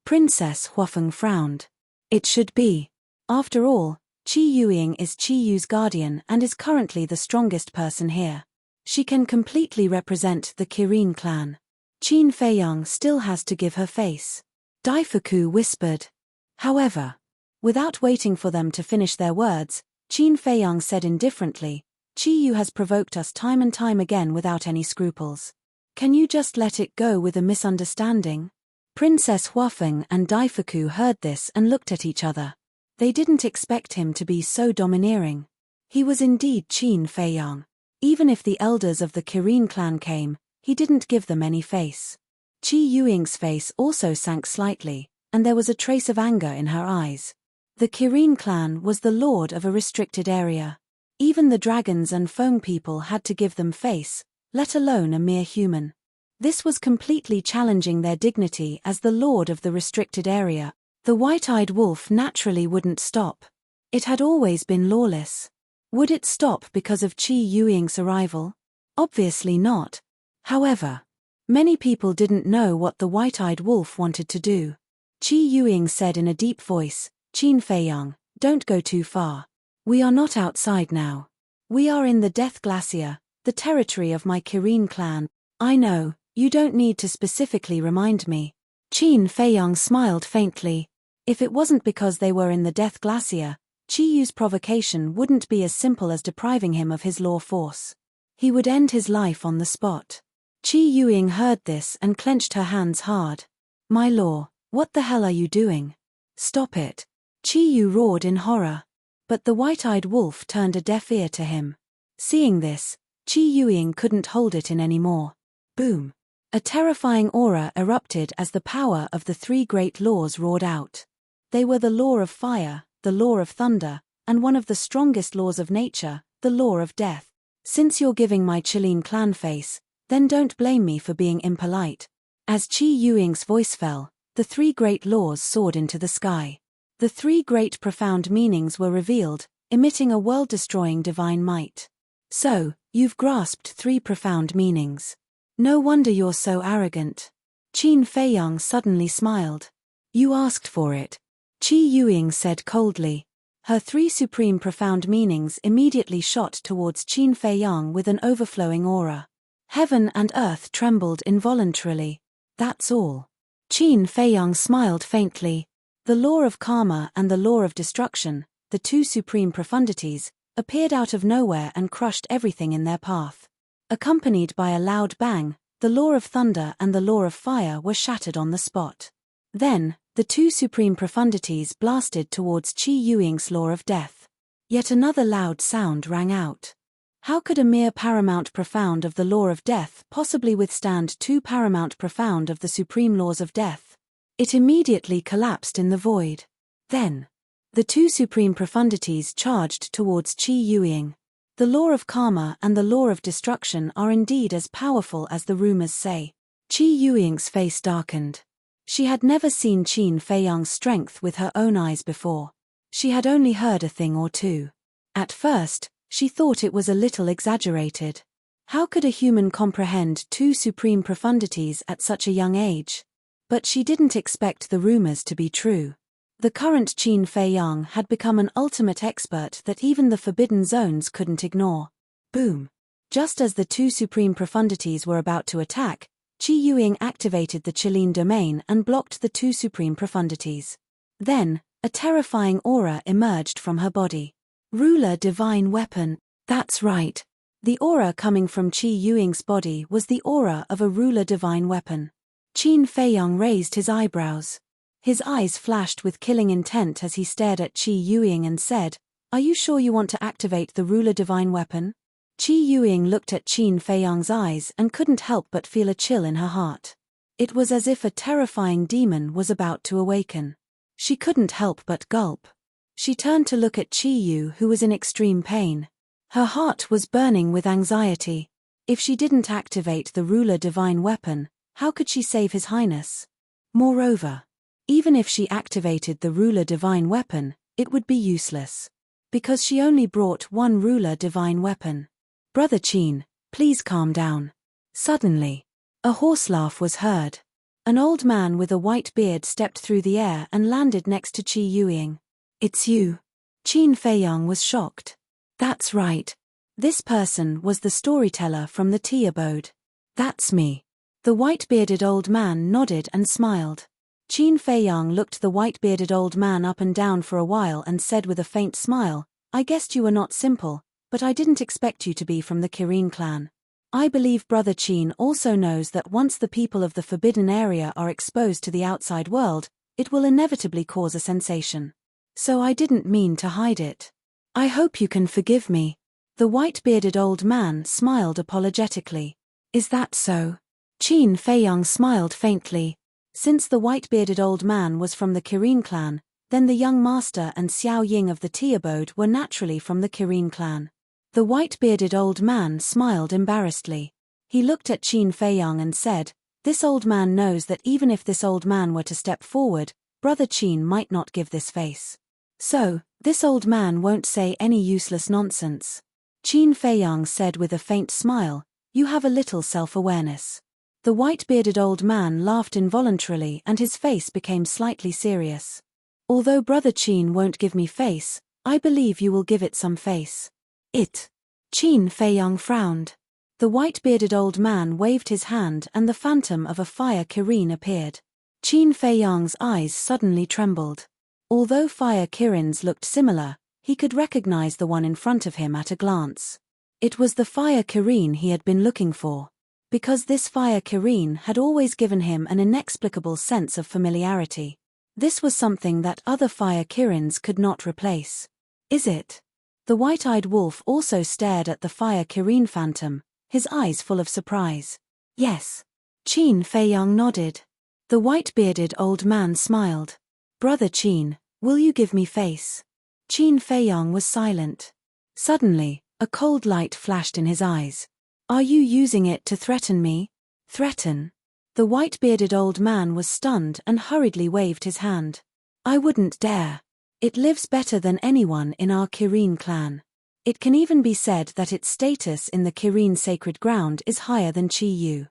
Princess Huafeng frowned. It should be. After all, Qi Yuing is Qi Yu's guardian and is currently the strongest person here. She can completely represent the Kirin clan. Qin Feiyang still has to give her face. Daifuku whispered. However, without waiting for them to finish their words, Qin Feiyang said indifferently, "Qi Yu has provoked us time and time again without any scruples. Can you just let it go with a misunderstanding?" Princess Huafeng and Daifuku heard this and looked at each other. They didn't expect him to be so domineering. He was indeed Qin Feiyang. Even if the elders of the Kirin clan came, he didn't give them any face. Qi Yuing's face also sank slightly, and there was a trace of anger in her eyes. The Kirin clan was the lord of a restricted area. Even the dragons and Feng people had to give them face, let alone a mere human. This was completely challenging their dignity as the lord of the restricted area. The white-eyed wolf naturally wouldn't stop. It had always been lawless. Would it stop because of Qi Yuing's arrival? Obviously not. However, many people didn't know what the white-eyed wolf wanted to do. Qi Yuing said in a deep voice, "Qin Feiyang, don't go too far. We are not outside now. We are in the Death Glacier, the territory of my Kirin clan." "I know, you don't need to specifically remind me." Qin Feiyang smiled faintly. If it wasn't because they were in the Death Glacier, Qi Yu's provocation wouldn't be as simple as depriving him of his law force. He would end his life on the spot. Qi Yuing heard this and clenched her hands hard. "My law, what the hell are you doing? Stop it." Qi Yu roared in horror. But the white-eyed wolf turned a deaf ear to him. Seeing this, Qi Yuing couldn't hold it in anymore. Boom! A terrifying aura erupted as the power of the three great laws roared out. They were the law of fire, the law of thunder, and one of the strongest laws of nature, the law of death. "Since you're giving my Qilin clan face, then don't blame me for being impolite." As Qi Yuing's voice fell, the three great laws soared into the sky. The three great profound meanings were revealed, emitting a world-destroying divine might. "So, you've grasped three profound meanings. No wonder you're so arrogant." Qin Feiyang suddenly smiled. "You asked for it," Qi Yuing said coldly. Her three supreme profound meanings immediately shot towards Qin Feiyang with an overflowing aura. Heaven and earth trembled involuntarily. "That's all." Qin Feiyang smiled faintly. The law of karma and the law of destruction, the two supreme profundities, appeared out of nowhere and crushed everything in their path. Accompanied by a loud bang, the law of thunder and the law of fire were shattered on the spot. Then, the two supreme profundities blasted towards Qi Yuing's law of death. Yet another loud sound rang out. How could a mere paramount profound of the law of death possibly withstand two paramount profound of the supreme laws of death? It immediately collapsed in the void. Then, the two supreme profundities charged towards Qi Yuing. The law of karma and the law of destruction are indeed as powerful as the rumors say. Qi Yuing's face darkened. She had never seen Qin Feiyang's strength with her own eyes before. She had only heard a thing or two. At first, she thought it was a little exaggerated. How could a human comprehend two supreme profundities at such a young age? But she didn't expect the rumors to be true. The current Qin Feiyang had become an ultimate expert that even the forbidden zones couldn't ignore. Boom! Just as the two supreme profundities were about to attack, Qi Yuing activated the Qilin domain and blocked the two supreme profundities. Then, a terrifying aura emerged from her body. Ruler divine weapon. That's right. The aura coming from Qi Yuing's body was the aura of a ruler divine weapon. Qin Feiyang raised his eyebrows. His eyes flashed with killing intent as he stared at Qi Yuing and said, "Are you sure you want to activate the ruler divine weapon?" Qi Yuing looked at Qin Feiyang's eyes and couldn't help but feel a chill in her heart. It was as if a terrifying demon was about to awaken. She couldn't help but gulp. She turned to look at Qi Yu, who was in extreme pain. Her heart was burning with anxiety. If she didn't activate the ruler divine weapon, how could she save His Highness? Moreover, even if she activated the ruler divine weapon, it would be useless. Because she only brought one ruler divine weapon. "Brother Qin, please calm down." Suddenly, a horse laugh was heard. An old man with a white beard stepped through the air and landed next to Qi Yuing. "It's you." Qin Feiyang was shocked. "That's right. This person was the storyteller from the tea abode." "That's me." The white-bearded old man nodded and smiled. Qin Feiyang looked the white-bearded old man up and down for a while and said with a faint smile, "I guessed you were not simple, but I didn't expect you to be from the Kirin clan. I believe Brother Qin also knows that once the people of the Forbidden Area are exposed to the outside world, it will inevitably cause a sensation. So I didn't mean to hide it. I hope you can forgive me." The white-bearded old man smiled apologetically. "Is that so?" Qin Feiyang smiled faintly. Since the white-bearded old man was from the Kirin clan, then the young master and Xiao Ying of the tea abode were naturally from the Kirin clan. The white-bearded old man smiled embarrassedly. He looked at Qin Feiyang and said, "This old man knows that even if this old man were to step forward, Brother Qin might not give this face. So, this old man won't say any useless nonsense. Qin Feiyang said with a faint smile, "You have a little self-awareness." The white-bearded old man laughed involuntarily and his face became slightly serious. "Although Brother Qin won't give me face, I believe you will give it some face." "It." Qin Feiyang frowned. The white-bearded old man waved his hand and the phantom of a fire kirin appeared. Qin Feiyang's eyes suddenly trembled. Although fire kirins looked similar, he could recognize the one in front of him at a glance. It was the fire kirin he had been looking for. Because this fire kirin had always given him an inexplicable sense of familiarity. This was something that other fire kirins could not replace. "Is it?" The white-eyed wolf also stared at the fire kirin phantom, his eyes full of surprise. "Yes." Qin Feiyang nodded. The white-bearded old man smiled. "Brother Qin, will you give me face?" Qin Feiyang was silent. Suddenly, a cold light flashed in his eyes. "Are you using it to threaten me?" "Threaten?" The white-bearded old man was stunned and hurriedly waved his hand. "I wouldn't dare. It lives better than anyone in our Kirin clan. It can even be said that its status in the Kirin sacred ground is higher than Qi Yu."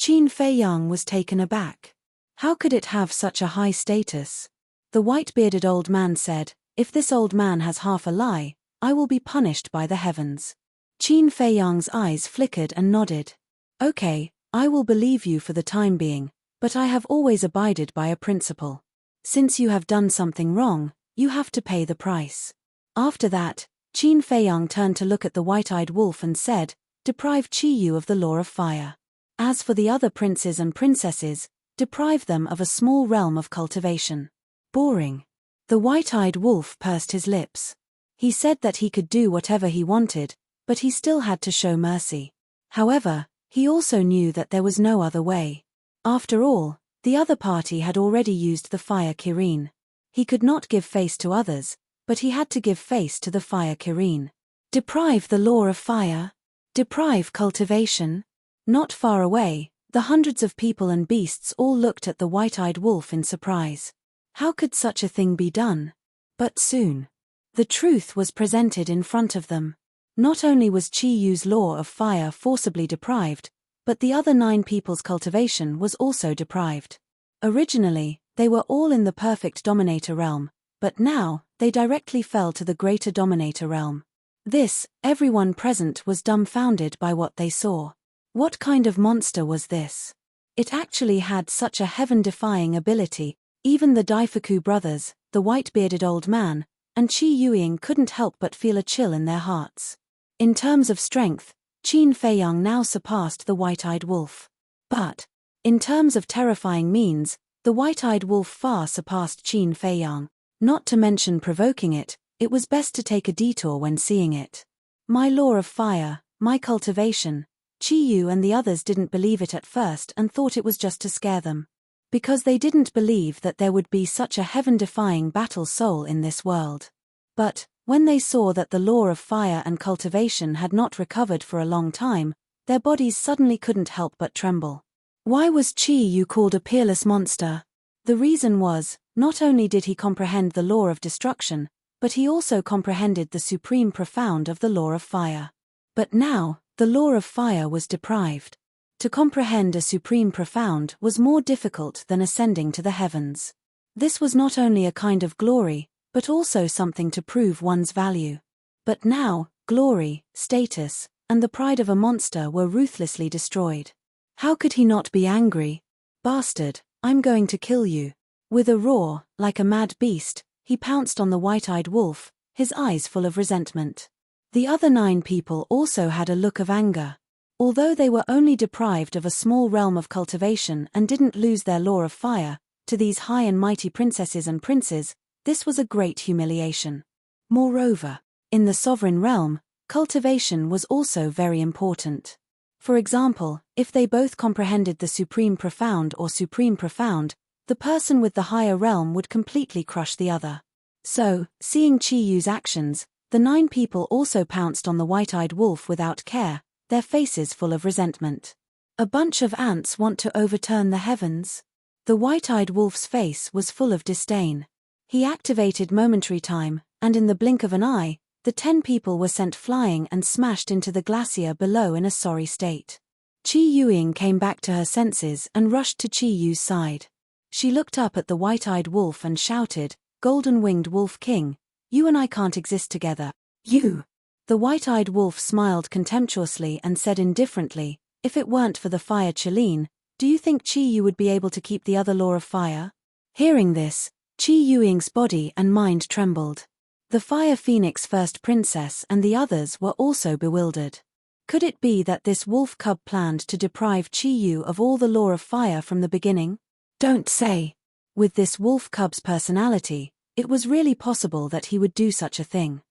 Qin Feiyang was taken aback. How could it have such a high status? The white-bearded old man said, "If this old man has half a lie, I will be punished by the heavens." Qin Feiyang's eyes flickered and nodded. "Okay, I will believe you for the time being, but I have always abided by a principle. Since you have done something wrong, you have to pay the price." After that, Qin Feiyang turned to look at the white-eyed wolf and said, "Deprive Qi Yu of the law of fire. As for the other princes and princesses, deprive them of a small realm of cultivation." Boring. The white-eyed wolf pursed his lips. He said that he could do whatever he wanted, but he still had to show mercy. However, he also knew that there was no other way. After all, the other party had already used the fire kirin. He could not give face to others, but he had to give face to the fire kirin. Deprive the law of fire? Deprive cultivation? Not far away, the hundreds of people and beasts all looked at the white-eyed wolf in surprise. How could such a thing be done? But soon, the truth was presented in front of them. Not only was Qi Yu's law of fire forcibly deprived, but the other 9 people's cultivation was also deprived. Originally, they were all in the perfect dominator realm, but now, they directly fell to the greater dominator realm. This, everyone present was dumbfounded by what they saw. What kind of monster was this? It actually had such a heaven-defying ability. Even the Daifuku brothers, the white-bearded old man, and Qi Yuing couldn't help but feel a chill in their hearts. In terms of strength, Qin Feiyang now surpassed the white-eyed wolf. But, in terms of terrifying means, the white-eyed wolf far surpassed Qin Feiyang. Not to mention provoking it, it was best to take a detour when seeing it. My law of fire, my cultivation. Qi Yu and the others didn't believe it at first and thought it was just to scare them. Because they didn't believe that there would be such a heaven-defying battle soul in this world. But, when they saw that the law of fire and cultivation had not recovered for a long time, their bodies suddenly couldn't help but tremble. Why was Qi Yu called a peerless monster? The reason was, not only did he comprehend the law of destruction, but he also comprehended the supreme profound of the law of fire. But now, the law of fire was deprived. To comprehend a supreme profound was more difficult than ascending to the heavens. This was not only a kind of glory, but also something to prove one's value. But now, glory, status, and the pride of a monster were ruthlessly destroyed. How could he not be angry? "Bastard, I'm going to kill you." With a roar, like a mad beast, he pounced on the white-eyed wolf, his eyes full of resentment. The other 9 people also had a look of anger. Although they were only deprived of a small realm of cultivation and didn't lose their law of fire, to these high and mighty princesses and princes, this was a great humiliation. Moreover, in the sovereign realm, cultivation was also very important. For example, if they both comprehended the supreme profound or supreme profound, the person with the higher realm would completely crush the other. So, seeing Qi Yu's actions, the 9 people also pounced on the white-eyed wolf without care, their faces full of resentment. A bunch of ants want to overturn the heavens? The white-eyed wolf's face was full of disdain. He activated momentary time, and in the blink of an eye, the 10 people were sent flying and smashed into the glacier below in a sorry state. Qi Yuing came back to her senses and rushed to Qi Yu's side. She looked up at the white-eyed wolf and shouted, "Golden-winged wolf king, you and I can't exist together. You!" The white-eyed wolf smiled contemptuously and said indifferently, "If it weren't for the fire Qilin, do you think Qi Yu would be able to keep the other law of fire?" Hearing this, Qi Yuing's body and mind trembled. The Fire Phoenix First Princess and the others were also bewildered. Could it be that this wolf cub planned to deprive Qi Yu of all the law of fire from the beginning? Don't say. With this wolf cub's personality, it was really possible that he would do such a thing.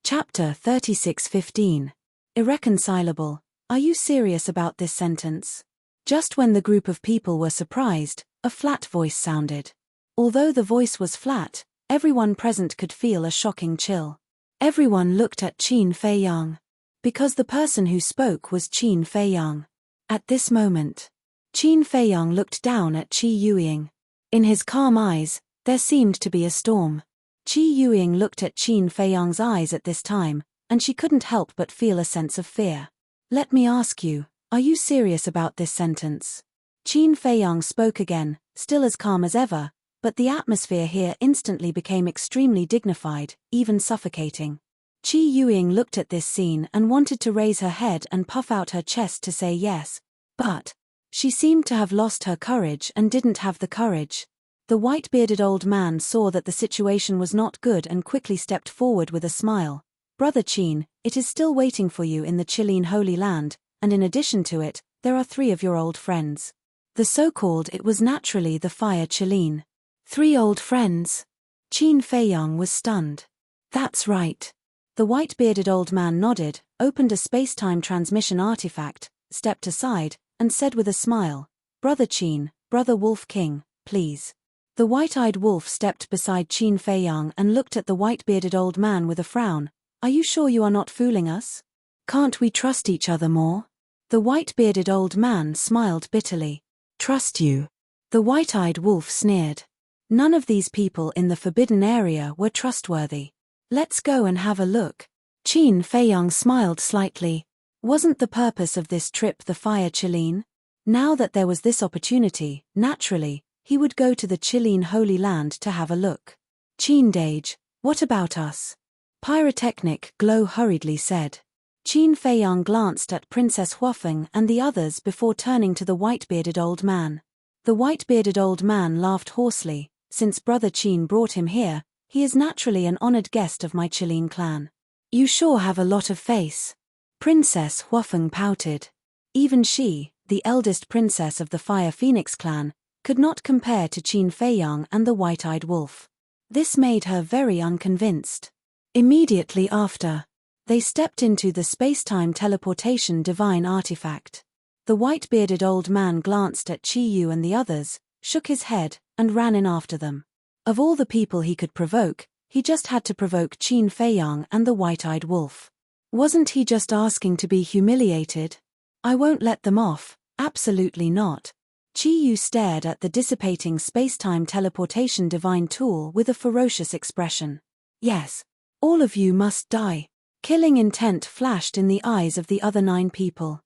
Chapter 36:15. Irreconcilable. Are you serious about this sentence? Just when the group of people were surprised, a flat voice sounded. Although the voice was flat, everyone present could feel a shocking chill. Everyone looked at Qin Feiyang. Because the person who spoke was Qin Feiyang. At this moment, Qin Feiyang looked down at Qi Yuing. In his calm eyes, there seemed to be a storm. Qi Yuing looked at Qin Feiyang's eyes at this time, and she couldn't help but feel a sense of fear. Let me ask you, are you serious about this sentence? Qin Feiyang spoke again, still as calm as ever, but the atmosphere here instantly became extremely dignified, even suffocating. Qi Yuing looked at this scene and wanted to raise her head and puff out her chest to say yes, but she seemed to have lost her courage and didn't have the courage. The white-bearded old man saw that the situation was not good and quickly stepped forward with a smile. "Brother Qin, it is still waiting for you in the Qilin Holy Land, and in addition to it, there are 3 of your old friends." The so-called it was naturally the fire Qilin. 3 old friends? Qin Feiyang was stunned. That's right. The white-bearded old man nodded, opened a space-time transmission artifact, stepped aside, and said with a smile, "Brother Qin, Brother Wolf King, please." The white-eyed wolf stepped beside Qin Feiyang and looked at the white-bearded old man with a frown. "Are you sure you are not fooling us? Can't we trust each other more?" The white-bearded old man smiled bitterly. "Trust you?" The white-eyed wolf sneered. None of these people in the forbidden area were trustworthy. "Let's go and have a look." Qin Feiyang smiled slightly. Wasn't the purpose of this trip the fire Qilin? Now that there was this opportunity, naturally, he would go to the Qilin Holy Land to have a look. "Qin Dage, what about us?" Pyrotechnic Glow hurriedly said. Qin Feiyang glanced at Princess Huafeng and the others before turning to the white-bearded old man. The white-bearded old man laughed hoarsely. "Since Brother Qin brought him here, he is naturally an honored guest of my Qilin clan. You sure have a lot of face." Princess Huafeng pouted. Even she, the eldest princess of the Fire Phoenix clan, could not compare to Qin Feiyang and the white-eyed wolf. This made her very unconvinced. Immediately after, they stepped into the space-time teleportation divine artifact. The white-bearded old man glanced at Qi Yu and the others, shook his head, and ran in after them. Of all the people he could provoke, he just had to provoke Qin Feiyang and the white-eyed wolf. Wasn't he just asking to be humiliated? "I won't let them off, absolutely not." Qi Yu stared at the dissipating space-time teleportation divine tool with a ferocious expression. "Yes. All of you must die." Killing intent flashed in the eyes of the other 9 people.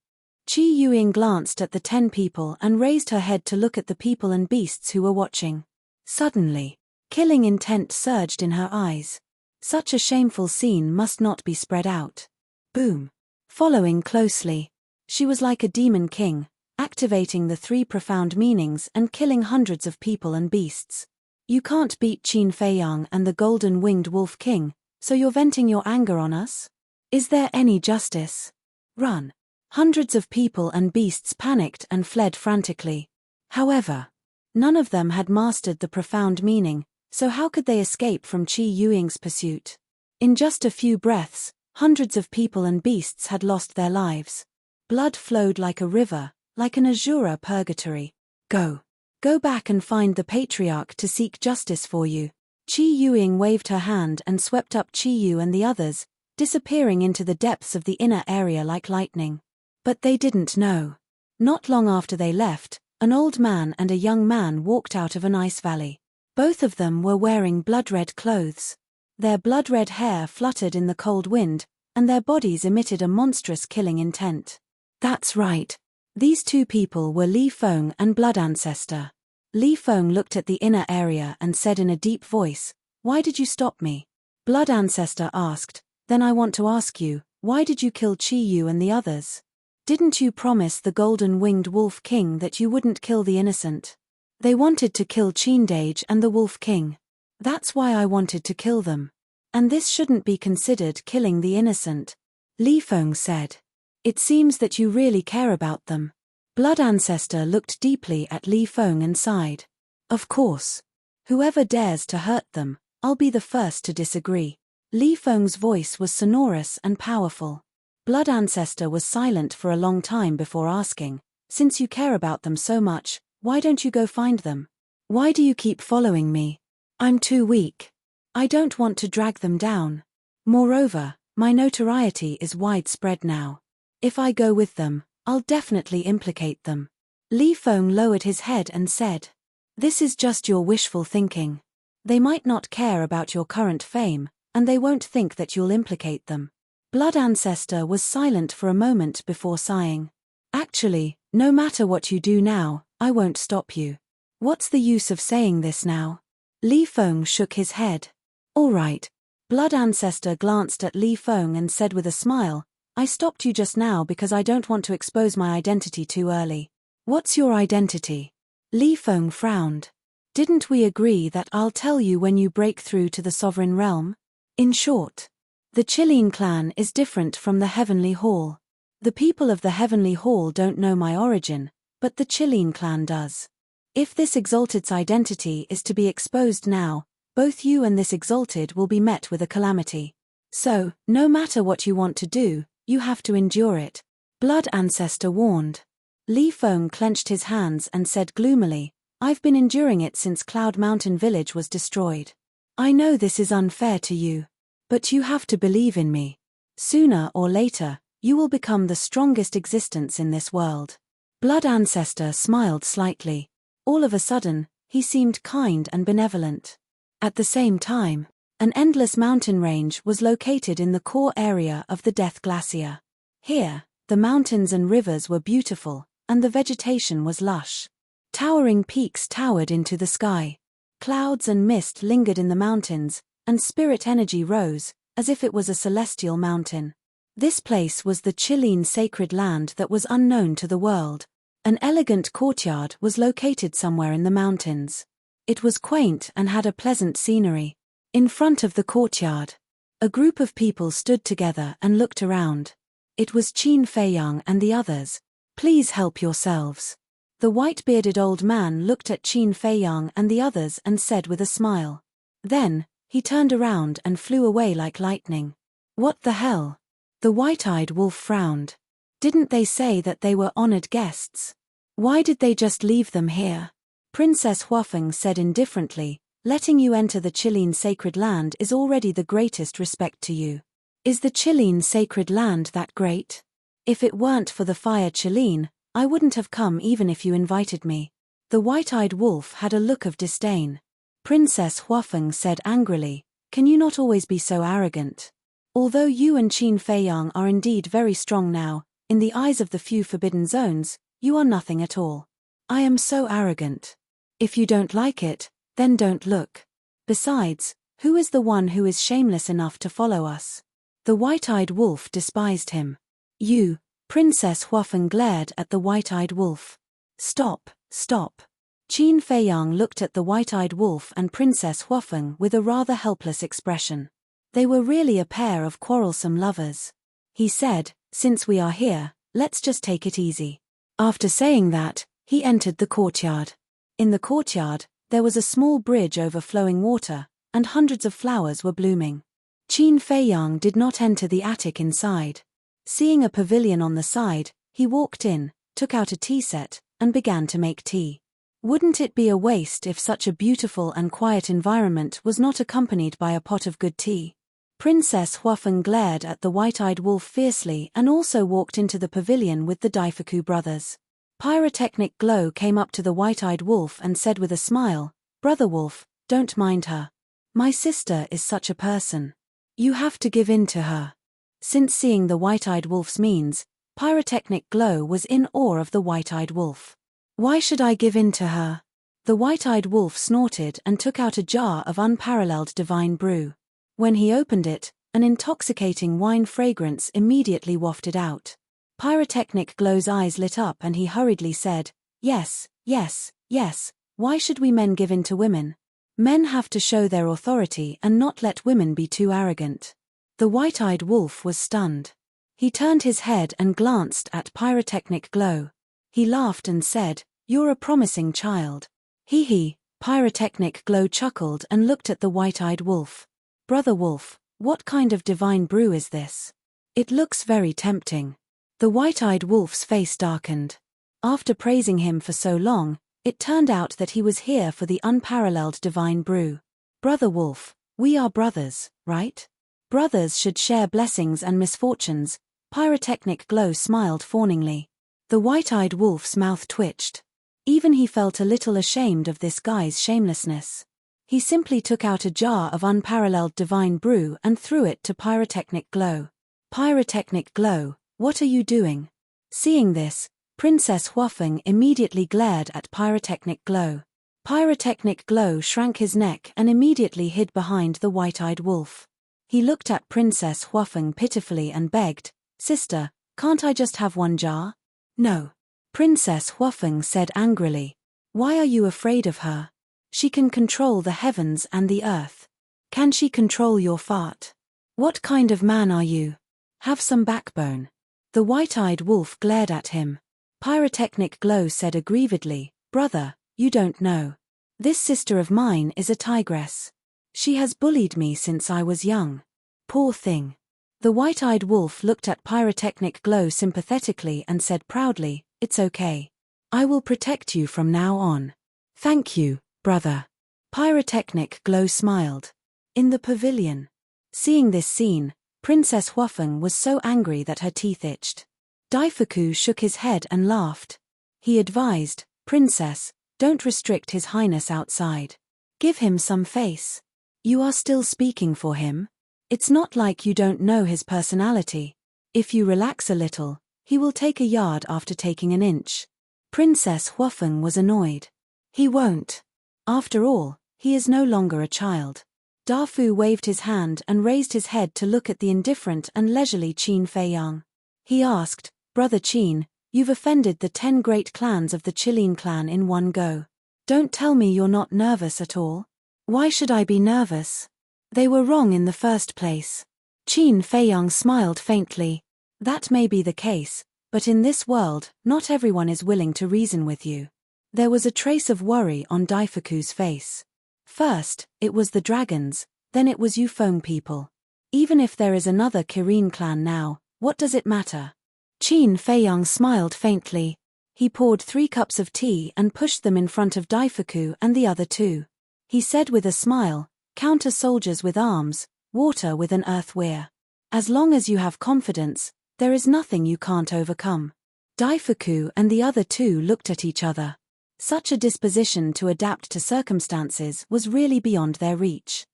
Qi Yuing glanced at the 10 people and raised her head to look at the people and beasts who were watching. Suddenly, killing intent surged in her eyes. Such a shameful scene must not be spread out. Boom. Following closely, she was like a demon king, activating the 3 profound meanings and killing hundreds of people and beasts. "You can't beat Qin Feiyang and the golden-winged wolf king, so you're venting your anger on us? Is there any justice? Run." Hundreds of people and beasts panicked and fled frantically. However, none of them had mastered the profound meaning, so how could they escape from Qi Yuing's pursuit? In just a few breaths, hundreds of people and beasts had lost their lives. Blood flowed like a river, like an azure purgatory. Go back and find the patriarch to seek justice for you." Qi Yuing waved her hand and swept up Qi Yu and the others, disappearing into the depths of the inner area like lightning. But they didn't know. Not long after they left, An old man and a young man walked out of an ice valley. Both of them were wearing blood-red clothes. Their blood-red hair fluttered in the cold wind, and their bodies emitted a monstrous killing intent. That's right. These two people were Li Feng and Blood Ancestor. Li Feng looked at the inner area and said in a deep voice, "Why did you stop me?" Blood Ancestor asked, "Then I want to ask you, why did you kill Chi Yu and the others? Didn't you promise the golden-winged Wolf King that you wouldn't kill the innocent?" "They wanted to kill Qindage and the Wolf King. That's why I wanted to kill them. And this shouldn't be considered killing the innocent," Li Feng said. "It seems that you really care about them." Blood Ancestor looked deeply at Li Feng and sighed. "Of course. Whoever dares to hurt them, I'll be the first to disagree." Li Feng's voice was sonorous and powerful. Blood Ancestor was silent for a long time before asking, "Since you care about them so much, why don't you go find them? Why do you keep following me? I'm too weak. I don't want to drag them down. Moreover, my notoriety is widespread now. If I go with them, I'll definitely implicate them." Li Feng lowered his head and said, "This is just your wishful thinking. They might not care about your current fame, and they won't think that you'll implicate them." Blood Ancestor was silent for a moment before sighing. "Actually, no matter what you do now, I won't stop you. What's the use of saying this now?" Li Feng shook his head. "All right." Blood Ancestor glanced at Li Feng and said with a smile, "I stopped you just now because I don't want to expose my identity too early." "What's your identity?" Li Feng frowned. "Didn't we agree that I'll tell you when you break through to the Sovereign Realm? In short, the Qilin clan is different from the Heavenly Hall. The people of the Heavenly Hall don't know my origin, but the Qilin clan does. If this Exalted's identity is to be exposed now, both you and this Exalted will be met with a calamity. So, no matter what you want to do, you have to endure it," Blood Ancestor warned. Li Feng clenched his hands and said gloomily, "I've been enduring it since Cloud Mountain Village was destroyed. I know this is unfair to you. But you have to believe in me. Sooner or later, you will become the strongest existence in this world." Blood Ancestor smiled slightly. All of a sudden, he seemed kind and benevolent. At the same time, an endless mountain range was located in the core area of the Death Glacier. Here, the mountains and rivers were beautiful, and the vegetation was lush. Towering peaks towered into the sky. Clouds and mist lingered in the mountains, and spirit energy rose, as if it was a celestial mountain. This place was the Qilin sacred land that was unknown to the world. An elegant courtyard was located somewhere in the mountains. It was quaint and had a pleasant scenery. In front of the courtyard, a group of people stood together and looked around. It was Qin Feiyang and the others. "Please help yourselves." The white-bearded old man looked at Qin Feiyang and the others and said with a smile. Then, he turned around and flew away like lightning. "What the hell?" The white-eyed wolf frowned. "Didn't they say that they were honored guests? Why did they just leave them here?" Princess Huafeng said indifferently, "Letting you enter the Qilin sacred land is already the greatest respect to you. Is the Qilin sacred land that great? If it weren't for the fire Qilin, I wouldn't have come even if you invited me." The white-eyed wolf had a look of disdain. Princess Huafeng said angrily, "Can you not always be so arrogant? Although you and Qin Feiyang are indeed very strong now, in the eyes of the few forbidden zones, you are nothing at all. I am so arrogant. If you don't like it, then don't look. Besides, who is the one who is shameless enough to follow us?" The white-eyed wolf despised him. "You," Princess Huafeng glared at the white-eyed wolf. "Stop, stop." Qin Feiyang looked at the white-eyed wolf and Princess Huafeng with a rather helpless expression. They were really a pair of quarrelsome lovers. He said, "Since we are here, let's just take it easy." After saying that, he entered the courtyard. In the courtyard, there was a small bridge over flowing water, and hundreds of flowers were blooming. Qin Feiyang did not enter the attic inside. Seeing a pavilion on the side, he walked in, took out a tea set, and began to make tea. Wouldn't it be a waste if such a beautiful and quiet environment was not accompanied by a pot of good tea? Princess Huafeng glared at the white-eyed wolf fiercely and also walked into the pavilion with the Daifuku brothers. Pyrotechnic Glow came up to the white-eyed wolf and said with a smile, "Brother Wolf, don't mind her. My sister is such a person. You have to give in to her." Since seeing the white-eyed wolf's means, Pyrotechnic Glow was in awe of the white-eyed wolf. "Why should I give in to her?" The white-eyed wolf snorted and took out a jar of unparalleled divine brew. When he opened it, an intoxicating wine fragrance immediately wafted out. Pyrotechnic Glow's eyes lit up and he hurriedly said, "Yes, yes, yes, why should we men give in to women? Men have to show their authority and not let women be too arrogant." The white-eyed wolf was stunned. He turned his head and glanced at Pyrotechnic Glow. He laughed and said, "You're a promising child." Hee. Pyrotechnic Glow chuckled and looked at the white-eyed wolf. "Brother Wolf, what kind of divine brew is this? It looks very tempting." The white-eyed wolf's face darkened. After praising him for so long, it turned out that he was here for the unparalleled divine brew. "Brother Wolf, we are brothers, right? Brothers should share blessings and misfortunes." Pyrotechnic Glow smiled fawningly. The white-eyed wolf's mouth twitched. Even he felt a little ashamed of this guy's shamelessness. He simply took out a jar of unparalleled divine brew and threw it to Pyrotechnic Glow. "Pyrotechnic Glow, what are you doing?" Seeing this, Princess Huafeng immediately glared at Pyrotechnic Glow. Pyrotechnic Glow shrank his neck and immediately hid behind the white-eyed wolf. He looked at Princess Huafeng pitifully and begged, "Sister, can't I just have one jar?" "No." Princess Huafeng said angrily. "Why are you afraid of her? She can control the heavens and the earth. Can she control your fart? What kind of man are you? Have some backbone." The white-eyed wolf glared at him. Pyrotechnic Glow said aggrievedly, "Brother, you don't know. This sister of mine is a tigress. She has bullied me since I was young. Poor thing." The white-eyed wolf looked at Pyrotechnic Glow sympathetically and said proudly, "It's okay. I will protect you from now on." "Thank you, brother." Pyrotechnic Glow smiled. In the pavilion. Seeing this scene, Princess Huafeng was so angry that her teeth itched. Daifuku shook his head and laughed. He advised, "Princess, don't restrict His Highness outside. Give him some face. You are still speaking for him. It's not like you don't know his personality. If you relax a little, he will take a yard after taking an inch." Princess Huafeng was annoyed. "He won't. After all, he is no longer a child." Dafu waved his hand and raised his head to look at the indifferent and leisurely Qin Feiyang. He asked, "Brother Qin, you've offended the 10 great clans of the Qilin clan in one go. Don't tell me you're not nervous at all." "Why should I be nervous? They were wrong in the first place." Qin Feiyang smiled faintly. "That may be the case, but in this world, not everyone is willing to reason with you." There was a trace of worry on Daifuku's face. First, it was the dragons, then it was Yufeng people. Even if there is another Kirin clan now, what does it matter? Qin Feiyang smiled faintly. He poured 3 cups of tea and pushed them in front of Daifuku and the other 2. He said with a smile, "Counter soldiers with arms, water with an earthware. As long as you have confidence, there is nothing you can't overcome." Daifuku and the other 2 looked at each other. Such a disposition to adapt to circumstances was really beyond their reach.